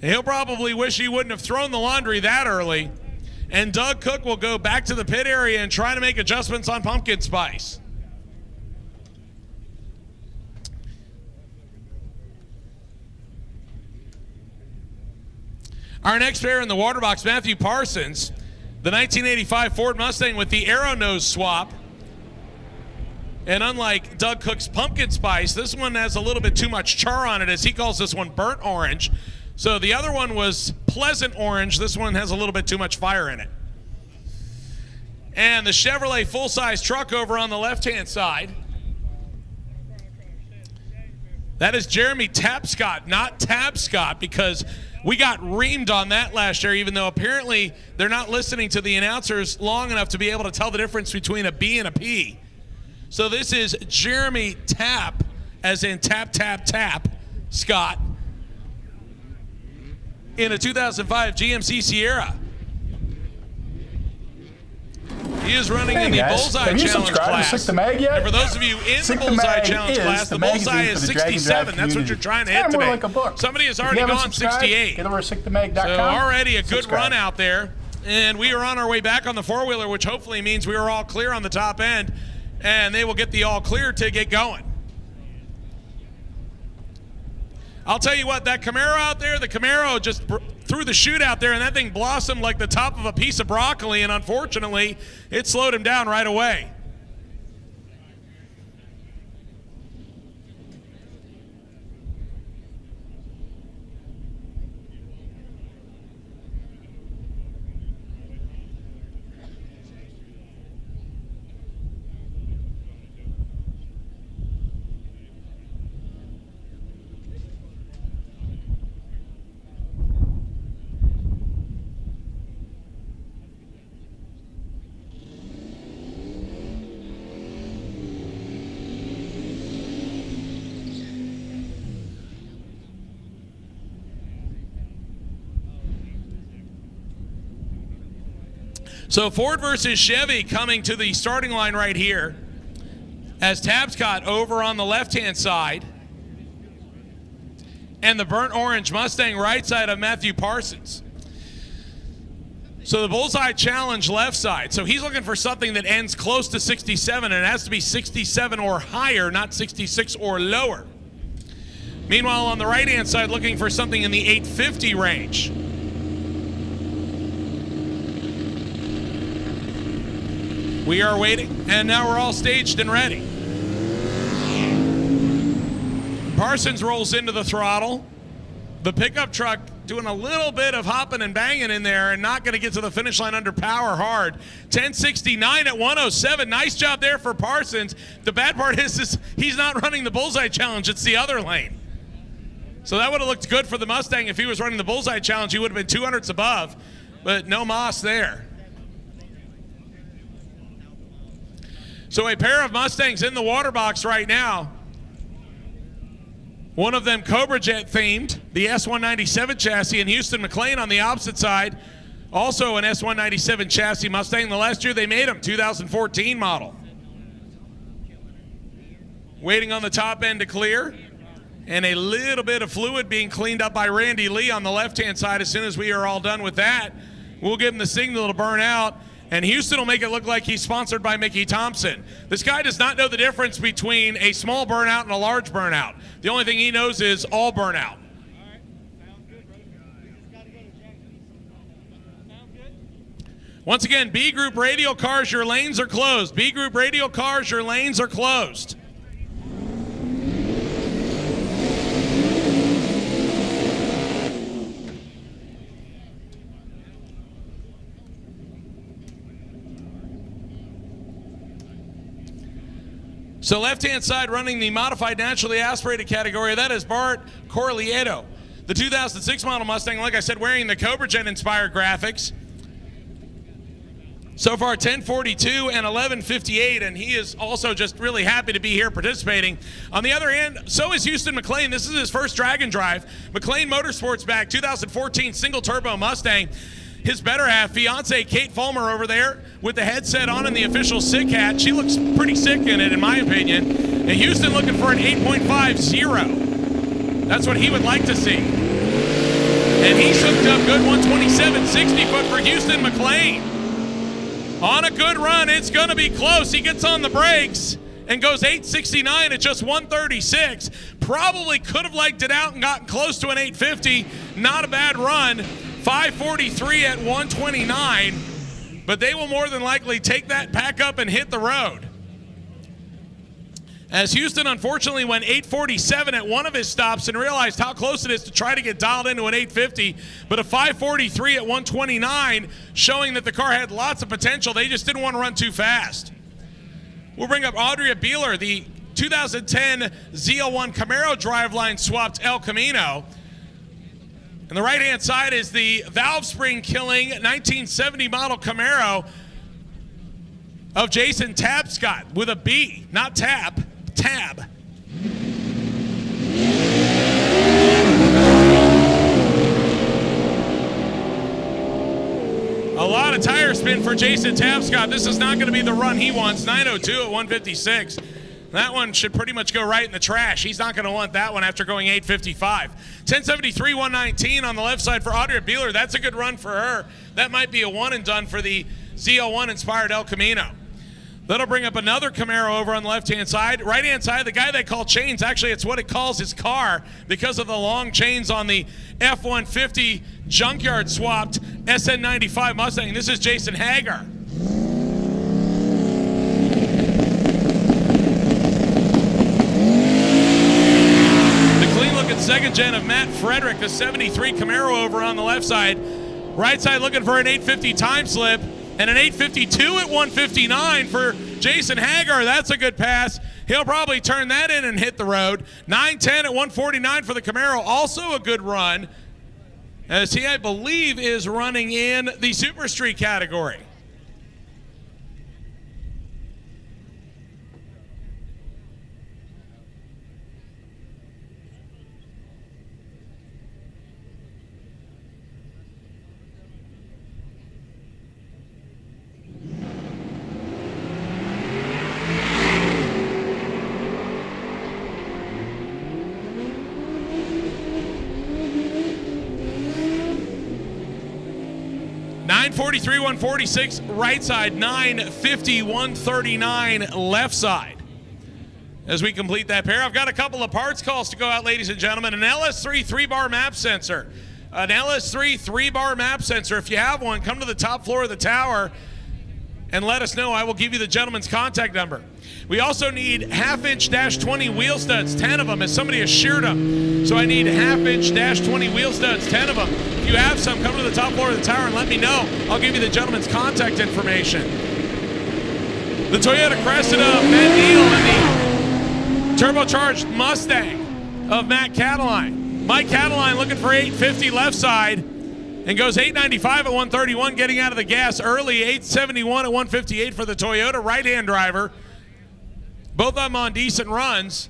He'll probably wish he wouldn't have thrown the laundry that early, and Doug Cook will go back to the pit area and try to make adjustments on Pumpkin Spice. Our next pair in the water box, Matthew Parsons. The 1985 Ford Mustang with the Aero Nose swap. And unlike Doug Cook's Pumpkin Spice, this one has a little bit too much char on it, as he calls this one burnt orange. So the other one was pleasant orange. This one has a little bit too much fire in it. And the Chevrolet full-size truck over on the left-hand side. That is Jeremy Tapscott, not Tabscott, because we got reamed on that last year, even though apparently they're not listening to the announcers long enough to be able to tell the difference between a B and a P. So this is Jeremy Tap, as in tap, tap, tap, Scott, in a 2005 GMC Sierra. He is running in the Bullseye Challenge class. To the mag yet? And for those of you in the Bullseye Challenge class, the Bullseye is 67. That's what you're trying to hit today. Like a book. Somebody has already gone 68. Get over to SickTheMag.com. So already a good run out there. And we are on our way back on the four-wheeler, which hopefully means we are all clear on the top end. And they will get the all clear to get going. I'll tell you what, that Camaro out there, the Camaro just threw the chute out there, and that thing blossomed like the top of a piece of broccoli, and unfortunately, it slowed him down right away. So Ford versus Chevy coming to the starting line right here as Tapscott over on the left-hand side and the burnt orange Mustang right side of Matthew Parsons. So the Bullseye Challenge left side. So he's looking for something that ends close to 67, and it has to be 67 or higher, not 66 or lower. Meanwhile, on the right-hand side, looking for something in the 850 range. We are waiting, and now we're all staged and ready. Parsons rolls into the throttle. The pickup truck doing a little bit of hopping and banging in there and not going to get to the finish line under power hard. 10:69 at 107. Nice job there for Parsons. The bad part is he's not running the Bullseye Challenge. It's the other lane. So that would have looked good for the Mustang if he was running the Bullseye Challenge. He would have been 200ths above, but no moss there. So a pair of Mustangs in the water box right now. One of them Cobra Jet themed, the S197 chassis, and Houston McLean on the opposite side, also an S197 chassis Mustang. The last year they made them, 2014 model. Waiting on the top end to clear, and a little bit of fluid being cleaned up by Randy Lee on the left-hand side. As soon as we are all done with that, we'll give him the signal to burn out. And Houston will make it look like he's sponsored by Mickey Thompson. This guy does not know the difference between a small burnout and a large burnout. The only thing he knows is all burnout. Once again, B Group radial cars, your lanes are closed. B Group radial cars, your lanes are closed. So left-hand side running the modified naturally aspirated category, that is Bart Corlieto. The 2006 model Mustang, like I said, wearing the Cobra Jet inspired graphics. So far 1042 and 1158, and he is also just really happy to be here participating. On the other hand, so is Houston McLean. This is his first drag and drive. McLean Motorsports back, 2014 single turbo Mustang. His better half, fiance Kate Fulmer over there with the headset on and the official sick hat. She looks pretty sick in it, in my opinion. And Houston looking for an 8.50. That's what he would like to see. And he's hooked up good, 127, 60 foot for Houston McLean. On a good run, it's going to be close. He gets on the brakes and goes 869 at just 136. Probably could have liked it out and gotten close to an 850. Not a bad run. 543 at 129, but they will more than likely take that pack up and hit the road. As Houston unfortunately went 847 at one of his stops and realized how close it is to try to get dialed into an 850, but a 543 at 129 showing that the car had lots of potential. They just didn't want to run too fast. We'll bring up Audrey Beeler, the 2010 ZL1 Camaro driveline swapped El Camino. And the right-hand side is the valve spring killing 1970 model Camaro of Jason Tapscott with a B, not tap, tab. A lot of tire spin for Jason Tapscott. This is not going to be the run he wants. 902 at 156. That one should pretty much go right in the trash. He's not going to want that one after going 855. 1073, 119 on the left side for Audrey Beeler. That's a good run for her. That might be a one and done for the ZL1 inspired El Camino. That'll bring up another Camaro over on the left-hand side. Right-hand side, the guy they call Chains. Actually, it's what it calls his car because of the long chains on the F-150 junkyard swapped SN95 Mustang. This is Jason Hagar. Second gen of Matt Frederick, the 73 Camaro over on the left side. Right side looking for an 850 time slip and an 852 at 159 for Jason Hagar. That's a good pass. He'll probably turn that in and hit the road. 910 at 149 for the Camaro. Also a good run as he, I believe, is running in the Super Street category. 943, 146 right side, 950, 139 left side. As we complete that pair, I've got a couple of parts calls to go out, ladies and gentlemen. An LS3 3-bar map sensor. An LS3 3-bar map sensor. If you have one, come to the top floor of the tower and let us know. I will give you the gentleman's contact number. We also need half-inch -20 wheel studs, 10 of them, as somebody has sheared them. So I need half-inch -20 wheel studs, 10 of them. If you have some, come to the top floor of the tower and let me know. I'll give you the gentleman's contact information. The Toyota Cressida of Ben Neal and the turbocharged Mustang of Matt Cataline. Mike Cataline looking for 850 left side and goes 895 at 131, getting out of the gas early, 871 at 158 for the Toyota right-hand driver. Both of them on decent runs.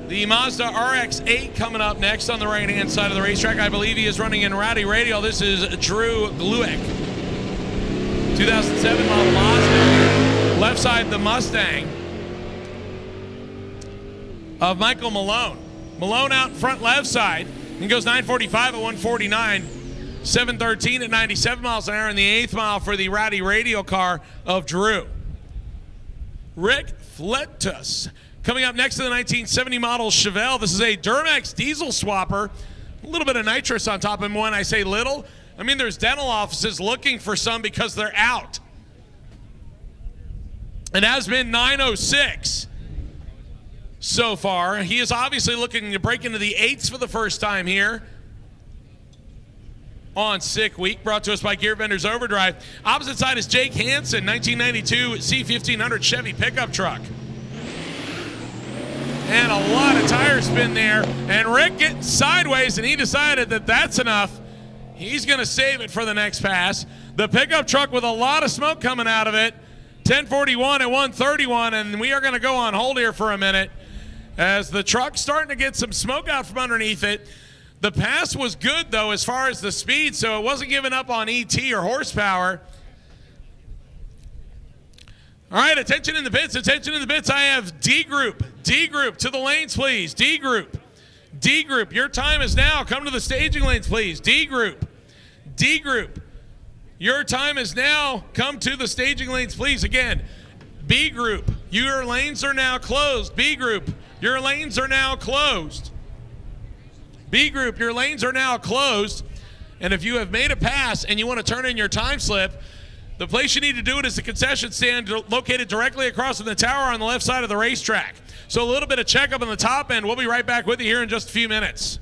The Mazda RX-8 coming up next on the right-hand side of the racetrack. I believe he is running in Rowdy Radial. This is Drew Gluick. 2007 model Mazda. Left side, the Mustang of Michael Malone. Malone out front left side and goes 945 at 149. 713 at 97 miles an hour in the 8th mile for the Rowdy Radial car of Drew. Rick Fletus. Coming up next to the 1970 model Chevelle, this is a Duramax diesel swapper. A little bit of nitrous on top. And when I say little, I mean there's dental offices looking for some because they're out. It has been 906 so far. He is obviously looking to break into the 8s for the first time here on Sick Week, brought to us by Gear Vendors Overdrive. Opposite side is Jake Hansen, 1992 C1500 Chevy pickup truck. And a lot of tire spin there. And Rick getting sideways, and he decided that that's enough. He's going to save it for the next pass. The pickup truck with a lot of smoke coming out of it. 1041 at 131, and we are going to go on hold here for a minute as the truck's starting to get some smoke out from underneath it. The pass was good, though, as far as the speed, so it wasn't giving up on ET or horsepower. All right, attention in the pits, attention in the pits. I have D Group to the lanes, please. D Group, your time is now. Come to the staging lanes, please. D Group, your time is now. Come to the staging lanes, please. Again, B Group, your lanes are now closed. B Group, your lanes are now closed. B Group, your lanes are now closed. And if you have made a pass and you want to turn in your time slip, the place you need to do it is the concession stand located directly across from the tower on the left side of the racetrack. So a little bit of checkup on the top end. We'll be right back with you here in just a few minutes.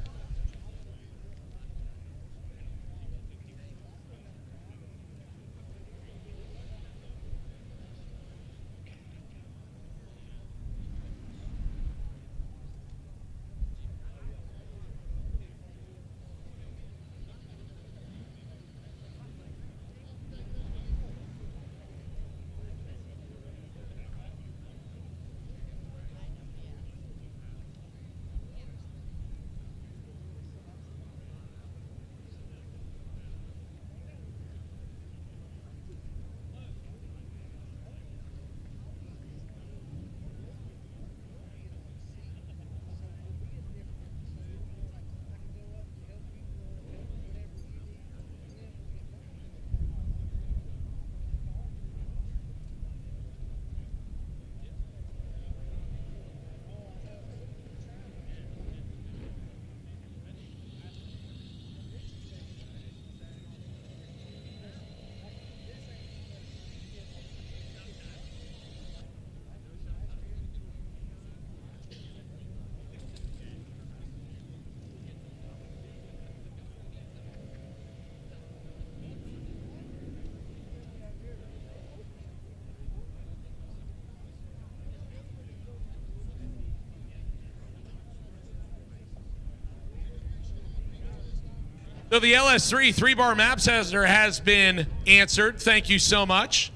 So the LS3 3-bar map sensor has been answered. Thank you so much.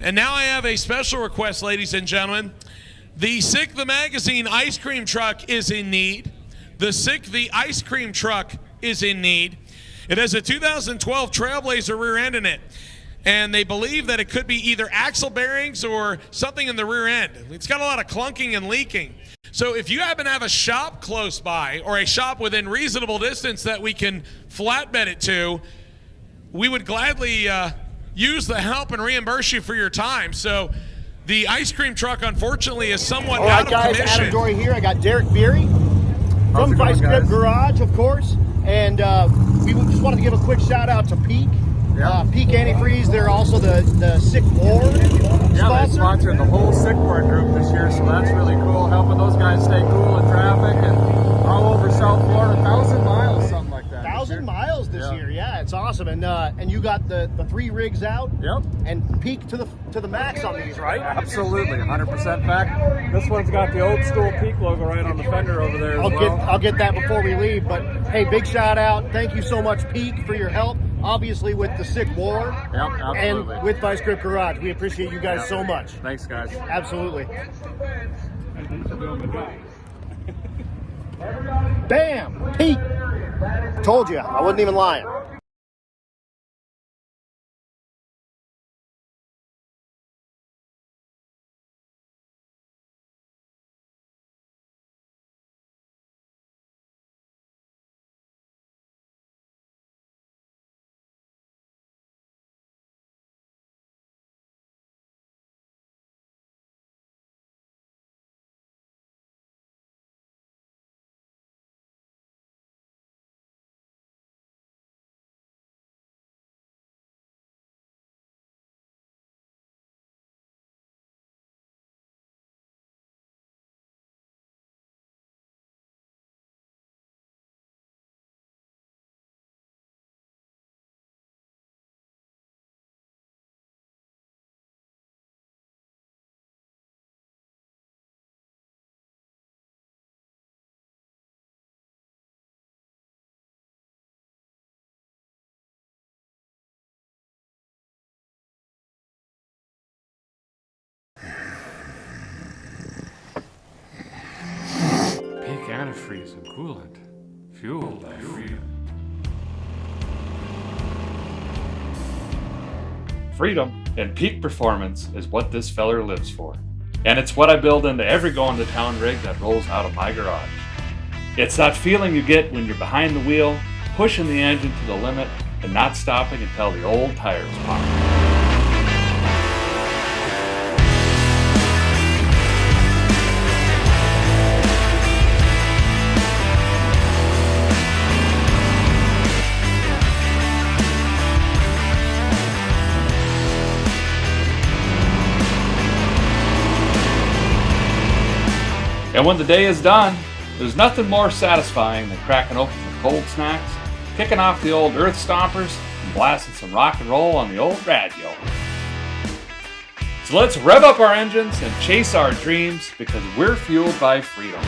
And now I have a special request, ladies and gentlemen. The Sick the Magazine ice cream truck is in need. The Sick the ice cream truck is in need. It has a 2012 Trailblazer rear end in it. And they believe that it could be either axle bearings or something in the rear end. It's got a lot of clunking and leaking. So if you happen to have a shop close by or a shop within reasonable distance that we can flatbed it to, we would gladly use the help and reimburse you for your time. So the ice cream truck, unfortunately, is somewhat All out right, guys, of commission. Adam Dory here. I got Derek Beery from Vice Grip Garage, of course. And we just wanted to give a quick shout out to Peak. Peak Antifreeze, they're also the Sick War sponsor. Yeah, they sponsored the whole Sick War group this year, so that's really cool, helping those guys stay cool in traffic and all over South Florida, 1,000 miles, something like that. 1,000 miles this year, yeah, it's awesome. And you got the 3 rigs out. Yep. And Peak to the max on these, right? Absolutely, 100% back. This one's got the old school Peak logo right on the fender over there as well. I'll get that before we leave, but hey, big shout out. Thank you so much, Peak, for your help. Obviously with the Sick War. Yep, absolutely. And with Vice Grip Garage. We appreciate you guys so much. Thanks, guys. Absolutely. Bam! Peak! Told you, I wasn't even lying. Antifreeze and coolant, fueled by freedom. Freedom and peak performance is what this feller lives for. And it's what I build into every going-to-town rig that rolls out of my garage. It's that feeling you get when you're behind the wheel, pushing the engine to the limit, and not stopping until the old tires pop. And when the day is done, there's nothing more satisfying than cracking open some cold snacks, kicking off the old earth stompers, and blasting some rock and roll on the old radio. So let's rev up our engines and chase our dreams because we're fueled by freedom.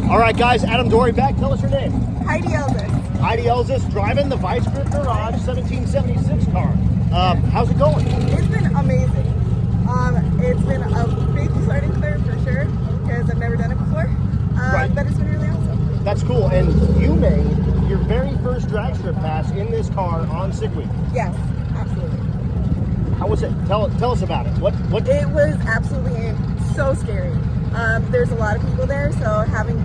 All right, guys, Adam Dory back. Tell us your name. Heidi Elvis. Heidi Elvis, driving the Vice Grip Garage 1776 car. How's it going? It's been amazing. It's been a big learning curve for sure because I've never done it before. But it's been really awesome. That's cool. And you made your very first drag strip pass in this car on Sick Week. Yes, absolutely. How was it? Tell us about it. What? It was absolutely so scary. There's a lot of people there, so having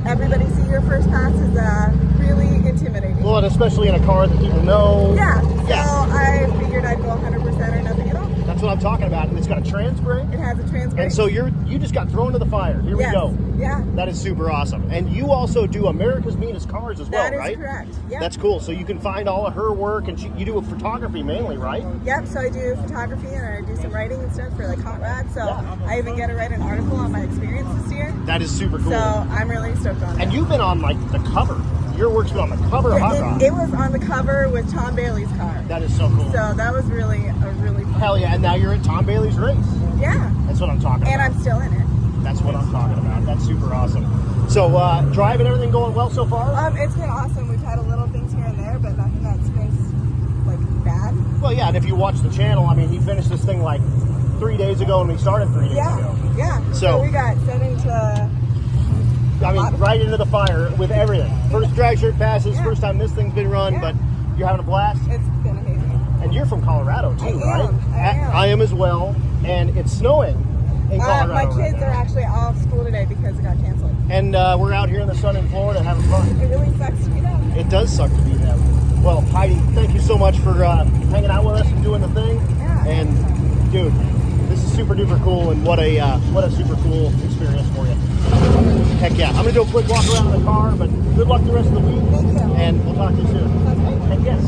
everybody see your first pass is really intimidating. Well, and especially in a car that people know. Yeah, so I figured I'd go 100% or nothing at all. That's what I'm talking about. And it's got a trans brake. It has a trans brake. And so you just got thrown to the fire. Here we go. Yeah. That is super awesome. And you also do America's Meanest Cars as well, That is right? correct. Yep. That's cool. So you can find all of her work, and you do photography mainly, right? Yep, so I do photography and I do some writing and stuff for like Hot Rod. So I even get to write an article on my experience this year. That is super cool. So I'm really stoked on it. And you've been on like the cover. Your work's been on the cover of Hot Rod. It was on the cover with Tom Bailey's car. That is so cool. So that was really fun. Hell yeah, and now you're at Tom Bailey's race. Yeah. That's what I'm talking about. And I'm still in it. That's what I'm talking about. That's super awesome. So driving, everything going well so far? It's been awesome. We've had a little things here and there, but nothing that's been like bad. Well, yeah, and if you watch the channel, I mean, he finished this thing like 3 days ago, and we started 3 days ago. Yeah. So we got sent into. I mean, right into the fire with everything. First drag shirt passes, first time this thing's been run, but you're having a blast? It's been amazing. And you're from Colorado too, right? I am as well, and it's snowing in Colorado. My kids are actually off school today because it got canceled. And we're out here in the sun in Florida having fun. It really sucks to be them. It does suck to be them. Well, Heidi, thank you so much for hanging out with us and doing the thing. Yeah. And dude, this is super duper cool, and what a super cool experience for you. Heck yeah. I'm going to do a quick walk around in the car, but good luck the rest of the week. Thank you. And we'll talk to you soon. Heck yes.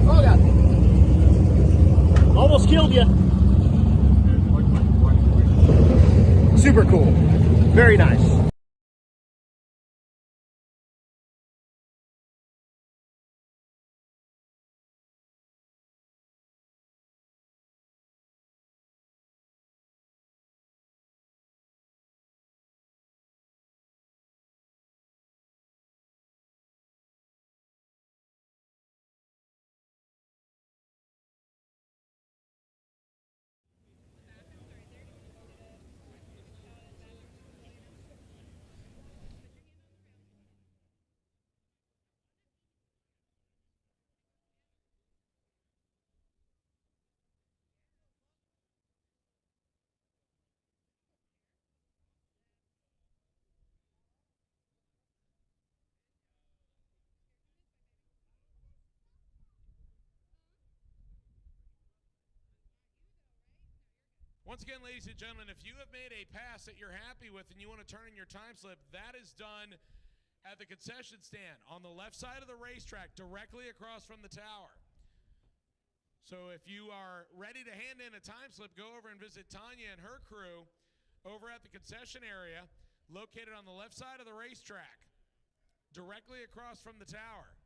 Oh, God. Almost killed you. Super cool. Very nice. Once again, ladies and gentlemen, if you have made a pass that you're happy with and you want to turn in your time slip, that is done at the concession stand on the left side of the racetrack, directly across from the tower. So if you are ready to hand in a time slip, go over and visit Tanya and her crew over at the concession area, located on the left side of the racetrack, directly across from the tower.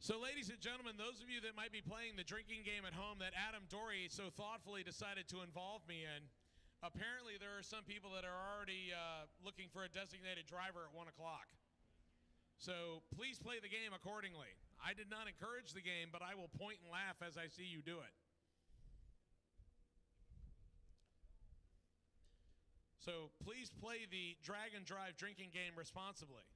So ladies and gentlemen, those of you that might be playing the drinking game at home that Adam Dory so thoughtfully decided to involve me in, apparently there are some people that are already looking for a designated driver at 1 o'clock. So please play the game accordingly. I did not encourage the game, but I will point and laugh as I see you do it. So please play the drag and drive drinking game responsibly.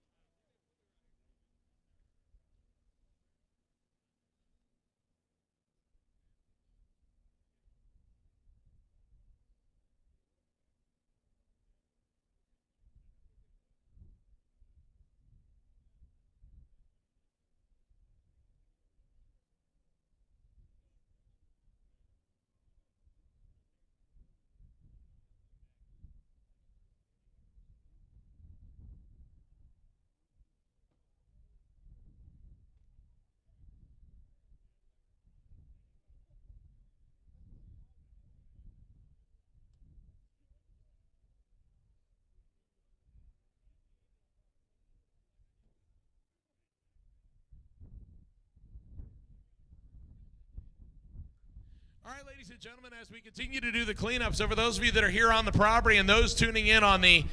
All right, ladies and gentlemen, as we continue to do the cleanups, so for those of you that are here on the property and those tuning in on the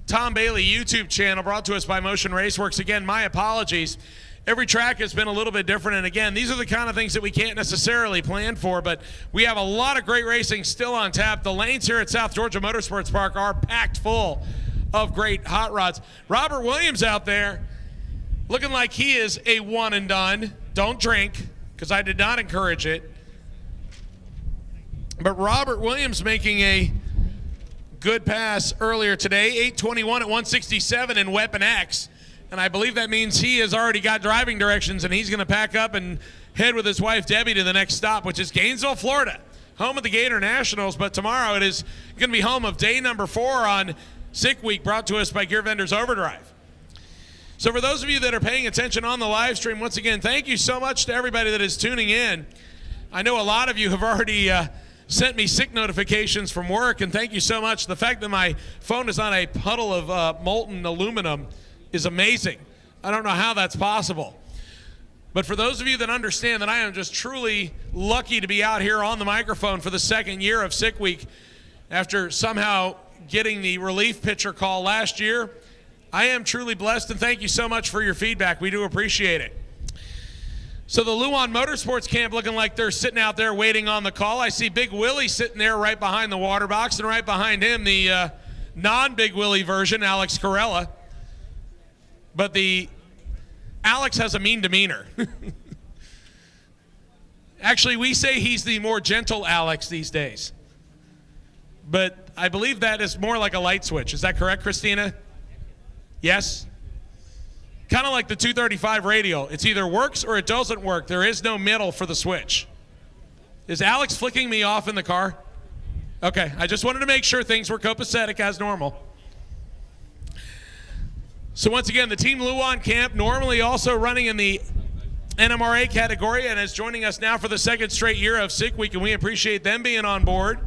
Tom Bailey YouTube channel brought to us by Motion Raceworks, again, my apologies. Every track has been a little bit different, and again, these are the kind of things that we can't necessarily plan for, but we have a lot of great racing still on tap. The lanes here at South Georgia Motorsports Park are packed full of great hot rods. Robert Williams out there looking like he is a one and done. Don't drink, because I did not encourage it. But Robert Williams making a good pass earlier today, 8:21 at 167 in Weapon X. And I believe that means he has already got driving directions, and he's going to pack up and head with his wife Debbie to the next stop, which is Gainesville, Florida, home of the Gator Nationals. But tomorrow it is going to be home of day number 4 on Sick Week, brought to us by Gear Vendors Overdrive. So for those of you that are paying attention on the live stream, once again, thank you so much to everybody that is tuning in. I know a lot of you have already sent me sick notifications from work, and thank you so much. The fact that my phone is on a puddle of molten aluminum is amazing. I don't know how that's possible. But for those of you that understand that I am just truly lucky to be out here on the microphone for the second year of Sick Week after somehow getting the relief pitcher call last year, I am truly blessed, and thank you so much for your feedback. We do appreciate it. So the Luan Motorsports camp looking like they're sitting out there waiting on the call. I see Big Willie sitting there right behind the water box, and right behind him the non-Big Willie version, Alex Corella. But the Alex has a mean demeanor. Actually, we say he's the more gentle Alex these days. But I believe that is more like a light switch. Is that correct, Christina? Yes? Kind of like the 235 radial. It's either works or it doesn't work. There is no middle for the switch. Is Alex flicking me off in the car? Okay, I just wanted to make sure things were copacetic as normal. So once again, the Team Luan camp, normally also running in the NMRA category, and is joining us now for the second straight year of Sick Week, and we appreciate them being on board.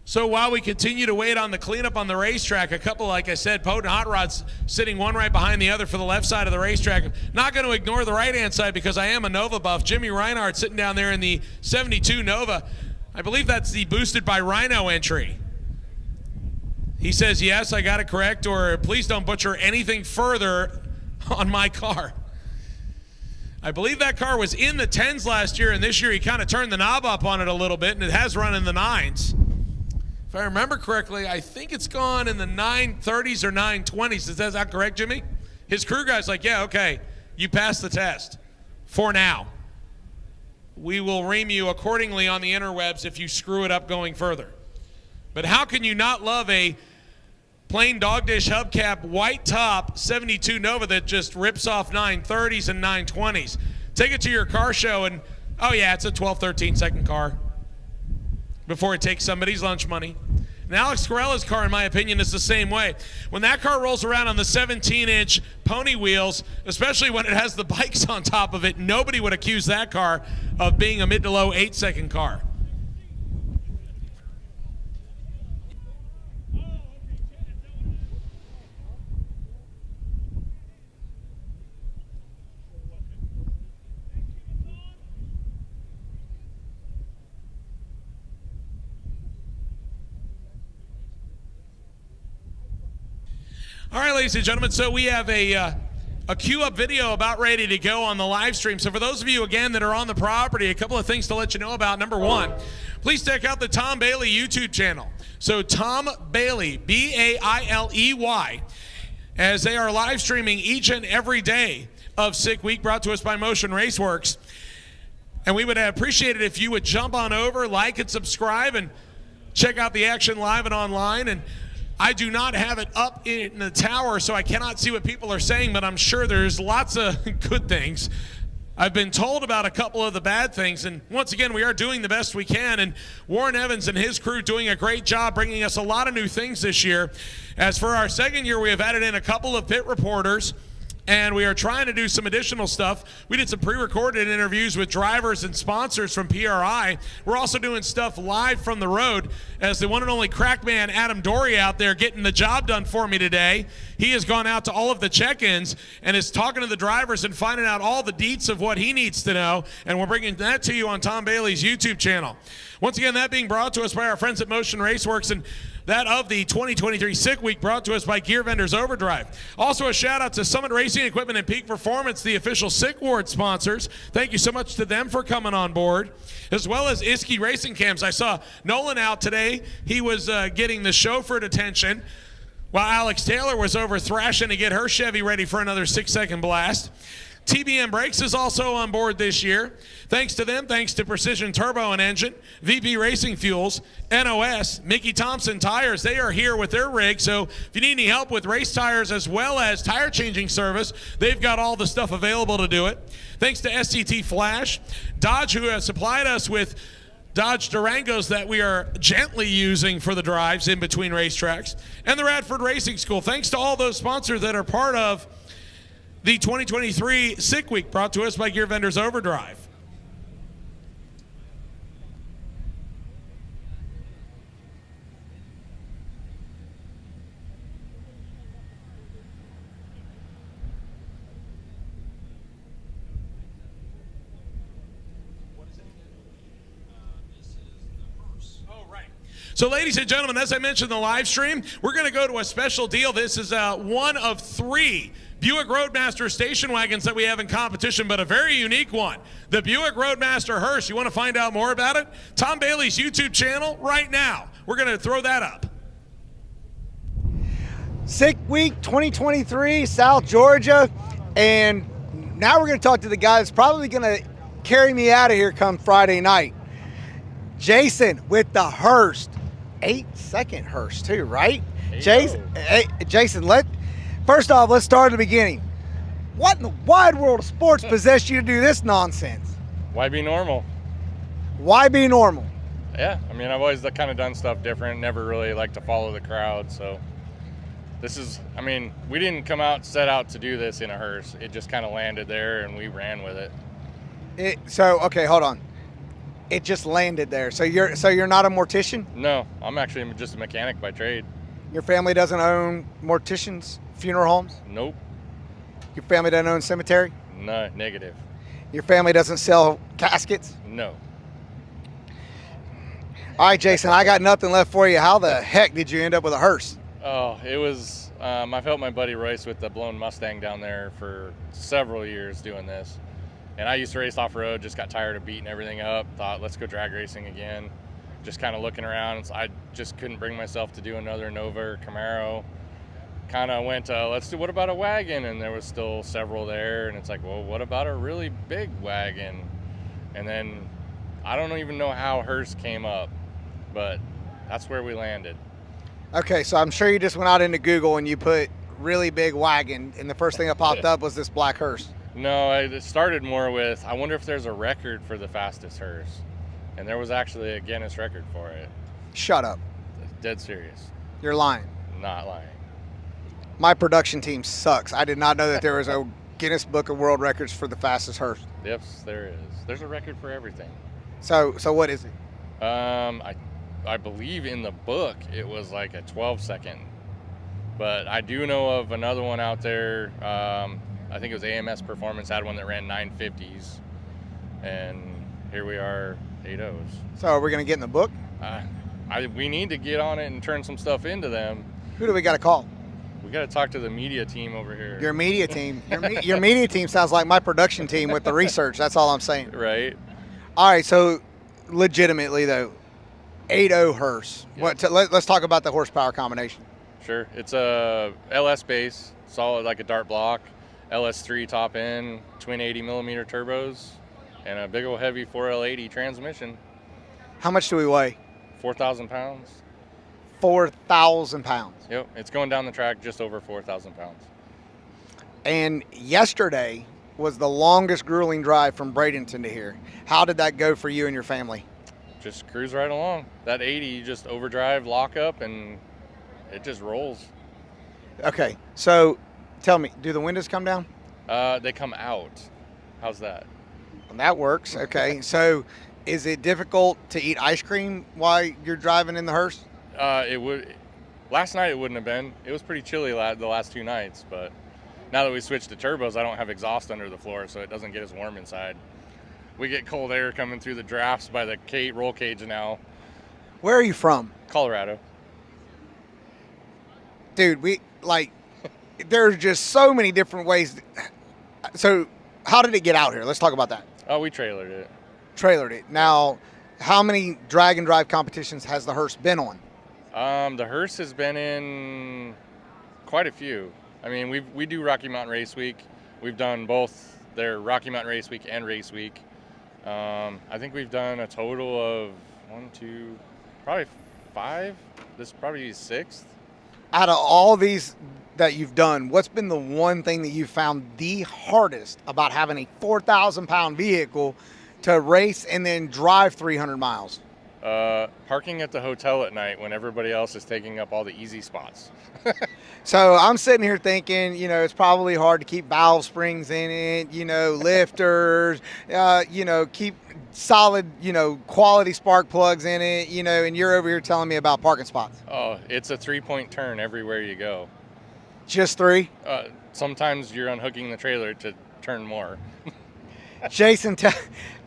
So while we continue to wait on the cleanup on the racetrack, a couple, like I said, potent hot rods sitting one right behind the other for the left side of the racetrack. Not going to ignore the right-hand side because I am a Nova buff. Jimmy Reinhardt sitting down there in the 72 Nova. I believe that's the boosted by Rhino entry. He says, yes, I got it correct, or please don't butcher anything further on my car. I believe that car was in the 10s last year, and this year he kind of turned the knob up on it a little bit, and it has run in the 9s. If I remember correctly, I think it's gone in the 930s or 920s. Is that correct, Jimmy? His crew guy's like, yeah, okay, you passed the test for now. We will ream you accordingly on the interwebs if you screw it up going further. But how can you not love a plain dog dish hubcap white top 72 Nova that just rips off 930s and 920s? Take it to your car show and, oh yeah, it's a 12, 13 second car before it takes somebody's lunch money. And Alex Corella's car, in my opinion, is the same way. When that car rolls around on the 17-inch pony wheels, especially when it has the bikes on top of it, nobody would accuse that car of being a mid to low 8-second car. All right, ladies and gentlemen, so we have a queue-up video about ready to go on the live stream. So for those of you, again, that are on the property, a couple of things to let you know about. Number one, please check out the Tom Bailey YouTube channel. So Tom Bailey, B-A-I-L-E-Y, as they are live streaming each and every day of Sick Week, brought to us by Motion Raceworks. And we would appreciate it if you would jump on over, like and subscribe, and check out the action live and online. And I do not have it up in the tower, so I cannot see what people are saying, but I'm sure there's lots of good things. I've been told about a couple of the bad things, and once again, we are doing the best we can, and Warren Evans and his crew doing a great job bringing us a lot of new things this year. As for our second year, we have added in a couple of pit reporters, and we are trying to do some additional stuff. We did some pre-recorded interviews with drivers and sponsors from PRI. We're also doing stuff live from the road, as the one and only crack man Adam Dory out there getting the job done for me today. He has gone out to all of the check-ins and is talking to the drivers and finding out all the deets of what he needs to know, and we're bringing that to you on Tom Bailey's YouTube channel. Once again, that being brought to us by our friends at Motion Raceworks, and that of the 2023 Sick Week brought to us by Gear Vendors Overdrive. Also a shout out to Summit Racing Equipment and Peak Performance, the official Sick Ward sponsors. Thank you so much to them for coming on board, as well as Iski Racing Cams. I saw Nolan out today. He was getting the chauffeured attention, while Alex Taylor was over thrashing to get her Chevy ready for another 6-second blast. TBM Brakes is also on board this year. Thanks to them, thanks to Precision Turbo and Engine, VP Racing Fuels, NOS, Mickey Thompson Tires. They are here with their rig, so if you need any help with race tires as well as tire changing service, they've got all the stuff available to do it. Thanks to STT Flash, Dodge, who has supplied us with Dodge Durangos that we are gently using for the drives in between racetracks, and the Radford Racing School. Thanks to all those sponsors that are part of the 2023 Sick Week, brought to us by Gear Vendors Overdrive. So ladies and gentlemen, as I mentioned in the live stream, we're going to go to a special deal. This is one of 3 Buick Roadmaster station wagons that we have in competition, but a very unique one. The Buick Roadmaster Hearse. You want to find out more about it? Tom Bailey's YouTube channel right now. We're going to throw that up. Sick Week 2023, South Georgia. And now we're going to talk to the guy that's probably going to carry me out of here come Friday night. Jason with the Hearse. 8-second Hearse too, right? Jason, first off, let's start at the beginning. What in the wide world of sports possessed you to do this nonsense? Why be normal? Why be normal? Yeah, I mean, I've always kind of done stuff different, never really liked to follow the crowd, so this is, I mean, we didn't set out to do this in a hearse. It just kind of landed there and we ran with it. Okay, hold on. It just landed there. So you're not a mortician? No, I'm actually just a mechanic by trade. Your family doesn't own morticians, funeral homes? Nope. Your family doesn't own cemetery? No, negative. Your family doesn't sell caskets? No. All right, Jason, I got nothing left for you. How the heck did you end up with a hearse? Oh, it was, I've helped my buddy Royce with the blown Mustang down there for several years doing this. And I used to race off-road, just got tired of beating everything up, thought, let's go drag racing again. Just kind of looking around, so I just couldn't bring myself to do another Nova or Camaro. Kind of went, what about a wagon? And there was still several there, and it's like, well, what about a really big wagon? And then I don't even know how hearse came up, but that's where we landed. Okay, so I'm sure you just went out into Google and you put really big wagon, and the first thing that popped up was this black hearse. No, it started more with, I wonder if there's a record for the fastest hearse. And there was actually a Guinness record for it. Shut up. Dead serious. You're lying. Not lying. My production team sucks. I did not know that there was a Guinness Book of World Records for the fastest hearse. Yep, there is. There's a record for everything. So what is it? I believe in the book it was like a 12-second. But I do know of another one out there. I think it was AMS Performance had one that ran 950s, and here we are, 8.0s. So are we going to get in the book? We need to get on it and turn some stuff into them. Who do we got to call? We got to talk to the media team over here. Your media team. Your media team sounds like my production team with the research. That's all I'm saying. Right. All right, so legitimately, though, 8.0 Hearse. Let's talk about the horsepower combination. Sure. It's a LS base, solid like a dart block, LS3 top end, twin 80mm turbos, and a big old heavy 4L80 transmission. How much do we weigh? 4,000 pounds. 4,000 pounds. Yep, it's going down the track just over 4,000 pounds. And yesterday was the longest grueling drive from Bradenton to here. How did that go for you and your family? Just cruise right along. That 80, you just overdrive, lock up, and it just rolls. Okay, so tell me, do the windows come down? They come out. How's that? Well, that works. Okay, so is it difficult to eat ice cream while you're driving in the hearse? It would. Last night it wouldn't have been. It was pretty chilly the last 2 nights, but now that we switched to turbos, I don't have exhaust under the floor, so it doesn't get as warm inside. We get cold air coming through the drafts by the roll cage now. Where are you from? Colorado. Dude, there's just so many different ways. So how did it get out here? Let's talk about that. Oh, we trailered it. Trailered it. Now, how many drag and drive competitions has the hearse been on? The hearse has been in quite a few. I mean, we do Rocky Mountain Race Week. We've done both their Rocky Mountain Race Week and Race Week. I think we've done a total of 1, 2, probably 5. This is probably 6th. Out of all these that you've done, what's been the one thing that you found the hardest about having a 4,000-pound vehicle to race and then drive 300 miles? Parking at the hotel at night when everybody else is taking up all the easy spots. So I'm sitting here thinking, it's probably hard to keep valve springs in it, lifters, keep solid, quality spark plugs in it, and you're over here telling me about parking spots. Oh, it's a 3-point turn everywhere you go. Just 3? Sometimes you're unhooking the trailer to turn more. Jason,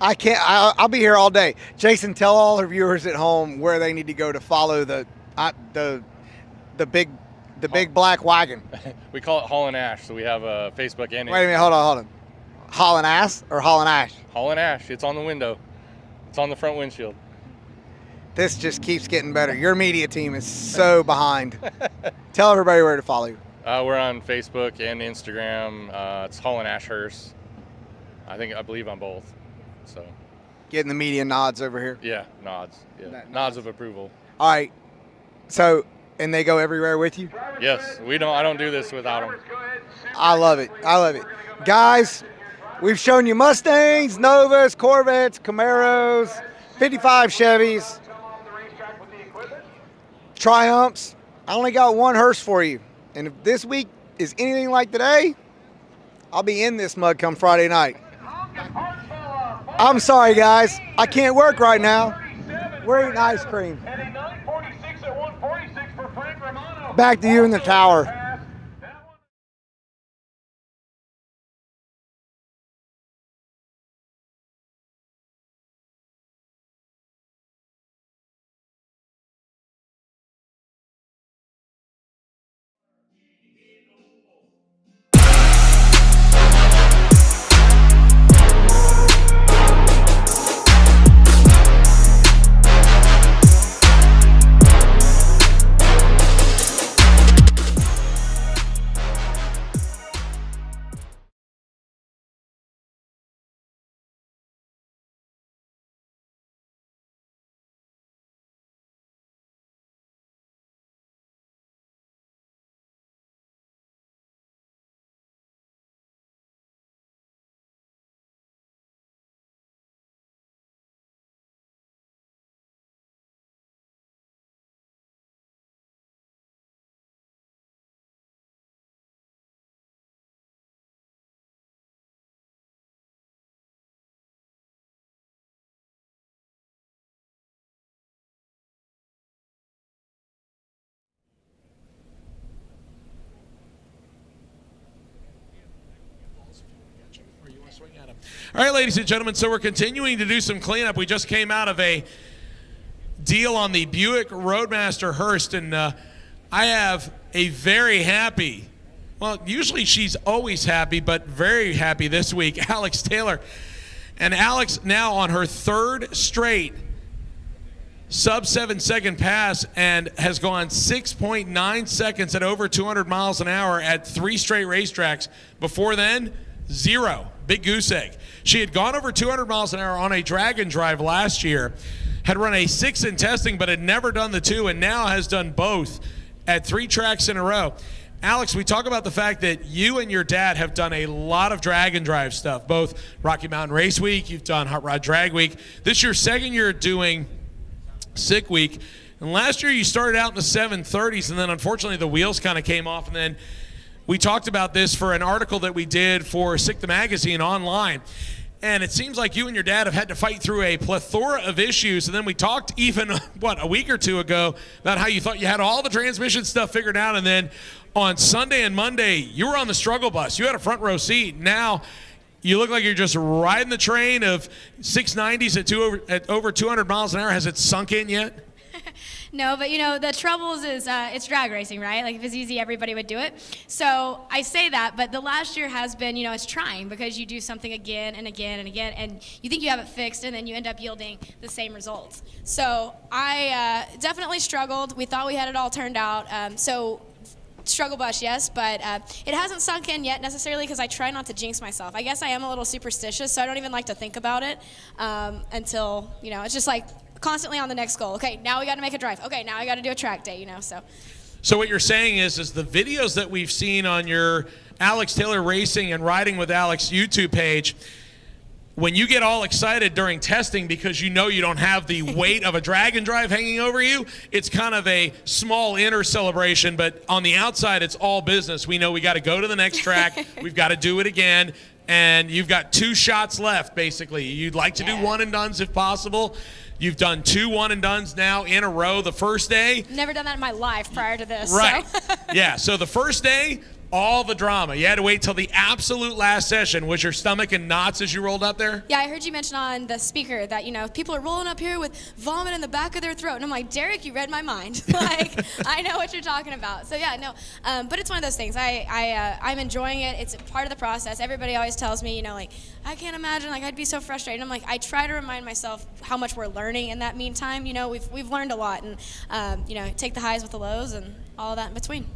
I'll be here all day. Jason, tell all our viewers at home where they need to go to follow the big black wagon. We call it Haulin' Ash, so we have a Facebook and Wait a minute, hold on. Haulin' Ass or Haulin' Ash? Haulin' Ash. It's on the window. It's on the front windshield. This just keeps getting better. Your media team is so behind. Tell everybody where to follow you. We're on Facebook and Instagram. It's Haulin' Ash Hearse. I believe on both. So getting the media nods over here. Yeah, nods. Yeah, nods of approval. All right. So, and they go everywhere with you? Yes, I don't do this without them. I love it. Guys, we've shown you Mustangs, Novas, Corvettes, Camaros, 55 Chevys, Triumphs. I only got one hearse for you. And if this week is anything like today, I'll be in this mug come Friday night. I'm sorry, guys. I can't work right now. We're eating ice cream. Back to you in the tower. All right, ladies and gentlemen, so we're continuing to do some cleanup. We just came out of a deal on the Buick Roadmaster Hearst, and I have a very happy, well, usually she's always happy, but very happy this week, Alex Taylor. And Alex now on her third straight sub 7-second pass and has gone 6.9 seconds at over 200 miles an hour at 3 straight racetracks. Before then, 0. Big goose egg. She had gone over 200 miles an hour on a drag and drive last year, had run a 6 in testing, but had never done the 2, and now has done both at 3 tracks in a row. Alex, we talk about the fact that you and your dad have done a lot of drag and drive stuff, both Rocky Mountain Race Week, you've done Hot Rod Drag Week. This year, second year doing Sick Week. And last year you started out in the 730s, and then unfortunately the wheels kind of came off. And then we talked about this for an article that we did for Sick the Magazine online. And it seems like you and your dad have had to fight through a plethora of issues. And then we talked even, a week or two ago about how you thought you had all the transmission stuff figured out. And then on Sunday and Monday, you were on the struggle bus. You had a front row seat. Now you look like you're just riding the train of 690s at over 200 miles an hour. Has it sunk in yet? No, but the troubles is it's drag racing, right? Like if it's easy, everybody would do it. So I say that, but the last year has been, it's trying because you do something again and again and again, and you think you have it fixed, and then you end up yielding the same results. So I definitely struggled. We thought we had it all turned out. Struggle bus, yes, but it hasn't sunk in yet necessarily because I try not to jinx myself. I guess I am a little superstitious, so I don't even like to think about it until, it's just like constantly on the next goal. Okay, now we got to make a drive. Okay, now I got to do a track day, so. So what you're saying is the videos that we've seen on your Alex Taylor Racing and Riding with Alex YouTube page, when you get all excited during testing because you don't have the weight of a drag and drive hanging over you, it's kind of a small inner celebration, but on the outside, it's all business. We know we got to go to the next track. We've got to do it again, and you've got 2 shots left, basically. You'd like to do one and dones if possible. You've done 2 one and dones now in a row the first day. Never done that in my life prior to this. Right. So. Yeah, so the first day, all the drama. You had to wait till the absolute last session. Was your stomach in knots as you rolled up there? Yeah, I heard you mention on the speaker that, people are rolling up here with vomit in the back of their throat. And I'm like, Derek, you read my mind. Like, I know what you're talking about. So, yeah, no. But it's one of those things. I'm enjoying it. It's part of the process. Everybody always tells me, I can't imagine. Like, I'd be so frustrated. I'm like, I try to remind myself how much we're learning in that meantime. We've learned a lot. And, take the highs with the lows and all of that in between.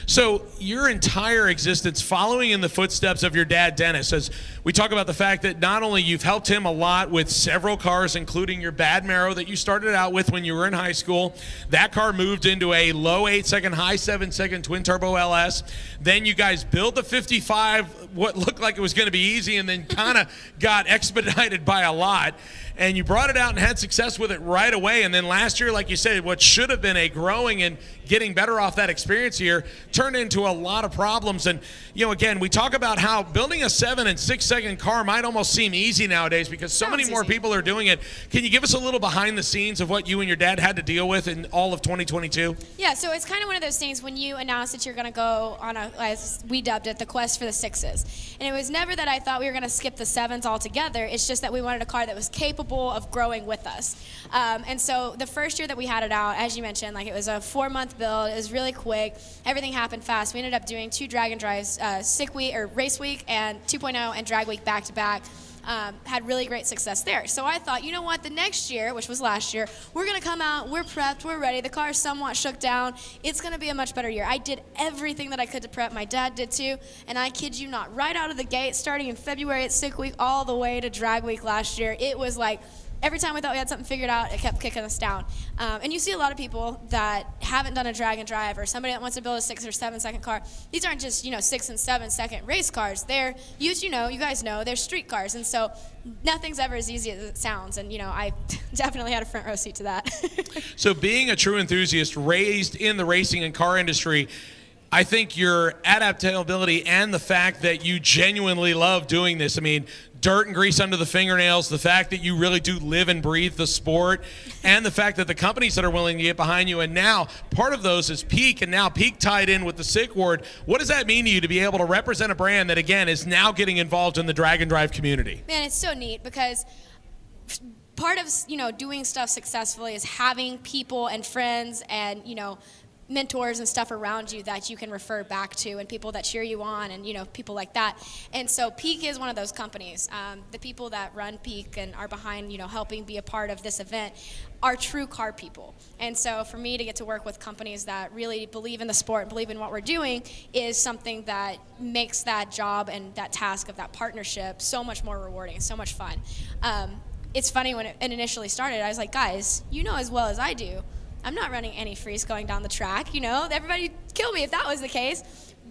So your entire existence following in the footsteps of your dad, Dennis, as we talk about the fact that not only you've helped him a lot with several cars, including your Bad Marrow that you started out with when you were in high school. That car moved into a low 8-second, high 7-second twin turbo LS. Then you guys built the 55, what looked like it was going to be easy, and then kind of got expedited by a lot. And you brought it out and had success with it right away. And then last year, like you said, what should have been a growing and getting better off that experience here turned into a lot of problems. And, again, we talk about how building a 7 and 6-second car might almost seem easy nowadays because so many more people are doing it. Can you give us a little behind the scenes of what you and your dad had to deal with in all of 2022? Yeah, so it's kind of one of those things when you announced that you're going to go on as we dubbed it, the quest for the 6s. And it was never that I thought we were going to skip the 7s altogether. It's just that we wanted a car that was capable of growing with us. And so the first year that we had it out, as you mentioned, it was a 4-month build. It was really quick. Everything happened fast. We ended up doing 2 drag and drives, Sick Week or Race Week and 2.0 and Drag Week back to back. Had really great success there. So I thought, you know what, the next year, which was last year, we're going to come out, we're prepped, we're ready, the car is somewhat shook down, it's going to be a much better year. I did everything that I could to prep, my dad did too, and I kid you not, right out of the gate, starting in February at Sick Week all the way to Drag Week last year, it was like, every time we thought we had something figured out, it kept kicking us down. And you see a lot of people that haven't done a drag and drive or somebody that wants to build a 6 or 7-second car. These aren't just, 6 and 7-second race cars. They're, you guys know, they're street cars. And so nothing's ever as easy as it sounds. And, I definitely had a front row seat to that. So being a true enthusiast raised in the racing and car industry, I think your adaptability and the fact that you genuinely love doing this, dirt and grease under the fingernails, the fact that you really do live and breathe the sport, and the fact that the companies that are willing to get behind you, and now part of those is Peak, and now Peak tied in with the Sick Ward. What does that mean to you to be able to represent a brand that, again, is now getting involved in the drag and drive community? Man, it's so neat because part of, doing stuff successfully is having people and friends and, mentors and stuff around you that you can refer back to, and people that cheer you on, and people like that. And so Peak is one of those companies. The people that run Peak and are behind helping be a part of this event are true car people. And so for me to get to work with companies that really believe in the sport and believe in what we're doing is something that makes that job and that task of that partnership so much more rewarding and so much fun. It's funny, when it initially started, I was like, guys, as well as I do, I'm not running any freeze going down the track. Everybody would kill me if that was the case.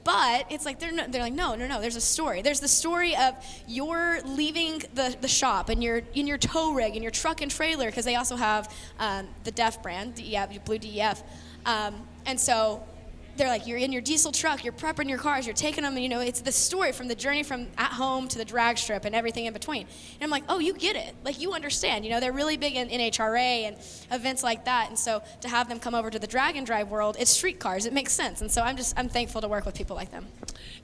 But it's like they're like, no. There's a story. There's the story of you're leaving the shop and you're in your tow rig and your truck and trailer, because they also have the DEF brand, DEF, Blue DEF, and so they're like, you're in your diesel truck, you're prepping your cars, you're taking them, it's the story from the journey from at home to the drag strip and everything in between. And I'm like, oh, you get it. Like, you understand. They're really big in NHRA and events like that. And so to have them come over to the drag and drive world, it's street cars. It makes sense. And so I'm thankful to work with people like them.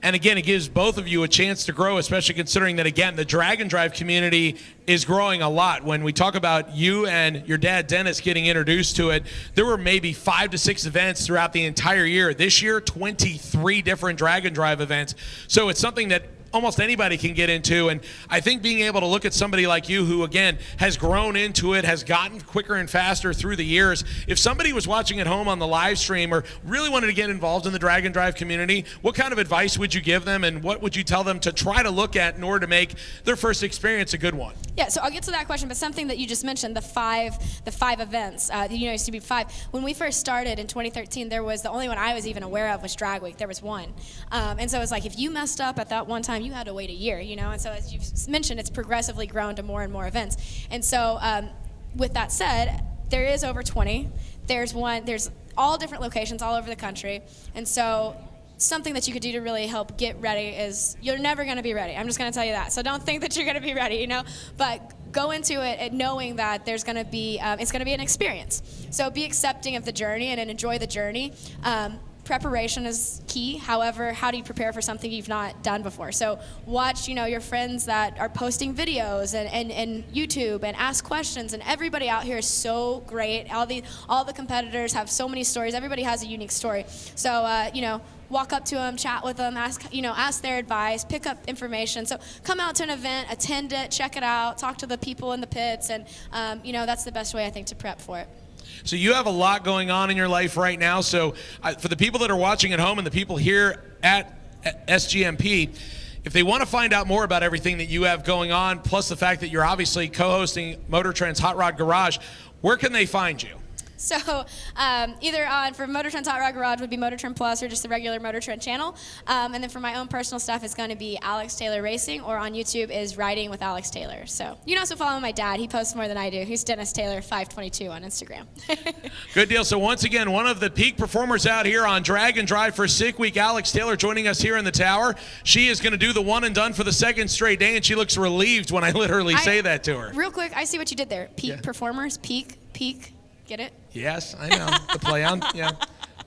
And again, it gives both of you a chance to grow, especially considering that, again, the drag and drive community is growing a lot. When we talk about you and your dad, Dennis, getting introduced to it, there were maybe 5 to 6 events throughout the entire year. This year, 23 different drag and drive events. So it's something that almost anybody can get into. And I think being able to look at somebody like you who, again, has grown into it, has gotten quicker and faster through the years. If somebody was watching at home on the live stream or really wanted to get involved in the drag and drive community, what kind of advice would you give them, and what would you tell them to try to look at in order to make their first experience a good one? Yeah, so I'll get to that question, but something that you just mentioned, the five events, used to be 5. When we first started in 2013, there was the only one I was even aware of was Drag Week. There was one. And so it's like, if you messed up at that one time, you had to wait a year, And so as you've mentioned, it's progressively grown to more and more events. And so with that said, there is over 20. There's all different locations all over the country. And so something that you could do to really help get ready is, you're never going to be ready. I'm just going to tell you that. So don't think that you're going to be ready, but go into it knowing that there's going to be, it's going to be an experience. So be accepting of the journey and enjoy the journey. Preparation is key. However, how do you prepare for something you've not done before? So watch, your friends that are posting videos and YouTube, and ask questions. And everybody out here is so great. All the competitors have so many stories. Everybody has a unique story. So, walk up to them, chat with them, ask their advice, pick up information. So come out to an event, attend it, check it out, talk to the people in the pits, and that's the best way, I think, to prep for it. So you have a lot going on in your life right now. So for the people that are watching at home and the people here at SGMP, if they want to find out more about everything that you have going on, plus the fact that you're obviously co-hosting Motor Trend's Hot Rod Garage, where can they find you? So either for Motor Trend's Hot Rod Garage would be Motor Trend Plus, or just the regular Motor Trend channel. And then for my own personal stuff, it's going to be Alex Taylor Racing, or on YouTube is Riding with Alex Taylor. So you can also follow my dad. He posts more than I do. He's Dennis Taylor 522 on Instagram. Good deal. So once again, one of the peak performers out here on Drag and Drive for Sick Week, Alex Taylor, joining us here in the tower. She is going to do the one and done for the second straight day, and she looks relieved when I literally say that to her. Real quick, I see what you did there. Peak performers, peak. Get it? Yes, I know. The play on, yeah.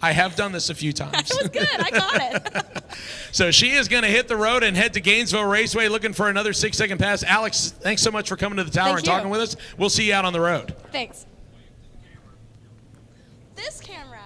I have done this a few times. It was good. I caught it. So she is going to hit the road and head to Gainesville Raceway, looking for another 6-second pass. Alex, thanks so much for coming to the tower and talking with us. We'll see you out on the road. Thanks. This camera.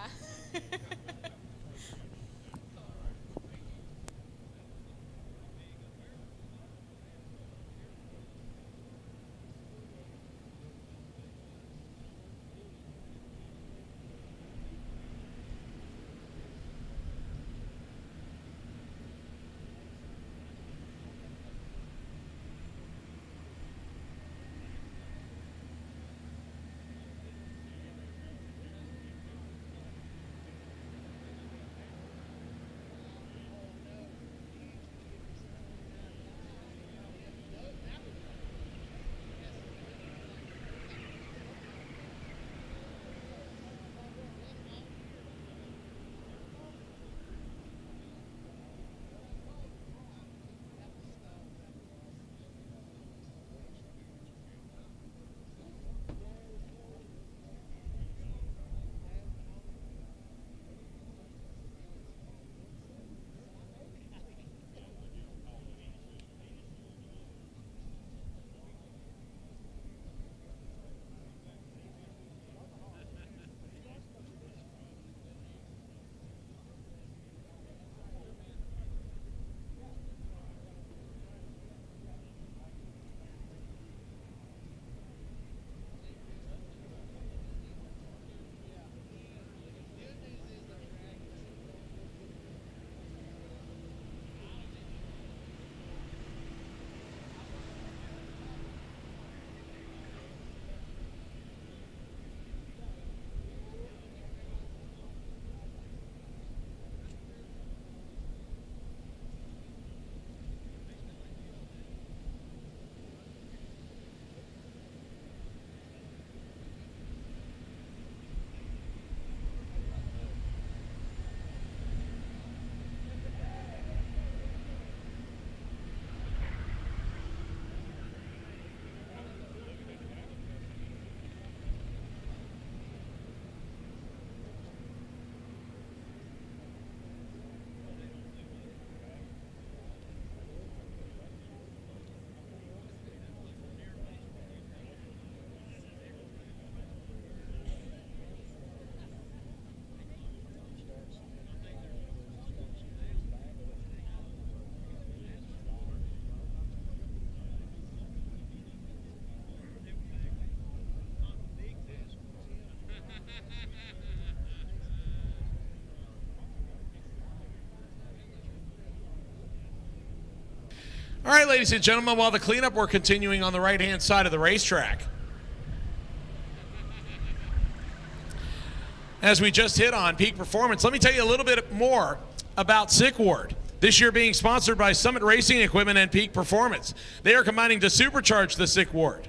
All right, ladies and gentlemen, while the cleanup, we're continuing on the right-hand side of the racetrack. As we just hit on Peak Performance, let me tell you a little bit more about Sickward. This year being sponsored by Summit Racing Equipment and Peak Performance. They are combining to supercharge the Sickward.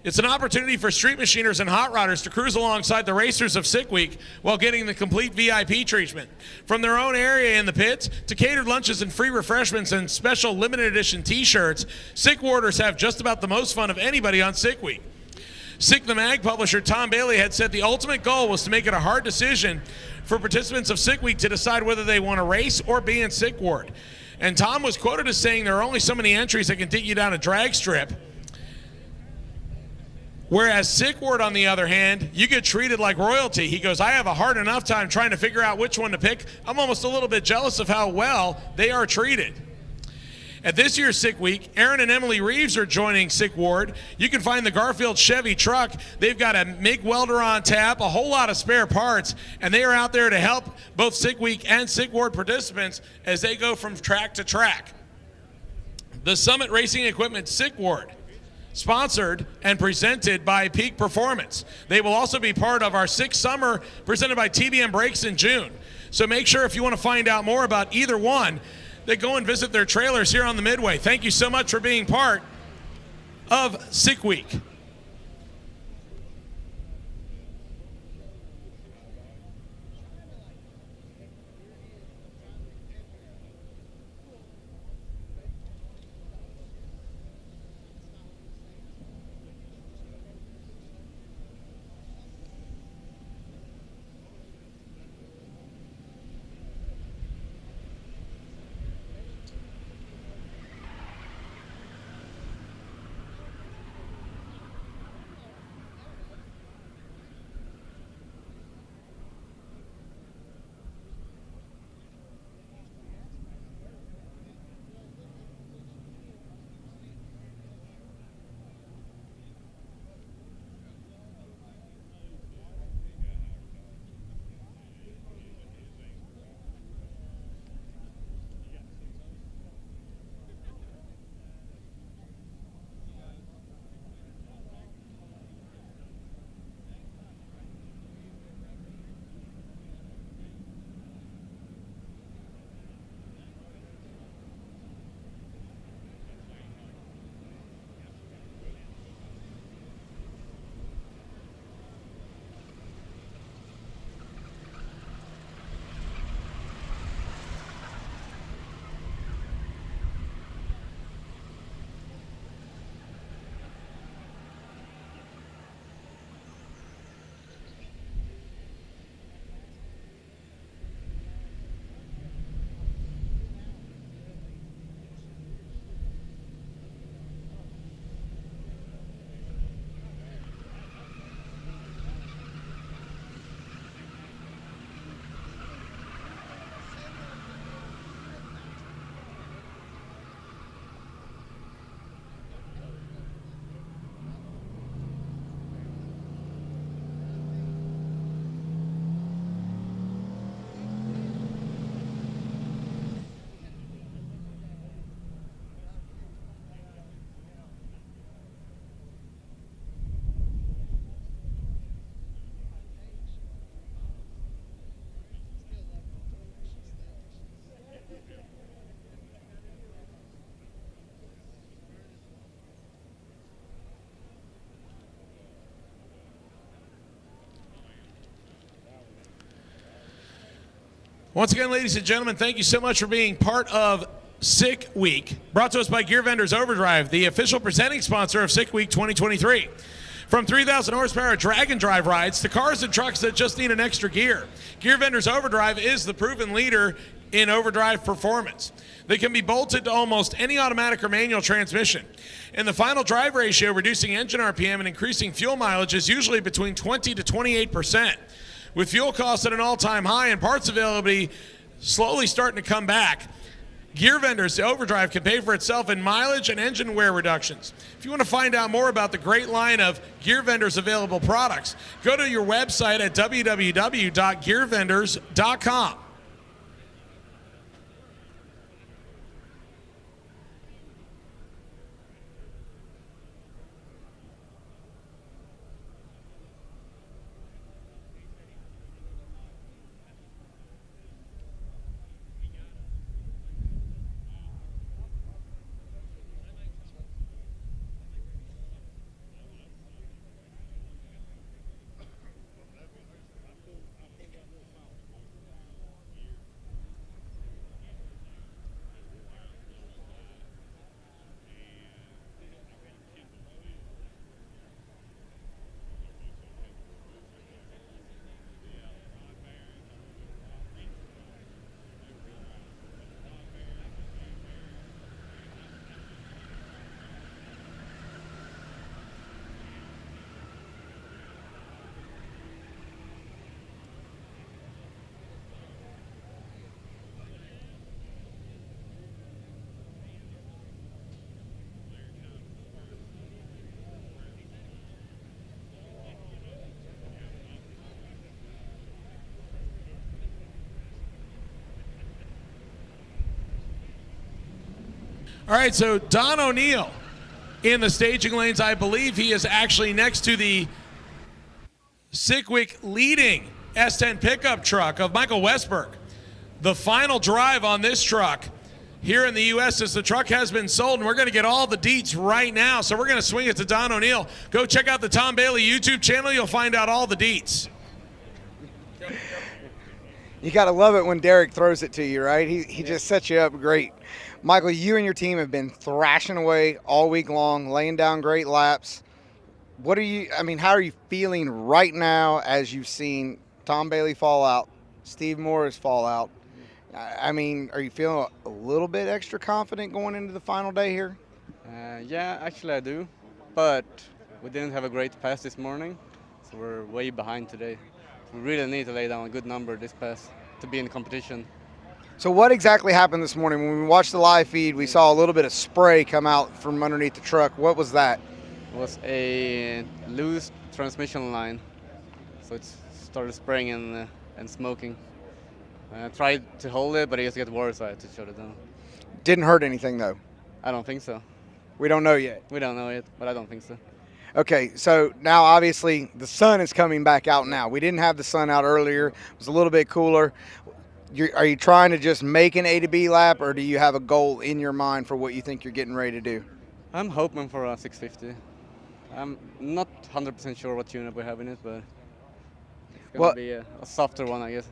It's an opportunity for street machiners and hot rodders to cruise alongside the racers of Sick Week while getting the complete VIP treatment. From their own area in the pits to catered lunches and free refreshments and special limited edition t-shirts, Sickwarders have just about the most fun of anybody on Sick Week. Sick the Mag publisher Tom Bailey had said the ultimate goal was to make it a hard decision for participants of Sick Week to decide whether they want to race or be in Sickward. And Tom was quoted as saying there are only so many entries that can take you down a drag strip. Whereas Sickward, on the other hand, you get treated like royalty. He goes, I have a hard enough time trying to figure out which one to pick. I'm almost a little bit jealous of how well they are treated. At this year's Sick Week, Aaron and Emily Reeves are joining Sickward. You can find the Garfield Chevy truck. They've got a MIG welder on tap, a whole lot of spare parts, and they are out there to help both Sick Week and Sickward participants as they go from track to track. The Summit Racing Equipment Sickward, sponsored and presented by Peak Performance. They will also be part of our Sick Summer presented by TBM Brakes in June. So make sure if you want to find out more about either one, that go and visit their trailers here on the Midway. Thank you so much for being part of Sick Week. Once again, ladies and gentlemen, thank you so much for being part of Sick Week, brought to us by Gear Vendors Overdrive, the official presenting sponsor of Sick Week 2023. From 3,000 horsepower drag and drive rides to cars and trucks that just need an extra gear, Gear Vendors Overdrive is the proven leader in overdrive performance. They can be bolted to almost any automatic or manual transmission. And the final drive ratio, reducing engine RPM and increasing fuel mileage, is usually between 20 to 28%. With fuel costs at an all-time high and parts availability slowly starting to come back, Gear Vendors, the overdrive can pay for itself in mileage and engine wear reductions. If you want to find out more about the great line of Gear Vendors available products, go to your website at www.gearvendors.com. All right, so Don O'Neill in the staging lanes. I believe he is actually next to the Sickwick leading S10 pickup truck of Michael Westberg. The final drive on this truck here in the U.S. is the truck has been sold, and we're going to get all the deets right now. So we're going to swing it to Don O'Neill. Go check out the Tom Bailey YouTube channel. You'll find out all the deets. You got to love it when Derek throws it to you, right? He just sets you up great. Michael, you and your team have been thrashing away all week long, laying down great laps. How are you feeling right now as you've seen Tom Bailey fall out, Steve Morris fall out? I mean, are you feeling a little bit extra confident going into the final day here? Yeah, actually I do, but we didn't have a great pass this morning, so we're way behind today. We really need to lay down a good number this pass to be in competition. So what exactly happened this morning? When we watched the live feed, we saw a little bit of spray come out from underneath the truck. What was that? It was a loose transmission line, so it started spraying and smoking. I tried to hold it, but it just got worse, so I had to shut it down. Didn't hurt anything, though? I don't think so. We don't know yet? We don't know yet, but I don't think so. Okay, so now obviously the sun is coming back out now. We didn't have the sun out earlier. It was a little bit cooler. Are you trying to just make an A to B lap, or do you have a goal in your mind for what you think you're getting ready to do? I'm hoping for a 650. I'm not 100% sure what tune-up we have in it, but it's going to be a softer one, I guess.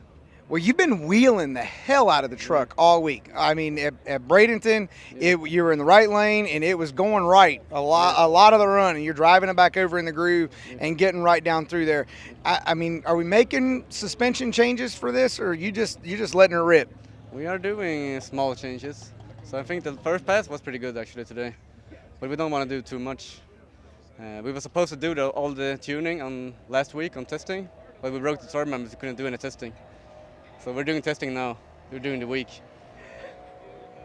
Well, you've been wheeling the hell out of the truck all week. I mean, at Bradenton, you were in the right lane, and it was going right a lot of the run, and you're driving it back over in the groove and getting right down through there. I mean, are we making suspension changes for this, or you just letting it rip? We are doing small changes. So I think the first pass was pretty good actually today, but we don't want to do too much. We were supposed to do all the tuning on last week on testing, but we broke the turbo members. We couldn't do any testing. So we're doing testing now. We're doing the week.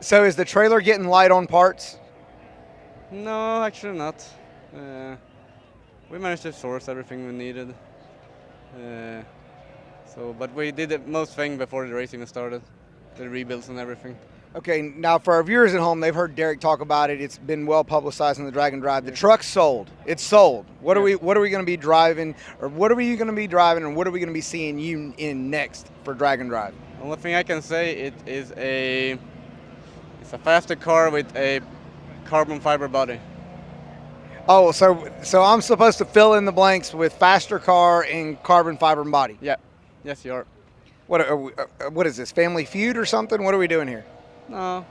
So is the trailer getting light on parts? No, actually not. We managed to source everything we needed. But we did the most thing before the racing started, the rebuilds and everything. Okay, now for our viewers at home, they've heard Derek talk about it. It's been well publicized in the Drag and Drive. The truck's sold. It's sold. What are we going to be driving, or what are you going to be driving, and what are we going to be seeing you in next for Drag and Drive? The only thing I can say, it's a faster car with a carbon fiber body. Oh, so I'm supposed to fill in the blanks with faster car and carbon fiber body? Yeah. Yes, you are. What is this, Family Feud or something? What are we doing here? No,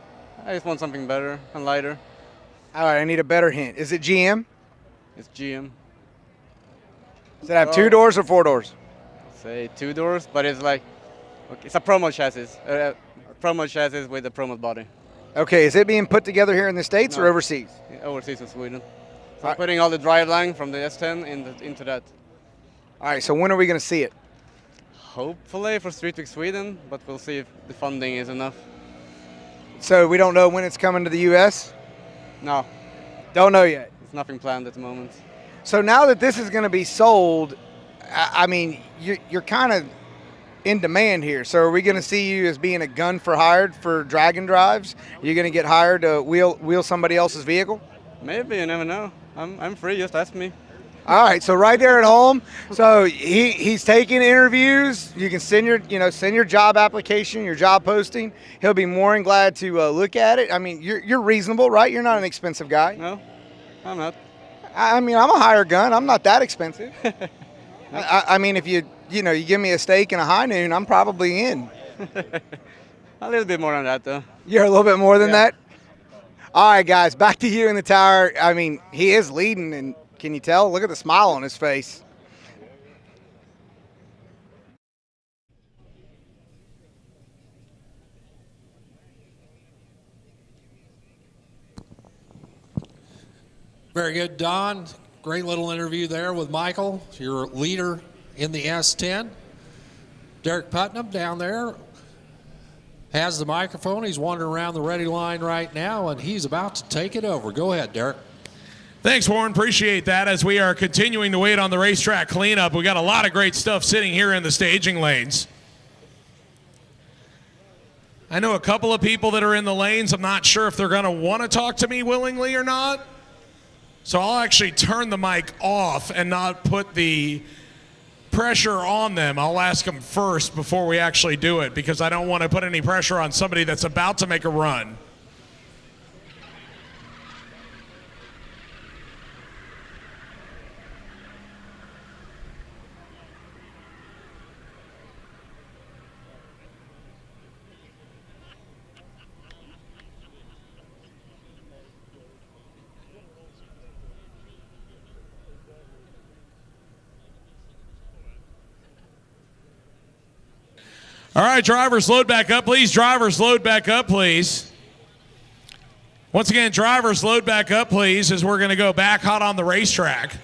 I just want something better and lighter. All right, I need a better hint. Is it GM? It's GM. Does it have 2 doors or 4 doors? Say 2 doors, but it's like, it's a promo chassis. Promo chassis with a promo body. Okay, is it being put together here in the States or overseas? Overseas in Sweden. So I'm putting all the driveline from the S10 into that. All right, so when are we going to see it? Hopefully for Street Week Sweden, but we'll see if the funding is enough. So we don't know when it's coming to the U.S.? No. Don't know yet? There's nothing planned at the moment. So now that this is going to be sold, I mean, you're kind of in demand here. So are we going to see you as being a gun for hired for Dragon Drives? Are you going to get hired to wheel somebody else's vehicle? Maybe, you never know. I'm free, just ask me. All right, so right there at home, so he's taking interviews. You can send your job application, your job posting. He'll be more than glad to look at it. I mean, you're reasonable, right? You're not an expensive guy. No, I'm not. I mean, I'm a hired gun. I'm not that expensive. I mean, if you give me a steak and a high noon, I'm probably in. A little bit more than that, though. You're a little bit more than that? All right, guys, back to you in the tower. I mean, he is leading, and can you tell? Look at the smile on his face. Very good, Don. Great little interview there with Michael, your leader in the S10. Derek Putnam down there has the microphone. He's wandering around the ready line right now, and he's about to take it over. Go ahead, Derek. Thanks, Warren. Appreciate that. As we are continuing to wait on the racetrack cleanup, we got a lot of great stuff sitting here in the staging lanes. I know a couple of people that are in the lanes. I'm not sure if they're going to want to talk to me willingly or not. So I'll actually turn the mic off and not put the pressure on them. I'll ask them first before we actually do it, because I don't want to put any pressure on somebody that's about to make a run. All right, drivers, load back up, please. Drivers, load back up, please. Once again, drivers, load back up, please, as we're going to go back hot on the racetrack.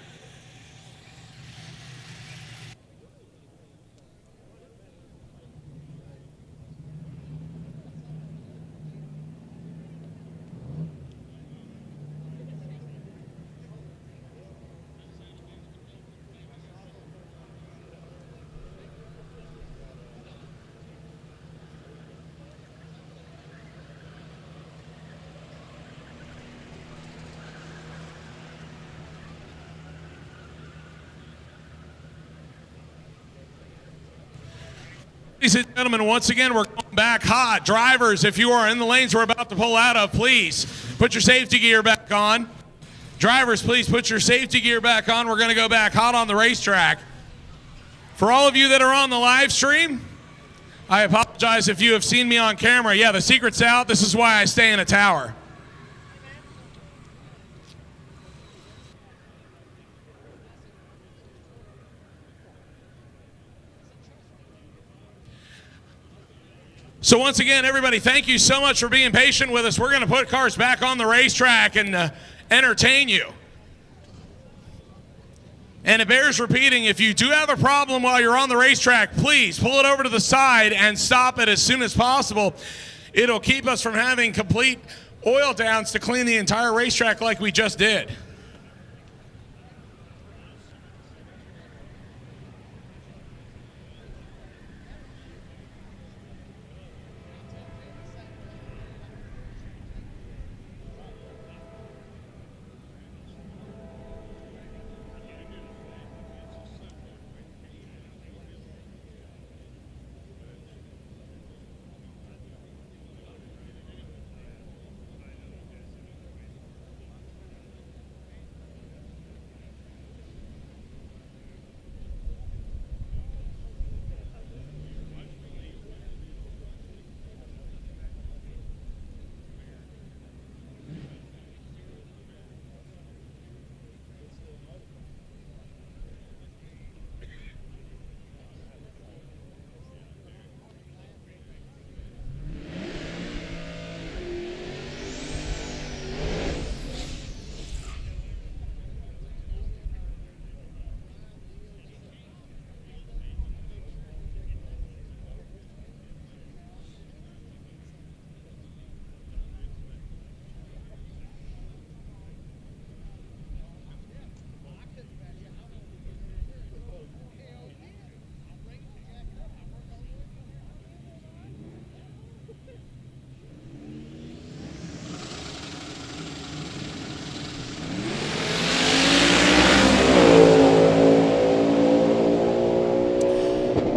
Ladies and gentlemen, once again, we're going back hot. Drivers, if you are in the lanes we're about to pull out of, please put your safety gear back on. Drivers, please put your safety gear back on. We're going to go back hot on the racetrack. For all of you that are on the live stream, I apologize if you have seen me on camera. Yeah, the secret's out. This is why I stay in a tower. So once again, everybody, thank you so much for being patient with us. We're going to put cars back on the racetrack and entertain you. And it bears repeating, if you do have a problem while you're on the racetrack, please pull it over to the side and stop it as soon as possible. It'll keep us from having complete oil downs to clean the entire racetrack like we just did.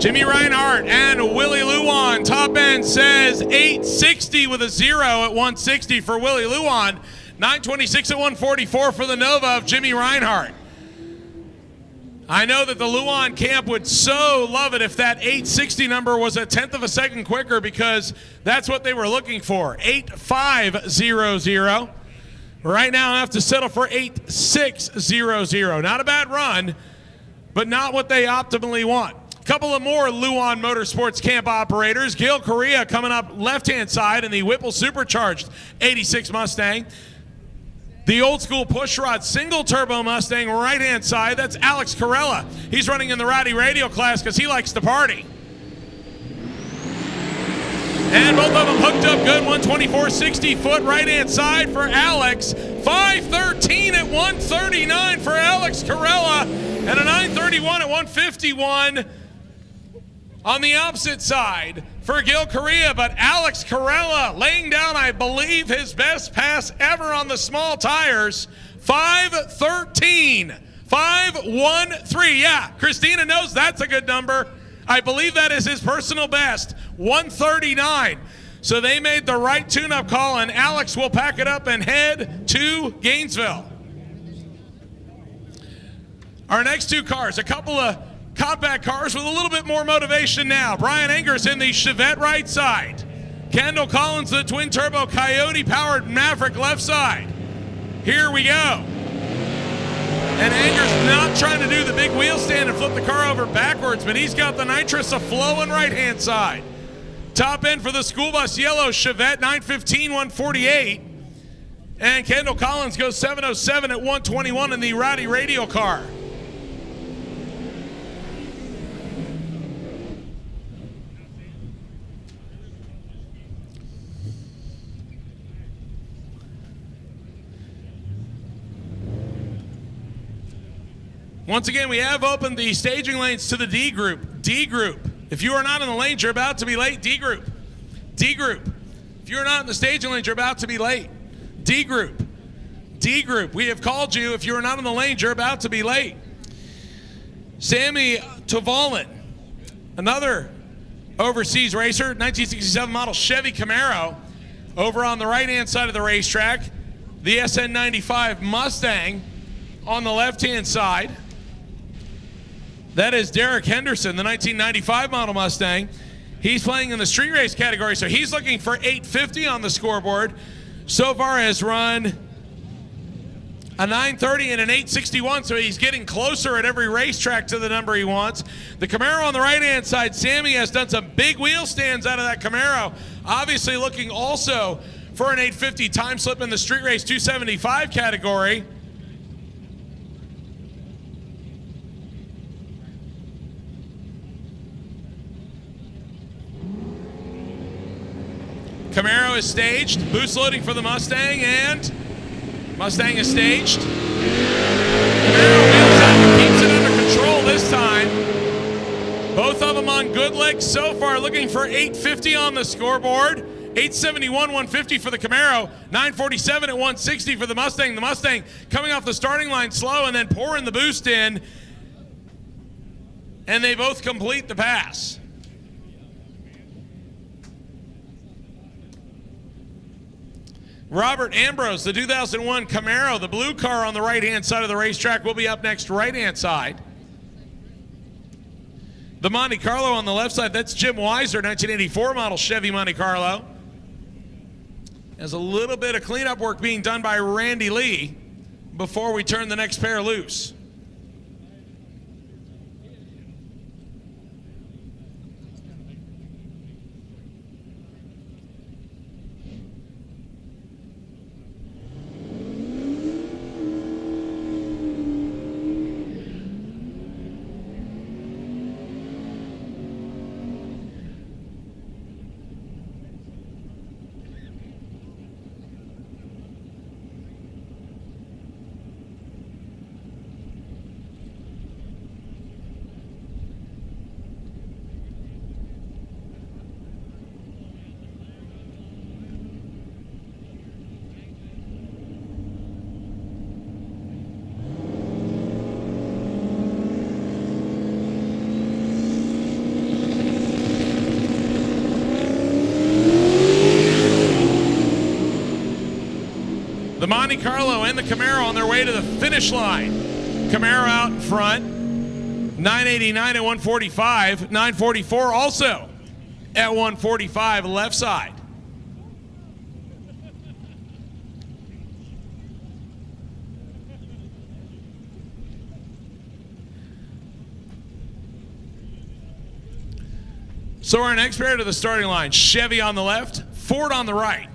Jimmy Reinhardt and Willie Luan. Top end says 860 with a 0 at 160 for Willie Luan. 926 at 144 for the Nova of Jimmy Reinhardt. I know that the Luan camp would so love it if that 860 number was a tenth of a second quicker, because that's what they were looking for. 8500. Right now I have to settle for 8600. Not a bad run, but not what they optimally want. A couple of more Luan Motorsports camp operators. Gil Correa coming up left-hand side in the Whipple Supercharged 86 Mustang. The old school pushrod single turbo Mustang right-hand side, that's Alex Carella. He's running in the Rowdy Radio class because he likes to party. And both of them hooked up good, 124/60 foot right-hand side for Alex. 513 at 139 for Alex Carella, and a 931 at 151 on the opposite side for Gil Correa. But Alex Carella laying down, I believe, his best pass ever on the small tires. 513, 513. Yeah, Christina knows that's a good number. I believe that is his personal best, 139. So they made the right tune-up call, and Alex will pack it up and head to Gainesville. Our next two cars, a couple of compact cars with a little bit more motivation now. Brian Angers in the Chevette right side. Kendall Collins, the twin-turbo Coyote-powered Maverick left side. Here we go. And Angers not trying to do the big wheel stand and flip the car over backwards, but he's got the nitrous a-flowing right-hand side. Top end for the school bus yellow Chevette, 915, 148. And Kendall Collins goes 707 at 121 in the Rowdy Radio car. Once again, we have opened the staging lanes to the D group. D group. If you are not in the lanes, you're about to be late. D group. D group. If you're not in the staging lanes, you're about to be late. D group. D group. We have called you. If you are not in the lanes, you're about to be late. Sammy Tavalin, another overseas racer, 1967 model Chevy Camaro, over on the right-hand side of the racetrack. The SN95 Mustang on the left-hand side. That is Derek Henderson, the 1995 model Mustang. He's playing in the street race category, so he's looking for 850 on the scoreboard. So far has run a 930 and an 861, so he's getting closer at every racetrack to the number he wants. The Camaro on the right-hand side, Sammy has done some big wheel stands out of that Camaro. Obviously looking also for an 850 time slip in the street race 275 category. Camaro is staged, boost loading for the Mustang, and Mustang is staged. Camaro wheels up and keeps it under control this time. Both of them on good legs so far, looking for 850 on the scoreboard. 871, 150 for the Camaro, 947 at 160 for the Mustang. The Mustang coming off the starting line slow and then pouring the boost in, and they both complete the pass. Robert Ambrose, the 2001 Camaro, the blue car on the right-hand side of the racetrack, will be up next right-hand side. The Monte Carlo on the left side, that's Jim Weiser, 1984 model Chevy Monte Carlo. There's a little bit of cleanup work being done by Randy Lee before we turn the next pair loose. The Monte Carlo and the Camaro on their way to the finish line. Camaro out in front, 989 at 145, 944 also at 145 left side. So our next pair to the starting line, Chevy on the left, Ford on the right.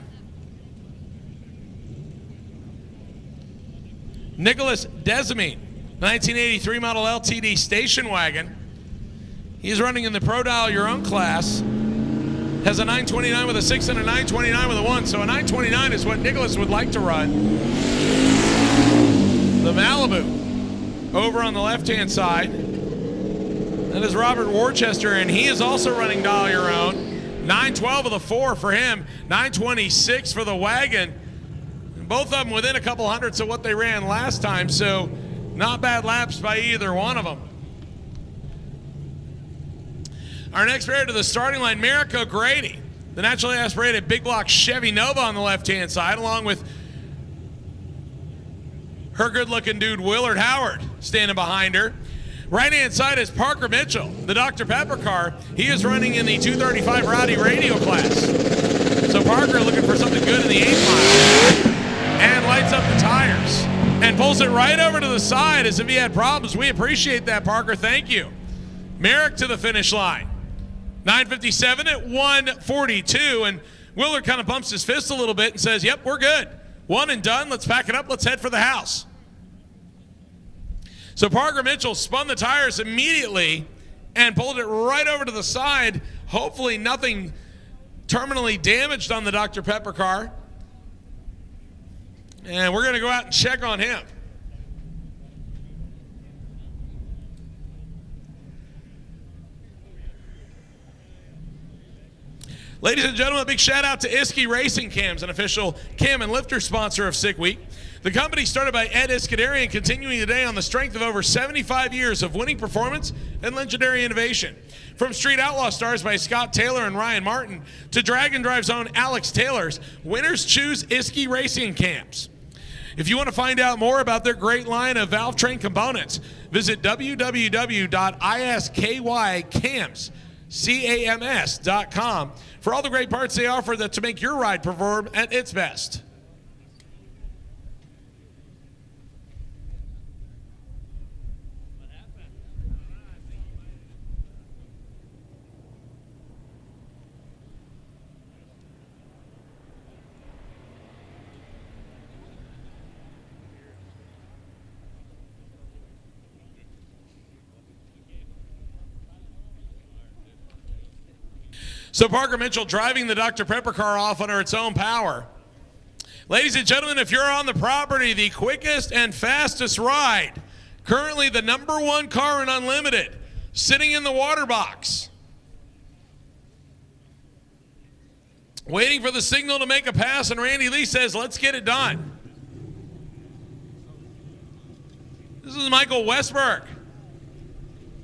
Nicholas Desimine, 1983 model LTD station wagon. He's running in the Pro Dial Your Own class. Has a 929 with a 6 and a 929 with a 1. So a 929 is what Nicholas would like to run. The Malibu over on the left-hand side. That is Robert Worcester, and he is also running Dial Your Own. 912 with a 4 for him, 926 for the wagon. Both of them within a couple hundredths of what they ran last time, so not bad laps by either one of them. Our next pair to the starting line, Merrick O'Grady, the naturally aspirated big block Chevy Nova on the left-hand side, along with her good-looking dude Willard Howard standing behind her. Right-hand side is Parker Mitchell, the Dr. Pepper car. He is running in the 235 Rowdy Radio class. So Parker looking for something good in the 8 mile. And lights up the tires. And pulls it right over to the side as if he had problems. We appreciate that, Parker. Thank you. Merrick to the finish line. 957 at 142. And Willard kind of bumps his fist a little bit and says, yep, we're good. One and done. Let's pack it up. Let's head for the house. So Parker Mitchell spun the tires immediately and pulled it right over to the side. Hopefully nothing terminally damaged on the Dr. Pepper car. And we're going to go out and check on him. Ladies and gentlemen, a big shout out to Iski Racing Cams, an official cam and lifter sponsor of Sick Week. The company started by Ed Iskadarian, continuing today on the strength of over 75 years of winning performance and legendary innovation. From Street Outlaw stars by Scott Taylor and Ryan Martin to Drag and Drive's own Alex Taylor's, winners choose Iski Racing Cams. If you want to find out more about their great line of valve train components, visit www.iskycams.com for all the great parts they offer that to make your ride perform at its best. So Parker Mitchell driving the Dr. Pepper car off under its own power. Ladies and gentlemen, if you're on the property, the quickest and fastest ride, currently the #1 car in Unlimited, sitting in the water box, waiting for the signal to make a pass, and Randy Lee says, let's get it done. This is Michael Westberg.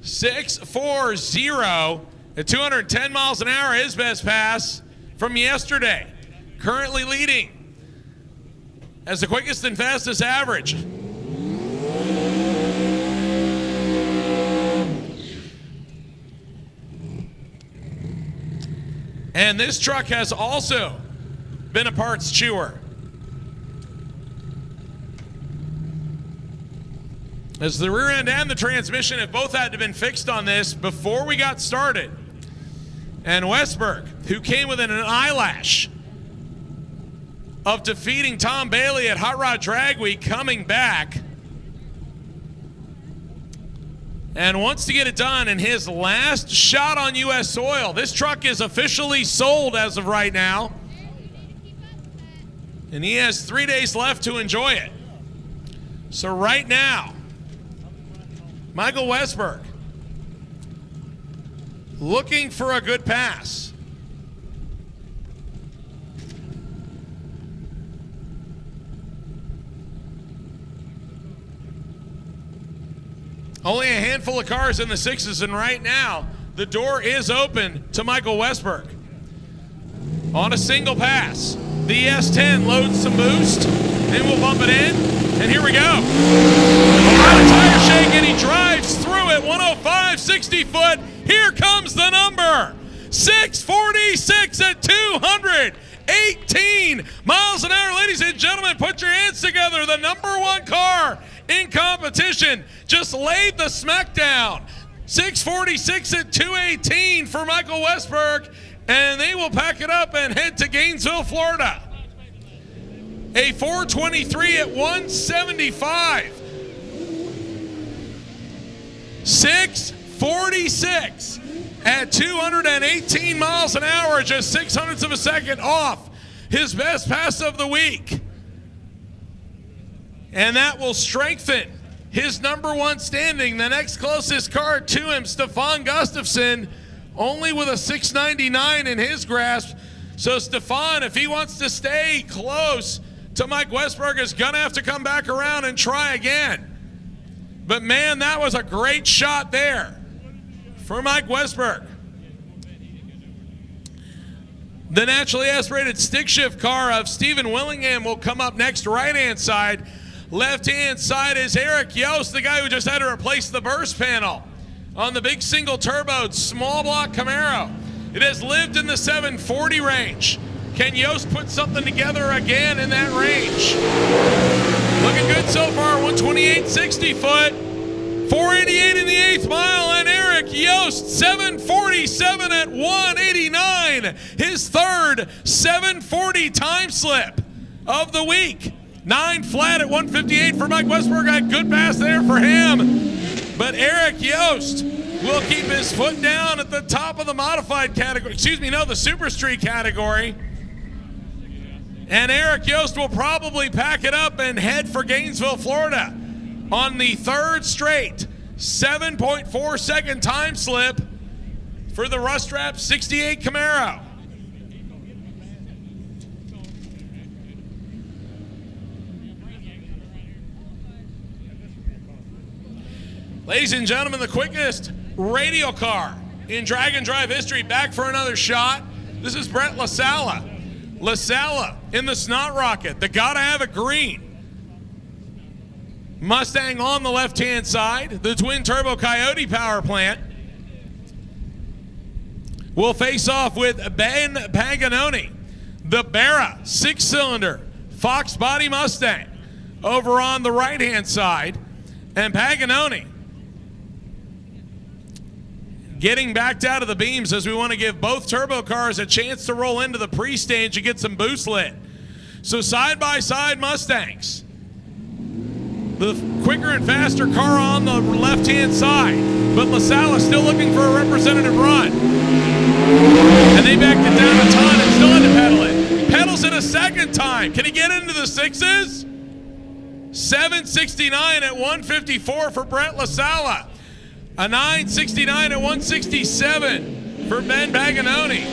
640 at 210 miles an hour, his best pass from yesterday. Currently leading as the quickest and fastest average. And this truck has also been a parts chewer. As the rear end and the transmission have both had to have been fixed on this before we got started. And Westberg, who came within an eyelash of defeating Tom Bailey at Hot Rod Drag Week, coming back and wants to get it done in his last shot on U.S. soil. This truck is officially sold as of right now, and he has 3 days left to enjoy it. So right now, Michael Westberg looking for a good pass. Only a handful of cars in the 6s, and right now the door is open to Michael Westberg. On a single pass, the S10 loads some boost Then we'll bump it in, and here we go. A tire shake, and he drives through it, 105, 60 foot. Here comes the number. 646 at 218 miles an hour. Ladies and gentlemen, put your hands together. The number one car in competition just laid the smackdown. 646 at 218 for Michael Westberg, and they will pack it up and head to Gainesville, Florida. A 423 at 175. 646 at 218 miles an hour, just 0.06 of a second off his best pass of the week. And that will strengthen his number one standing. The next closest car to him, Stefan Gustafsson, only with a 699 in his grasp. So Stefan, if he wants to stay close to Mike Westberg, is gonna have to come back around and try again. But man, that was a great shot there for Mike Westberg. The naturally aspirated stick shift car of Stephen Willingham will come up next, right-hand side. Left-hand side is Eric Yost, the guy who just had to replace the burst panel on the big single turbo small block Camaro. It has lived in the 740 range. Can Yost put something together again in that range? Looking good so far, 128, 60 foot, 488 in the 8th mile, and Eric Yost, 747 at 189, his third 740 time slip of the week. 9 flat at 158 for Mike Westberg. A good pass there for him. But Eric Yost will keep his foot down at the top of the modified category. The Super Street category. And Eric Yost will probably pack it up and head for Gainesville, Florida on the third straight 7.4 second time slip for the Rust Wrap 68 Camaro. Ladies and gentlemen, the quickest radial car in drag and drive history, back for another shot. This is Brett LaSalla. LaSalla in the Snot Rocket, the gotta have it green. Mustang on the left-hand side, the twin turbo Coyote power plant. Will face off with Ben Paganoni, the Barra 6-cylinder Fox body Mustang over on the right-hand side. And Paganoni getting backed out of the beams as we want to give both turbo cars a chance to roll into the pre-stage and get some boost lit. So side-by-side Mustangs. The quicker and faster car on the left-hand side, but LaSalla still looking for a representative run. And they backed it down a ton and still had to pedal it. Pedals it a second time. Can he get into the sixes? 769 at 154 for Brett LaSalla. A 969 at 167 for Ben Paganoni.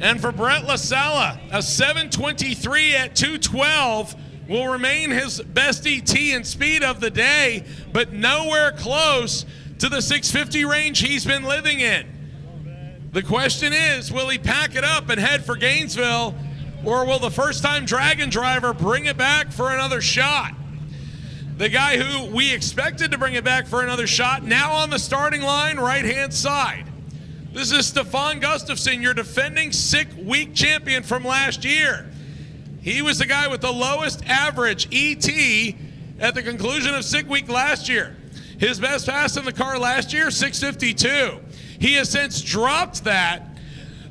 And for Brett LaSalla, a 723 at 212 will remain his best ET and speed of the day, but nowhere close to the 650 range he's been living in. The question is, will he pack it up and head for Gainesville, or will the first-time Dragon driver bring it back for another shot? The guy who we expected to bring it back for another shot, now on the starting line, right-hand side. This is Stefan Gustafsson, your defending Sick Week champion from last year. He was the guy with the lowest average ET at the conclusion of Sick Week last year. His best pass in the car last year, 652. He has since dropped that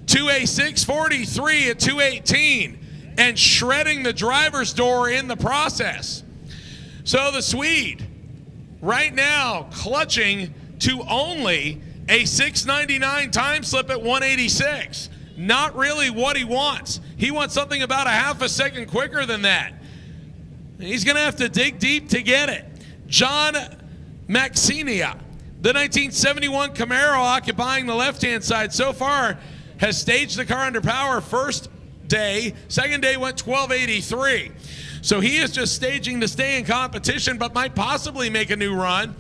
to a 643 at 218 and shredding the driver's door in the process. So the Swede right now clutching to only a 699 time slip at 186. Not really what he wants. He wants something about a half a second quicker than that. He's going to have to dig deep to get it. John Maxinia, the 1971 Camaro occupying the left-hand side so far, has staged the car under power first day. Second day went 1283. So he is just staging to stay in competition, but might possibly make a new run.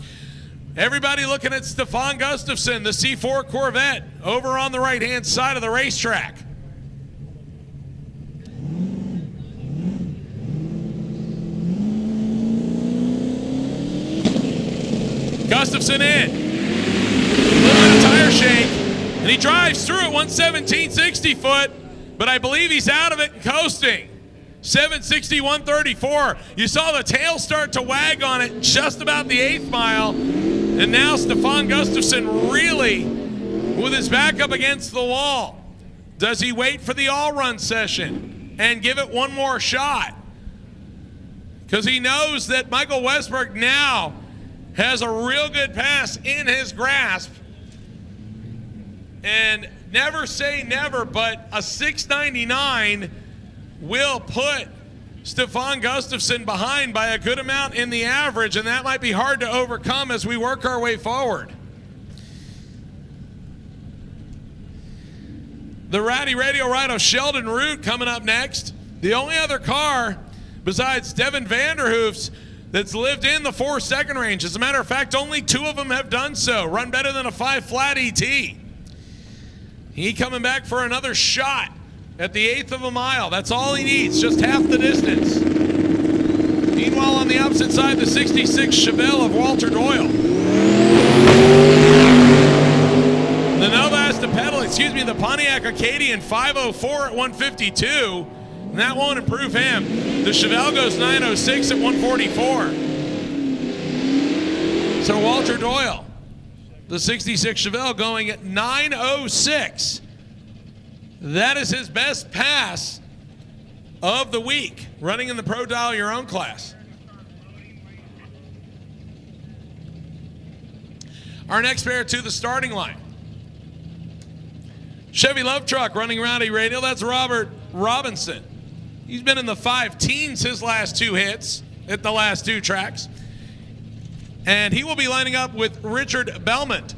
Everybody looking at Stefan Gustafsson, the C4 Corvette, over on the right-hand side of the racetrack. Gustafson in. A little bit of tire shake. And he drives through at 117, 60 foot. But I believe he's out of it and coasting. 760, 134. You saw the tail start to wag on it just about the 8th mile. And now Stefan Gustafson really with his back up against the wall. Does he wait for the all-run session and give it one more shot? Because he knows that Michael Westberg now has a real good pass in his grasp. And never say never, but a 699 will put Stefan Gustafson behind by a good amount in the average, and that might be hard to overcome as we work our way forward. The Ratty Radio Ride of Sheldon Root coming up next. The only other car besides Devin Vanderhoof's that's lived in the 4-second range. As a matter of fact, only 2 of them have done so. Run better than a 5 flat ET. He coming back for another shot at the 1/8 of a mile. That's all he needs, just half the distance. Meanwhile, on the opposite side, the 66 Chevelle of Walter Doyle. The Nova has to pedal, the Pontiac Acadian 504 at 152. And that won't improve him. The Chevelle goes 906 at 144. So Walter Doyle, the 66 Chevelle, going at 906. That is his best pass of the week, running in the Pro Dial Your Own class. Our next pair to the starting line. Chevy Love Truck running Rowdy Radio. That's Robert Robinson. He's been in the 5 teens his last 2 hits at the last 2 tracks. And he will be lining up with Richard Belmont.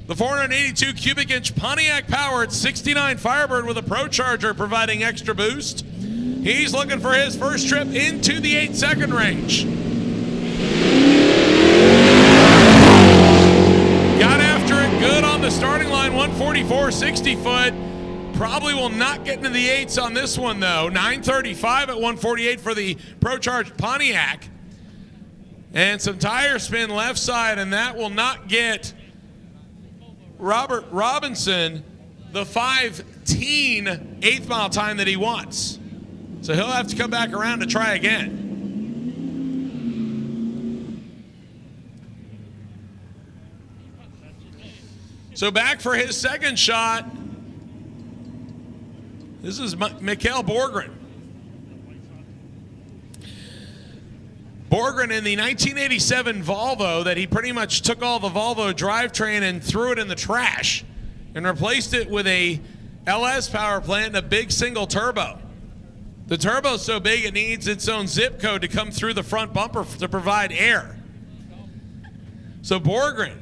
The 482 cubic inch Pontiac powered 69 Firebird with a Procharger providing extra boost. He's looking for his first trip into the 8-second range. Got after it good on the starting line, 144, 60 foot. Probably will not get into the 8s on this one, though. 935 at 148 for the Procharged Pontiac. And some tire spin left side, and that will not get Robert Robinson the 5-teen 8th mile time that he wants. So he'll have to come back around to try again. So back for his second shot. This is Mikhail Borgren. Borgren in the 1987 Volvo that he pretty much took all the Volvo drivetrain and threw it in the trash and replaced it with a LS power plant and a big single turbo. The turbo's so big it needs its own zip code to come through the front bumper to provide air. So Borgren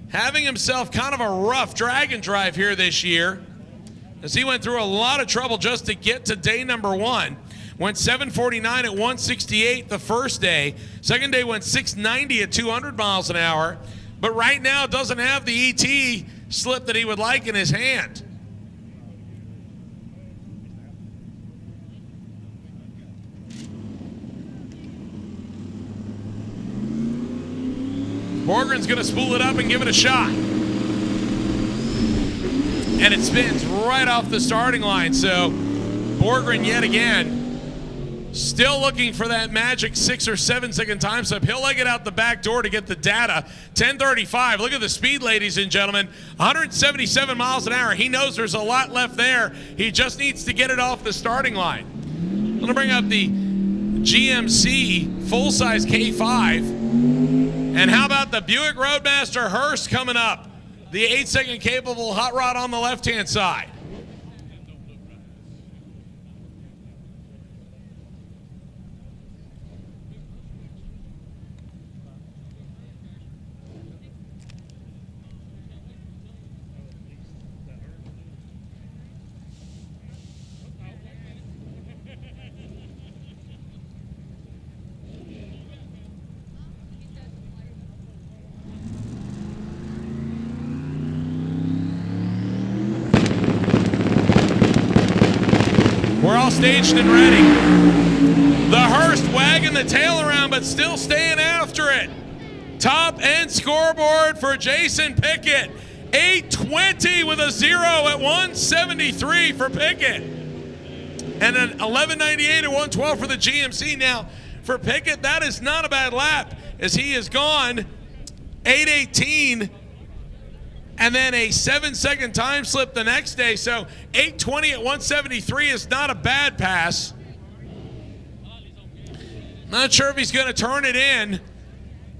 having himself kind of a rough drag and drive here this year, as he went through a lot of trouble just to get to day number 1. Went 749 at 168 the first day. Second day went 690 at 200 miles an hour. But right now doesn't have the ET slip that he would like in his hand. Borgren's going to spool it up and give it a shot. And it spins right off the starting line. So Borgren yet again still looking for that magic 6 or 7 second time step. He'll leg it out the back door to get the data. 10:35. Look at the speed, ladies and gentlemen. 177 miles an hour. He knows there's a lot left there. He just needs to get it off the starting line. I'm going to bring up the GMC full-size K5. And how about the Buick Roadmaster Hearst coming up? The 8-second capable hot rod on the left-hand side. We're all staged and ready. The Hearst wagging the tail around, but still staying after it. Top end scoreboard for Jason Pickett. 820 with a 0 at 173 for Pickett. And an 1198 at 112 for the GMC. Now, for Pickett, that is not a bad lap, as he has gone 818 and then a 7-second time slip the next day. So 820 at 173 is not a bad pass. Not sure if he's going to turn it in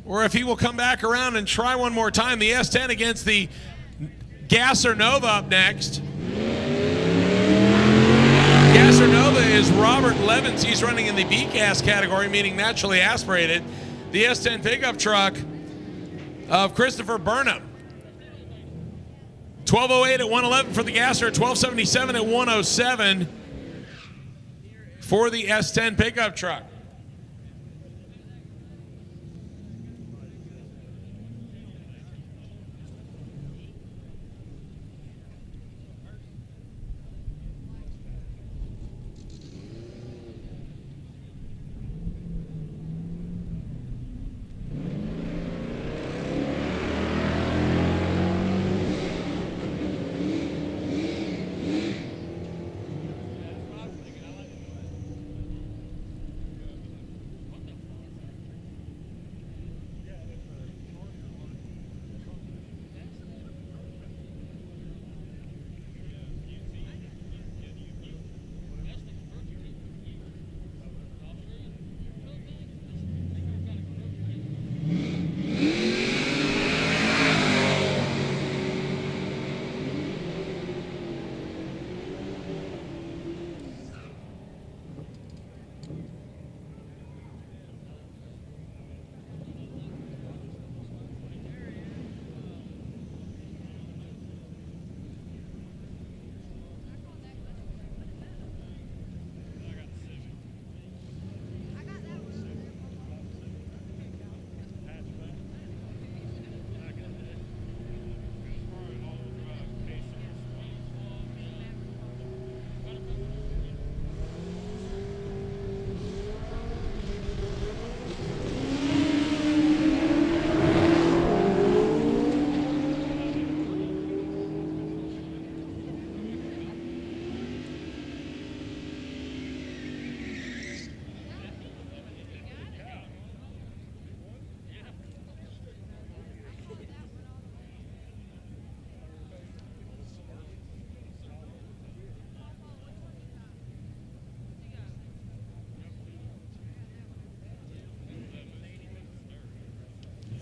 or if he will come back around and try one more time. The S10 against the Gasser Nova up next. Gasser Nova is Robert Levins. He's running in the B-Gas category, meaning naturally aspirated. The S10 pickup truck of Christopher Burnham. 1208 at 111 for the Gasser, 1277 at 107 for the S10 pickup truck.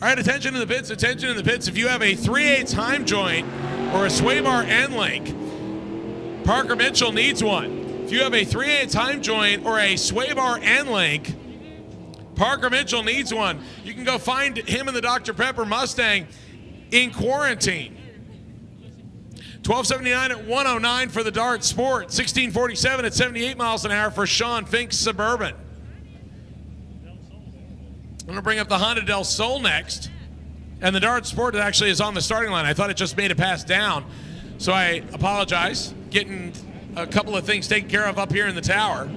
All right, attention in the pits, attention in the pits. If you have a 3/8 heim joint or a sway bar end link, Parker Mitchell needs one. If you have a 3/8 heim joint or a sway bar end link, Parker Mitchell needs one. You can go find him in the Dr. Pepper Mustang in quarantine. 1279 at 109 for the Dart Sport. 1647 at 78 miles an hour for Sean Fink's Suburban. I'm going to bring up the Honda Del Sol next. And the Dart Sport actually is on the starting line. I thought it just made a pass down. So I apologize. Getting a couple of things taken care of up here in the tower.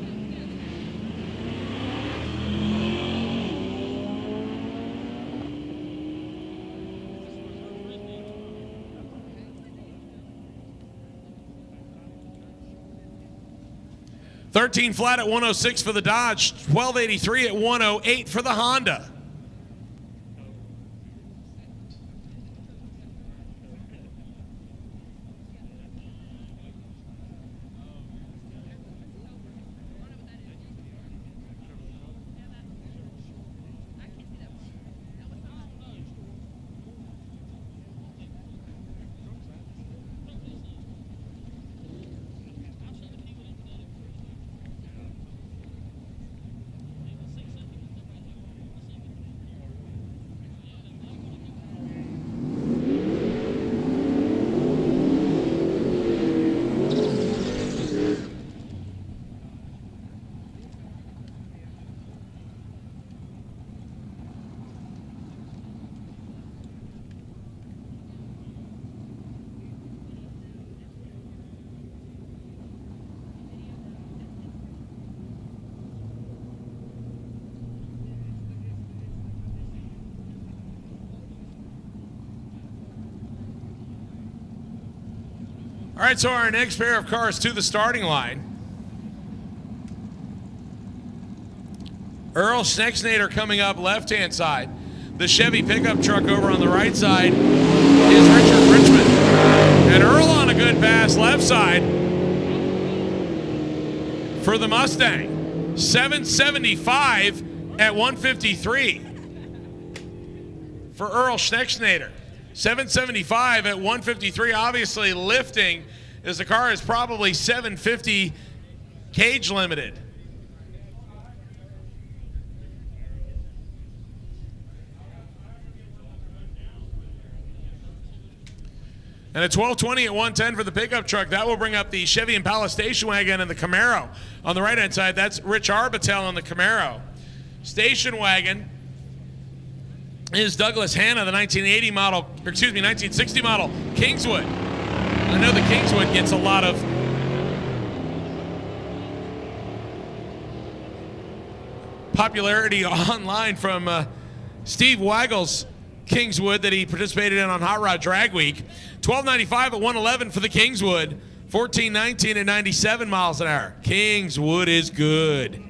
$13 flat at 106 for the Dodge, $12.83 at 108 for the Honda. All right, so our next pair of cars to the starting line. Earl Schnexnader coming up left-hand side. The Chevy pickup truck over on the right side is Richard Richmond. And Earl on a good pass left side for the Mustang. 775 at 153 for Earl Schnexnader. 775 at 153, obviously lifting, as the car is probably 750 cage limited. And a 1220 at 110 for the pickup truck. That will bring up the Chevy Impala station wagon and the Camaro. On the right-hand side, that's Rich Arbitel on the Camaro. Station wagon is Douglas Hanna, the 1960 model Kingswood. I know the Kingswood gets a lot of popularity online from Steve Waggle's Kingswood that he participated in on Hot Rod Drag Week. $12.95 at 111 for the Kingswood. $14.19 at 97 miles an hour. Kingswood is good.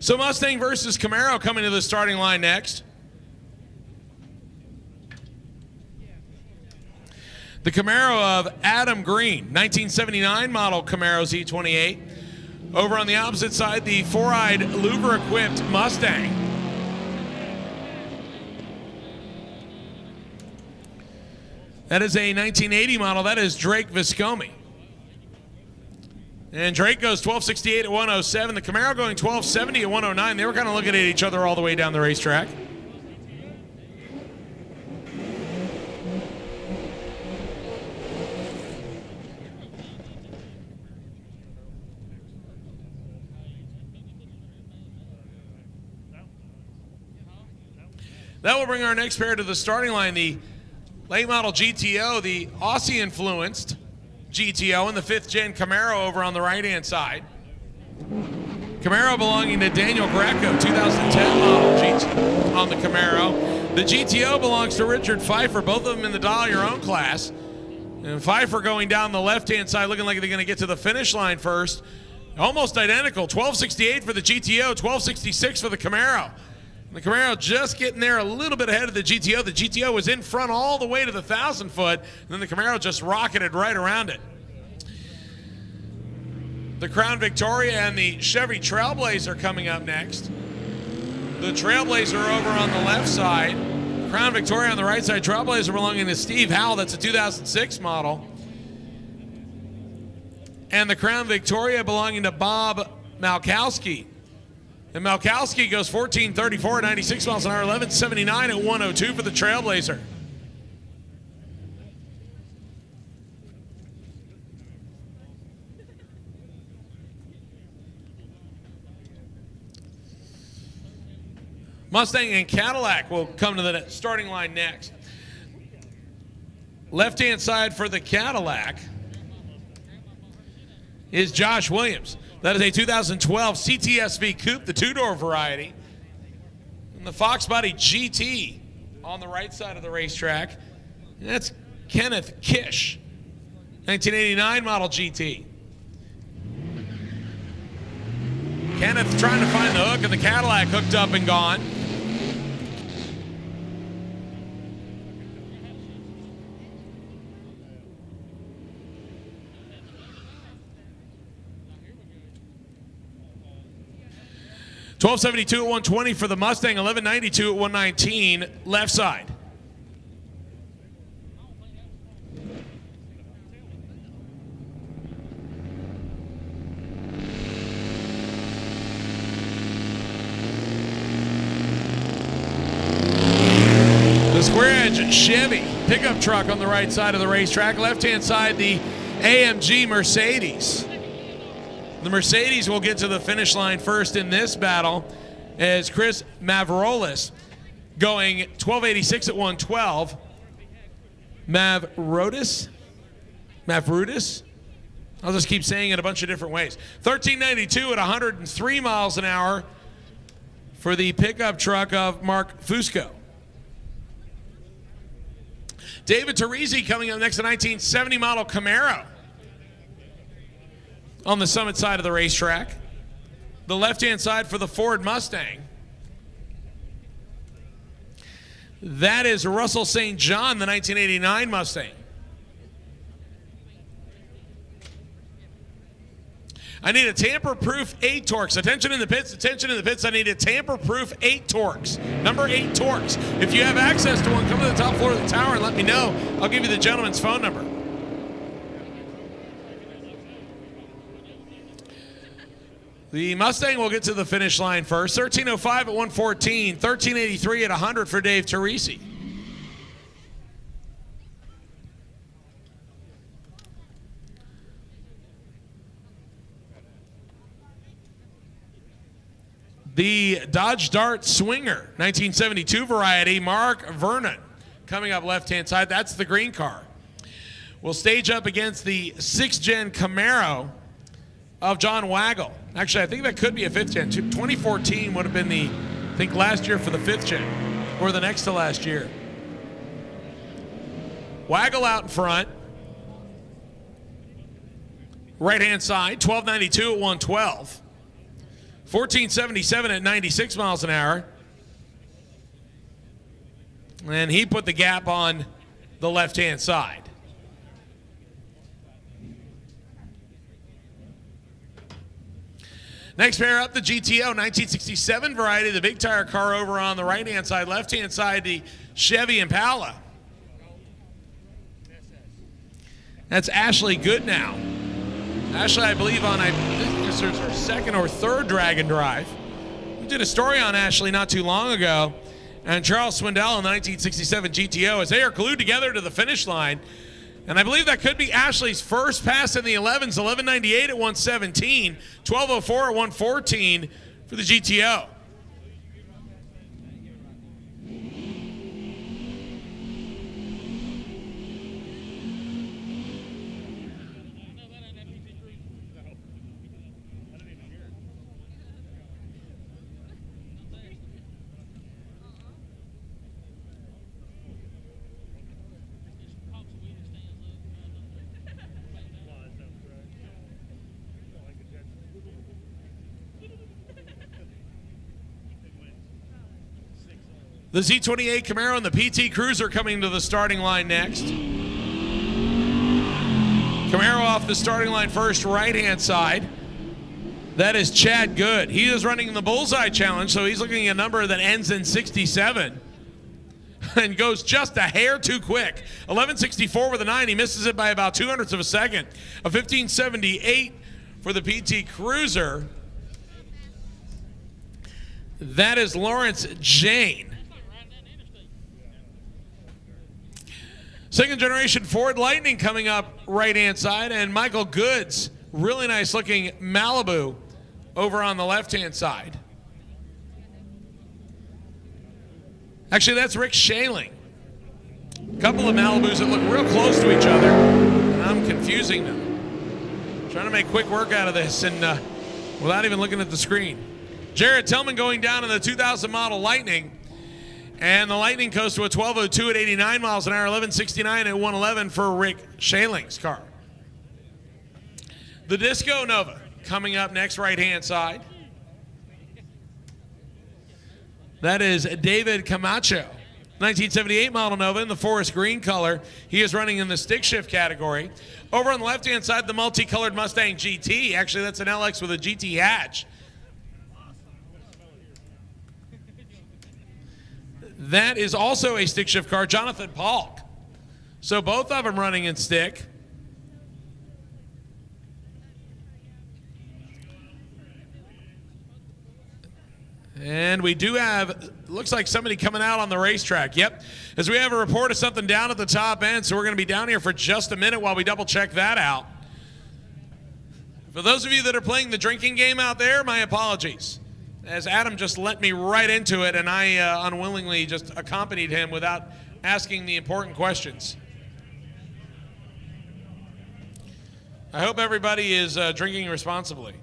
So Mustang versus Camaro coming to the starting line next. The Camaro of Adam Green, 1979 model Camaro Z28. Over on the opposite side, the four-eyed louver-equipped Mustang. That is a 1980 model. That is Drake Viscomi. And Drake goes 1268 at 107. The Camaro going 1270 at 109. They were kind of looking at each other all the way down the racetrack. That will bring our next pair to the starting line. The late model GTO, the Aussie-influenced GTO, and the 5th gen Camaro over on the right-hand side. Camaro belonging to Daniel Greco, 2010 model GTO on the Camaro. The GTO belongs to Richard Pfeiffer, both of them in the Dial Your Own class. And Pfeiffer going down the left-hand side, looking like they're going to get to the finish line first. Almost identical, 1268 for the GTO, 1266 for the Camaro. The Camaro just getting there a little bit ahead of the GTO. The GTO was in front all the way to the 1,000-foot, and then the Camaro just rocketed right around it. The Crown Victoria and the Chevy Trailblazer coming up next. The Trailblazer over on the left side. Crown Victoria on the right side. Trailblazer belonging to Steve Howell. That's a 2006 model. And the Crown Victoria belonging to Bob Malkowski. And Malkowski goes 1434 at 96 miles an hour, 1179 at 102 for the Trailblazer. Mustang and Cadillac will come to the starting line next. Left-hand side for the Cadillac is Josh Williams. That is a 2012 CTSV Coupe, the two-door variety. And the Fox Body GT on the right side of the racetrack. That's Kenneth Kish, 1989 model GT. Kenneth trying to find the hook, and the Cadillac hooked up and gone. $12.72 at 120 for the Mustang, $11.92 at 119, left side. The square edge Chevy pickup truck on the right side of the racetrack. Left-hand side, the AMG Mercedes. The Mercedes will get to the finish line first in this battle as Chris Mavrolis going 12.86 at 112. Mavrudis? I'll just keep saying it a bunch of different ways. 13.92 at 103 miles an hour for the pickup truck of Mark Fusco. David Teresi coming up next, a 1970 model Camaro on the Summit side of the racetrack. The left-hand side for the Ford Mustang. That is Russell St. John, the 1989 Mustang. I need a tamper-proof 8 Torx. Attention in the pits, attention in the pits. I need a tamper-proof 8 Torx. Number 8 Torx. If you have access to one, come to the top floor of the tower and let me know. I'll give you the gentleman's phone number. The Mustang will get to the finish line first. 13.05 at 114. 13.83 at 100 for Dave Teresi. The Dodge Dart Swinger, 1972 variety, Mark Vernon, coming up left-hand side. That's the green car. Will stage up against the 6th gen Camaro of John Waggle. Actually, I think that could be a 5th gen. 2014 would have been the, I think, last year for the 5th gen, or the next to last year. Waggle out in front. Right-hand side, 12.92 at 112. 14.77 at 96 miles an hour. And he put the gap on the left-hand side. Next pair up, the GTO 1967 variety, the big tire car over on the right-hand side. Left-hand side, the Chevy Impala. That's Ashley Goodnow. Ashley, I believe, on this is her second or third drag and drive. We did a story on Ashley not too long ago, and Charles Swindell in the 1967 GTO as they are glued together to the finish line. And I believe that could be Ashley's first pass in the 11s, 11.98 at 117, 12.04 at 114 for the GTO. The Z28 Camaro and the PT Cruiser coming to the starting line next. Camaro off the starting line first, right-hand side. That is Chad Good. He is running the Bullseye Challenge, so he's looking at a number that ends in 67 and goes just a hair too quick. 11.64 with a 9. He misses it by about 0.02 of a second. A 15.78 for the PT Cruiser. That is Lawrence Jane. Second generation Ford Lightning coming up right-hand side, and Michael Goods, really nice looking Malibu over on the left-hand side. Actually, that's Rick Shaling. A couple of Malibus that look real close to each other, and I'm confusing them. Trying to make quick work out of this and without even looking at the screen. Jared Tillman going down in the 2000 model Lightning. And the Lightning coast to a 12:02 at 89 miles an hour, 11:69 at 111 for Rick Schaling's car. The Disco Nova coming up next, right-hand side. That is David Camacho. 1978 model Nova in the forest green color. He is running in the stick shift category. Over on the left-hand side, the multicolored Mustang GT. Actually, that's an LX with a GT hatch. That is also a stick shift car, Jonathan Polk. So both of them running in stick. And we do have, looks like somebody coming out on the racetrack. Yep, as we have a report of something down at the top end, so we're going to be down here for just a minute while we double check that out. For those of you that are playing the drinking game out there, my apologies. As Adam just let me right into it, and I unwillingly just accompanied him without asking the important questions. I hope everybody is drinking responsibly.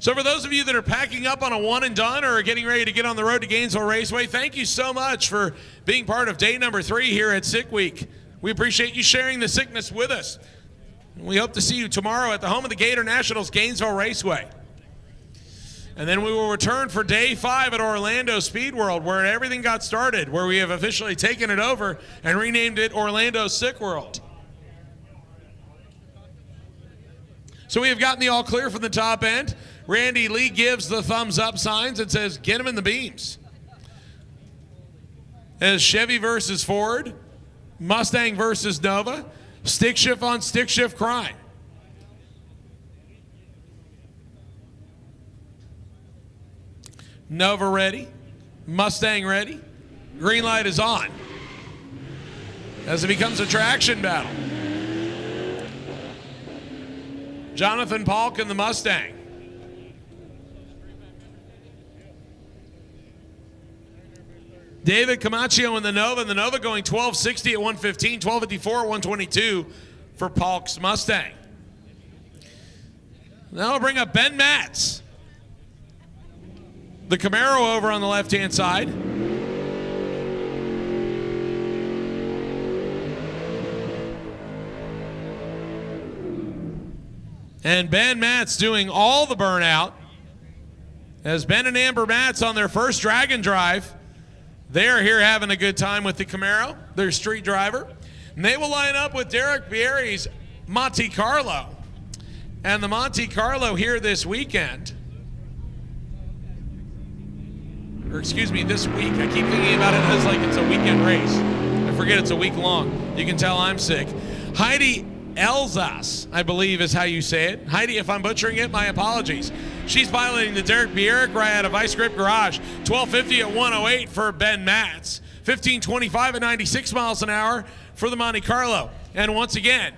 So for those of you that are packing up on a one and done or are getting ready to get on the road to Gainesville Raceway, thank you so much for being part of day number 3 here at Sick Week. We appreciate you sharing the sickness with us. We hope to see you tomorrow at the home of the Gator Nationals, Gainesville Raceway. And then we will return for day 5 at Orlando Speed World, where everything got started, where we have officially taken it over and renamed it Orlando Sick World. So we have gotten the all clear from the top end. Randy Lee gives the thumbs up signs and says, get him in the beams. As Chevy versus Ford, Mustang versus Nova, stick shift on stick shift crime. Nova ready, Mustang ready, green light is on as it becomes a traction battle. Jonathan Polk in the Mustang. David Camacho in the Nova going 1260 at 115, 1254 at 122 for Polk's Mustang. Now we'll bring up Ben Matz. The Camaro over on the left-hand side. And Ben Matz doing all the burnout as Ben and Amber Matz on their first Dragon Drive. They are here having a good time with the Camaro, their street driver. And they will line up with Derek Bieri's Monte Carlo. And the Monte Carlo here this weekend, or excuse me, this week. I keep thinking about it as like it's a weekend race. I forget it's a week long. You can tell I'm sick. Heidi Elzas, I believe is how you say it. Heidi, if I'm butchering it, my apologies. She's piloting the Derek Bieric right out of Vice Grip Garage. 1250 at 108 for Ben Matz. 1525 at 96 miles an hour for the Monte Carlo. And once again,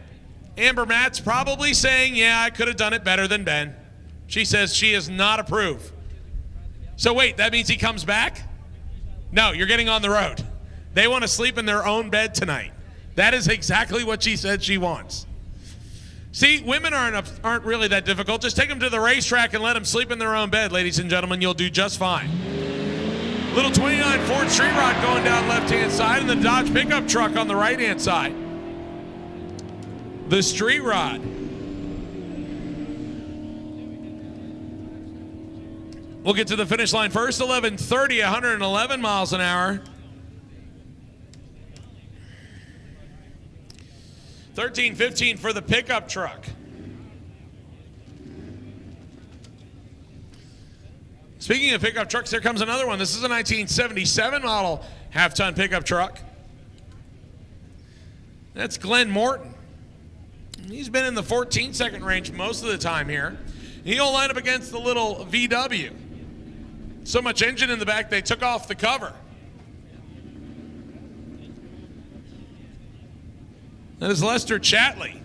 Amber Matz probably saying, yeah, I could have done it better than Ben. She says she is not approved. So wait, that means he comes back? No, you're getting on the road. They want to sleep in their own bed tonight. That is exactly what she said she wants. See, women aren't really that difficult. Just take them to the racetrack and let them sleep in their own bed, ladies and gentlemen. You'll do just fine. Little 29 Ford Street Rod going down left-hand side and the Dodge pickup truck on the right-hand side. The Street Rod. We'll get to the finish line first. 11:30, 111 miles an hour. 13:15 for the pickup truck. Speaking of pickup trucks, here comes another one. This is a 1977 model half-ton pickup truck. That's Glenn Morton. He's been in the 14-second range most of the time here. He'll line up against the little VW. So much engine in the back, they took off the cover. That is Lester Chatley.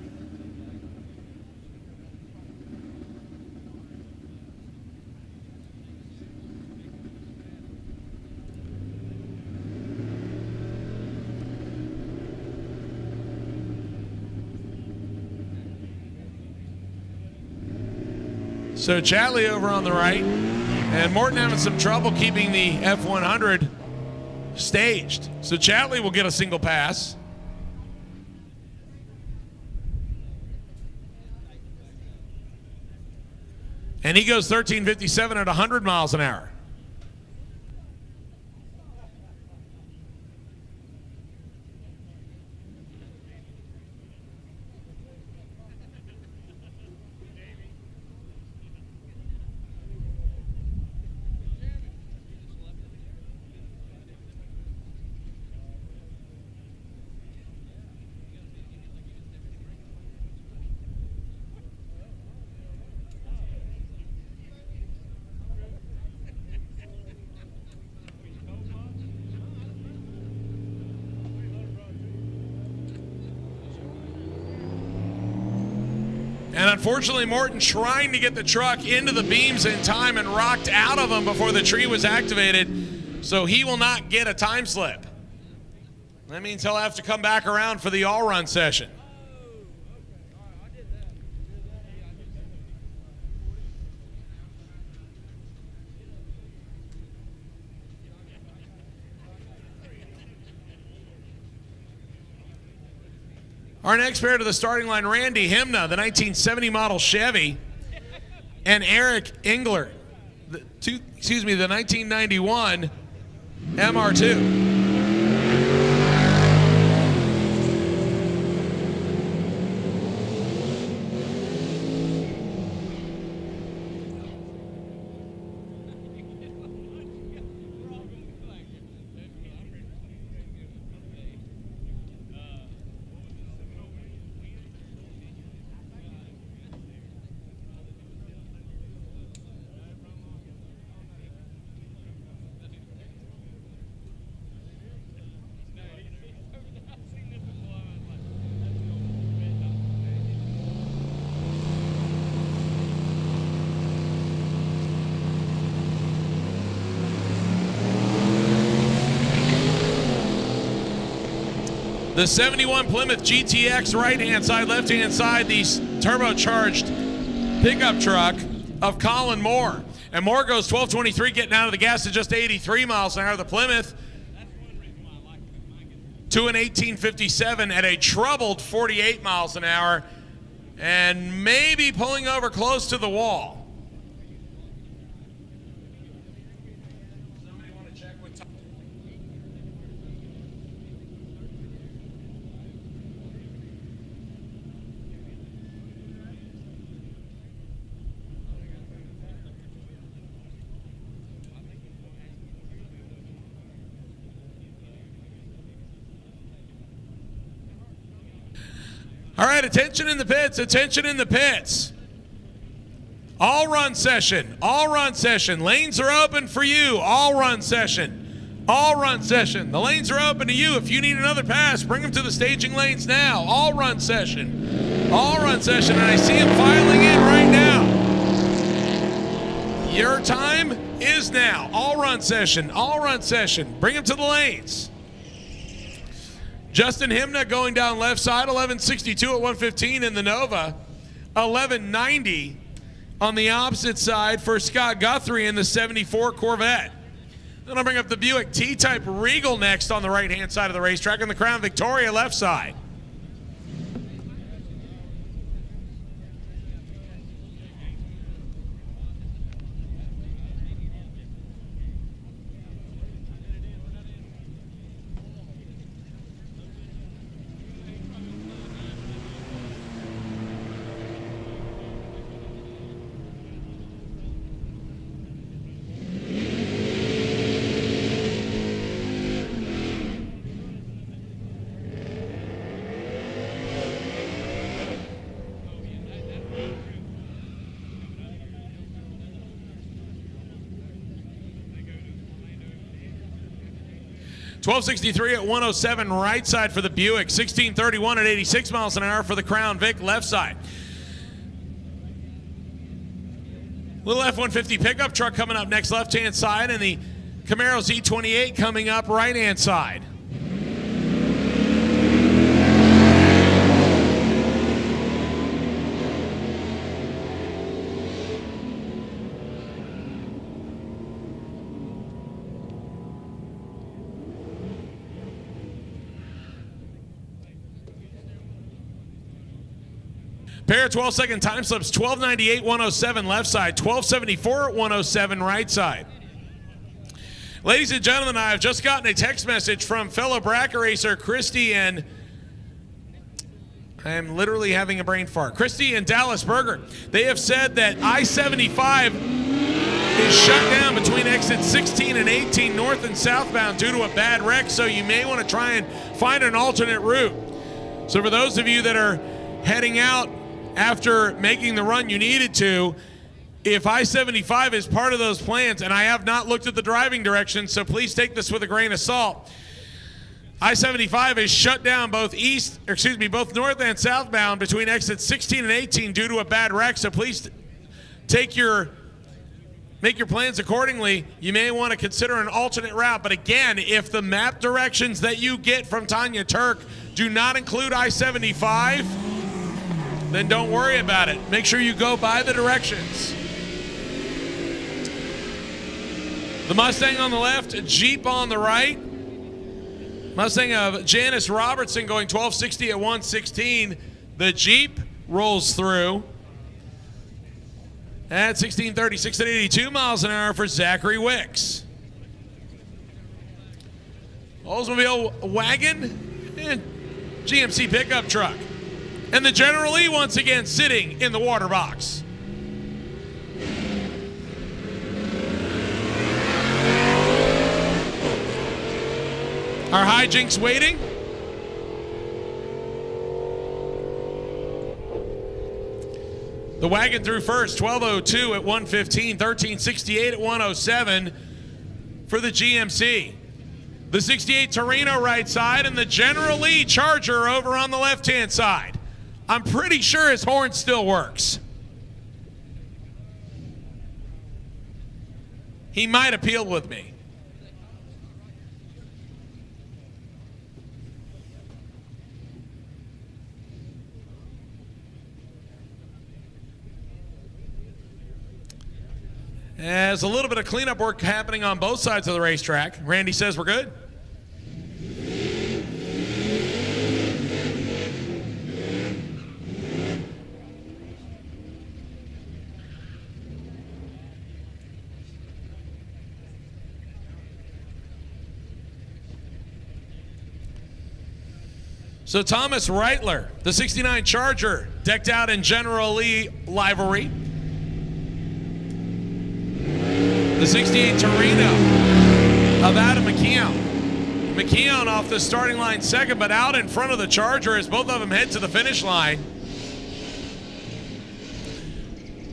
So Chatley over on the right. And Morton having some trouble keeping the F100 staged. So Chatley will get a single pass. And he goes 13:57 at 100 miles an hour. And unfortunately, Morton trying to get the truck into the beams in time and rocked out of them before the tree was activated. So he will not get a time slip. That means he'll have to come back around for the all-run session. Our next pair to the starting line, Randy Himna, the 1970 model Chevy, and Eric Engler, the 1991 MR2. The 71 Plymouth GTX right-hand side, left-hand side, the turbocharged pickup truck of Colin Moore. And Moore goes 12:23, getting out of the gas to just 83 miles an hour. The Plymouth to an 18:57 at a troubled 48 miles an hour and maybe pulling over close to the wall. All right, attention in the pits, attention in the pits. All run session, all run session. Lanes are open for you, all run session, all run session. The lanes are open to you. If you need another pass, bring them to the staging lanes now. All run session, all run session. And I see them filing in right now. Your time is now. All run session, all run session. Bring them to the lanes. Justin Himna going down left side, 11:62 at 115 in the Nova. 11:90 on the opposite side for Scott Guthrie in the 74 Corvette. Then I'll bring up the Buick T-Type Regal next on the right-hand side of the racetrack, and the Crown Victoria left side. .1263 at 107 right side for the Buick. 1631 at 86 miles an hour for the Crown Vic left side. Little F-150 pickup truck coming up next left-hand side, and the Camaro Z28 coming up right-hand side. Pair of 12-second time slips, 12:98, 107 left side, 12:74 at 107 right side. Ladies and gentlemen, I have just gotten a text message from fellow bracket racer Christy and I am literally having a brain fart. Christy and Dallas Berger. They have said that I-75 is shut down between exits 16 and 18 north and southbound due to a bad wreck, so you may want to try and find an alternate route. So for those of you that are heading out after making the run you needed to, if I-75 is part of those plans, and I have not looked at the driving directions, so please take this with a grain of salt. I-75 is shut down both north and southbound between exits 16 and 18 due to a bad wreck, so please make your plans accordingly. You may want to consider an alternate route, but again, if the map directions that you get from Tanya Turk do not include I-75, then don't worry about it. Make sure you go by the directions. The Mustang on the left, Jeep on the right. Mustang of Janice Robertson going 1260 at 116. The Jeep rolls through at 1636 at 82 miles an hour for Zachary Wicks. Oldsmobile wagon and GMC pickup truck. And the General Lee once again sitting in the water box. Our hijinks waiting. The wagon through first, 12:02 at 115, 13:68 at 107 for the GMC. The 68 Torino right side and the General Lee Charger over on the left-hand side. I'm pretty sure his horn still works. He might appeal with me. There's a little bit of cleanup work happening on both sides of the racetrack. Randy says we're good. So Thomas Reitler, the 69 Charger, decked out in General Lee livery. The 68 Torino of Adam McKeown. McKeown off the starting line second, but out in front of the Charger as both of them head to the finish line.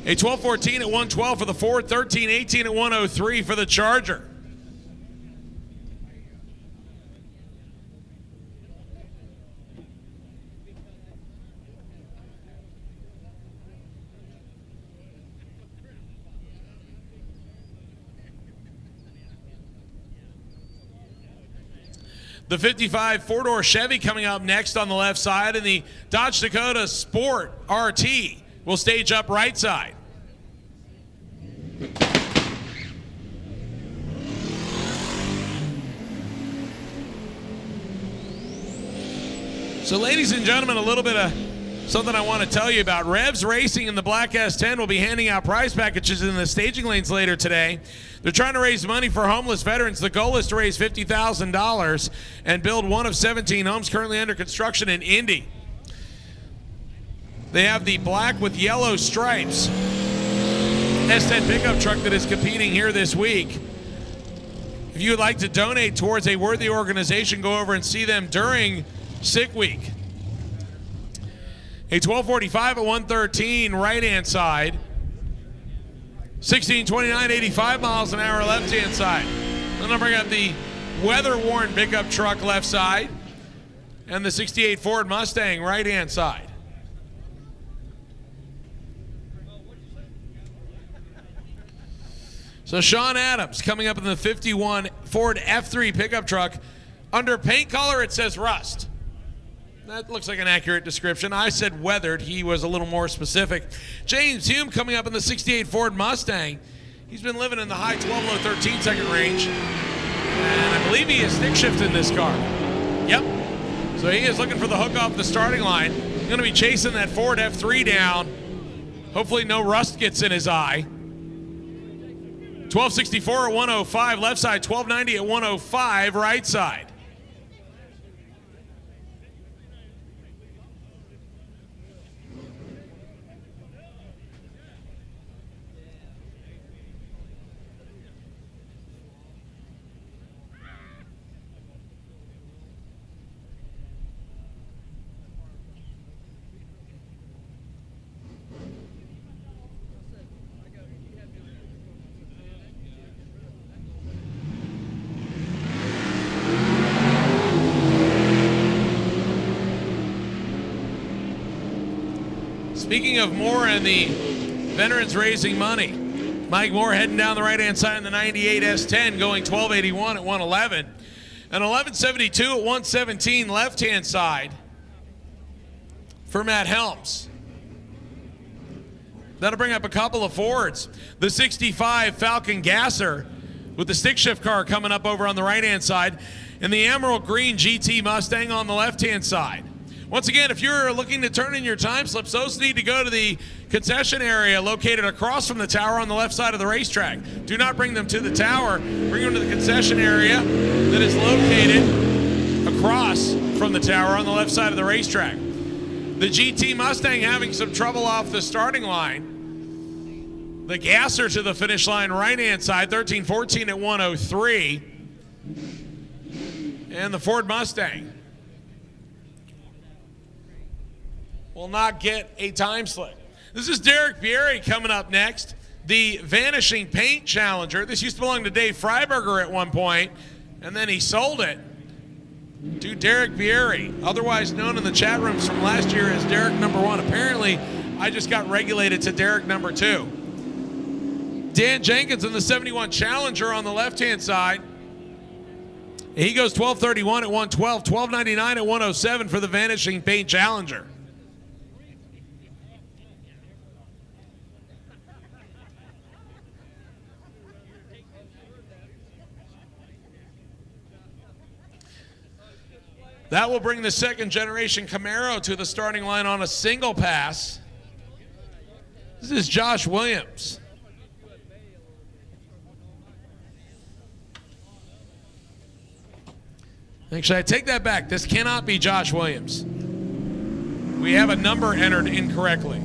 A 12:14 at 112 for the Ford, 13:18 at 103 for the Charger. The 55 four-door Chevy coming up next on the left side, and the Dodge Dakota Sport RT will stage up right side. So ladies and gentlemen, a little bit of something I want to tell you about. Revs Racing and the Black S10 will be handing out prize packages in the staging lanes later today. They're trying to raise money for homeless veterans. The goal is to raise $50,000 and build one of 17 homes currently under construction in Indy. They have the black with yellow stripes S10 pickup truck that is competing here this week. If you would like to donate towards a worthy organization, go over and see them during Sick Week. A 12:45 at 113 right-hand side. 16:29, 85 miles an hour left-hand side. Then I'll bring up the weather-worn pickup truck left side and the 68 Ford Mustang right-hand side. So Sean Adams coming up in the 51 Ford F3 pickup truck. Under paint color, it says rust. That looks like an accurate description. I said weathered. He was a little more specific. James Hume coming up in the 68 Ford Mustang. He's been living in the high 12, low 13 second range. And I believe he is stick shifting this car. Yep. So he is looking for the hook off the starting line. going to be chasing that Ford F3 down. Hopefully no rust gets in his eye. 1264 at 105 left side, 1290 at 105 right side. Speaking of Moore and the veterans raising money, Mike Moore heading down the right-hand side in the 98 S10, going 1281 at 111. An 1172 at 117 left-hand side for Matt Helms. That'll bring up a couple of Fords. The 65 Falcon Gasser with the stick shift car coming up over on the right-hand side, and the Emerald Green GT Mustang on the left-hand side. Once again, if you're looking to turn in your time slips, those need to go to the concession area located across from the tower on the left side of the racetrack. Do not bring them to the tower. Bring them to the concession area that is located across from the tower on the left side of the racetrack. The GT Mustang having some trouble off the starting line. The Gasser to the finish line right-hand side, 13-14 at 103. And the Ford Mustang will not get a time slip. This is Derek Bieri coming up next. The Vanishing Paint Challenger. This used to belong to Dave Freiberger at one point, and then he sold it to Derek Bieri, otherwise known in the chat rooms from last year as Derek number 1. Apparently, I just got regulated to Derek number 2. Dan Jenkins in the 71 Challenger on the left-hand side. He goes 1231 at 112, 1299 at 107 for the Vanishing Paint Challenger. That will bring the second generation Camaro to the starting line on a single pass. This is Josh Williams. Actually, I take that back. This cannot be Josh Williams. We have a number entered incorrectly.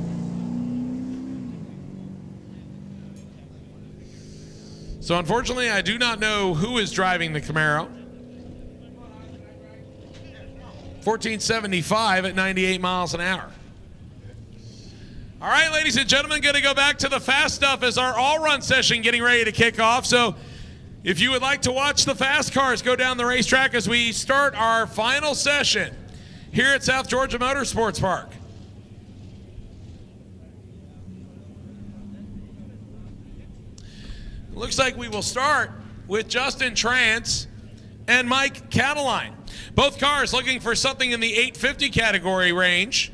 So unfortunately, I do not know who is driving the Camaro. 1475 at 98 miles an hour. All right, ladies and gentlemen, going to go back to the fast stuff as our all-run session getting ready to kick off. So if you would like to watch the fast cars go down the racetrack as we start our final session here at South Georgia Motorsports Park. Looks like we will start with Justin Trance and Mike Cataline. Both cars looking for something in the 850 category range.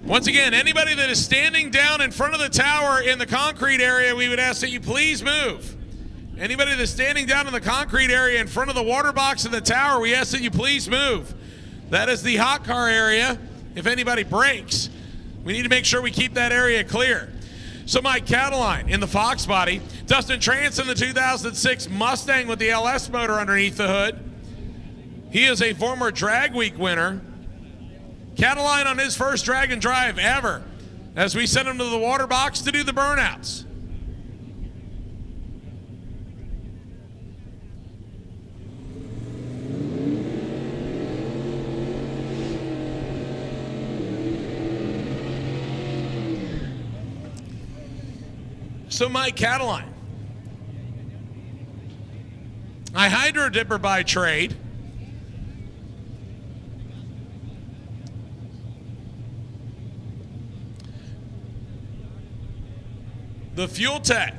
Once again, anybody that is standing down in front of the tower in the concrete area, we would ask that you please move. Anybody that's standing down in the concrete area in front of the water box in the tower, we ask that you please move. That is the hot car area. If anybody breaks, we need to make sure we keep that area clear. So Mike Cataline in the Fox body, Dustin Trance in the 2006 Mustang with the LS motor underneath the hood. He is a former Drag Week winner. Cataline on his first drag and drive ever as we send him to the water box to do the burnouts. So Mike Cataline, a hydro dipper by trade. The Fuel Tech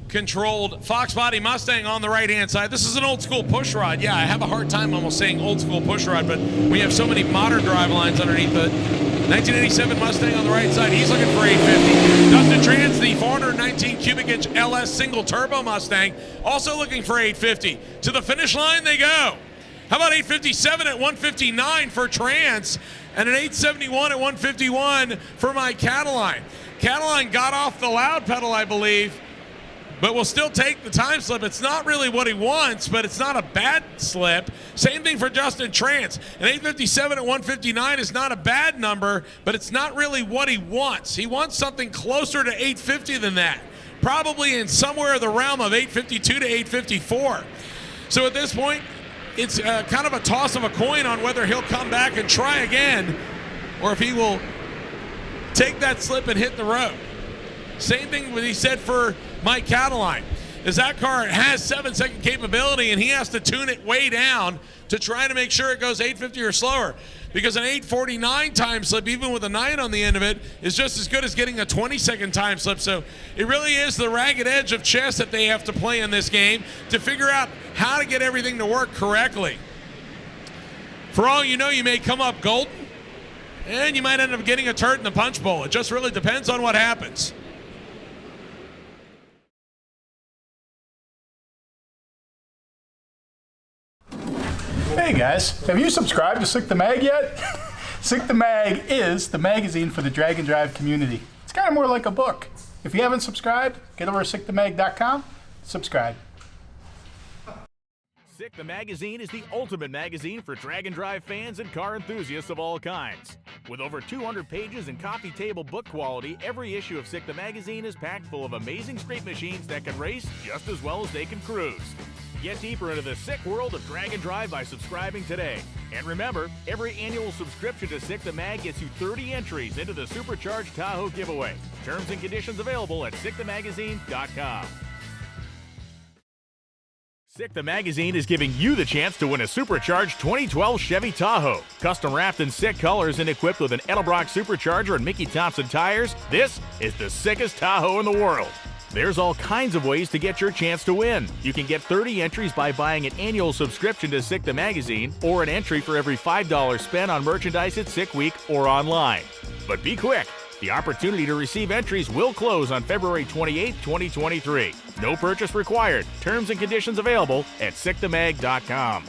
controlled Fox body Mustang on the right-hand side. This is an old school push rod. Yeah, I have a hard time almost saying old school push rod, but we have so many modern drive lines underneath it. 1987 Mustang on the right side. He's looking for 850. Dustin Trance, the 419 cubic inch LS single turbo Mustang, also looking for 850. To the finish line they go. How about 857 at 159 for Trance and an 871 at 151 for Mike Cataline. Cataline got off the loud pedal, I believe, but will still take the time slip. It's not really what he wants, but it's not a bad slip. Same thing for Justin Trance. An 857 at 159 is not a bad number, but it's not really what he wants. He wants something closer to 850 than that, probably in somewhere in the realm of 852 to 854. So at this point, it's kind of a toss of a coin on whether he'll come back and try again, or if he will take that slip and hit the road. Same thing what he said for Mike Cataline, is that car has 7-second capability and he has to tune it way down to try to make sure it goes 850 or slower, because an 849 time slip, even with a 9 on the end of it, is just as good as getting a 20-second time slip. So it really is the ragged edge of chess that they have to play in this game to figure out how to get everything to work correctly. For all you know, you may come up golden and you might end up getting a turd in the punch bowl. It just really depends on what happens. Hey guys, have you subscribed to Sick the Mag yet? Sick the Mag is the magazine for the drag and drive community. It's kind of more like a book. If you haven't subscribed, get over to sickthemag.com, subscribe. Sick the Magazine is the ultimate magazine for drag and drive fans and car enthusiasts of all kinds. With over 200 pages and coffee table book quality, every issue of Sick the Magazine is packed full of amazing street machines that can race just as well as they can cruise. Get deeper into the sick world of drag and drive by subscribing today. And remember, every annual subscription to Sick the Mag gets you 30 entries into the Supercharged Tahoe giveaway. Terms and conditions available at sickthemagazine.com. Sick the Magazine is giving you the chance to win a Supercharged 2012 Chevy Tahoe. Custom wrapped in sick colors and equipped with an Edelbrock Supercharger and Mickey Thompson tires, this is the sickest Tahoe in the world. There's all kinds of ways to get your chance to win. You can get 30 entries by buying an annual subscription to Sick the Magazine, or an entry for every $5 spent on merchandise at Sick Week or online. But be quick. The opportunity to receive entries will close on February 28, 2023. No purchase required. Terms and conditions available at sickthemag.com.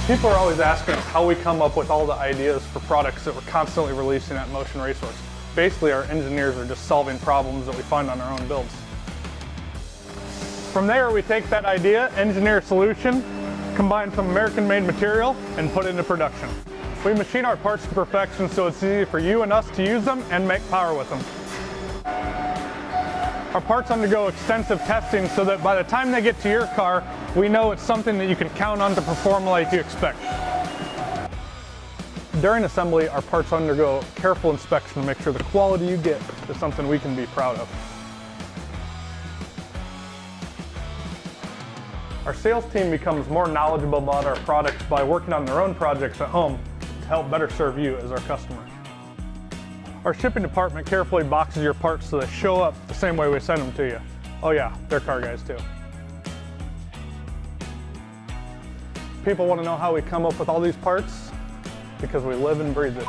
People are always asking us how we come up with all the ideas for products that we're constantly releasing at Motion Raceworks. Basically, our engineers are just solving problems that we find on our own builds. From there, we take that idea, engineer a solution, combine some American-made material, and put it into production. We machine our parts to perfection so it's easy for you and us to use them and make power with them. Our parts undergo extensive testing so that by the time they get to your car, we know it's something that you can count on to perform like you expect. During assembly, our parts undergo careful inspection to make sure the quality you get is something we can be proud of. Our sales team becomes more knowledgeable about our products by working on their own projects at home to help better serve you as our customer. Our shipping department carefully boxes your parts so they show up the same way we send them to you. Oh yeah, they're car guys too. People want to know how we come up with all these parts because we live and breathe it.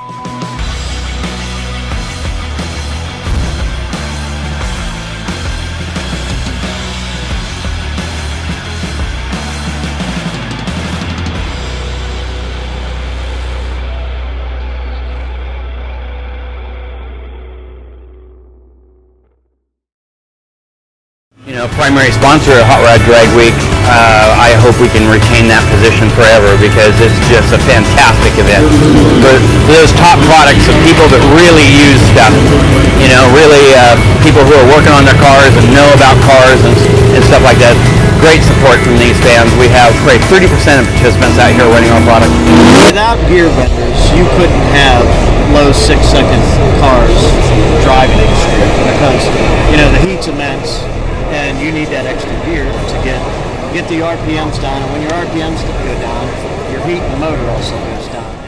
You know, primary sponsor of Hot Rod Drag Week. I hope we can retain that position forever because it's just a fantastic event. For those top products of people that really use stuff, you know, really people who are working on their cars and know about cars and stuff like that. Great support from these fans. We have probably 30% of participants out here running our product. Without gear vendors, you couldn't have low 6-second cars driving in the street because, you know, the heat's immense. And you need that extra gear to get the RPMs down. And when your RPMs go down, your heat in the motor also goes down.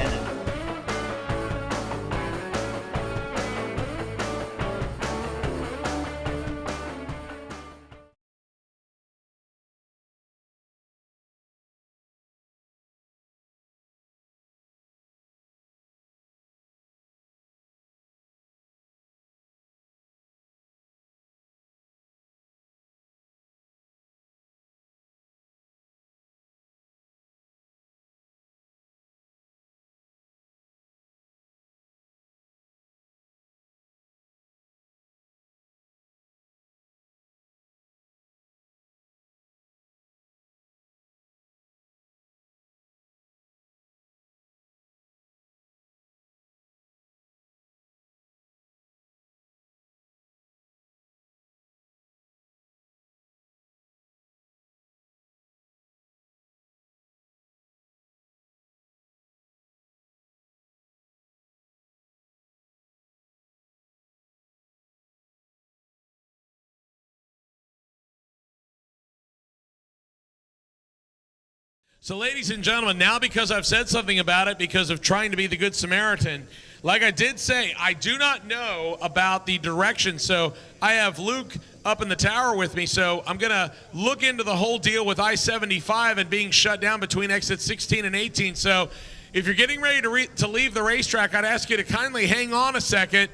So ladies and gentlemen, now because I've said something about it because of trying to be the Good Samaritan, like I did say, I do not know about the direction. So I have Luke up in the tower with me. So I'm going to look into the whole deal with I-75 and being shut down between exits 16 and 18. So if you're getting ready to leave the racetrack, I'd ask you to kindly hang on a second.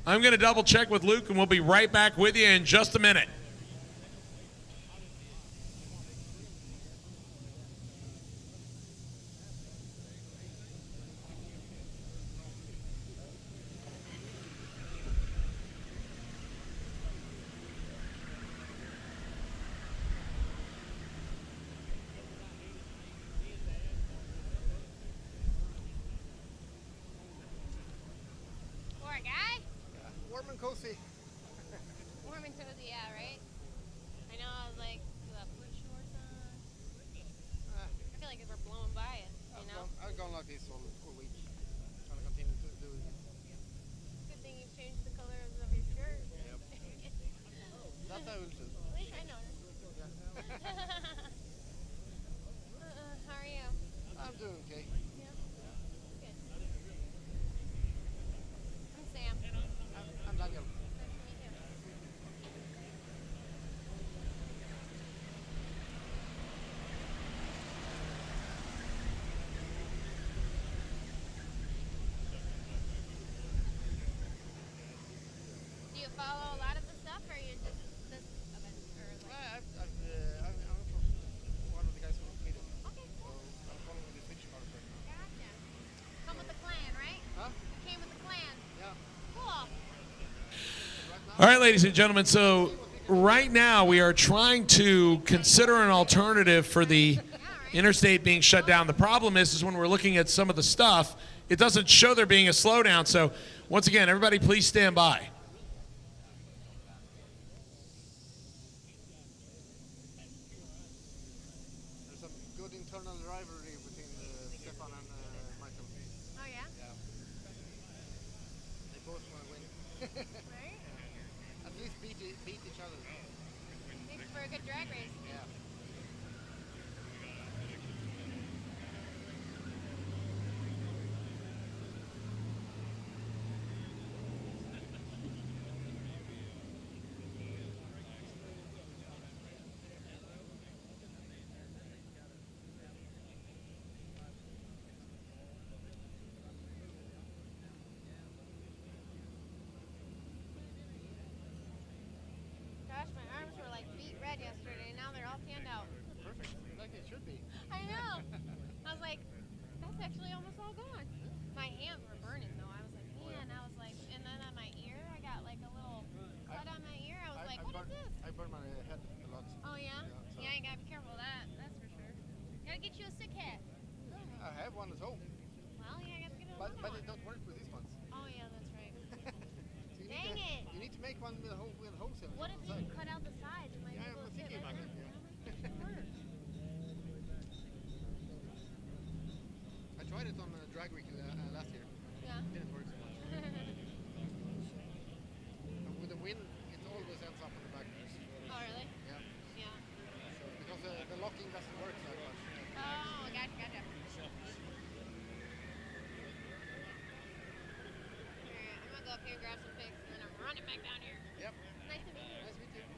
I'm going to double check with Luke and we'll be right back with you in just a minute. Cozy. Warm and cozy, yeah, right? I know, I was like, do I put shorts on? I feel like we're blowing by it, you know? I've gone like this all week. Trying to continue to do it. Good thing you've changed the colors of your shirt. Yep. That I will do. At least I noticed. How are you? I'm doing okay. Yeah. Good. I'm Sam. I'm Daniel. Do you follow a lot of the stuff, or you just this event, or like? I'm from one of the guys who made it. Okay, cool. So I'm following the switch cars right now. Gotcha. Come with the clan, right? Huh? You came with the clan. Yeah. Cool. All right, ladies and gentlemen, so right now we are trying to consider an alternative for the interstate being shut down. The problem is when we're looking at some of the stuff, it doesn't show there being a slowdown. So once again, everybody please stand by. There's some good internal rivalry between Stefan and Michael. Oh, yeah? Yeah. They both want to win. Right? At least beat each other. Thanks for a good drag race. Yeah. Gosh, my arms were like beet red yesterday. Now they're all tanned out. Perfect. Like it should be. I know. I was like, that's actually almost all gone. My hands were burning though. I was like, man. I was like, and then on my ear, I got like a little cut on my ear. I was like, what is this? I burn my head a lot. Oh yeah? So Yeah, you gotta be careful of that. That's for sure. Gotta get you a sick hat. I have one at home. Well, yeah, I gotta get But another it one. don't work with these ones. Oh yeah, that's right. So Dang it! You need to make one with holes in it. What if you cut out the sides? You might Yeah, be able I'm to fit thinking right about it. now. I tried it on drag week last year. Yeah. It didn't work so much. And with the wind, it always ends up on the back. Oh really? Yeah. Yeah. So, because the locking doesn't work that much. Oh, gotcha. Alright, I'm gonna go up here and grab some pics, and then I'm running back down here. Yep. Nice to meet you. Nice to meet you.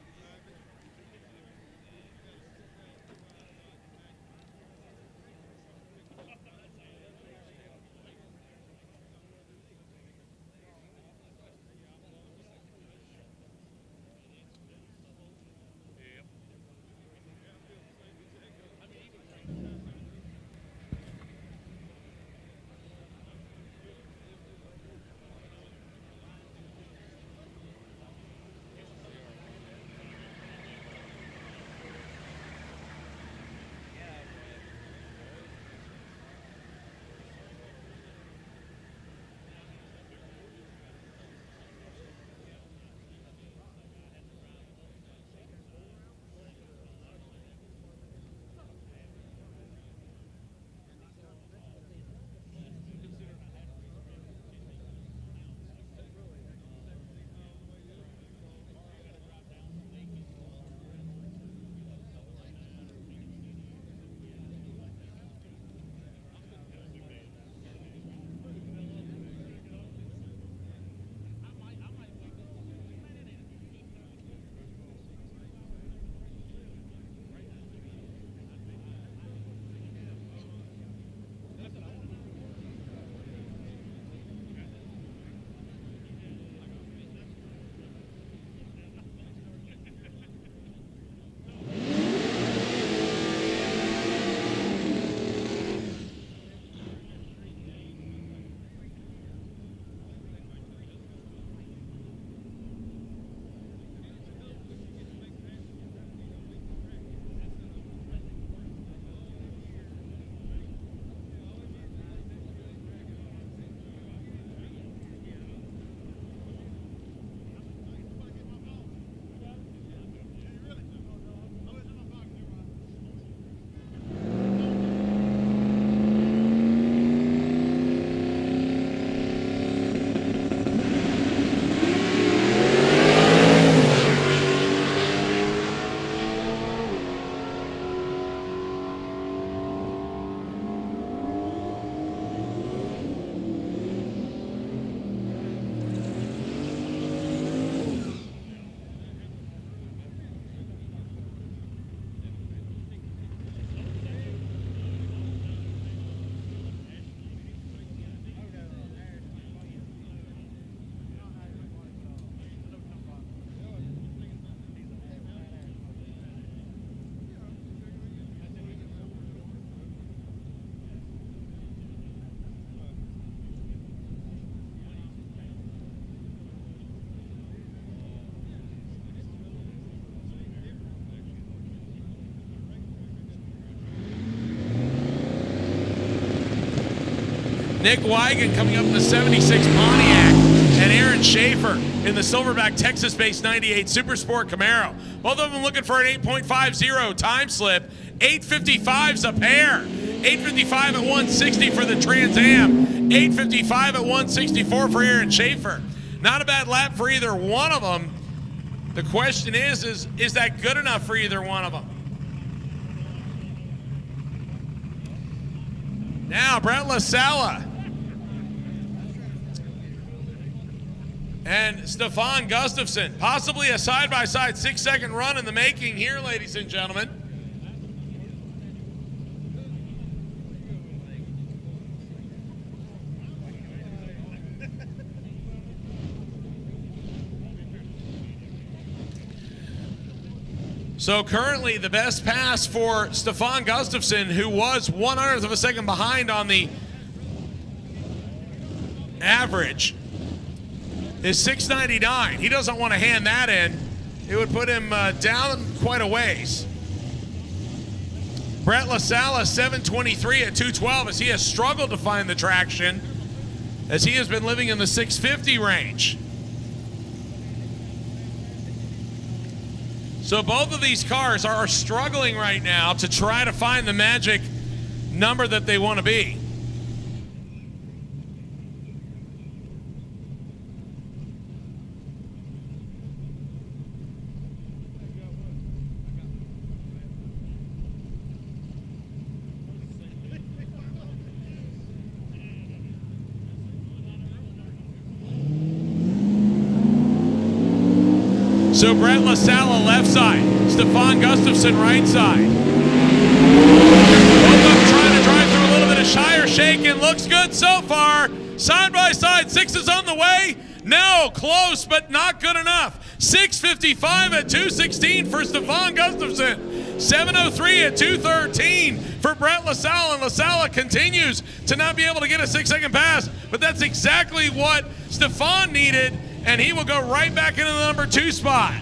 Nick Wigan coming up in the 76 Pontiac, and Aaron Schaefer in the Silverback Texas-based 98 Supersport Camaro. Both of them looking for an 8.50 time slip. 855's a pair. 855 at 160 for the Trans Am. 855 at 164 for Aaron Schaefer. Not a bad lap for either one of them. The question is that good enough for either one of them? Now, Brett LaSalla and Stefan Gustafsson. Possibly a side-by-side 6-second run in the making here, ladies and gentlemen. So currently the best pass for Stefan Gustafsson, who was 1/100th of a second behind on the average, is 6:99. He doesn't want to hand that in. It would put him down quite a ways. Brett LaSalla, 7:23 at 2:12, as he has struggled to find the traction, as he has been living in the 6:50 range. So both of these cars are struggling right now to try to find the magic number that they want to be. So Brett LaSalla left side, Stefan Gustafsson right side. Both of them trying to drive through a little bit of Shire shaking. Looks good so far. Side by side, 6 is on the way. No, close, but not good enough. 6:55 at 2:16 for Stefan Gustafsson. 7:03 at 2:13 for Brett LaSalla, and LaSalla continues to not be able to get a 6-second pass, but that's exactly what Stefan needed, and he will go right back into the number 2 spot.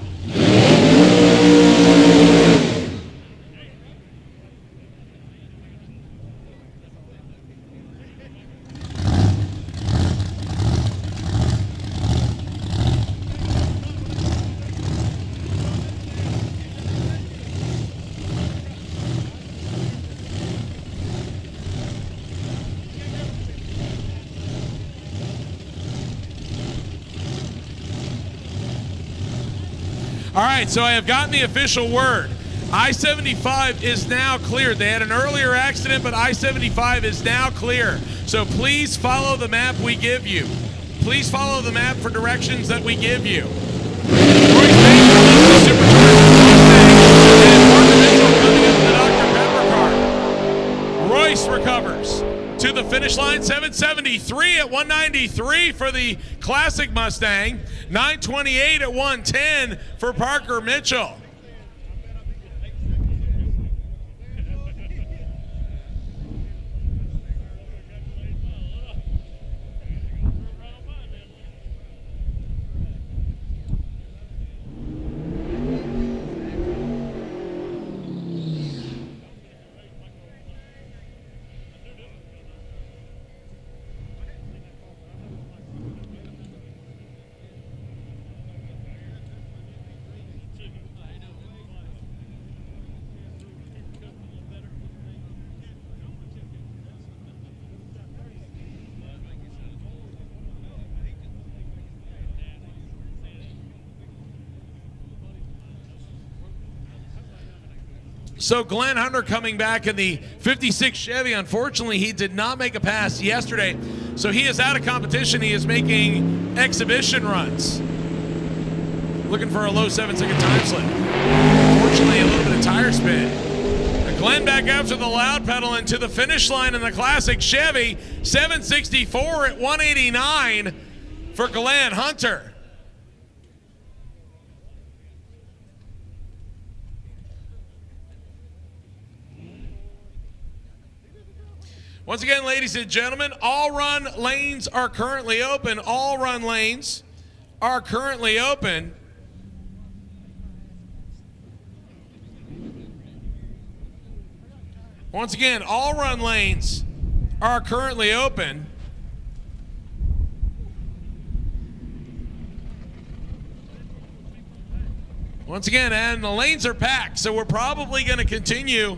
All right, so I have gotten the official word. I-75 is now cleared. They had an earlier accident, but I-75 is now clear. So please follow the map we give you. Please follow the map for directions that we give you. Royce recovers to the finish line. 773 at 193 for the Classic Mustang. 928 at 110 for Parker Mitchell. So Glenn Hunter coming back in the 56 Chevy. Unfortunately, he did not make a pass yesterday, so he is out of competition. He is making exhibition runs, looking for a low 7-second time slip. Unfortunately, a little bit of tire spin. And Glenn back after the loud pedal into the finish line in the Classic Chevy. 764 at 189 for Glenn Hunter. Once again, ladies and gentlemen, all run lanes are currently open. All run lanes are currently open. Once again, all run lanes are currently open. Once again, and the lanes are packed, so we're probably going to continue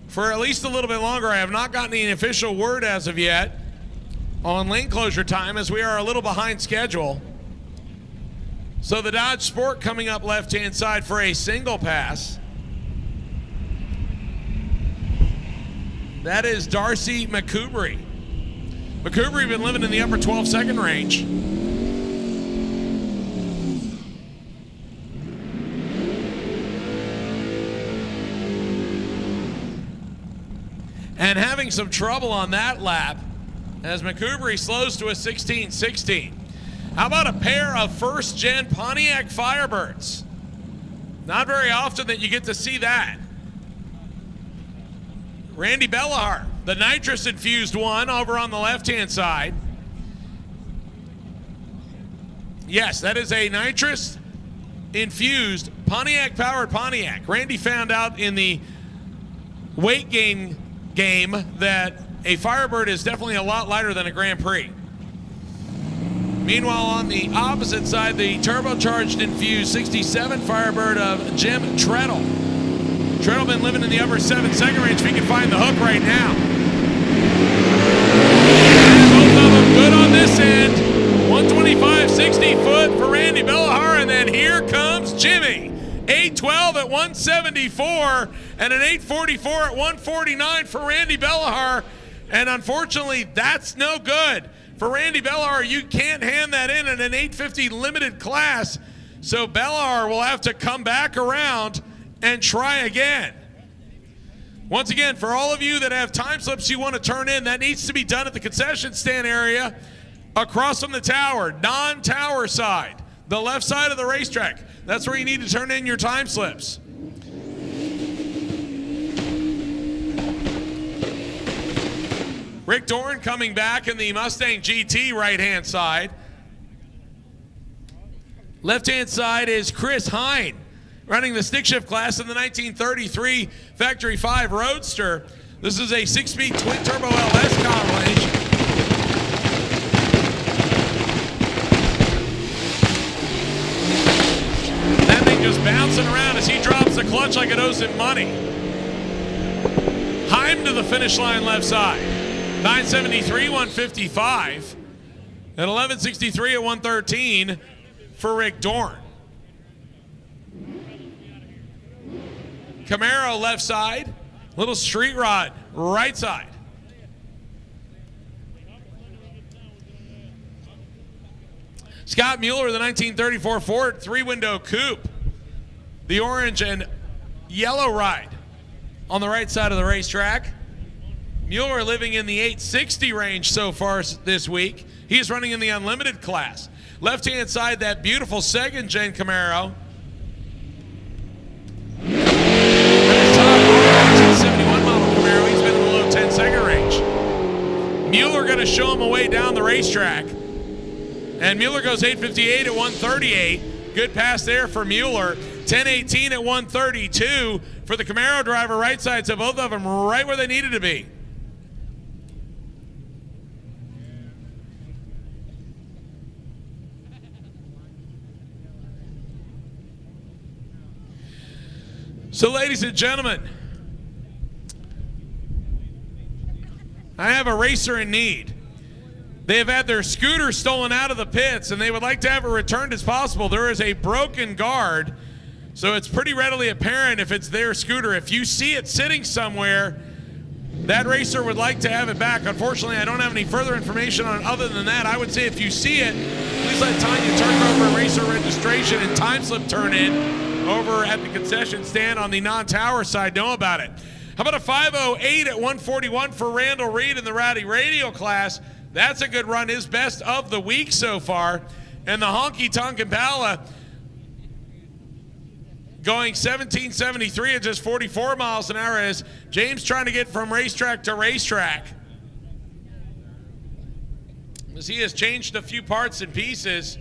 for at least a little bit longer. I have not gotten any official word as of yet on lane closure time, as we are a little behind schedule. So the Dodge Sport coming up left-hand side for a single pass. That is Darcy McCoubrey. McCoubrey been living in the upper 12-second range. And having some trouble on that lap as McCoubrey slows to a 16-16. How about a pair of first-gen Pontiac Firebirds? Not very often that you get to see that. Randy Bellahar, the nitrous-infused one over on the left-hand side. Yes, that is a nitrous-infused Pontiac-powered Pontiac. Randy found out in the weight gain game that a Firebird is definitely a lot lighter than a Grand Prix. Meanwhile, on the opposite side, the turbocharged infused 67 Firebird of Jim Treadle. Treadle been living in the upper 7-second range if he can find the hook right now. And both of them good on this end. 125, 60 foot for Randy Bellahar, and then here comes Jimmy. 812 at 174 and an 844 at 149 for Randy Bellahar. And unfortunately, that's no good. For Randy Bellahar, you can't hand that in an 850 limited class. So Bellahar will have to come back around and try again. Once again, for all of you that have time slips you want to turn in, that needs to be done at the concession stand area across from the tower, non-tower side, the left side of the racetrack. That's where you need to turn in your time slips. Rick Dorn coming back in the Mustang GT right-hand side. Left-hand side is Chris Hine, running the stick shift class in the 1933 Factory 5 Roadster. This is a 6-speed twin-turbo LS combination. That thing just bouncing around as he drops the clutch like it owes him money. Hine to the finish line left side. 973, 155. At 1163 at 113 for Rick Dorn. Camaro left side. Little street rod right side. Scott Mueller, the 1934 Ford 3-window coupe. The orange and yellow ride on the right side of the racetrack. Mueller living in the 860 range so far this week. He is running in the unlimited class. Left-hand side, that beautiful second-gen Camaro. 1971 model Camaro. He's been in the low 10-second range. Mueller going to show him a way down the racetrack. And Mueller goes 858 at 138. Good pass there for Mueller. 1018 at 132 for the Camaro driver right side. So both of them right where they needed to be. So, ladies and gentlemen, I have a racer in need. They have had their scooter stolen out of the pits, and they would like to have it returned as possible. There is a broken guard, so it's pretty readily apparent if it's their scooter. If you see it sitting somewhere, that racer would like to have it back. Unfortunately, I don't have any further information on it other than that. I would say if you see it, please let Tanya Turnover racer registration and time slip turn in over at the concession stand on the non-tower side know about it. How about a 508 at 141 for Randall Reed in the Rowdy Radial class? That's a good run, his best of the week so far. And the Honky Tonk Impala going 1773 at just 44 miles an hour as James trying to get from racetrack to racetrack. As he has changed a few parts and pieces,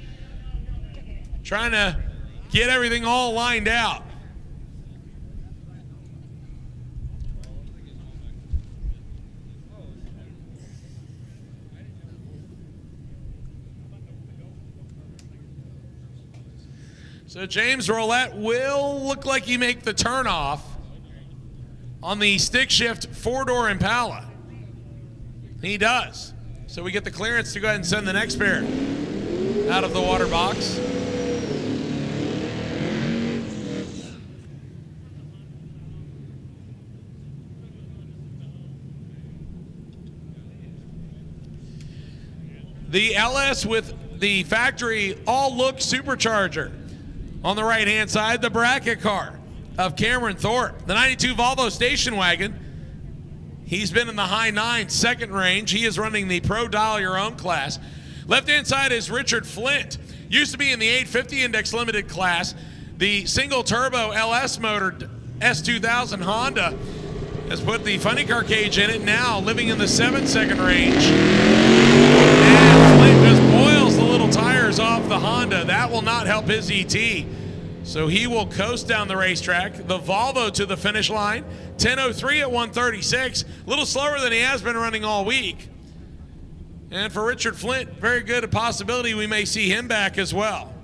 trying to get everything all lined out. So James Roulette will look like he make the turnoff on the stick shift four-door Impala. He does. So we get the clearance to go ahead and send the next pair out of the water box. The LS with the factory all-look supercharger. On the right-hand side, the bracket car of Cameron Thorpe. The 92 Volvo station wagon. He's been in the high 9 second range. He is running the Pro Dial Your Own class. Left-hand side is Richard Flint. Used to be in the 850 Index Limited class. The single-turbo LS motor S2000 Honda has put the funny car cage in it, now living in the 7 second range. And Flint just boils the little tires off the Honda. That will not help his ET. So he will coast down the racetrack. The Volvo to the finish line. 10:03 at 136. A little slower than he has been running all week. And for Richard Flint, very good a possibility we may see him back as well.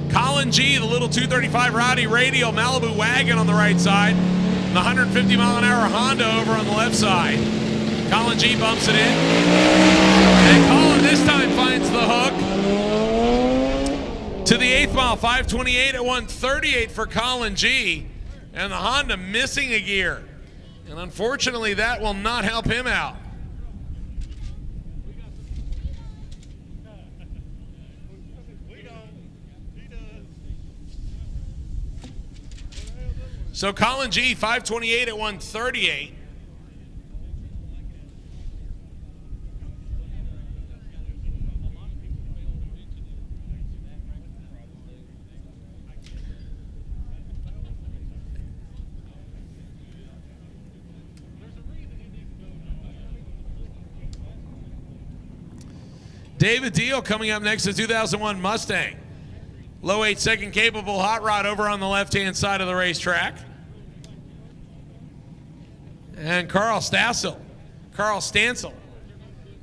Colin G, the little 235 Rowdy Radial Malibu wagon on the right side. And the 150 mile an hour Honda over on the left side. Colin G bumps it in. And Colin this time finds the hook. To the 8th mile, 5:28 at 138 for Colin G. And the Honda missing a gear. And unfortunately, that will not help him out. So Colin G, 5:28 at 138. David Deal coming up next, the 2001 Mustang. Low 8 second capable hot rod over on the left-hand side of the racetrack. And Carl Stansel,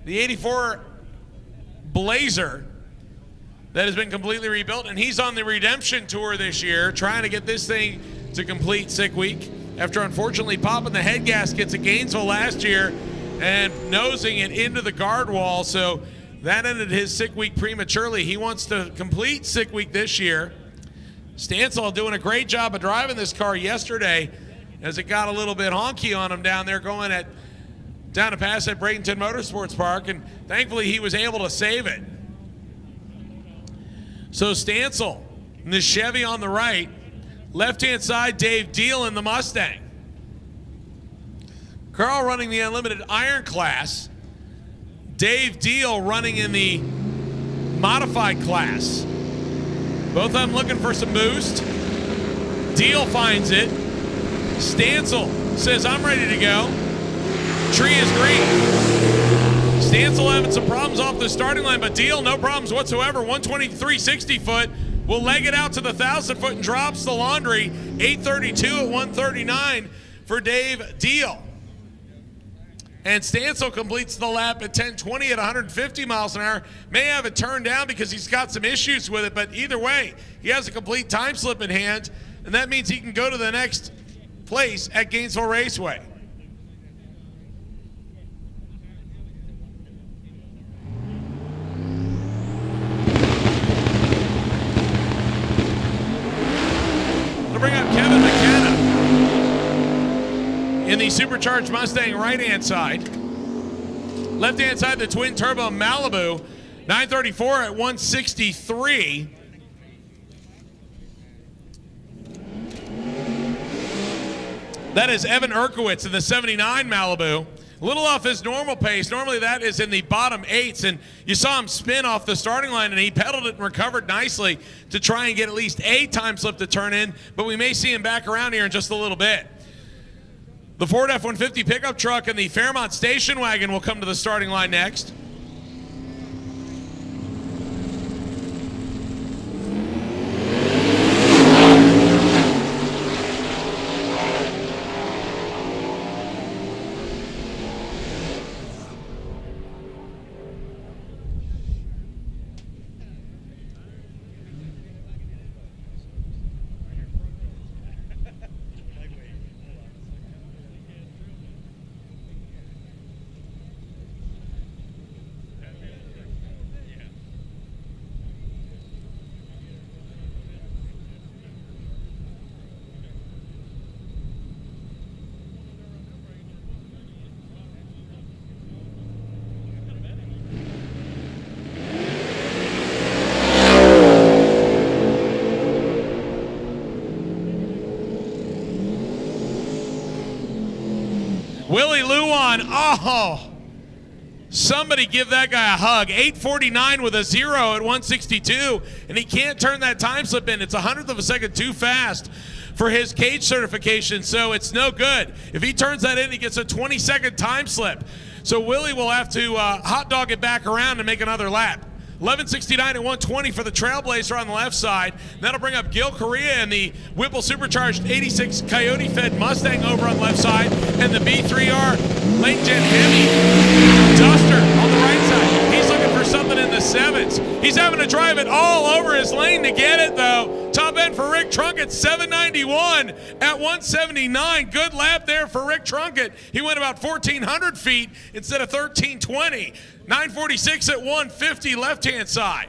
the 84 Blazer that has been completely rebuilt, and he's on the redemption tour this year, trying to get this thing to complete sick week after unfortunately popping the head gaskets at Gainesville last year and nosing it into the guard wall. So that ended his sick week prematurely. He wants to complete sick week this year. Stansel doing a great job of driving this car yesterday as it got a little bit honky on him down there going down to pass at Bradenton Motorsports Park, and thankfully he was able to save it. So Stansel in the Chevy on the right, left-hand side Dave Deal in the Mustang. Carl running the Unlimited Iron class, Dave Deal running in the modified class. Both of them looking for some boost. Deal finds it. Stansel says, I'm ready to go. Tree is green. Stansel having some problems off the starting line, but Deal, no problems whatsoever. 123 60 foot. Will leg it out to the 1,000 foot and drops the laundry. 832 at 139 for Dave Deal. And Stansel completes the lap at 10:20 at 150 miles an hour. May have it turned down because he's got some issues with it, but either way, he has a complete time slip in hand, and that means he can go to the next place at Gainesville Raceway. We'll bring up Kevin McKenna in the Supercharged Mustang right-hand side. Left-hand side, the twin-turbo Malibu, 934 at 163. That is Evan Erkowitz in the 79 Malibu. A little off his normal pace. Normally that is in the bottom 8s, and you saw him spin off the starting line, and he pedaled it and recovered nicely to try and get at least a time slip to turn in, but we may see him back around here in just a little bit. The Ford F-150 pickup truck and the Fairmont station wagon will come to the starting line next. Willie Luan, oh, somebody give that guy a hug. 8:49 with a 0 at 162, and he can't turn that time slip in. It's a 100th of a second too fast for his cage certification, so it's no good. If he turns that in, he gets a 20-second time slip. So Willie will have to hot dog it back around and make another lap. 11:69 at 120 for the Trailblazer on the left side. That'll bring up Gil Correa and the Whipple Supercharged 86 Coyote-fed Mustang over on the left side, and the B3R Late Gen Hemi Duster on the right side. He's looking for something in the 7s. He's having to drive it all over his lane to get it, though. Top end for Rick Trunkett, 791 at 179. Good lap there for Rick Trunkett. He went about 1,400 feet instead of 1,320. 946 at 150 left-hand side.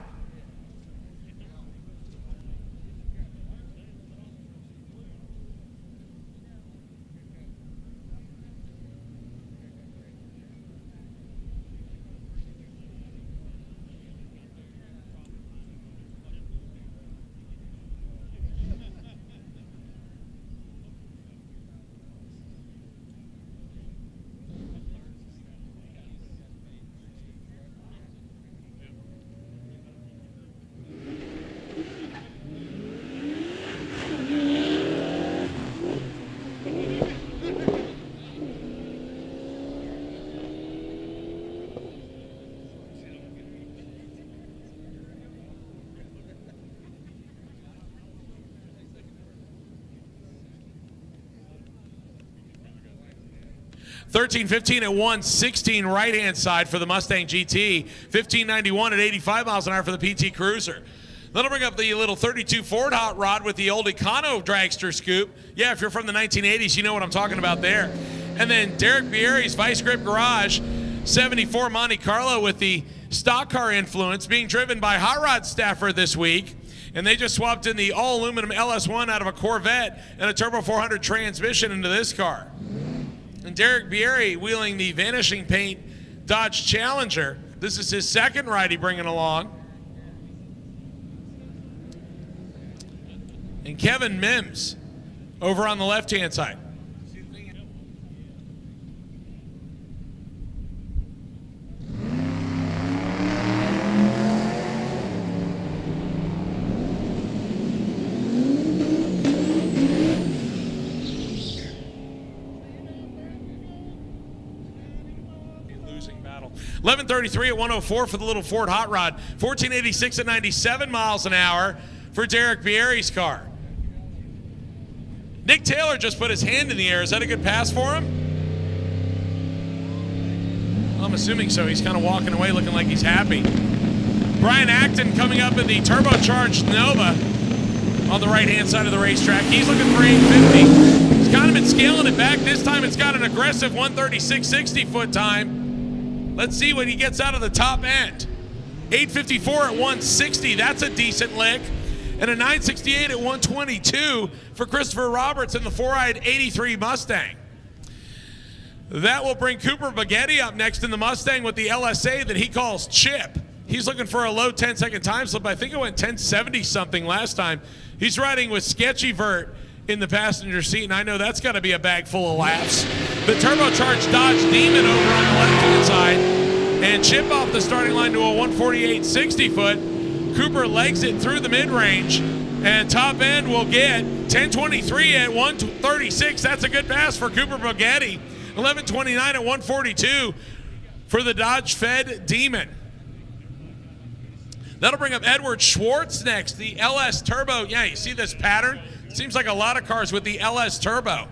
$13.15 at 116 right-hand side for the Mustang GT. $15.91 at 85 miles an hour for the PT Cruiser. That'll bring up the little 32 Ford hot rod with the old Econo dragster scoop. Yeah, if you're from the 1980s, you know what I'm talking about there. And then Derek Bieri's Vice Grip Garage 74 Monte Carlo with the stock car influence, being driven by Hot Rod Stafford this week. And they just swapped in the all-aluminum LS1 out of a Corvette and a Turbo 400 transmission into this car. And Derek Bieri wheeling the Vanishing Paint Dodge Challenger. This is his second ride he bringing along. And Kevin Mims over on the left-hand side. Losing battle. 11:33 at 104 for the little Ford Hot Rod. 1486 at 97 miles an hour for Derek Bieri's car. Nick Taylor just put his hand in the air. Is that a good pass for him? I'm assuming so. He's kind of walking away looking like he's happy. Brian Acton coming up in the turbocharged Nova on the right-hand side of the racetrack. He's looking for 850. He's kind of been scaling it back. This time it's got an aggressive 136.60 foot time. Let's see what he gets out of the top end. 854 at 160. That's a decent lick. And a 968 at 122 for Christopher Roberts in the 4-eyed 83 Mustang. That will bring Cooper Baghetti up next in the Mustang with the LSA that he calls Chip. He's looking for a low 10-second time slip. I think it went 1070 something last time. He's riding with Sketchy Vert in the passenger seat, and I know that's got to be a bag full of laughs. the turbocharged Dodge Demon over on the left-hand side and chip off the starting line to a 148.60 foot. Cooper legs it through the mid-range, and top end will get 10:23 at 136. That's a good pass for Cooper Bugatti. 11:29 at 142 for the Dodge Fed Demon. That'll bring up Edward Schwartz next, the LS Turbo. Yeah, you see this pattern? Seems like a lot of cars with the LS Turbo.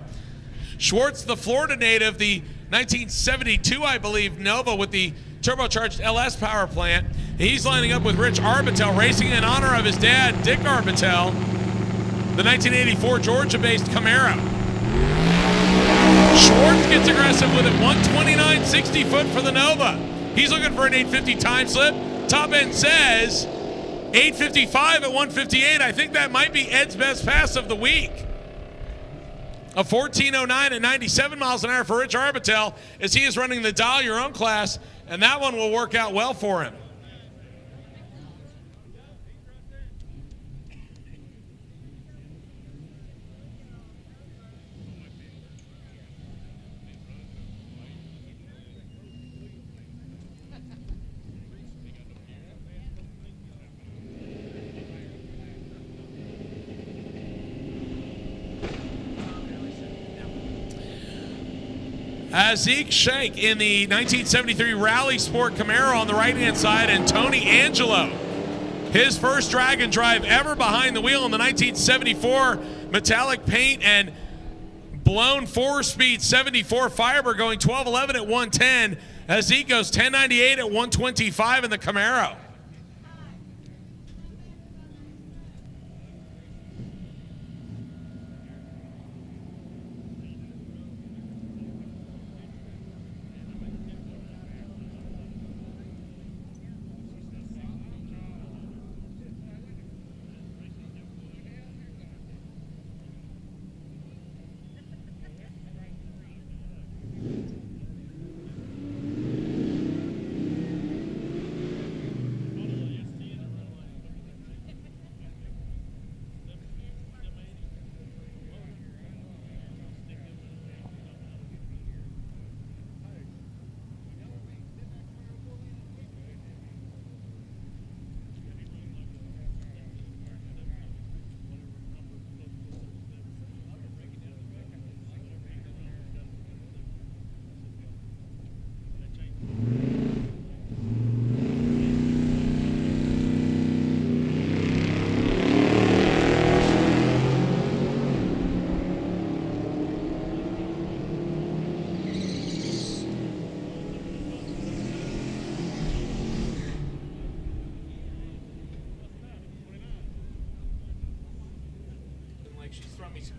Schwartz, the Florida native, the 1972, I believe, Nova with the turbocharged LS power plant. He's lining up with Rich Arbitel, racing in honor of his dad, Dick Arbitel, the 1984 Georgia-based Camaro. Schwartz gets aggressive with it, 129.60 foot for the Nova. He's looking for an 850 time slip. Top end says 855 at 158. I think that might be Ed's best pass of the week. A 14:09 at 97 miles an hour for Rich Arbitel as he is running the Dial Your Own class, and that one will work out well for him. Zeke Shank in the 1973 Rally Sport Camaro on the right-hand side, and Tony Angelo, his first drag and drive ever behind the wheel in the 1974 metallic paint and blown 4-speed 74 Firebird, going 12:11 at 110. Zeke goes 10:98 at 125 in the Camaro.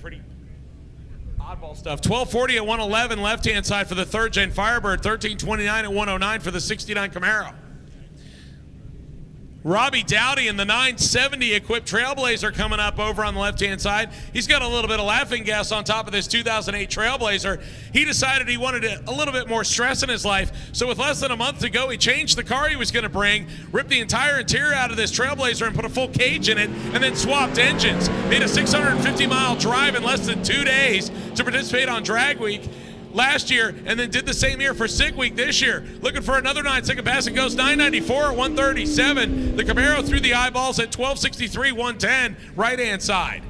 Pretty oddball stuff. 1240 at 111 left-hand side for the third-gen Firebird. 1329 at 109 for the 69 Camaro. Robbie Dowdy in the 970 equipped Trailblazer coming up over on the left-hand side. He's got a little bit of laughing gas on top of this 2008 Trailblazer. He decided he wanted a little bit more stress in his life, so with less than a month to go, he changed the car he was going to bring, ripped the entire interior out of this Trailblazer and put a full cage in it, and then swapped engines. Made a 650-mile drive in less than 2 days to participate on Drag Week last year, and then did the same here for SIG Week this year. Looking for another 9-second pass, and goes 994 at 137. The Camaro through the eyeballs at 1263, 110, right-hand side.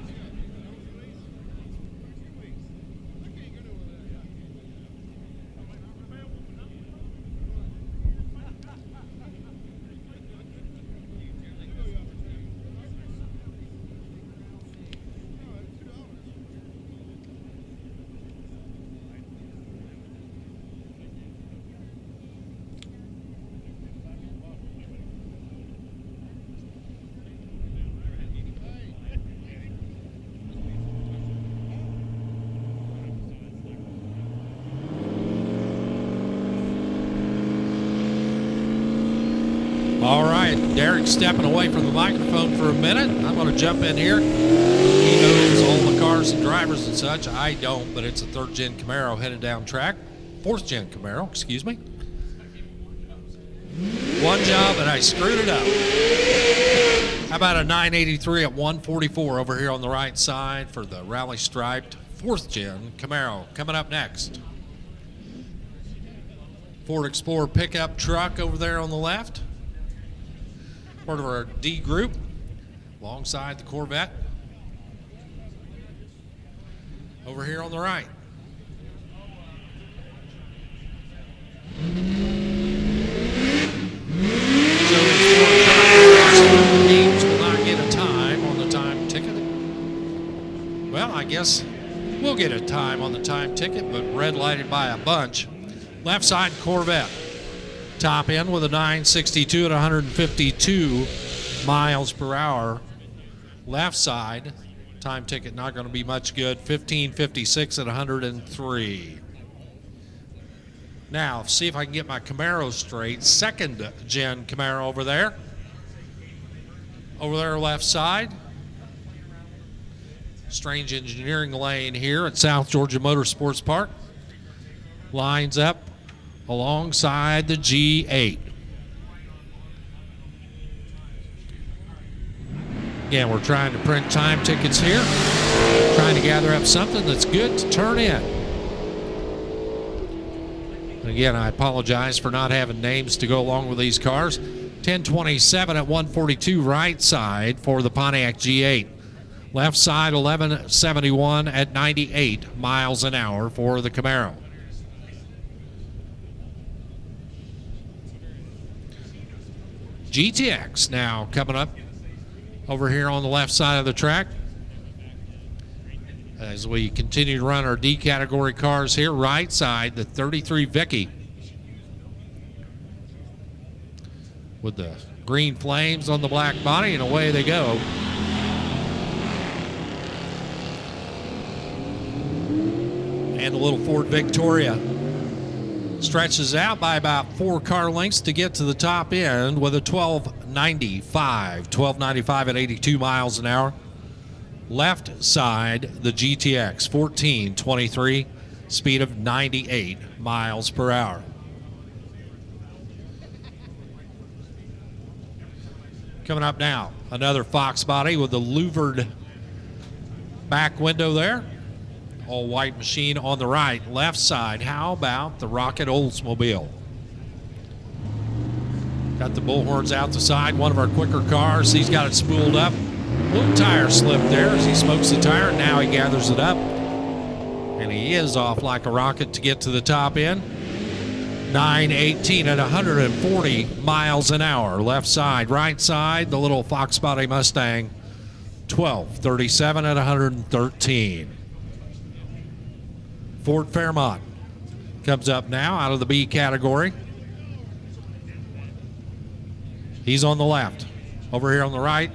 All right, Derek's stepping away from the microphone for a minute. I'm going to jump in here. He knows all the cars and drivers and such. I don't, but it's a third-gen Camaro headed down track. Fourth-gen Camaro, excuse me. One job, and I screwed it up. How about a 983 at 144 over here on the right side for the rally striped fourth-gen Camaro coming up next. Ford Explorer pickup truck over there on the left. Part of our D group, alongside the Corvette. Over here on the right. So these teams will not get a time on the time ticket. Well, I guess we'll get a time on the time ticket, but red lighted by a bunch. Left side Corvette. Top end with a 962 at 152 miles per hour. Left side, time ticket not going to be much good. 1556 at 103. Now, see if I can get my Camaro straight. Second gen Camaro over there. Over there, left side. Strange engineering lane here at South Georgia Motorsports Park. Lines up alongside the G8. Again, we're trying to print time tickets here. Trying to gather up something that's good to turn in. And again, I apologize for not having names to go along with these cars. 1027 at 142 right side for the Pontiac G8. Left side 1171 at 98 miles an hour for the Camaro. GTX now coming up over here on the left side of the track. As we continue to run our D category cars here, right side, the 33 Vicky. With the green flames on the black body, and away they go. And the little Ford Victoria stretches out by about 4 car lengths to get to the top end with a 1295 at 82 miles an hour. Left side, the GTX 1423, speed of 98 miles per hour. Coming up now, another Fox body with the louvered back window there. All white machine on the right. Left side, how about the Rocket Oldsmobile? Got the bullhorns out the side, one of our quicker cars. He's got it spooled up. Little tire slip there as he smokes the tire, and now he gathers it up. And he is off like a rocket to get to the top end. 918 at 140 miles an hour. Left side, right side, the little Fox body Mustang. 1237 at 113. Ford Fairmont comes up now out of the B category. He's on the left. Over here on the right,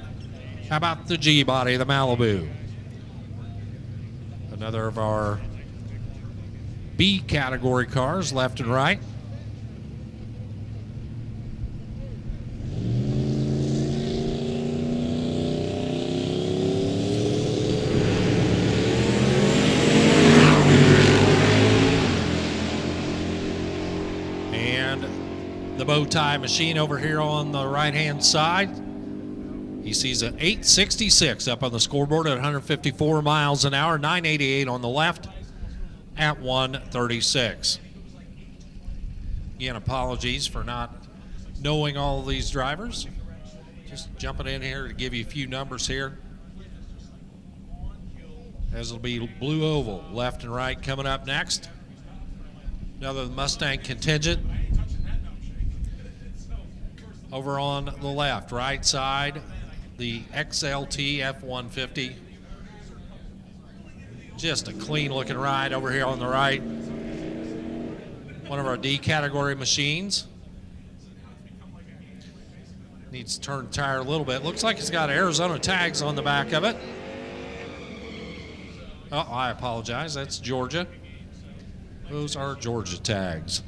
how about the G body, the Malibu? Another of our B category cars, left and right. The bow tie machine over here on the right-hand side. He sees an 866 up on the scoreboard at 154 miles an hour, 988 on the left at 136. Again, apologies for not knowing all of these drivers. Just jumping in here to give you a few numbers here. As it'll be blue oval, left and right coming up next. Another Mustang contingent. Over on the left, right side, the XLT F-150. Just a clean looking ride over here on the right. One of our D category machines. Needs to turn the tire a little bit. Looks like it's got Arizona tags on the back of it. Oh, I apologize, that's Georgia. Those are Georgia tags.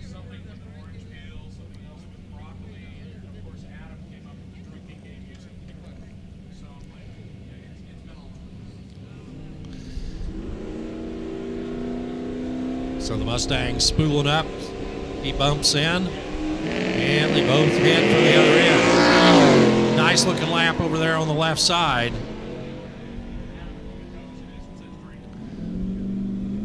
So the Mustang's spooling up. He bumps in, and they both head for the other end. Nice looking lap over there on the left side.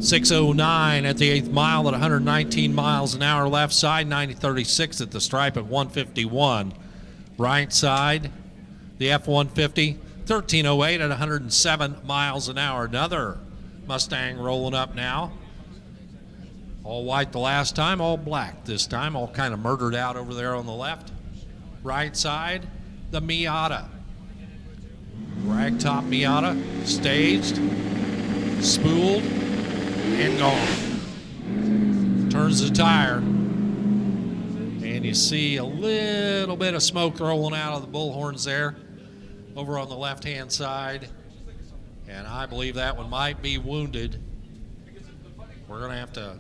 6:09 at the 8th mile at 119 miles an hour left side, 90.36 at the stripe at 151. Right side, the F-150, 13:08 at 107 miles an hour. Another Mustang rolling up now. All white the last time, all black this time, all kind of murdered out over there on the left. Right side, the Miata. Ragtop Miata, staged, spooled, and gone. Turns the tire, and you see a little bit of smoke rolling out of the bullhorns there over on the left-hand side, and I believe that one might be wounded. We're going to have to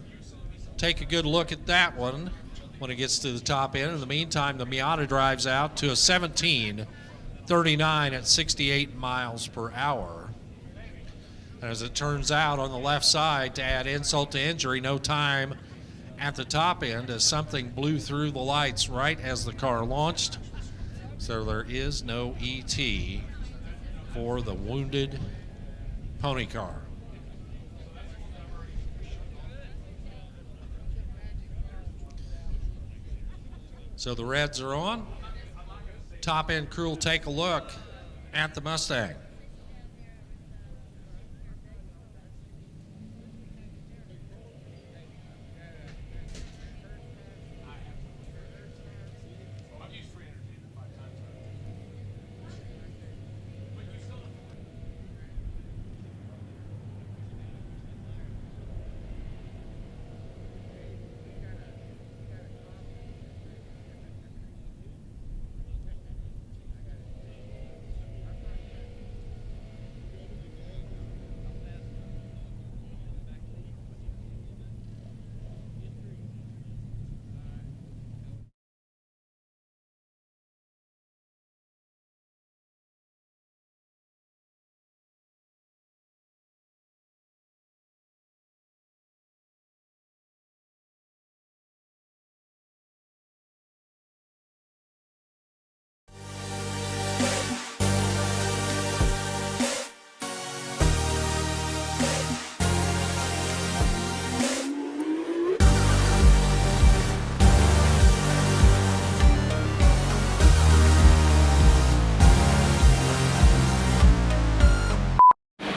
take a good look at that one when it gets to the top end. In the meantime, the Miata drives out to a 17:39 at 68 miles per hour. And as it turns out, on the left side, to add insult to injury, no time at the top end as something blew through the lights right as the car launched. So there is no ET for the wounded pony car. So the Reds are on. Top end crew will take a look at the Mustang.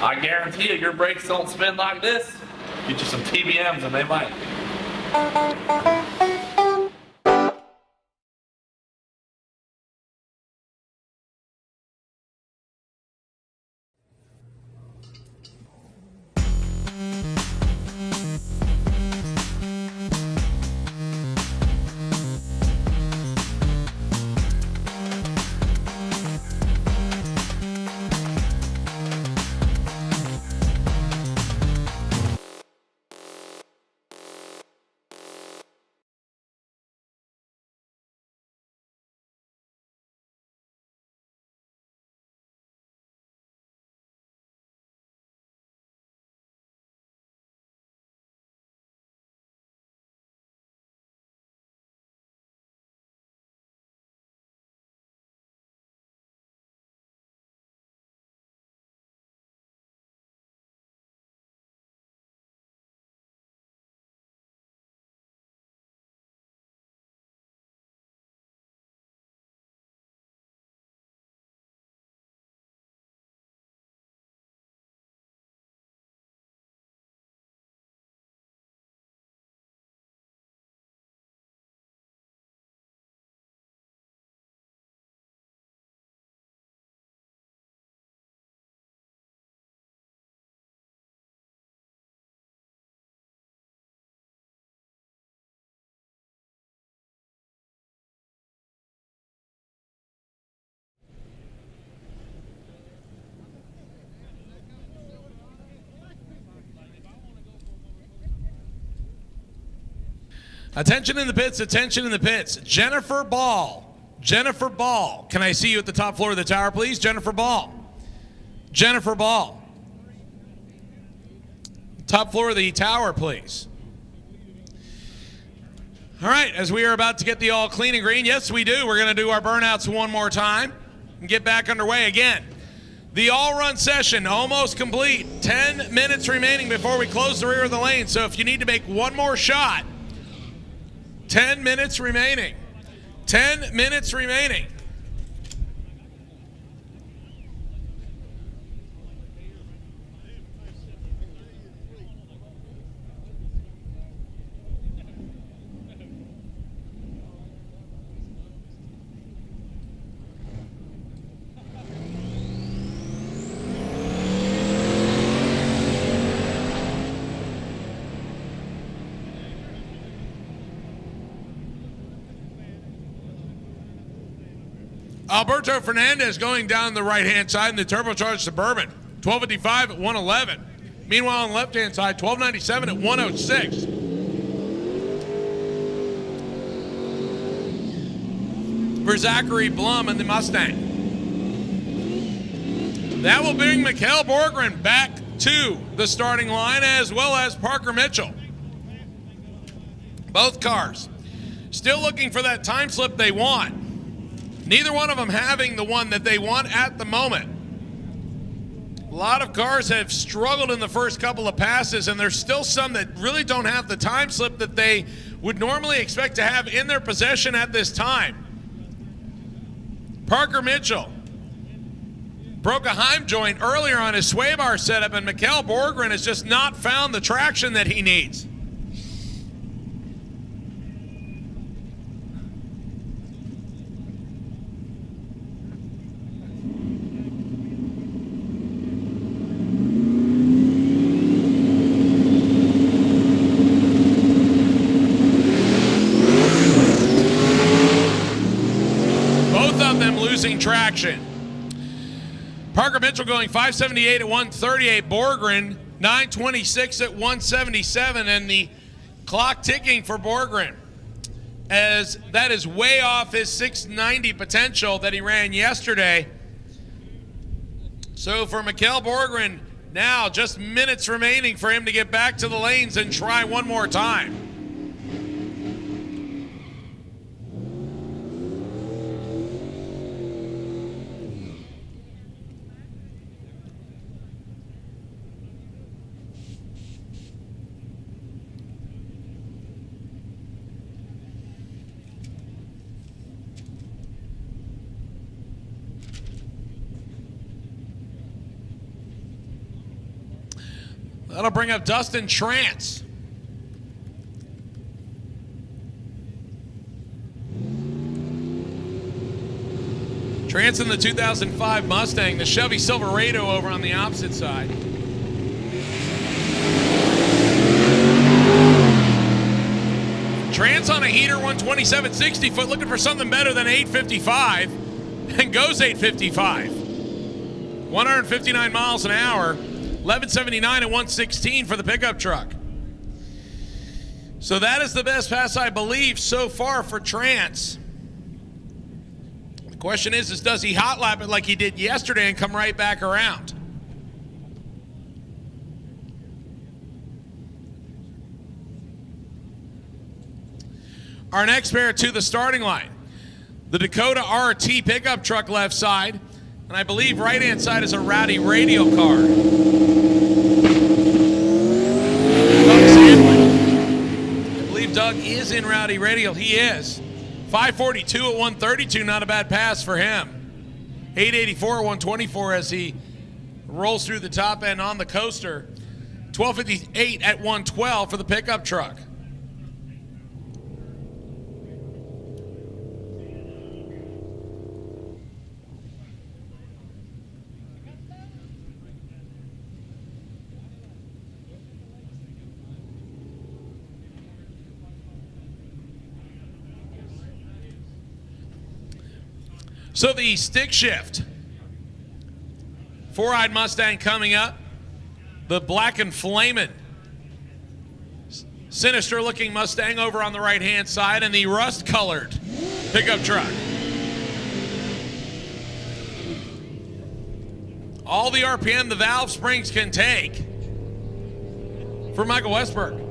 I guarantee you, your brakes don't spin like this. Get you some TBMs and they might. Attention in the pits, attention in the pits. Jennifer Ball. Jennifer Ball. Can I see you at the top floor of the tower, please? Jennifer Ball. Jennifer Ball. Top floor of the tower, please. All right, as we are about to get the all clean and green, yes, we do. We're going to do our burnouts one more time and get back underway again. The all-run session almost complete. 10 minutes remaining before we close the rear of the lane. So if you need to make one more shot, 10 minutes remaining. 10 minutes remaining. Alberto Fernandez going down the right-hand side in the turbocharged Suburban. 1255 at 111. Meanwhile, on the left-hand side, 1297 at 106. For Zachary Blum and the Mustang. That will bring Mikkel Borgren back to the starting line, as well as Parker Mitchell. Both cars still looking for that time slip they want. Neither one of them having the one that they want at the moment. A lot of cars have struggled in the first couple of passes, and there's still some that really don't have the time slip that they would normally expect to have in their possession at this time. Parker Mitchell broke a Heim joint earlier on his sway bar setup, and Mikkel Borgren has just not found the traction that he needs. Traction. Parker Mitchell going 578 at 138. Borgren 926 at 177, and the clock ticking for Borgren, as that is way off his 690 potential that he ran yesterday. So for Mikkel Borgren, now just minutes remaining for him to get back to the lanes and try one more time. That'll bring up Dustin Trance. Trance in the 2005 Mustang, the Chevy Silverado over on the opposite side. Trance on a heater, 127 60-foot, looking for something better than 855, and goes 855. 159 miles an hour. 1179 at 116 for the pickup truck. So that is the best pass, I believe, so far for Trance. The question is does he hot lap it like he did yesterday and come right back around? Our next pair to the starting line. The Dakota RT pickup truck left side, and I believe right-hand side is a Rowdy Radial car. Doug is in Rowdy Radial. He is. 542 at 132, not a bad pass for him. 884 at 124 as he rolls through the top end on the coaster. 1258 at 112 for the pickup truck. So the stick shift. Four-eyed Mustang coming up. The black and flamin'. Sinister looking Mustang over on the right-hand side, and the rust-colored pickup truck. All the RPM the valve springs can take for Michael Westberg.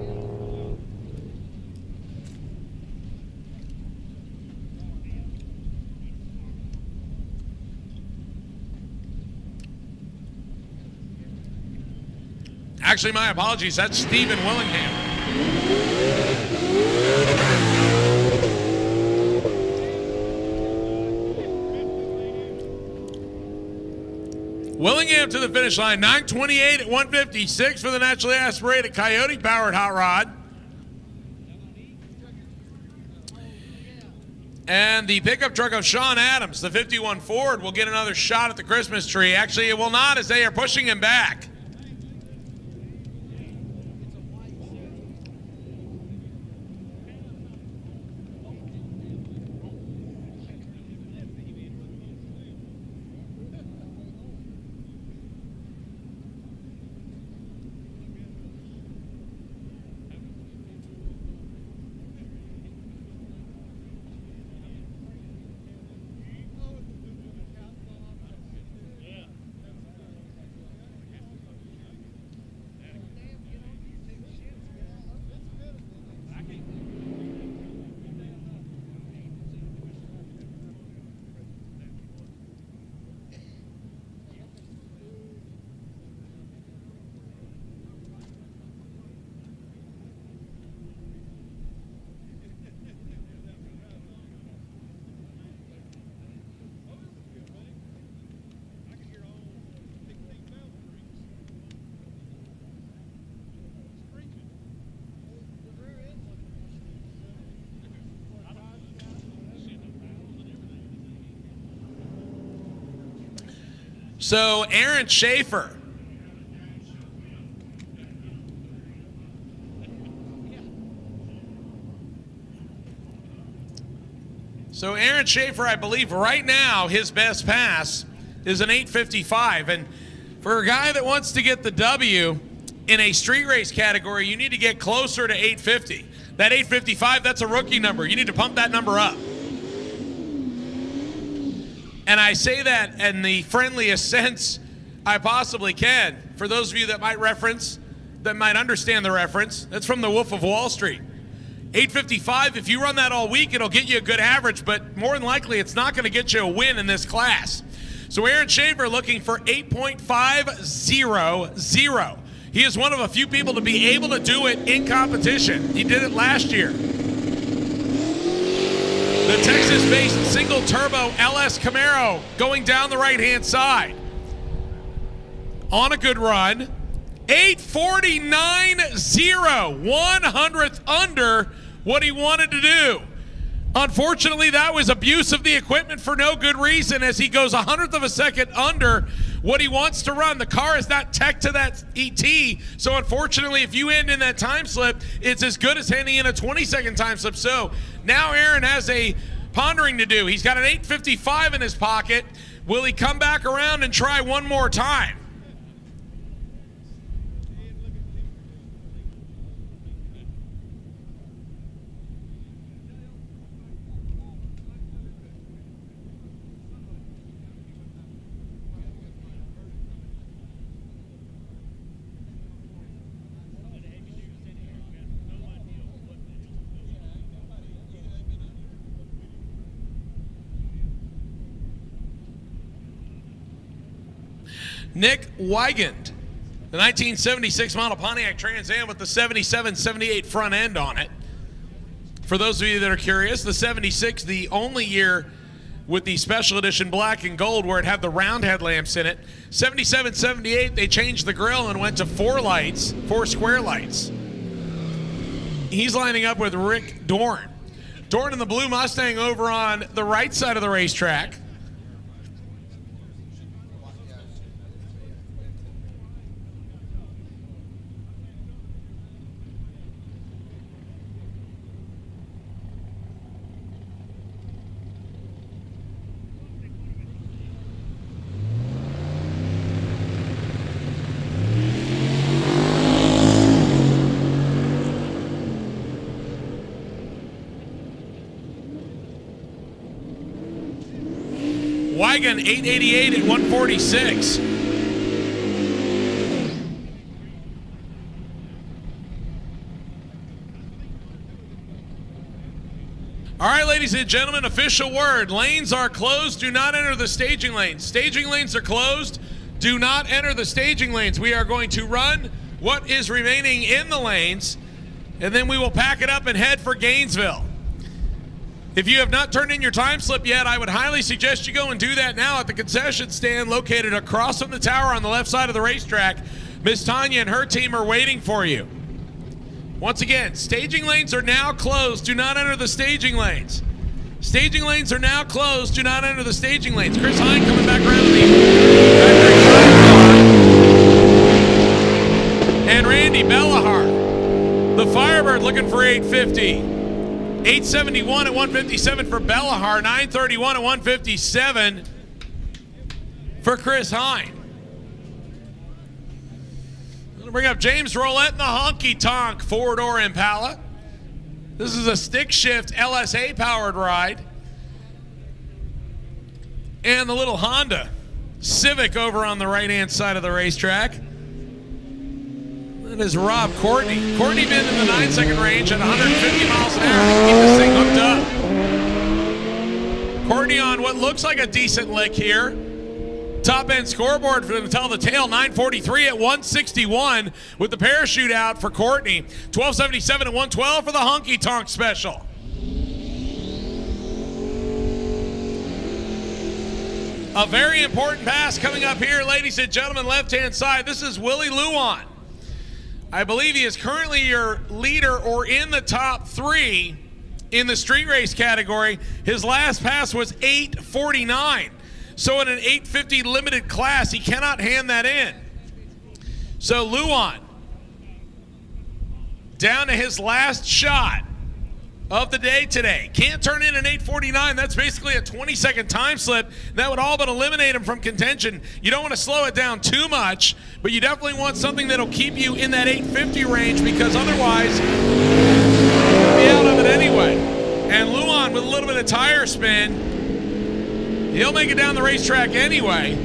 Actually, my apologies. That's Stephen Willingham. Willingham to the finish line, 9:28 at 156 for the naturally aspirated Coyote-powered hot rod. And the pickup truck of Sean Adams, the 51 Ford, will get another shot at the Christmas tree. Actually, it will not, as they are pushing him back. So Aaron Schaefer. So Aaron Schaefer, I believe right now his best pass is an 8:55. And for a guy that wants to get the W in a street race category, you need to get closer to 8:50. That 8:55, that's a rookie number. You need to pump that number up. And I say that in the friendliest sense I possibly can. For those of you that might understand the reference, that's from the Wolf of Wall Street. 8:55, if you run that all week, it'll get you a good average, but more than likely, it's not going to get you a win in this class. So Aaron Schaefer looking for 8.500. He is one of a few people to be able to do it in competition. He did it last year. The Texas-based single-turbo LS Camaro going down the right-hand side. On a good run. 8:49.0, 100th under what he wanted to do. Unfortunately, that was abuse of the equipment for no good reason, as he goes 100th of a second under what he wants to run. The car is not tech to that ET, so unfortunately, if you end in that time slip, it's as good as handing in a 20-second time slip. So now Aaron has a pondering to do. He's got an 8:55 in his pocket. Will he come back around and try one more time? Nick Weigand, the 1976 model Pontiac Trans Am with the 77-78 front end on it. For those of you that are curious, the 76, the only year with the special edition black and gold where it had the round headlamps in it. 77-78, they changed the grille and went to 4 square lights. He's lining up with Rick Dorn. Dorn in the blue Mustang over on the right side of the racetrack. Weigand 888 at 146. All right, ladies and gentlemen, official word. Lanes are closed. Do not enter the staging lanes. Staging lanes are closed. Do not enter the staging lanes. We are going to run what is remaining in the lanes, and then we will pack it up and head for Gainesville. If you have not turned in your time slip yet, I would highly suggest you go and do that now at the concession stand located across from the tower on the left side of the racetrack. Miss Tanya and her team are waiting for you. Once again, staging lanes are now closed. Do not enter the staging lanes. Staging lanes are now closed. Do not enter the staging lanes. Chris Hine coming back around the factory car. And Randy Bellahar, the Firebird, looking for 850. 871 at 157 for Bellahar. 931 at 157 for Chris Hine. I'm gonna bring up James Roulette in the honky tonk four-door Impala. This is a stick shift LSA powered ride. And the little Honda Civic over on the right-hand side of the racetrack. That is Rob Courtney. Courtney been in the 9-second range at 150 miles an hour to keep this thing hooked up. Courtney on what looks like a decent lick here. Top end scoreboard for them to tell the tale, 943 at 161 with the parachute out for Courtney. 1277 at 112 for the honky tonk special. A very important pass coming up here, ladies and gentlemen, left-hand side. This is Willie Luan. I believe he is currently your leader or in the top 3 in the street race category. His last pass was 8:49. So in an 850 limited class, he cannot hand that in. So Luan, down to his last shot of the day today. Can't turn in an 8:49. That's basically a 20-second time slip. That would all but eliminate him from contention. You don't want to slow it down too much, but you definitely want something that'll keep you in that 850 range, because otherwise you'll be out of it anyway. And Luan, with a little bit of tire spin, he'll make it down the racetrack anyway.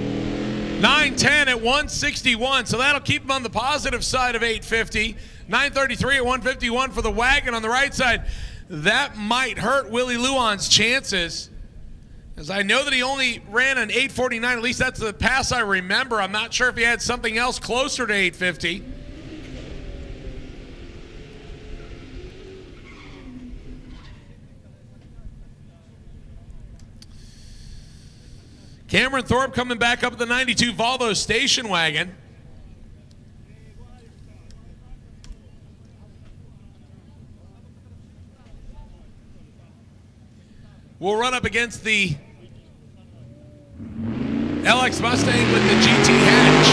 9:10 at 161, so that'll keep him on the positive side of 850. 9:33 at 151 for the wagon on the right side. That might hurt Willie Luan's chances, as I know that he only ran an 8:49. At least that's the pass I remember. I'm not sure if he had something else closer to 850. Cameron Thorpe coming back up at the 92 Volvo station wagon. We'll run up against the LX Mustang with the GT hatch.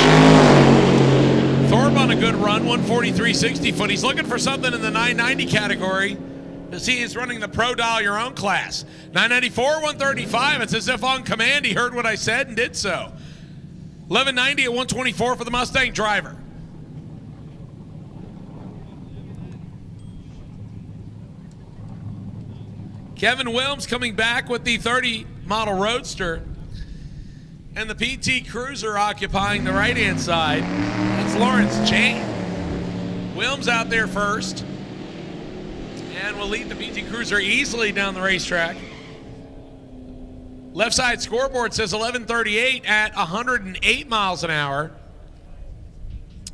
Thorpe on a good run, 143 60 foot. He's looking for something in the 990 category. He's running the Pro Dial Your Own class. 994, 135. It's as if on command he heard what I said and did so. 1190 at 124 for the Mustang driver. Kevin Wilms coming back with the 30 model Roadster. And the PT Cruiser occupying the right-hand side. That's Lawrence Jane. Wilms out there first. And will lead the PT Cruiser easily down the racetrack. Left side scoreboard says 11:38 at 108 miles an hour.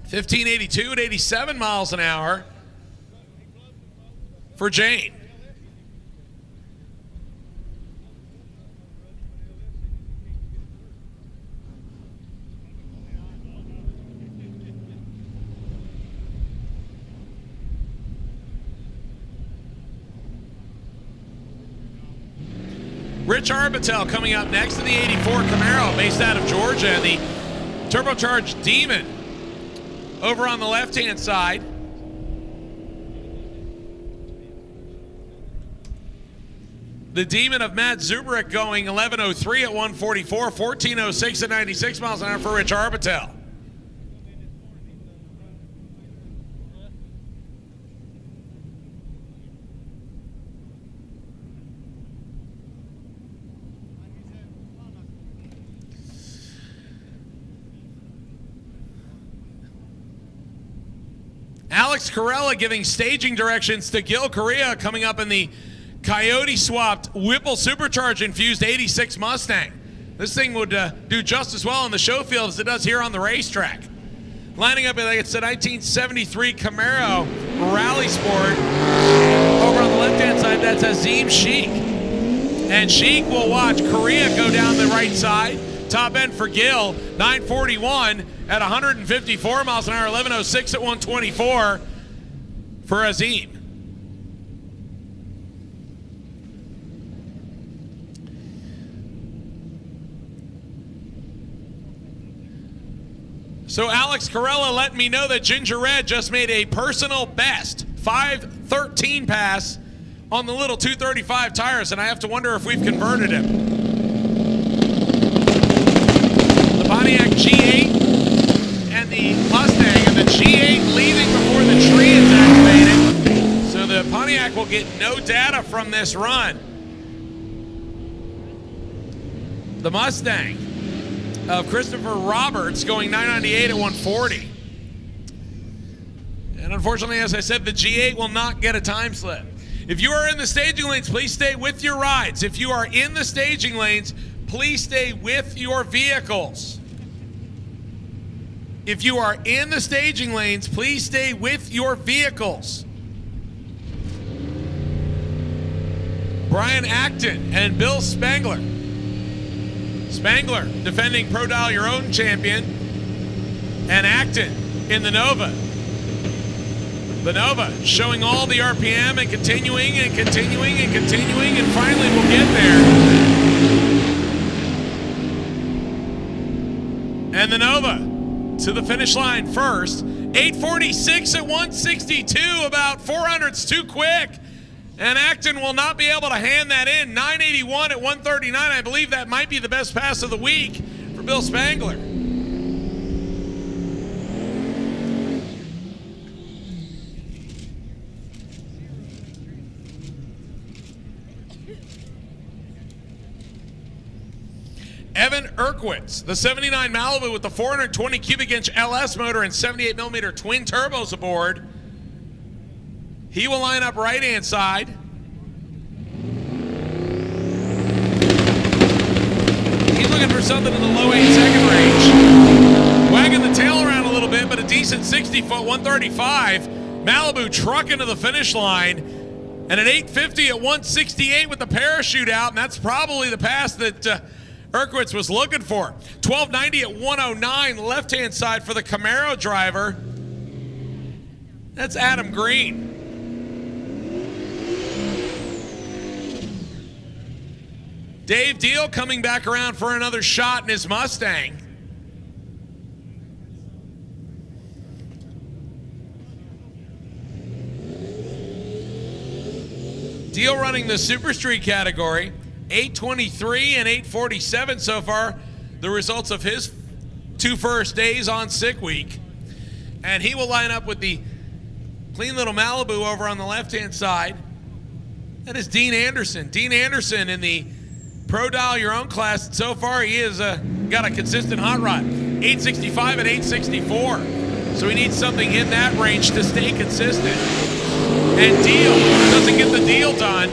15:82 at 87 miles an hour for Jane. Rich Arbitel coming up next to the 84 Camaro, based out of Georgia, and the turbocharged Demon over on the left-hand side. The Demon of Matt Zubrick going 11:03 at 144, 14:06 at 96 miles an hour for Rich Arbitel. Alex Corella giving staging directions to Gil Correa coming up in the Coyote-swapped Whipple Supercharged infused 86 Mustang. This thing would do just as well on the show field as it does here on the racetrack. Lining up, like it's a 1973 Camaro Rally Sport. Over on the left-hand side, that's Azim Sheik. And Sheik will watch Korea go down the right side. Top end for Gill, 941 at 154 miles an hour, 1106 at 124 for Azim. So Alex Corella let me know that Ginger Red just made a personal best 5:13 pass on the little 235 tires, and I have to wonder if we've converted him. The Pontiac G8 and the Mustang, and the G8 leaving before the tree is activated. So the Pontiac will get no data from this run. The Mustang of Christopher Roberts going 998 at 140. And unfortunately, as I said, the G8 will not get a time slip. If you are in the staging lanes, please stay with your rides. If you are in the staging lanes, please stay with your vehicles. If you are in the staging lanes, please stay with your vehicles. Brian Acton and Bill Spangler. Spangler defending Pro Dial Your Own champion, and Acton in the Nova. The Nova showing all the RPM and continuing and continuing and continuing, and finally we'll get there. And the Nova to the finish line first. 846 at 162, about 400s too quick. And Acton will not be able to hand that in. 981 at 139. I believe that might be the best pass of the week for Bill Spangler. Evan Erkwitz, the 79 Malibu with the 420 cubic inch LS motor and 78 millimeter twin turbos aboard. He will line up right-hand side. He's looking for something in the low 8-second range. Wagging the tail around a little bit, but a decent 60-foot, 135. Malibu trucking to the finish line. And an 850 at 168 with the parachute out, and that's probably the pass that Erkwitz was looking for. 1290 at 109, left-hand side for the Camaro driver. That's Adam Green. Dave Deal coming back around for another shot in his Mustang. Deal running the Super Street category. 823 and 847 so far. The results of his two first days on sick week. And he will line up with the clean little Malibu over on the left-hand side. That is Dean Anderson. Dean Anderson in the Pro Dial Your Own class. So far, he has got a consistent hot rod. 865 and 864. So he needs something in that range to stay consistent. And Deal doesn't get the deal done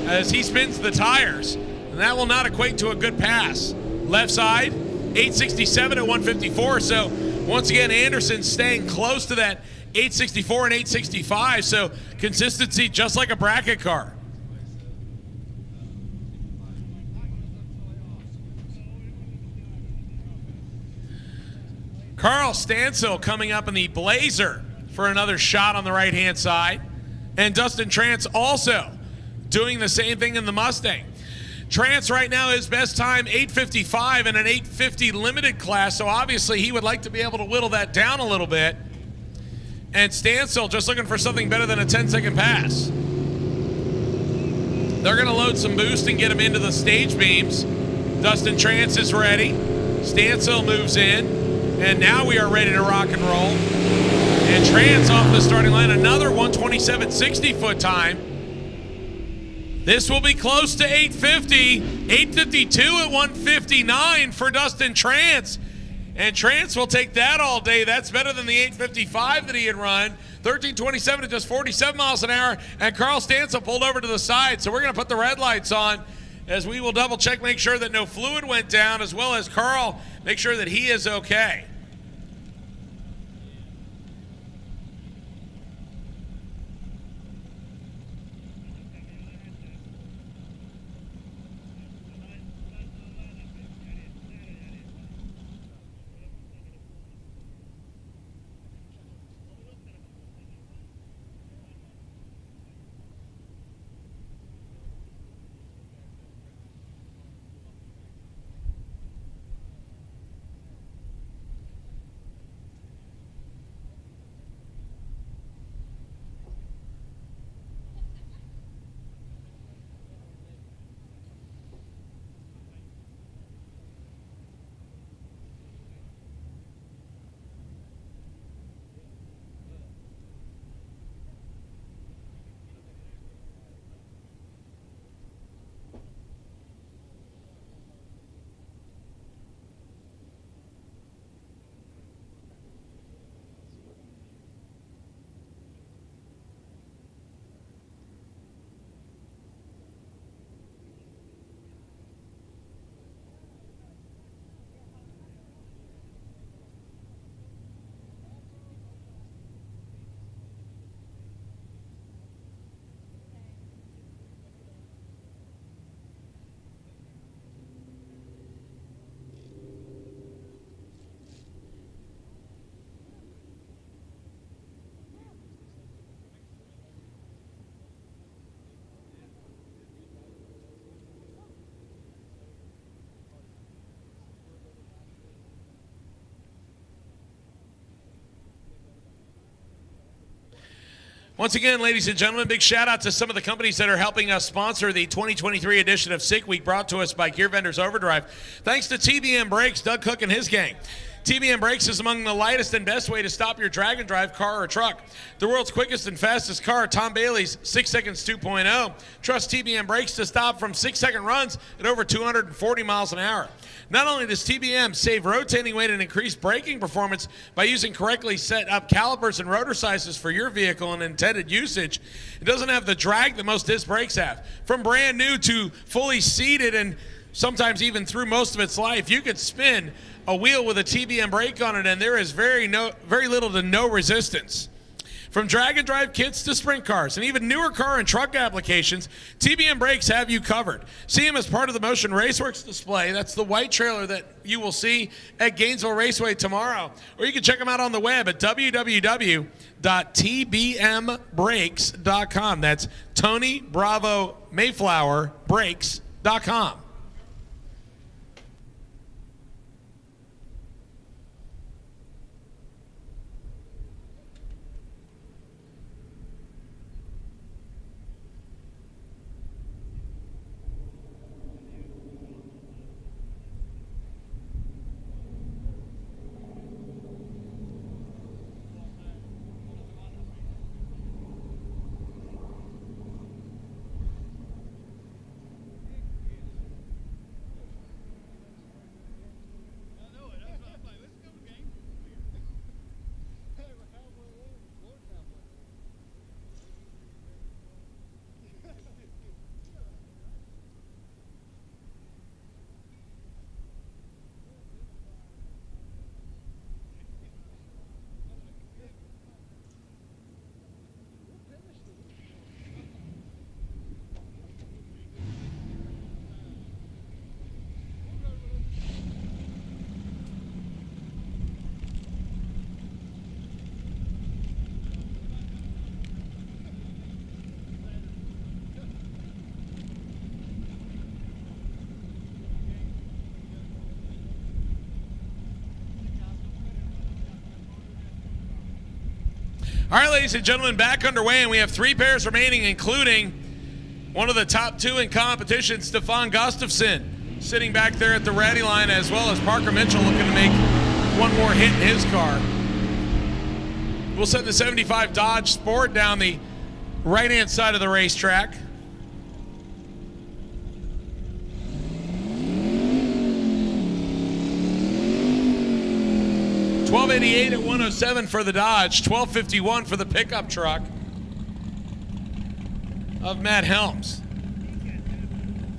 as he spins the tires. And that will not equate to a good pass. Left side, 867 at 154. So once again, Anderson staying close to that 864 and 865. So consistency just like a bracket car. Carl Stansel coming up in the Blazer for another shot on the right-hand side. And Dustin Trance also doing the same thing in the Mustang. Trance right now, his best time, 8:55 in an 8:50 limited class, so obviously he would like to be able to whittle that down a little bit. And Stansel just looking for something better than a 10-second pass. They're going to load some boost and get him into the stage beams. Dustin Trance is ready. Stansel moves in. And now we are ready to rock and roll. And Trance off the starting line, another 127 60-foot time. This will be close to 850. 852 at 159 for Dustin Trance. And Trance will take that all day. That's better than the 855 that he had run. 1327 at just 47 miles an hour. And Carl Stansel pulled over to the side. So we're going to put the red lights on as we will double check, make sure that no fluid went down, as well as Carl make sure that he is okay. Once again, ladies and gentlemen, big shout out to some of the companies that are helping us sponsor the 2023 edition of Sick Week, brought to us by Gear Vendors Overdrive. Thanks to TBM Brakes, Doug Cook and his gang. TBM Brakes is among the lightest and best way to stop your drag and drive car or truck. The world's quickest and fastest car, Tom Bailey's 6 Seconds 2.0. Trust TBM Brakes to stop from 6-second runs at over 240 miles an hour. Not only does TBM save rotating weight and increase braking performance by using correctly set up calipers and rotor sizes for your vehicle and intended usage, it doesn't have the drag that most disc brakes have. From brand new to fully seated and sometimes even through most of its life, you could spin a wheel with a TBM brake on it and there is very little to no resistance. From drag and drive kits to sprint cars and even newer car and truck applications, TBM Brakes have you covered. See them as part of the Motion Raceworks display. That's the white trailer that you will see at Gainesville Raceway tomorrow. Or you can check them out on the web at www.tbmbrakes.com. That's Tony Bravo Mayflower Brakes.com. All right, ladies and gentlemen, back underway, and we have 3 pairs remaining, including one of the top 2 in competition, Stefan Gustafsson, sitting back there at the ready line, as well as Parker Mitchell looking to make one more hit in his car. We'll send the 75 Dodge Sport down the right-hand side of the racetrack. $12.88 at 107 for the Dodge, $12.51 for the pickup truck of Matt Helms.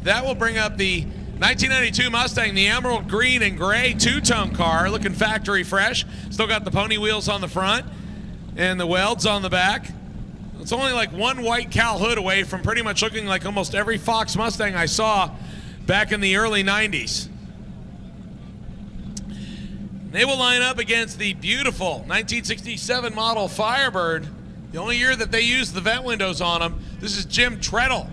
That will bring up the 1992 Mustang, the emerald green and gray two-tone car, looking factory fresh. Still got the pony wheels on the front and the welds on the back. It's only like one white cowl hood away from pretty much looking like almost every Fox Mustang I saw back in the early 90s. They will line up against the beautiful 1967 model Firebird, the only year that they used the vent windows on them. This is Jim Treadle.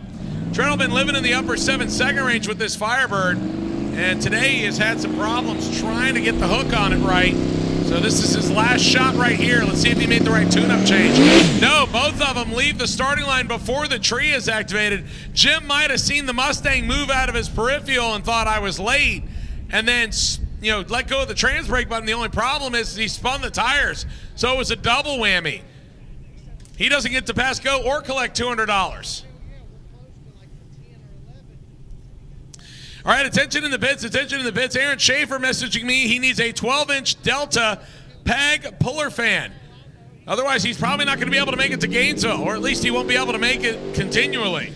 Treadle been living in the upper 7-second range with this Firebird, and today he has had some problems trying to get the hook on it right. So this is his last shot right here. Let's see if he made the right tune-up change. No, both of them leave the starting line before the tree is activated. Jim might have seen the Mustang move out of his peripheral and thought I was late, and then let go of the trans brake button. The only problem is he spun the tires, so it was a double whammy. He doesn't get to pass go or collect $200. All right, attention in the pits, Aaron Schaefer messaging me. He needs a 12-inch Delta PAG puller fan. Otherwise, he's probably not going to be able to make it to Gainesville, or at least he won't be able to make it continually.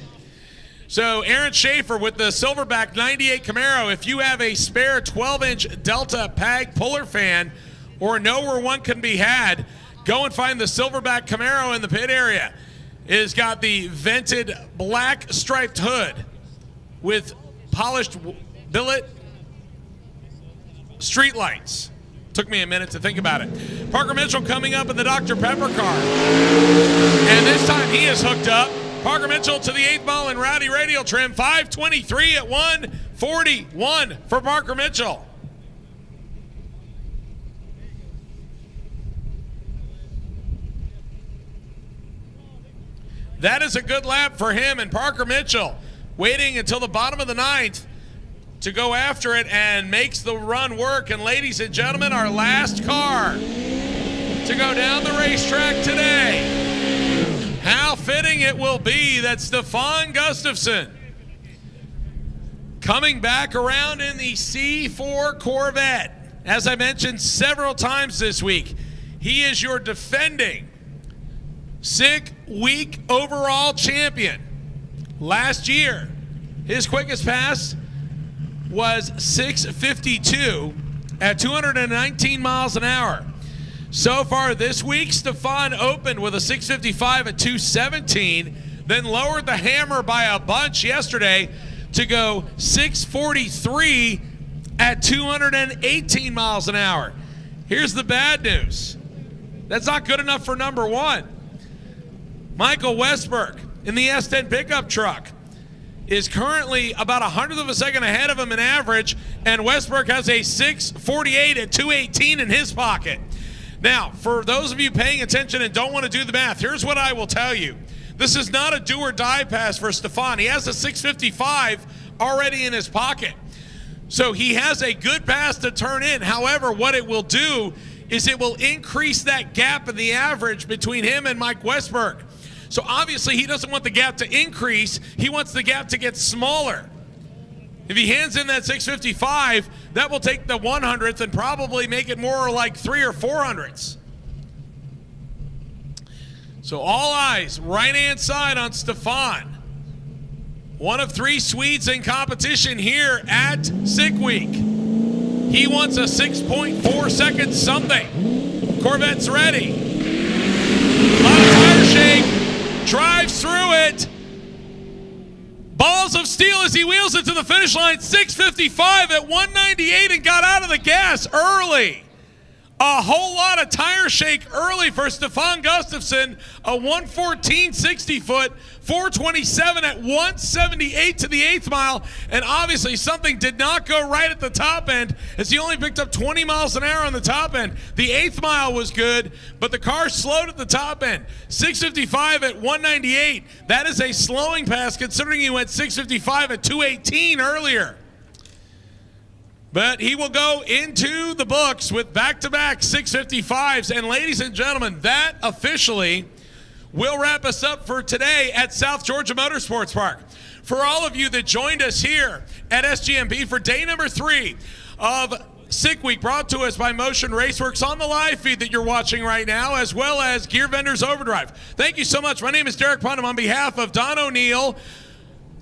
So Aaron Schaefer with the Silverback 98 Camaro, if you have a spare 12-inch Delta PAG puller fan or know where one can be had, go and find the Silverback Camaro in the pit area. It has got the vented black striped hood with polished billet street lights. Took me a minute to think about it. Parker Mitchell coming up in the Dr. Pepper car. And this time he is hooked up. Parker Mitchell to the 8th ball and Rowdy radial trim. 523 at 141 for Parker Mitchell. That is a good lap for him, and Parker Mitchell waiting until the bottom of the 9th to go after it and makes the run work. And ladies and gentlemen, our last car to go down the racetrack today. How fitting it will be that Stefan Gustafsson, coming back around in the C4 Corvette. As I mentioned several times this week, he is your defending SICK Week overall champion. Last year, his quickest pass was 6:52 at 219 miles an hour. So far this week, Stefan opened with a 6:55 at 217, then lowered the hammer by a bunch yesterday to go 6:43 at 218 miles an hour. Here's the bad news. That's not good enough for number one. Michael Westberg in the S10 pickup truck is currently about 100th of a second ahead of him in average, and Westberg has a 6:48 at 218 in his pocket. Now, for those of you paying attention and don't want to do the math, here's what I will tell you. This is not a do or die pass for Stefan. He has a 6:55 already in his pocket. So he has a good pass to turn in. However, what it will do is it will increase that gap in the average between him and Mike Westberg. So obviously he doesn't want the gap to increase. He wants the gap to get smaller. If he hands in that 6:55, that will take the 100th and probably make it more like 300 or 400ths. So all eyes right-hand side on Stefan. One of 3 Swedes in competition here at SICK Week. He wants a 6.4 second something. Corvette's ready. A lot of tire shake. Drives through it. Balls of steel as he wheels it to the finish line. 6:55 at 198 and got out of the gas early. A whole lot of tire shake early for Stefan Gustafsson. A 114 60-foot, 427 at 178 to the 8th mile. And obviously something did not go right at the top end as he only picked up 20 miles an hour on the top end. The 8th mile was good, but the car slowed at the top end. 6:55 at 198. That is a slowing pass considering he went 6:55 at 218 earlier. But he will go into the books with back-to-back 6:55s. And ladies and gentlemen, that officially will wrap us up for today at South Georgia Motorsports Park. For all of you that joined us here at SGMB for day number 3 of SICK Week, brought to us by Motion Raceworks on the live feed that you're watching right now, as well as Gear Vendors Overdrive. Thank you so much. My name is Derek Putnam on behalf of Don O'Neill,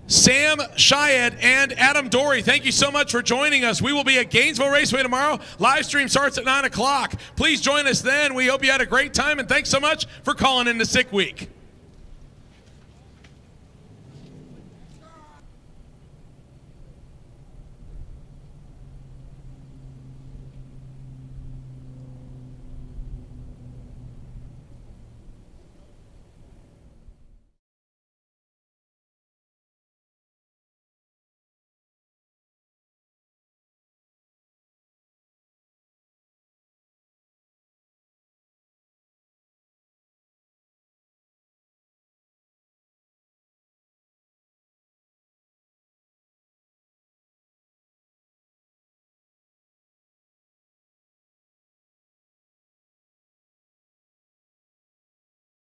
Sam Chiat, and Adam Dory. Thank you so much for joining us. We will be at Gainesville Raceway tomorrow. Live stream starts at 9 o'clock. Please join us then. We hope you had a great time, and thanks so much for calling in to SICK Week.